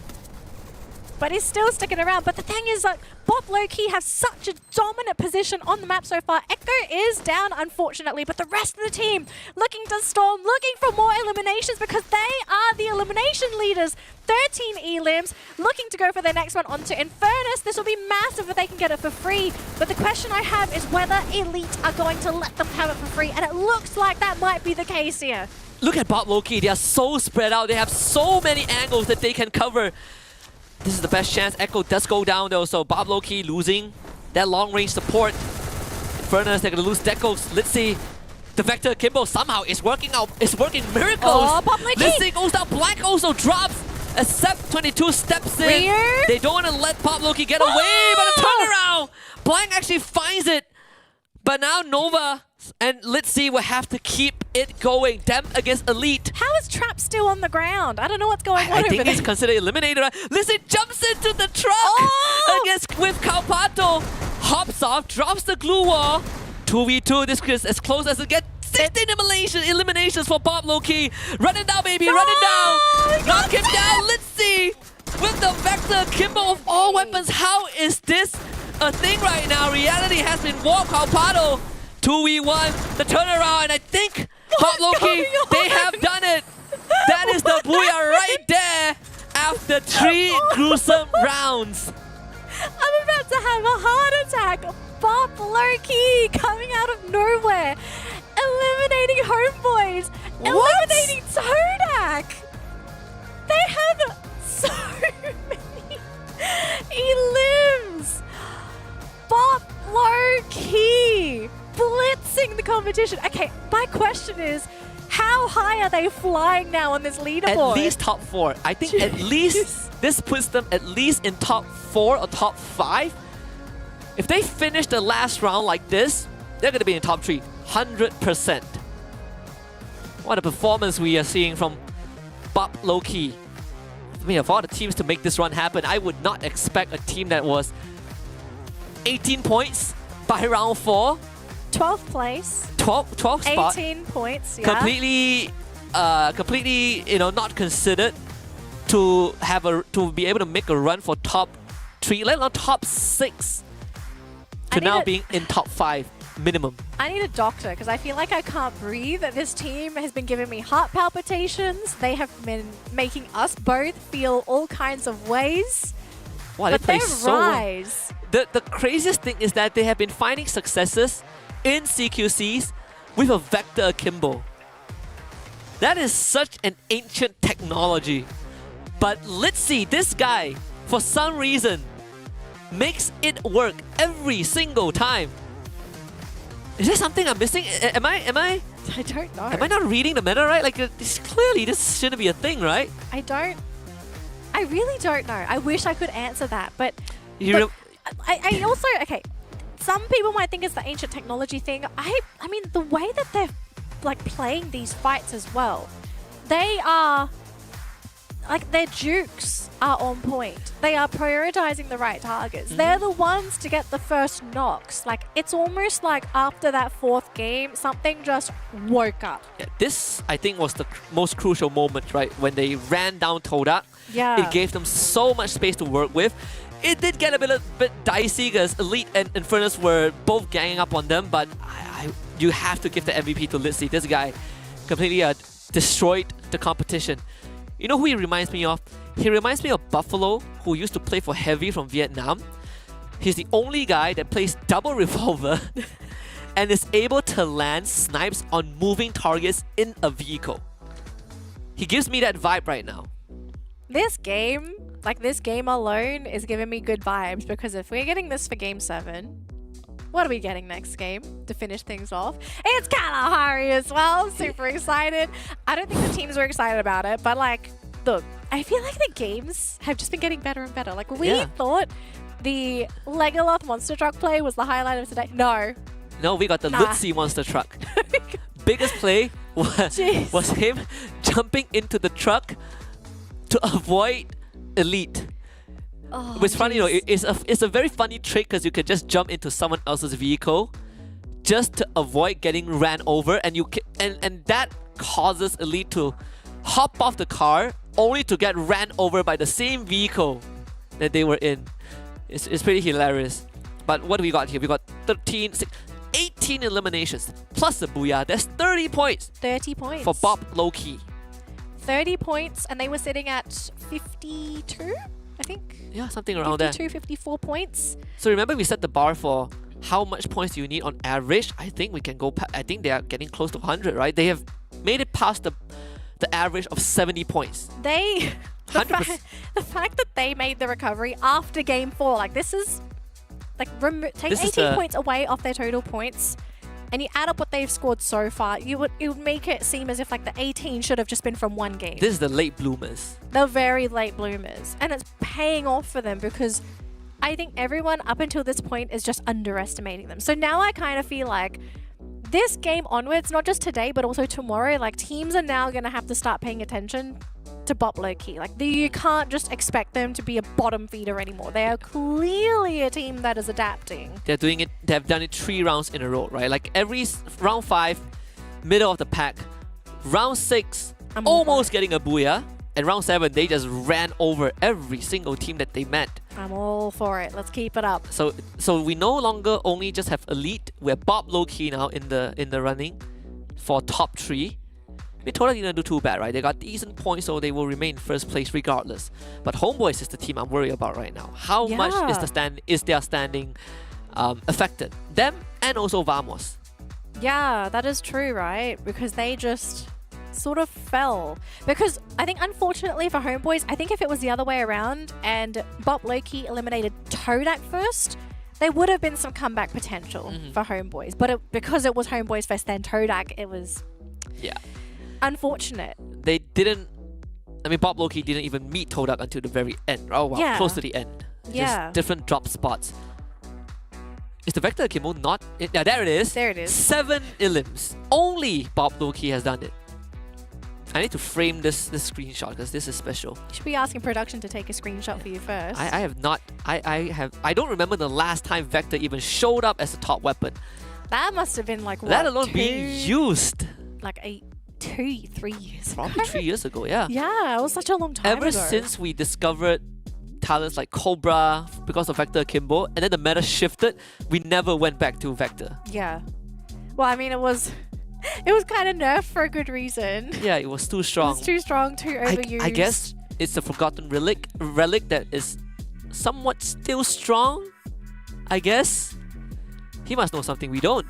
But he's still sticking around. But the thing is, like, Bob Loki has such a dominant position on the map so far. Echo is down, unfortunately, but the rest of the team looking to storm, looking for more eliminations because they are the elimination leaders. 13 elims, looking to go for their next one onto Infernus. This will be massive if they can get it for free. But the question I have is whether Elite are going to let them have it for free, and it looks like that might be the case here. Look at Bob Loki. They are so spread out. They have so many angles that they can cover. This is the best chance. Echo does go down though, so Bob Loki losing that long range support. Infernus, they're gonna lose Dekos. Litzy, the Vector Kimbo somehow is working out. It's working miracles. Oh, Bob Loki. Litzy goes down. Black also drops. Except 22 steps in. Rear. They don't want to let Bob Loki get away, but a turnaround. Blank actually finds it. But now Nova and Litzy will have to keep it going. Them against Elite. How is Trap still on the ground? I don't know what's going on I over think there. he's considered eliminated. Right? Listen, jumps into the truck Oh! against with Kalpato. Hops off, drops the glue wall. 2v2, this is as close as it gets. 16 eliminations for Bob Loki. Running down, baby, running down. Knock him down, let's see. With the Vector Kimbo of all weapons, how is this a thing right now? Reality has been warped. Kalpato, 2v1, the turnaround, and I think Bob Loki, they have done it. That is the booyah right there after 3 gruesome rounds. I'm about to have a heart attack. Bob Loki coming out of nowhere. Eliminating Homeboys. Eliminating Todak. They have so many elims. Bob Loki blitzing the competition. Okay, my question is, how high are they flying now on this leaderboard? At least top 4. I think at least this puts them at least in top 4 or top 5. If they finish the last round like this, they're going to be in top 3, 100%. What a performance we are seeing from Bob Loki. I mean, of all the teams to make this run happen, I would not expect a team that was 18 points by round 4. 12th place. 12 spot. 18 points, yeah. Completely, not considered to be able to make a run for top 3, let alone top 6, to now being in top 5 minimum. I need a doctor because I feel like I can't breathe. This team has been giving me heart palpitations. They have been making us both feel all kinds of ways. Wow, but they play their so well. rise. The craziest thing is that they have been finding successes in CQCs with a vector akimbo. That is such an ancient technology. But let's see, this guy, for some reason, makes it work every single time. Is there something I'm missing? Am I I don't know. Am I not reading the meta right? Like, clearly this shouldn't be a thing, right? I really don't know. I wish I could answer that, but I also, okay, some people might think it's the ancient technology thing. I mean, the way that they're like playing these fights as well, they are, like, their jukes are on point. They are prioritizing the right targets. They're the ones to get the first knocks. Like, it's almost like after that 4th game, something just woke up. Yeah, this, I think, was the most crucial moment, right? When they ran down Todak. Yeah. It gave them so much space to work with. It did get a bit dicey because Elite and Infernus were both ganging up on them, but you have to give the MVP to Litzy. This guy completely destroyed the competition. You know who he reminds me of? He reminds me of Buffalo, who used to play for Heavy from Vietnam. He's the only guy that plays double revolver and is able to land snipes on moving targets in a vehicle. He gives me that vibe right now. This game, like this game alone, is giving me good vibes because if we're getting this for Game 7, what are we getting next game to finish things off? It's Kalahari as well. Super excited. I don't think the teams were excited about it, but like, look, I feel like the games have just been getting better and better. Like, we thought the Legoloth monster truck play was the highlight of today. No, we got the Litzy monster truck. Biggest play was him jumping into the truck to avoid Elite. Oh, It's funny, it's a very funny trick because you can just jump into someone else's vehicle just to avoid getting ran over, and and that causes Elite to hop off the car only to get ran over by the same vehicle that they were in. It's pretty hilarious. But what do we got here? We got 18 eliminations plus the booyah. That's 30 points. 30 points. For Bob Loki. 30 points, and they were sitting at 52, I think. Yeah, something around there. 54 points. So remember, we set the bar for how much points do you need on average. I think we can go. I think they are getting close to 100, right? They have made it past the average of 70 points. The fact that they made the recovery after Game 4, like, this is like take 18 points away off their total points, and you add up what they've scored so far, it would make it seem as if like the 18 should have just been from one game. This is the late bloomers. They're very late bloomers, and it's paying off for them because I think everyone up until this point is just underestimating them. So now I kind of feel like this game onwards, not just today, but also tomorrow, like, teams are now going to have to start paying attention to Bob Loki. Like, you can't just expect them to be a bottom feeder anymore. They are clearly a team that is adapting. They're doing it. They've done it 3 rounds in a row, right? Like, every round 5, middle of the pack. Round 6, almost getting a booyah. And round 7, they just ran over every single team that they met. I'm all for it. Let's keep it up. So we no longer only just have Elite. We have Bob Loki now in the running for top 3. We totally didn't do too bad, right? They got decent points, so they will remain first place regardless. But Homeboys is the team I'm worried about right now. How much is their standing affected? Them and also Vamos. Yeah, that is true, right? Because they just sort of fell. Because I think, unfortunately for Homeboys, I think if it was the other way around and Bob Loki eliminated Todak first, there would have been some comeback potential for Homeboys. But because it was Homeboys first, then Todak, it was unfortunate. They didn't. I mean, Bob Loki didn't even meet Todak until the very end. Oh wow, Yeah. close to the end. Yeah. Just different drop spots. Is the Vector Akimbo not? Yeah, there it is. There it is. 7 elims. Only Bob Loki has done it. I need to frame this screenshot because this is special. You should be asking production to take a screenshot for you first. I have not. I don't remember the last time Vector even showed up as a top weapon. That must have been like, Let what, alone being used. like 3 years ago. Probably 3 years ago. Yeah. Yeah, it was such a long time Ever ago. since we discovered talents like Cobra because of Vector Akimbo, and then the meta shifted, we never went back to Vector. Yeah. Well, I mean, it was kind of nerfed for a good reason. Yeah, it was too It strong. was too strong, too overused. I guess it's a forgotten relic that is somewhat still strong. I guess he must know something we don't.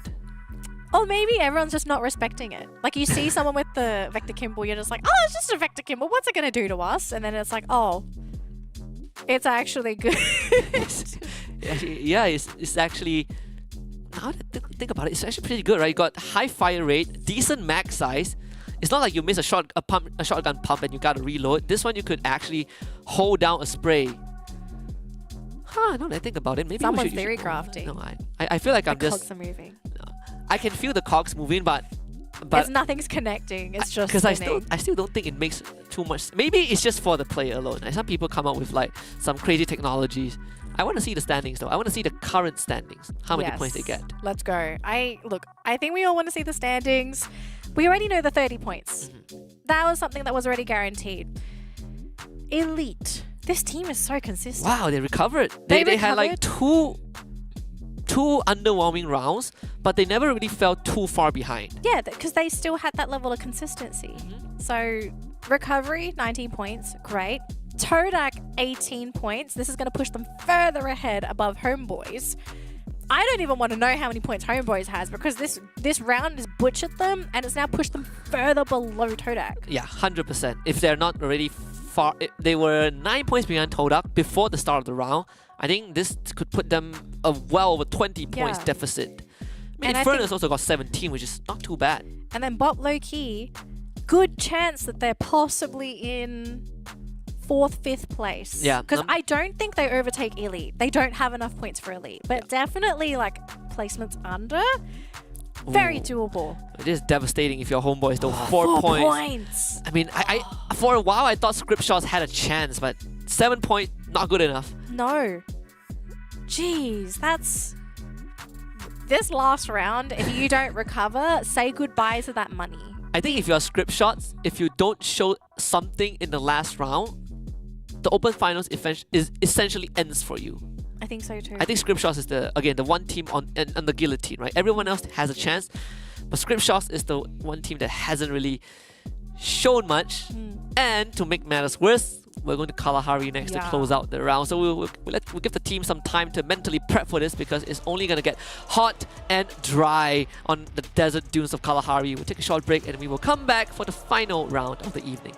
Or maybe everyone's just not respecting it. Like, you see someone with the Vector Kimball, you're just like, oh, it's just a Vector Kimball. What's it going to do to us? And then it's like, oh, it's actually good. Yeah, it's actually. Now that I think about it, it's actually pretty good, right? You got high fire rate, decent mag size. It's not like you miss a shotgun pump and you gotta reload. This one you could actually hold down a spray. Now that I think about it, maybe Someone's you theory should, crafting. No, I feel like I'm The just. cogs are moving. I can feel the cogs moving, but It's nothing's connecting. It's just because spinning. I still don't think it makes too much. Maybe it's just for the player alone. Like, some people come up with like some crazy technologies. I want to see the standings though. I want to see the current standings. How many points they get. Let's go. I think we all want to see the standings. We already know the 30 points. That was something that was already guaranteed. Elite. This team is so consistent. Wow, they recovered. They They had like recovered. two underwhelming rounds, but they never really fell too far behind. Yeah, because they still had that level of consistency. So recovery, 19 points, great. Todak, 18 points. This is going to push them further ahead above Homeboys. I don't even want to know how many points Homeboys has because this round has butchered them and it's now pushed them further below Todak. Yeah, 100%. If they're not already far, they were 9 points behind Todak before the start of the round. I think this could put them a well over 20 points Yeah. deficit. I mean, And I Infernus think- also got 17, which is not too bad. And then Bot Low Key, good chance that they're possibly in 4th, 5th place. Yeah, Because I don't think they overtake Elite. They don't have enough points for Elite. But definitely like placements under, very Ooh. doable. It is devastating if your homeboys don't. 4 points. I mean, I for a while I thought Script Shots had a chance, but 7 points, not good enough. No. Jeez, that's... This last round, if you don't recover, say goodbye to that money. I think if you're Script Shots, if you don't show something in the last round, the Open Finals essentially ends for you. I think so too. I think Script Shots is the one team on the guillotine, right? Everyone else has a chance, but Script Shots is the one team that hasn't really shown much. And to make matters worse, we're going to Kalahari next to Yeah. close out the round. So we'll give the team some time to mentally prep for this because it's only going to get hot and dry on the desert dunes of Kalahari. We'll take a short break and we will come back for the final round of the evening.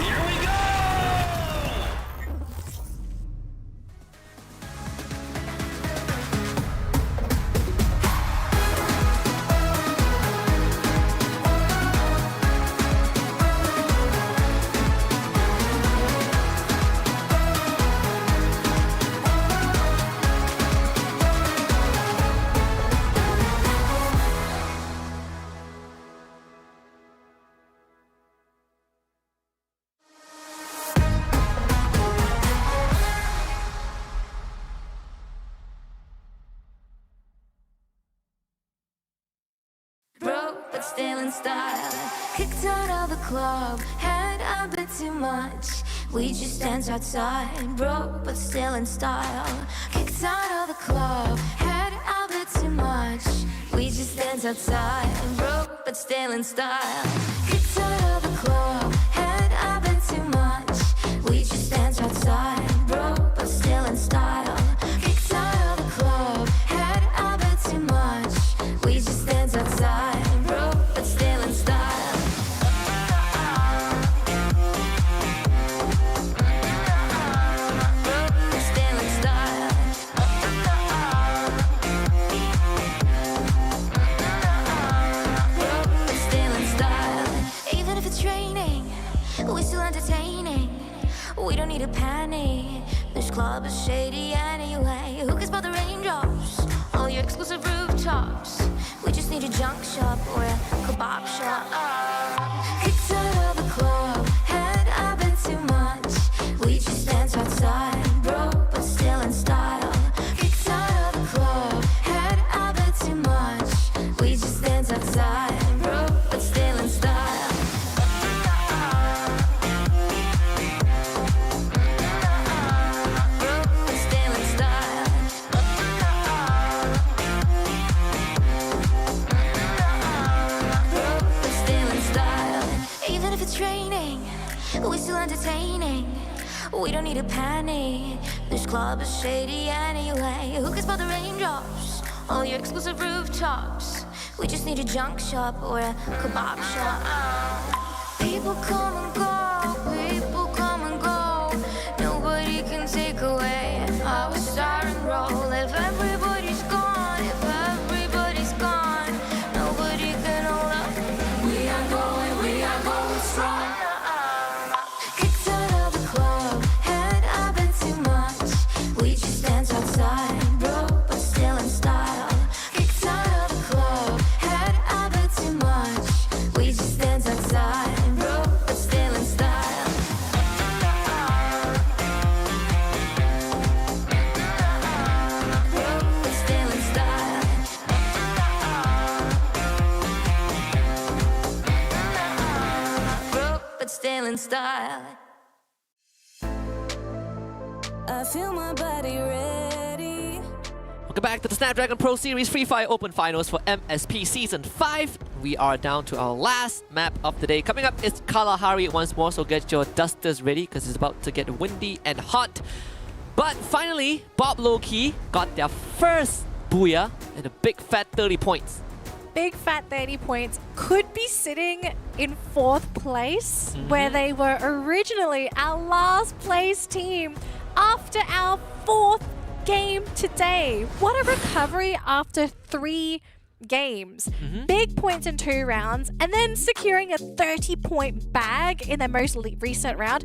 Here we go! Broke but still in style. Kicked out of the club, had a bit too much. We just danced outside. Broke but still in style. Kicked out of the club, had a bit too much. We just danced outside. Broke but still in style. Kicked out of the club, had a bit too much. We just danced outside. Broke but still in style. Kicked out of the club, had a bit too much. We just danced outside. Broke but still in style. Broke but still in style. Broke but still in style. Even if it's raining, we're still entertaining. We don't need to panic. This club is shady anyway. Who cares about the raindrops? all your exclusive rooftops. We just need a junk shop or a kebab shop. Kicked out of the club, had I been too much? We just dance outside, bro, but still in style. Kicked out of the club, had I been too much? We just dance outside, bro, but still in style. Bro, but still in style. Bro, but still in style. Even if it's raining, we still entertaining. We don't need to panic. This club is shady anyway. Who cares about the raindrops? All your exclusive rooftops. We just need a junk shop or a kebab shop. People come and go, people come and go. Nobody can take away our star and roll. If everybody's gone, if everybody's gone, nobody can hold up. We are going strong. Kicked out of the club, had I been too much? We just dance outside, bro, but still in style. Kicked out of the club, had I been too much? We just dance outside, bro, but still in style. Bro, but still in style. Bro, but still in style. I feel my body ready. Welcome back to the Snapdragon Pro Series Free Fire Open Finals for MSP Season 5. We are down to our last map of the day. Coming up is Kalahari once more, so get your dusters ready because it's about to get windy and hot. But finally, Bob Lowkey got their first booyah and a big fat 30 points. Big fat 30 points, could be sitting in 4th place, where they were originally our last place team after our 4th game today. What a recovery after 3 games. Big points in 2 rounds, and then securing a 30-point bag in their most recent round.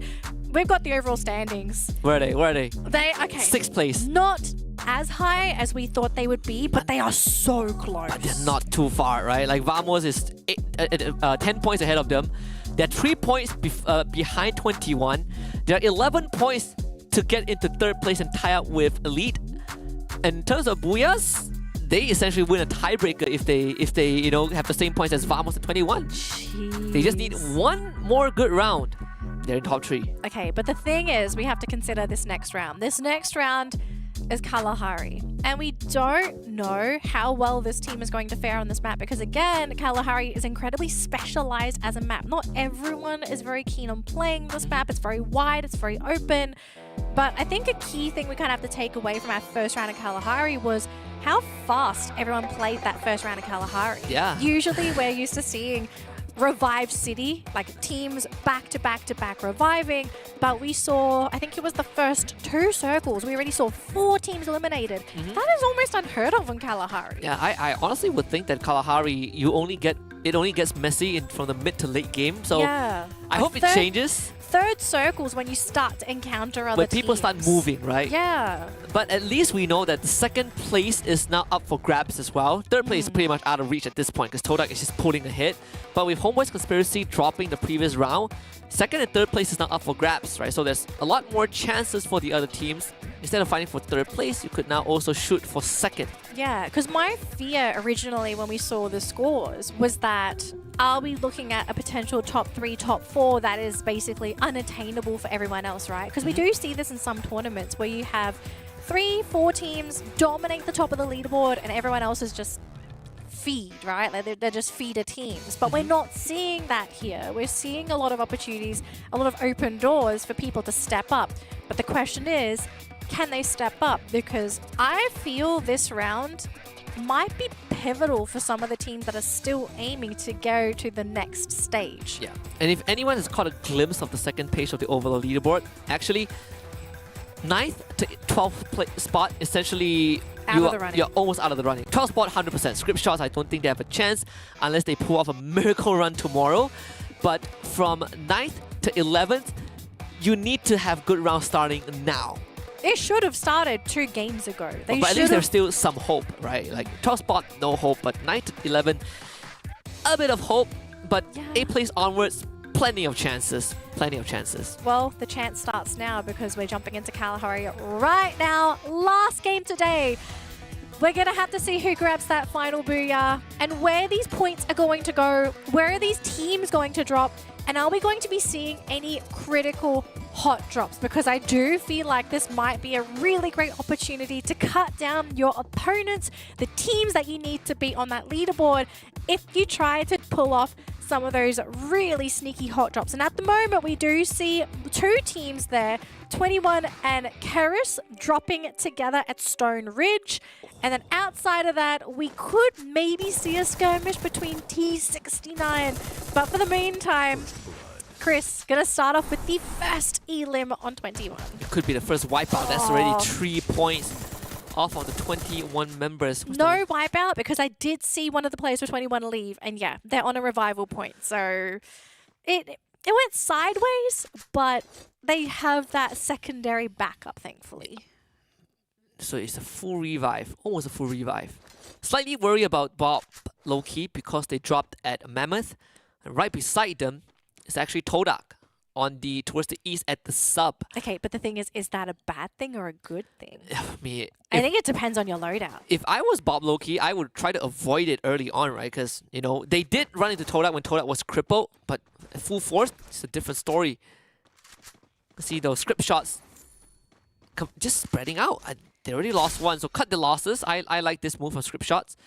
We've got the overall standings. Where are they? Where are they? Okay. 6th place. Not as high as we thought they would be, but they are so close. But they're not too far, right? Like Vamos is 10 points ahead of them. They're 3 points behind 21. They're 11 points to get into 3rd place and tie up with Elite. And in terms of booyahs, they essentially win a tiebreaker if they have the same points as Vamos at 21. Jeez. They just need one more good round. They're in top 3. Okay, but the thing is, we have to consider this next round. This next round is Kalahari. And we don't know how well this team is going to fare on this map because, again, Kalahari is incredibly specialized as a map. Not everyone is very keen on playing this map. It's very wide, it's very open. But I think a key thing we kind of have to take away from our first round of Kalahari was how fast everyone played that first round of Kalahari. Yeah. Usually we're used to seeing Revive City, like teams back to back to back reviving, but we saw, I think it was the first 2 circles, we already saw 4 teams eliminated. That is almost unheard of in Kalahari. Yeah, I honestly would think that Kalahari, it only gets messy from the mid to late game. So Yeah. I hope it changes. 3rd circles when you start to encounter other When people start teams. moving, right? Yeah. But at least we know that the 2nd place is now up for grabs as well. 3rd place is pretty much out of reach at this point because Todak is just pulling ahead. But with Homeboy's Conspiracy dropping the previous round, 2nd and 3rd place is now up for grabs, right? So there's a lot more chances for the other teams. Instead of fighting for 3rd place, you could now also shoot for 2nd. Yeah, because my fear originally when we saw the scores was that are we looking at a potential top 3, top 4 that is basically unattainable for everyone else, right? Because we do see this in some tournaments where you have 3, 4 teams dominate the top of the leaderboard and everyone else is just feed, right? Like they're just feeder teams. But we're not seeing that here. We're seeing a lot of opportunities, a lot of open doors for people to step up. But the question is, can they step up? Because I feel this round might be pivotal for some of the teams that are still aiming to go to the next stage. Yeah. And if anyone has caught a glimpse of the 2nd page of the overall leaderboard, actually 9th to 12th spot, essentially you're almost out of the running. 12th spot, 100%. Script shots, I don't think they have a chance unless they pull off a miracle run tomorrow. But from 9th to 11th, you need to have good rounds starting now. It should have started 2 games ago. They But at should least have. there's still some hope, right? Like 12 spot, no hope, but 9 to 11, a bit of hope. But Yeah. 8th place onwards, plenty of chances. Plenty of chances. Well, the chance starts now because we're jumping into Kalahari right now. Last game today. We're going to have to see who grabs that final booyah and where these points are going to go. Where are these teams going to drop? And are we going to be seeing any critical hot drops? Because I do feel like this might be a really great opportunity to cut down your opponents, the teams that you need to beat on that leaderboard, if you try to pull off some of those really sneaky hot drops. And at the moment, we do see 2 teams there, 21 and Keris dropping together at Stone Ridge. And then outside of that, we could maybe see a skirmish between T69. But for the meantime, Chris, gonna start off with the first elim on 21. It could be the first wipeout. That's already 3 points off of the 21 members. Who's No wipeout, because I did see one of the players for 21 leave, and yeah, they're on a revival point. So it went sideways, but they have that secondary backup, thankfully. So it's a full revive, almost a full revive. Slightly worried about Bob low-key because they dropped at Mammoth. And right beside them is actually Todak on the towards the east at the sub. Okay, but the thing is that a bad thing or a good thing? I mean, I think it depends on your loadout. if I was Bob Loki, I would try to avoid it early on, right? Because, you know, they did run into Todak when Todak was crippled, but at full force, it's a different story. See those script shots just spreading out. They already lost one, so cut the losses. I like this move from script shots.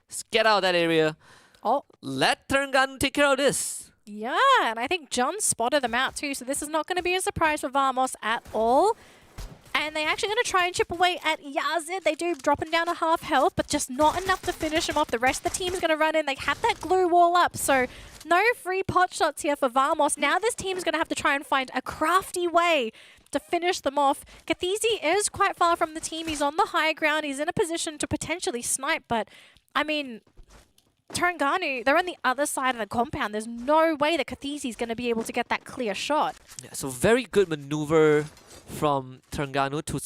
Just get out of that area. Oh, Let Turngan take care of this. yeah, and I think John spotted them out too, so this is not going to be a surprise for Vamos at all. And they're actually going to try and chip away at Yazid. They do, dropping down to half health, but just not enough to finish him off. The rest of the team is going to run in. They have that glue wall up, so no free pot shots here for Vamos. Now this team is going to have to try and find a crafty way to finish them off. Kathizi is quite far from the team. He's on the high ground. He's in a position to potentially snipe, but I mean, Terengganu, they're on the other side of the compound. There's no way that Kathizi is going to be able to get that clear shot. Yeah, so very good maneuver from Terengganu to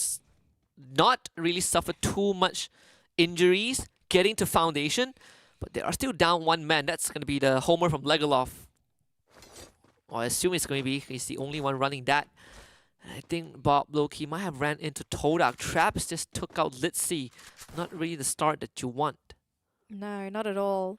not really suffer too much injuries, getting to foundation, but they are still down 1 man. That's going to be the homer from Legolov. Well, I assume it's going to be. He's the only one running that. And I think Bob Loki might have ran into Todak. Traps just took out Litzy. Not really the start that you want. No, not at all.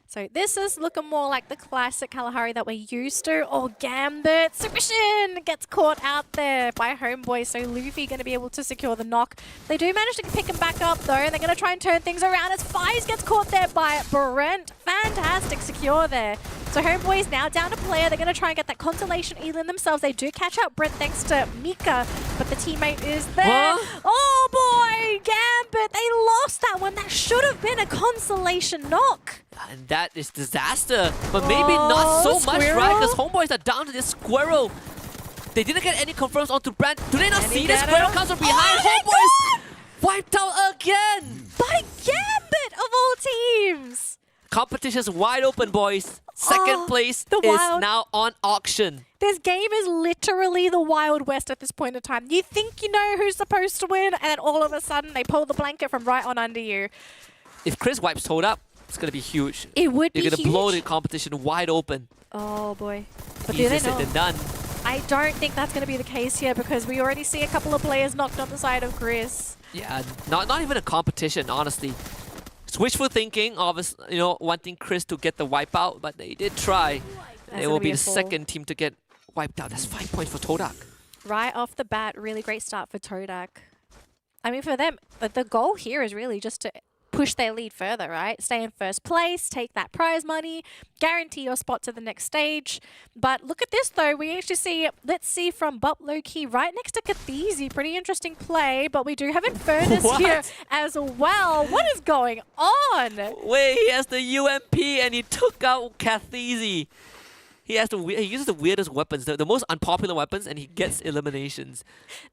So this is looking more like the classic Kalahari that we're used to. Oh, Gambit. Submission gets caught out there by Homeboy. So Luffy going to be able to secure the knock. They do manage to pick him back up though. And they're going to try and turn things around as Fies gets caught there by Brent. Fantastic secure there. So Homeboy's now down a player. They're going to try and get that consolation Elin themselves. They do catch out Brent thanks to Mika. But the teammate is there. What? Oh boy, Gambit. They lost that one. That should have been a consolation knock. And that is disaster. But maybe not so much, right? Because Homeboys are down to this Squirrel. They didn't get any confirms onto Brand. Do they not see this? Squirrel comes from behind. Homeboys wiped out again. By Gambit of all teams. Competition's wide open, boys. Second place the is Wild. now on auction. This game is literally the Wild West at this point in time. You think you know who's supposed to win, and then all of a sudden they pull the blanket from right on under you. If Chris wipes Toad up, it's going to be huge. It would They're be going to huge. blow the competition wide open. Oh boy. But do Easier they said know? than done. I don't think that's going to be the case here because we already see a couple of players knocked on the side of Chris. Yeah, not even a competition, honestly. It's wishful thinking, obviously, you know, wanting Chris to get the wipeout, but they did try. That's They will gonna be a the fall. second team to get wiped out. That's 5 points for Todak. Right off the bat, really great start for Todak. I mean, for them, the goal here is really just to push their lead further, right? Stay in first place, take that prize money, guarantee your spot to the next stage. But look at this, though. We actually see, let's see, from Bup Low-Key right next to Kathizi. Pretty interesting play, but we do have Infernus What? here as well. What is going on? Wait, he has the UMP and he took out Kathizi. He uses the weirdest weapons, the most unpopular weapons, and he gets eliminations.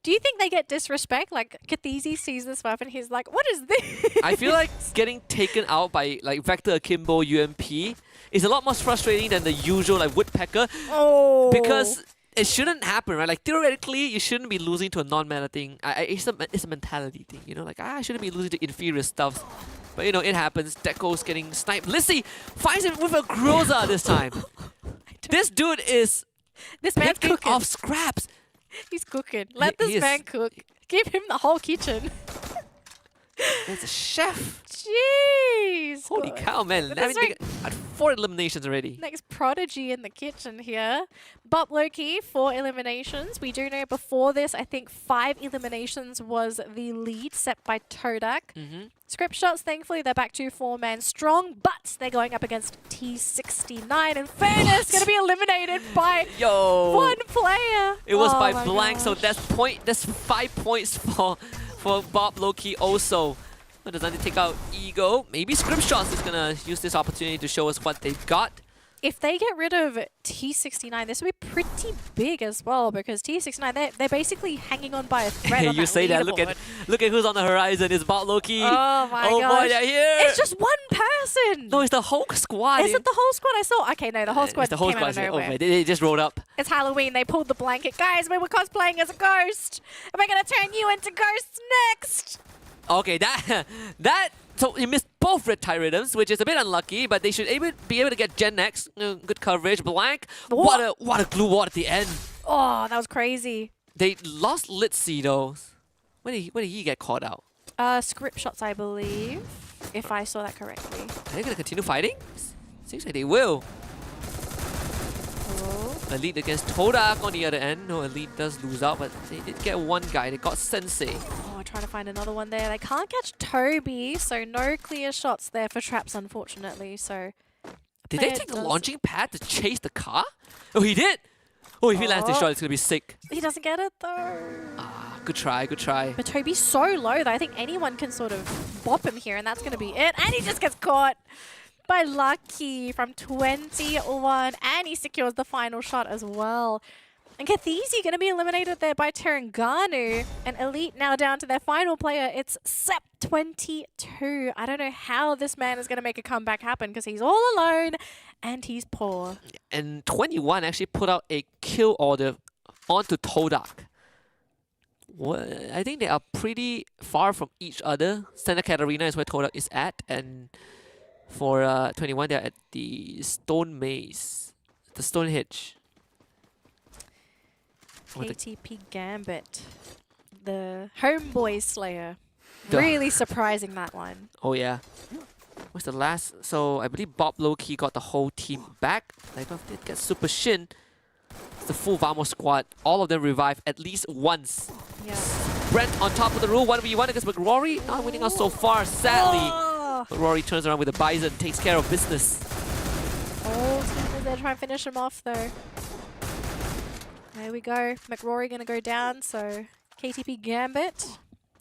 Do you think they get disrespect? Like, Kathizi sees this weapon, he's like, what is this? I feel like getting taken out by like Vector Akimbo UMP is a lot more frustrating than the usual like Woodpecker Oh. because it shouldn't happen, right? Like theoretically, you shouldn't be losing to a non-meta thing. It's a mentality thing, you know. Like I shouldn't be losing to inferior stuff. But you know, it happens. Deco's getting sniped. Lissy finds him with a Groza this time. This dude is This man's picking cooking. off scraps. He's cooking. Let this he is- man cook. Give him the whole kitchen. It's a chef. Jeez. Holy God. cow, man! But I this mean, they had 4 eliminations already. Next prodigy in the kitchen here. Bob Loki, 4 eliminations. We do know before this, I think 5 eliminations was the lead set by Todak. Script shots, thankfully, they're back to 4-man strong, but they're going up against T69. In fairness, going to be eliminated by Yo! 1 player. It was Oh by my blank, so gosh. that's 5 points for Bob Loki also. But does not take out Ego? Maybe Script Shots is gonna use this opportunity to show us what they've got. If they get rid of T69, this would be pretty big as well, because T69, they're basically hanging on by a thread on You that say that. leaderboard. Look at who's on the horizon. It's Bob Loki. Oh my Oh gosh. boy, they're here. It's just one person. No, it's the whole squad. Is it the whole squad I saw? Okay, no, the whole squad It's the whole came out of squad. Oh nowhere. man, they just rolled up. It's Halloween. They pulled the blanket. Guys, we were cosplaying as a ghost. And we're going to turn you into ghosts next. Okay, that. So you missed both red tie rhythms, which is a bit unlucky, but they should be able to get Gen X. Good coverage. Blank. What a glue wall at the end. Oh, that was crazy. They lost Litzy though. When did he get caught out? Script shots, I believe, if I saw that correctly. Are they gonna continue fighting? Seems like they will. Oh. Elite against Todak on the other end. No, Elite does lose out, but they did get one guy. They got Sensei. Oh, trying to find another one there. They can't catch Toby, so no clear shots there for traps, unfortunately. So Did they player take the does- launching pad to chase the car? Oh, he did! Oh, if he lands this Oh. shot, it's gonna be sick. He doesn't get it though. Ah, good try, good try. But Toby's so low that I think anyone can sort of bop him here, and that's going to be it. And he just gets caught by Lucky from 21, and he secures the final shot as well. And Kathisi going to be eliminated there by Teranganu. And Elite now down to their final player. It's Sep22. I don't know how this man is going to make a comeback happen, because he's all alone and he's poor. And 21 actually put out a kill order onto Todak. I think they are pretty far from each other. Santa Catarina is where Todak is at, and for 21 they're at the Stone Maze, the Stone Hedge. What the- KTP Gambit, the homeboy slayer. The- Really surprising, that one. Oh yeah. What's the last? So I believe Bob Loki got the whole team back. Lagov did get Super Shin. It's the full Vamos squad. All of them revive at least once. Yeah. Brent on top of the rule. 1v1 against McRory. Not winning out so far, sadly. Oh, But Rory turns around with a Bison, takes care of business. oh, team is there trying to finish him off though. There we go. McRory gonna go down, so KTP Gambit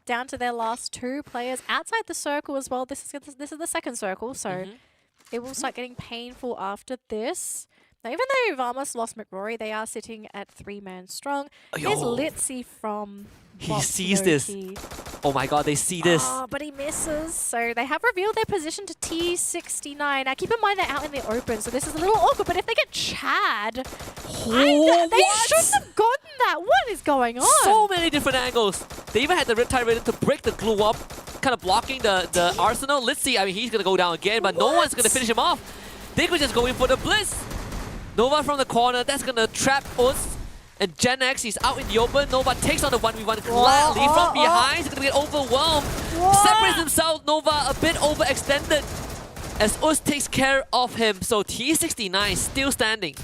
down to their last 2 players outside the circle as well. This is the second circle, so it will start getting painful after this. Now, even though Vamos lost McRory, they are sitting at 3-man strong. Here's Yo. Litzy from He Bob sees this. Loki. Oh my god, they see this. Oh, but he misses. So they have revealed their position to T69. Now, keep in mind they're out in the open, so this is a little awkward. But if they get Chad, they what? shouldn't have gotten that. What is going on? So many different angles. They even had the Riptide ready to break the glue up, kind of blocking the Arsenal. Let's see. I mean, he's going to go down again, but no one's going to finish him off. They could just go in for the Blitz. Nova from the corner. That's going to trap us. And Gen X, he's out in the open. Nova takes on the 1v1 gladly from behind. He's going to get overwhelmed. Separates himself. Nova a bit overextended as Us takes care of him. So T69 still standing.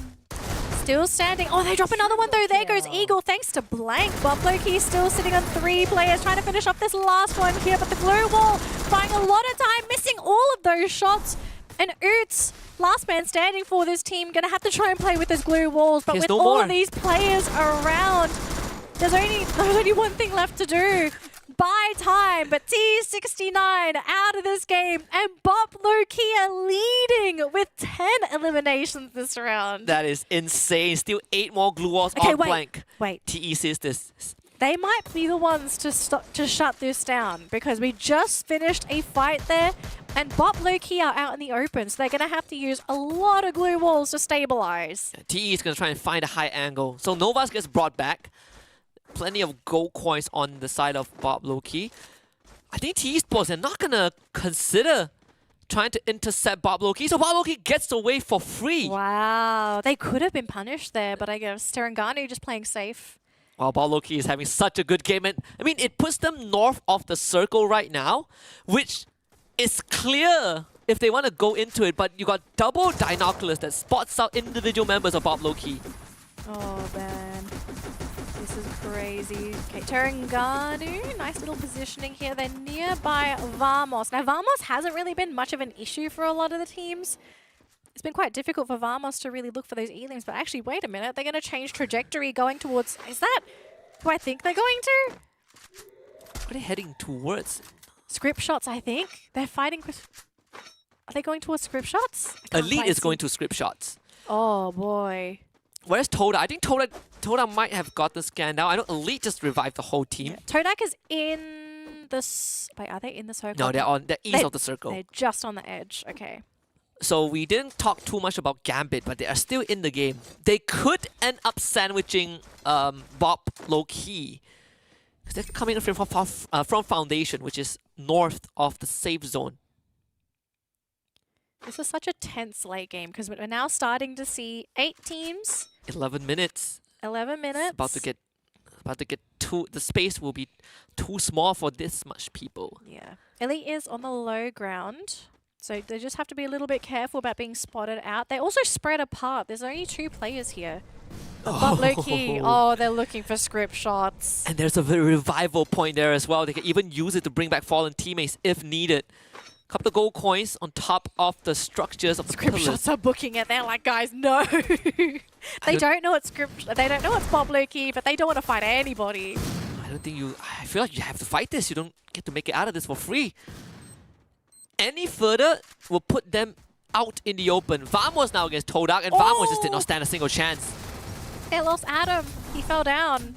Still standing. Oh, they drop another one though. There goes Eagle, thanks to Blank. Bob Loki still sitting on 3 players, trying to finish off this last one here. But the glue wall buying a lot of time, missing all of those shots. And Oots, last man standing for this team, gonna have to try and play with those glue walls. But There's with no all more. of these players around, there's only one thing left to do. Buy time, but T69 out of this game, and Bob Lokia leading with 10 eliminations this round. That is insane. Still 8 more glue walls Okay, on wait, blank. wait. TE sees this. they might be the ones to shut this down, because we just finished a fight there, and Bop low-key are out in the open, so they're going to have to use a lot of glue walls to stabilize. TE is going to try and find a high angle. So Novas gets brought back. Plenty of gold coins on the side of Bob Loki. I think TE Sports are not going to consider trying to intercept Bob Loki. So Bob Loki gets away for free. Wow, they could have been punished there, but I guess Teranganu just playing safe. Well, Bob Loki is having such a good game. And I mean, it puts them north of the circle right now, which is clear if they want to go into it. But you got double binoculars that spots out individual members of Bob Loki. Oh, man. This is crazy. Okay, Teranganu, nice little positioning here. They're nearby Vamos. Now, Vamos hasn't really been much of an issue for a lot of the teams. It's been quite difficult for Vamos to really look for those elims, but actually, wait a minute. They're going to change trajectory going towards... Is that who I think they're going to? What are they heading towards? Script shots, I think. They're fighting... Are they going towards script shots? Elite is going to script shots. Oh, boy. Where's Toda? I think Toda might have gotten scanned out. I know Elite just revived the whole team. Todak is in the... Wait, are they in the circle? No, they're on the east of the circle. They're just on the edge. Okay. So we didn't talk too much about Gambit, but they are still in the game. They could end up sandwiching Bob low-key. Because they're coming from Foundation, which is north of the safe zone. This is such a tense late game, because we're now starting to see 8 teams. 11 minutes. 11 minutes. About to get too... The space will be too small for this much people. Yeah. Elite is on the low ground. So they just have to be a little bit careful about being spotted out. They're also spread apart. There's only 2 players here. But low-key, oh, they're looking for script shots. And there's a revival point there as well. They can even use it to bring back fallen teammates if needed. Couple of gold coins on top of the structures of the Script pillars. shots are booking it. They're like, guys, no. They don't know it's script. They don't know it's Bob low-key, but they don't want to fight anybody. I don't think you... I feel like you have to fight this. You don't get to make it out of this for free. Any further will put them out in the open. Vamos now against Todak, and Vamos just did not stand a single chance. They lost Adam. He fell down.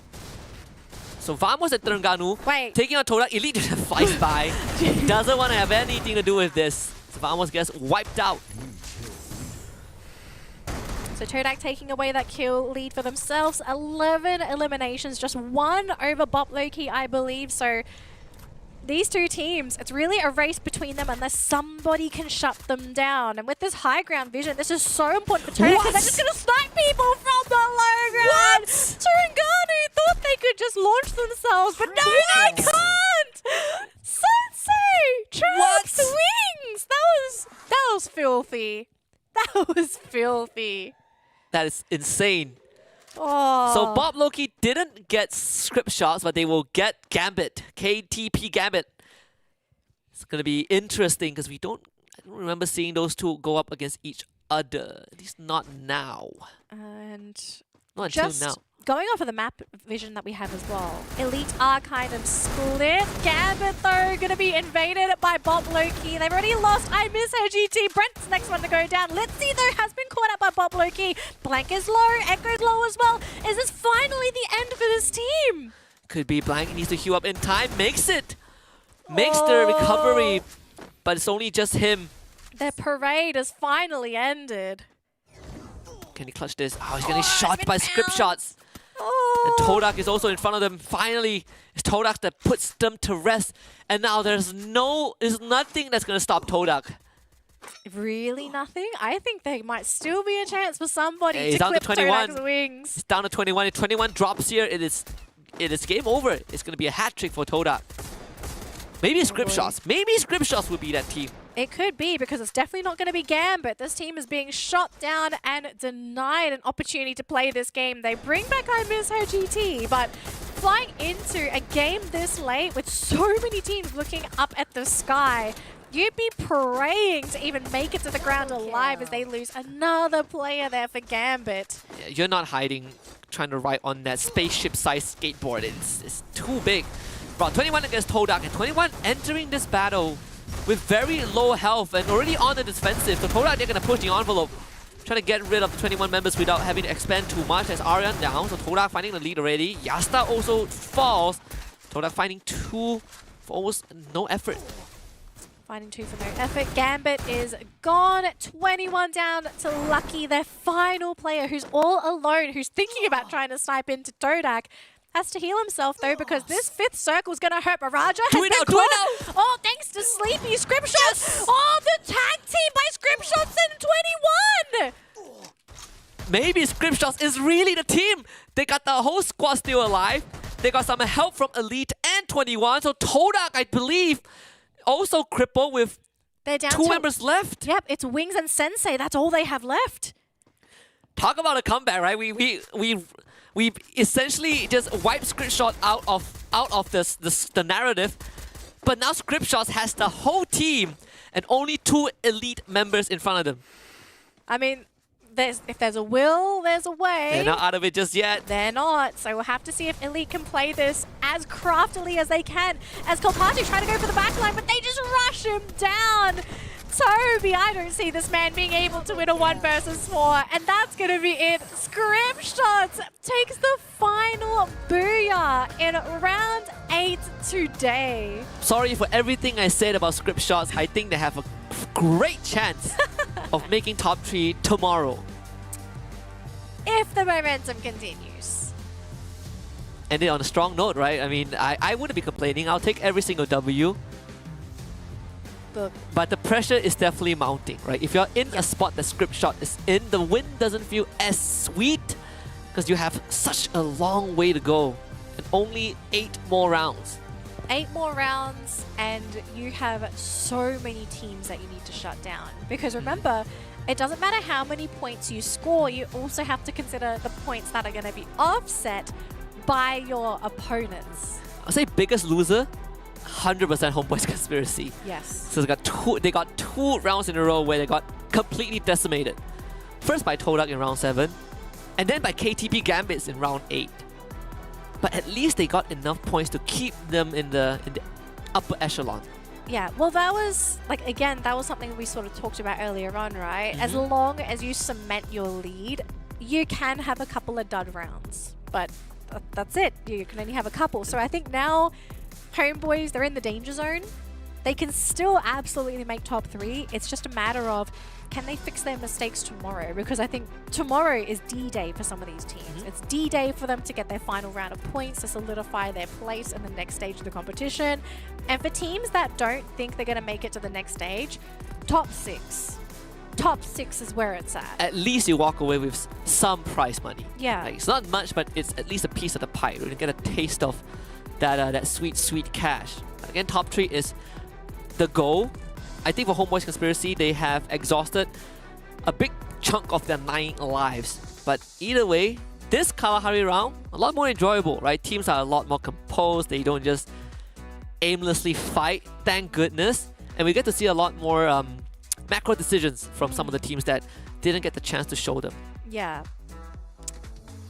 So Vamos and Terengganu Wait. taking on Todak. Elite just flies by. Doesn't want to have anything to do with this. So Vamos gets wiped out. So Todak taking away that kill lead for themselves. 11 eliminations, just 1 over Bop Loki, I believe. So these 2 teams, it's really a race between them unless somebody can shut them down. And with this high ground vision, this is so important for Todak because they're just going to snipe people from the low ground. Terengganu thought they could just launch themselves, but no, they can't! Sensei! Tracks wings! That was filthy. That was filthy. That is insane. Oh. So Bob Loki didn't get script shots, but they will get Gambit. KTP Gambit. It's going to be interesting because I don't remember seeing those 2 go up against each other. At least not now. And Not until just now. going off of the map vision that we have as well. Elite are kind of split. Gambit, though, going to be invaded by Bob Loki. They've already lost I Miss Her GT. Brent's the next one to go down. Litzy, though, has been caught up by Bob Loki. Blank is low. Echo's low as well. Is this finally the end for this team? Could be Blank needs to heal up in time. Makes it. Makes the recovery. But it's only just him. Their parade has finally ended. Can he clutch this? Oh, he's getting shot by script shots. Oh. And Todak is also in front of them. Finally, it's Todak that puts them to rest. And now there's nothing that's going to stop Todak. Really nothing? I think there might still be a chance for somebody He's to down to clip 21. Todak's wings. It's down to 21. If 21 drops here, it is game over. It's going to be a hat trick for Todak. Maybe script shots. Maybe script shots would be that team. It could be, because it's definitely not going to be Gambit. This team is being shot down and denied an opportunity to play this game. They bring back I Miss Her GT, but flying into a game this late with so many teams looking up at the sky, you'd be praying to even make it to the ground alive as they lose another player there for Gambit. Yeah, you're not hiding, trying to ride on that spaceship-sized skateboard. It's too big. Bro, 21 against Todak, and 21 entering this battle with very low health and already on the defensive. So Todak, they're going to push the envelope. trying to get rid of the 21 members without having to expand too much. As Aryan down, so Todak finding the lead already. Yasta also falls. Todak finding 2 for almost no effort. Finding 2 for no effort. Gambit is gone. 21 down to Lucky, their final player who's all alone, who's thinking about trying to snipe into Todak. Has to heal himself though, because this 5th circle is going to hurt. Maraja has Do it been now, do it caught. Oh, thanks to Sleepy. Script Shots. Oh, the tag team by Script Shots in 21. Maybe Script Shots is really the team. They got the whole squad still alive. They got some help from Elite and 21. So Todak, I believe, also crippled with They're down 2 to members left. Yep, it's Wings and Sensei. That's all they have left. Talk about a comeback, right? We essentially just wiped Script Shot out of the narrative, but now Script Shots has the whole team and only 2 elite members in front of them. I mean, if there's a will, there's a way. They're not out of it just yet. They're not. So we'll have to see if Elite can play this as craftily as they can. As Kalahari try to go for the backline, but they just rush him down. Toby, I don't see this man being able to win a 1 versus 4. And that's going to be it. Script Shots takes the final booyah in round 8 today. Sorry for everything I said about Script Shots. I think they have a great chance of making top 3 tomorrow. If the momentum continues. Ended on a strong note, right? I mean, I wouldn't be complaining. I'll take every single W. But the pressure is definitely mounting, right? If you're in a spot that Script Shot is in, the win doesn't feel as sweet because you have such a long way to go and only 8 more rounds. 8 more rounds, and you have so many teams that you need to shut down. Because remember, it doesn't matter how many points you score, you also have to consider the points that are going to be offset by your opponents. I'll say biggest loser, 100% Homeboy's Conspiracy. Yes. So they got 2 rounds in a row where they got completely decimated. First by Todak in round 7, and then by KTP Gambits in round 8. But at least they got enough points to keep them in the upper echelon. Yeah, well that was, like, again, that was something we sort of talked about earlier on, right? As long as you cement your lead, you can have a couple of dud rounds. But that's it. You can only have a couple. So I think now Homeboys, they're in the danger zone. They can still absolutely make top 3. It's just a matter of, can they fix their mistakes tomorrow? Because I think tomorrow is D-Day for some of these teams. It's D-Day for them to get their final round of points to solidify their place in the next stage of the competition. And for teams that don't think they're going to make it to the next stage, top 6. Top 6 is where it's at. At least you walk away with some prize money. Yeah. Like, it's not much, but it's at least a piece of the pie. You get a taste of that sweet, sweet cash. Again, top 3 is the goal. I think for Homeboys Conspiracy, they have exhausted a big chunk of their 9 lives. But either way, this Kalahari round, a lot more enjoyable, right? Teams are a lot more composed. They don't just aimlessly fight, thank goodness. And we get to see a lot more macro decisions from some of the teams that didn't get the chance to show them. Yeah.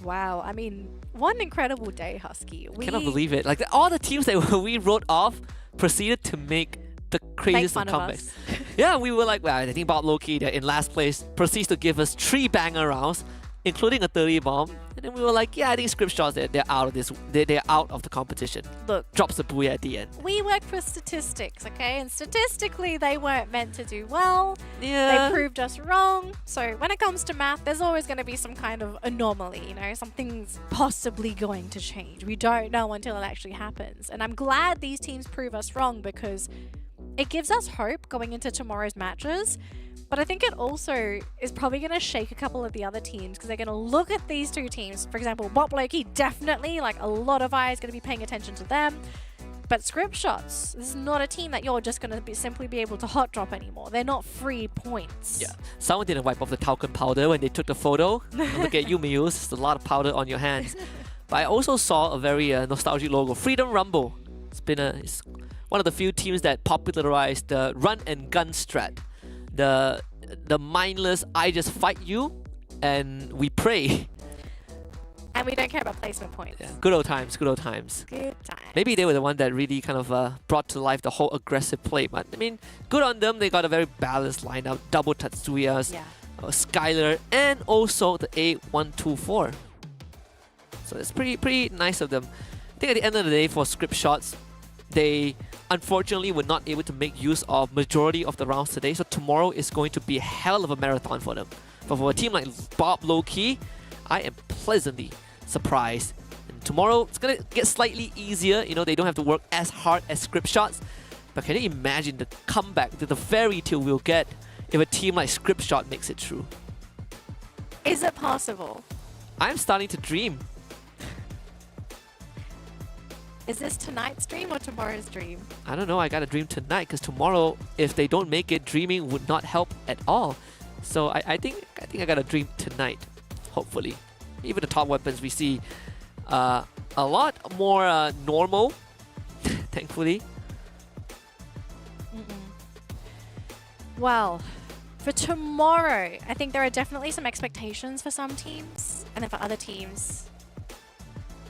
Wow, I mean, one incredible day, Husky. I cannot believe it. Like, all the teams that we wrote off proceeded to make the craziest of comebacks. Yeah, we were like, well, I think about Loki, they're in last place, proceeds to give us 3 banger rounds, including a 30 bomb. And then we were like, yeah, I think Script Shots, they're out of this. They're out of the competition. Look, drops the booyah at the end. We work for statistics, okay? And statistically, they weren't meant to do well. Yeah. They proved us wrong. So when it comes to math, there's always going to be some kind of anomaly, you know? Something's possibly going to change. We don't know until it actually happens. And I'm glad these teams prove us wrong because it gives us hope going into tomorrow's matches. But I think it also is probably going to shake a couple of the other teams because they're going to look at these 2 teams. For example, Bop Loki, definitely, like, a lot of eyes going to be paying attention to them. But Script Shots, this is not a team that you're just going to simply be able to hot drop anymore. They're not free points. Yeah. Someone didn't wipe off the talcum powder when they took the photo. Look at you, Muse. There's a lot of powder on your hands. But I also saw a very nostalgic logo, Freedom Rumble. It's one of the few teams that popularized the run and gun strat. The mindless, I just fight you and we pray. And we don't care about placement points. Yeah. Good old times, good old times. Good times. Maybe they were the one that really kind of brought to life the whole aggressive play. But I mean, good on them. They got a very balanced lineup. Double Tatsuyas, Yeah. Skylar, and also the A124. So it's pretty nice of them. I think at the end of the day, for script shots, they unfortunately were not able to make use of majority of the rounds today. So tomorrow is going to be a hell of a marathon for them. But for a team like Bob Low-Key, I am pleasantly surprised. And tomorrow it's gonna get slightly easier. You know, they don't have to work as hard as script shots. But can you imagine the comeback, the fairy tale we'll get if a team like Script Shot makes it through? Is it possible? I'm starting to dream. Is this tonight's dream or tomorrow's dream? I don't know, I got a dream tonight because tomorrow, if they don't make it, dreaming would not help at all. So I think I got a dream tonight, hopefully. Even the top weapons we see a lot more normal, thankfully. Well, for tomorrow, I think there are definitely some expectations for some teams, and then for other teams,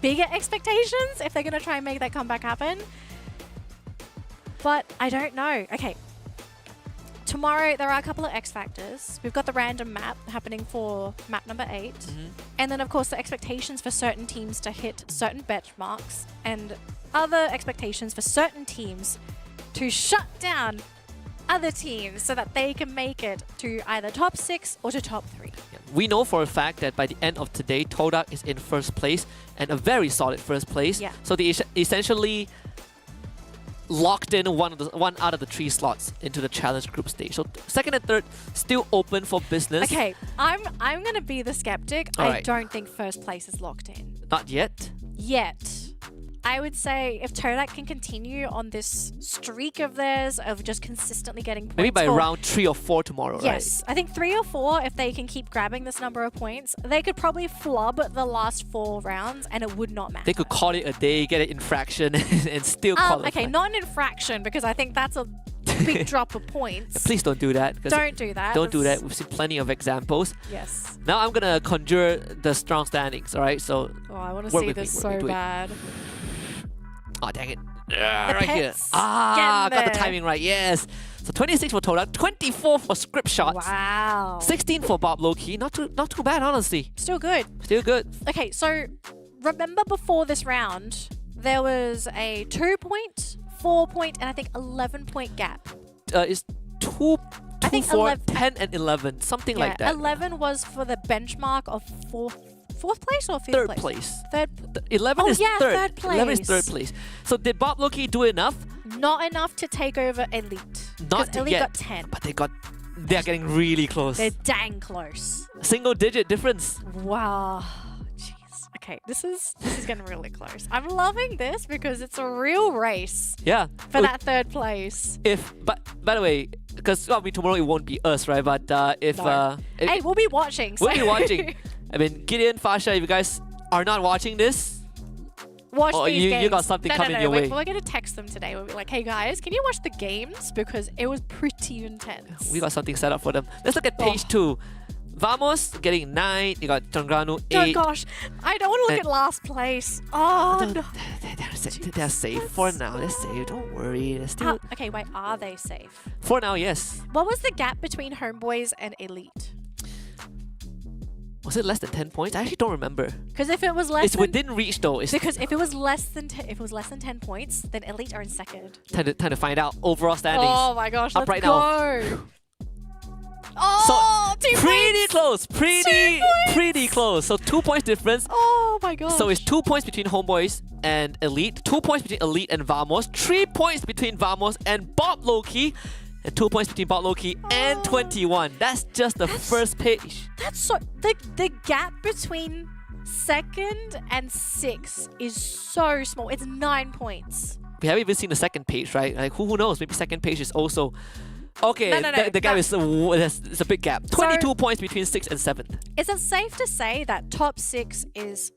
bigger expectations if they're going to try and make that comeback happen. But I don't know. Okay. Tomorrow, there are a couple of X factors. We've got the random map happening for map number 8. And then, of course, the expectations for certain teams to hit certain benchmarks, and other expectations for certain teams to shut down other teams so that they can make it to either top 6 or to top 3. Yeah. We know for a fact that by the end of today, Todak is in first place, and a very solid first place. Yeah. So they essentially locked in one out of the 3 slots into the challenge group stage. So second and third still open for business. Okay, I'm gonna be the skeptic. All I right. don't think first place is locked in Not yet. yet. I would say if Todak can continue on this streak of theirs of just consistently getting points. Maybe by for- round 3 or 4 tomorrow, Yes, I think 3 or 4, if they can keep grabbing this number of points, they could probably flub the last 4 rounds and it would not matter. They could call it a day, get an infraction, and still qualify. Okay, not an infraction because I think that's a big drop of points. Please don't do that. 'cause Don't do that. Don't do that. That's- We've seen plenty of examples. Yes. Now I'm gonna conjure the strong standings, alright? So, Oh, I want to Work see with me, this work with so me, do it. bad. oh dang it. Right here. pits. Ah, Getting got the there. timing right, yes. So 26 for Todak, 24 for Script Shots, Wow. 16 for Bob Low-Key. Not too bad, honestly. Still good. Still good. Okay, so remember before this round, there was a 2-point, 4-point, and I think 11-point gap. It's 2, I think 4, 11 10, and 11. Something like that. 11 was for the benchmark of fourth place or fifth Third place? place. Third. 11 Oh, is yeah, third. third 11 is place. third place. So did Bob Low-Key do enough? Not enough to take over Elite. Not Because Elite yet. got 10. But they're getting really close. They're dang close. Single digit difference. Wow. Jeez. Okay, this is getting really close. I'm loving this because it's a real race Yeah. for that third place. But by the way, because tomorrow it won't be us, right? But if No. Hey, we'll be watching. we'll so- be watching. I mean, Gideon, Fasha, if you guys are not watching this, Watch Oh, these you games. got something no, coming no, no, your wait, way. We're going to text them today. We'll be like, hey guys, can you watch the games? Because it was pretty intense. we got something set up for them. Let's look at page 2. Vamos getting 9. You got Changranu 8. Oh gosh, I don't want to look And- at last place. Oh no. They're safe for now. They're safe. Don't worry. They're still Okay, wait, are they safe? for now. Yes. What was the gap between Homeboys and Elite? Was it less than 10 points? I actually don't remember. Because if it was less It's than within reach though. It's because if it was less than 10 points, then Elite are in second. time to find out overall standings. Oh my gosh, Up let's right go. Oh, 2 Pretty points. close. 2 points. Pretty close. So 2 points difference. Oh my gosh. So it's 2 points between Homeboys and Elite, 2 points between Elite and Vamos, 3 points between Vamos and Bob Low-Key, and 2 points between Bob Low-Key and 21. That's just the first page. That's so the gap between second and 6 is so small. It's 9 points. We haven't even seen the second page, right? Like who knows? Maybe second page is also okay. No, no, no, the gap no. it's a big gap. 22 points between 6th and 7th. Is it safe to say that top 6 is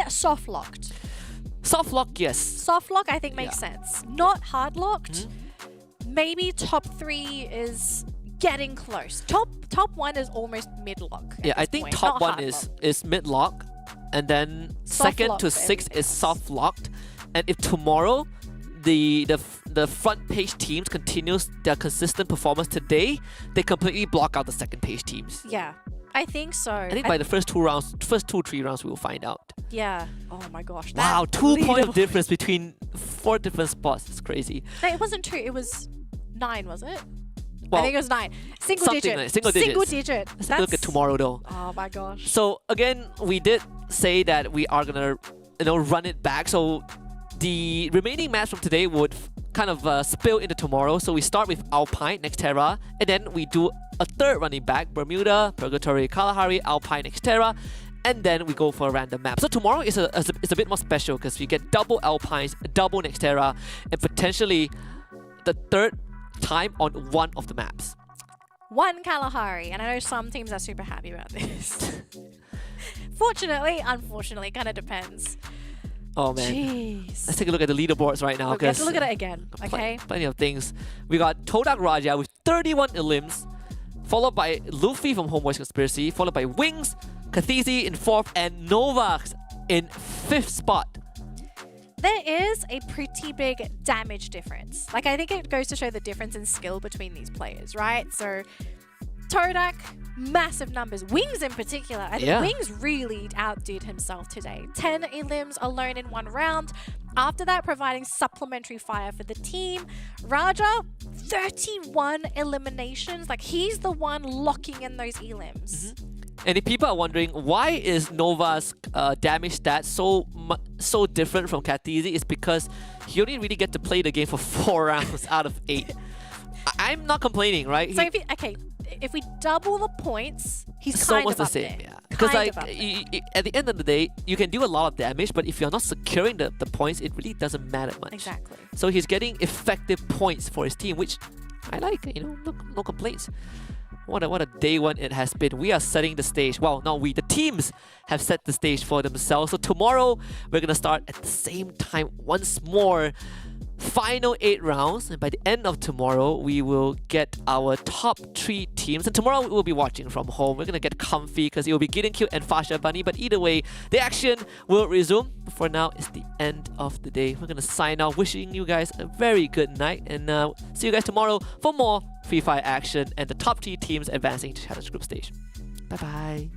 soft locked? Soft lock, yes. Soft lock, I think makes Yeah. sense. Not hard locked. Mm-hmm. Maybe top 3 is getting close. Top 1 is almost mid lock. Yeah, I think top one is mid lock, and then Soft second lock to for 6th everything is else. soft locked. And if tomorrow the front page teams continues their consistent performance today, they completely block out the second page teams. Yeah, I think so. I think by the first 3 rounds, we will find out. Yeah. Oh my gosh. Wow, that 2 point of leaderboard. difference between 4 different spots. It's crazy. No, it wasn't 2. It was 9, was it? Well, I think it was 9. Single something digit. like single digits. Single digit. Let's take a look at tomorrow though. Oh my gosh. So again, we did say that we are gonna, run it back. So the remaining match from today would kind of spill into tomorrow. So we start with Alpine, Nexterra, and then we do a third running back: Bermuda, Purgatory, Kalahari, Alpine, Nexterra, and then we go for a random map. So tomorrow is a bit more special because we get double Alpines, double Nexterra, and potentially the third time on one of the maps. One Kalahari, and I know some teams are super happy about this. Fortunately, unfortunately, kind of depends. Oh man. Jeez. Let's take a look at the leaderboards right now. Look, we have to 'cause, look at it again, okay? Plenty of things. We got Todak Raja with 31 elims, followed by Luffy from Homeboys Conspiracy, followed by Wings, Kathizi in 4th, and Novax in 5th spot. There is a pretty big damage difference. Like, I think it goes to show the difference in skill between these players, right? So, Todak, massive numbers. Wings in particular. I think Yeah. Wings really outdid himself today. 10 elims alone in 1 round. After that, providing supplementary fire for the team. Raja, 31 eliminations. Like, he's the one locking in those elims. And if people are wondering why is Nova's damage stats so different from Kathizi, it's because he only really get to play the game for 4 rounds out of 8. I'm not complaining, right? So if we double the points, he's It's kind almost of the up same, there. yeah. Because Kind like of up there. at the end of the day, you can do a lot of damage, but if you're not securing the points, it really doesn't matter much. Exactly. So he's getting effective points for his team, which I like. No complaints. What a day one it has been. We are setting the stage. Well, no, the teams have set the stage for themselves. So tomorrow we're gonna start at the same time once more. Final 8 rounds, and by the end of tomorrow we will get our top 3 teams. And tomorrow we'll be watching from home. We're gonna get comfy because it will be Gideon Cute and Fasha Bunny. But either way, the action will resume. But for now, it's the end of the day. We're gonna sign off, wishing you guys a very good night, and see you guys tomorrow for more Free Fire action and the top 3 teams advancing to Challenge Group stage. Bye bye.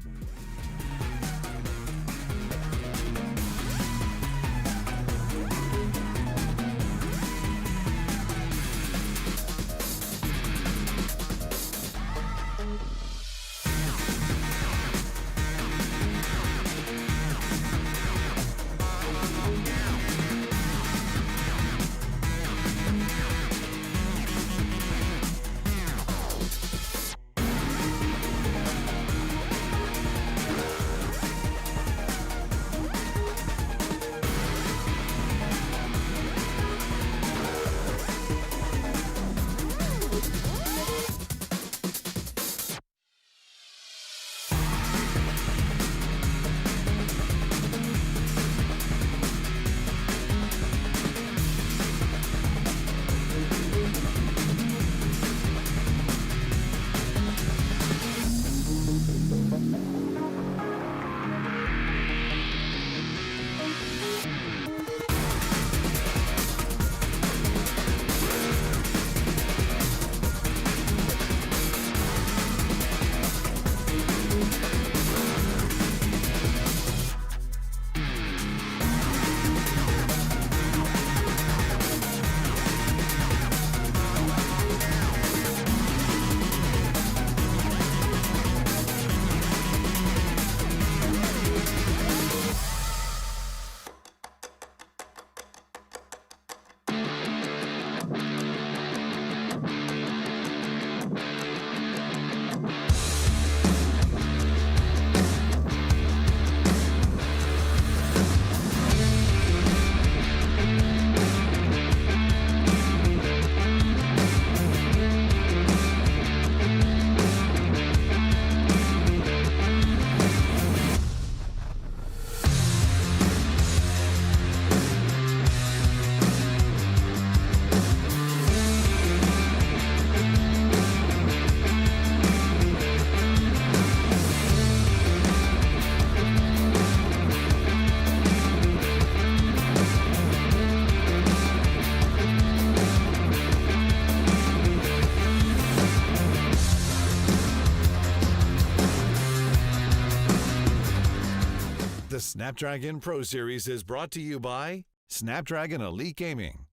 Snapdragon Pro Series is brought to you by Snapdragon Elite Gaming,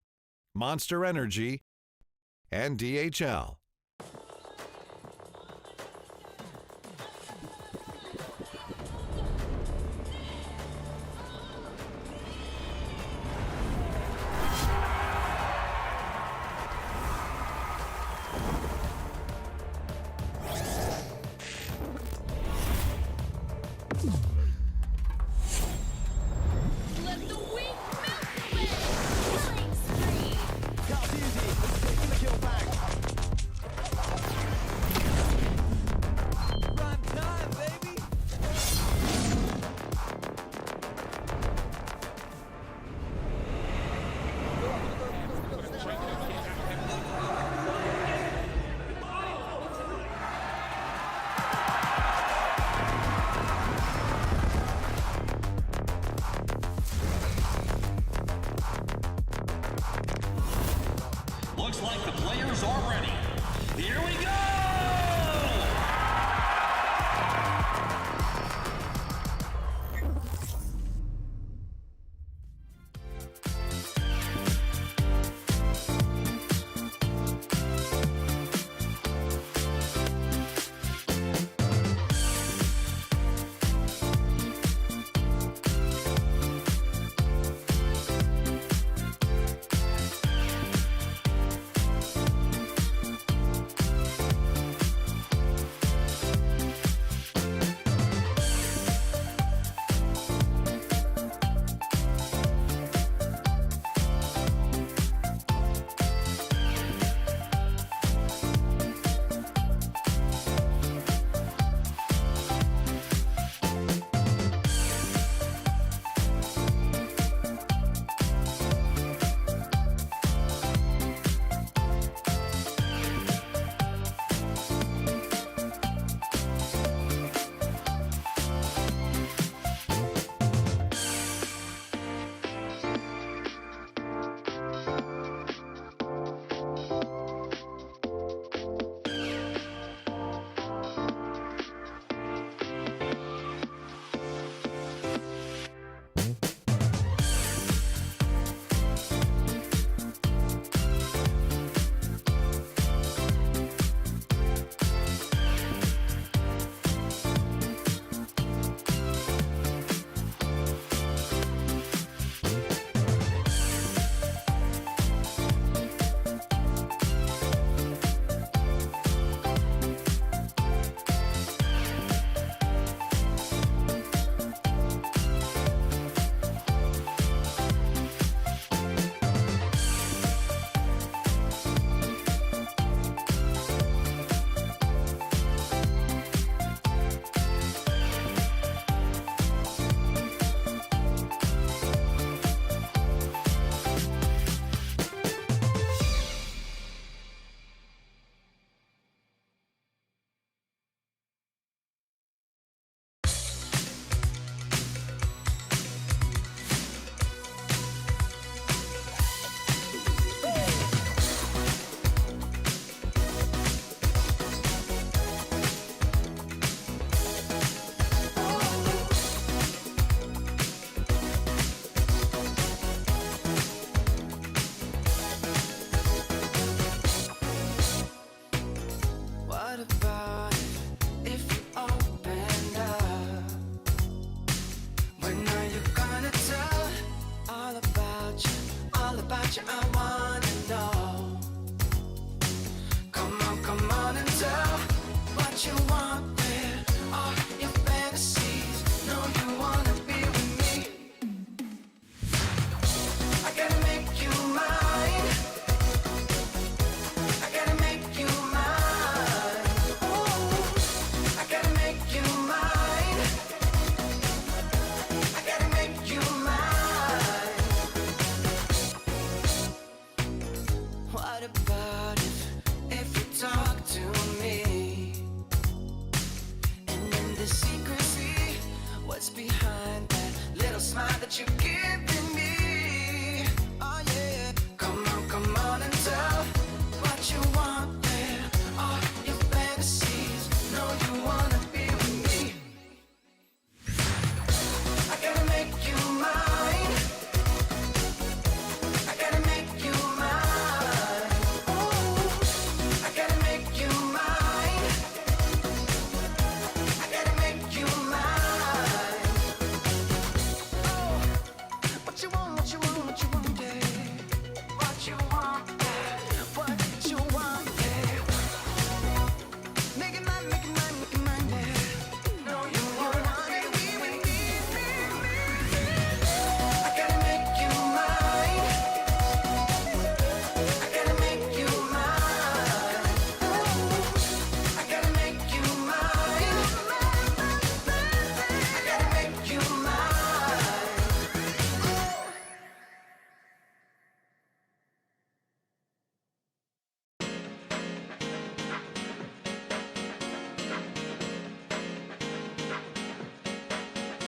Monster Energy, and DHL. Let the weak melt away! Killing spree! Prime time, baby! Looks like the players are ready. Here we go!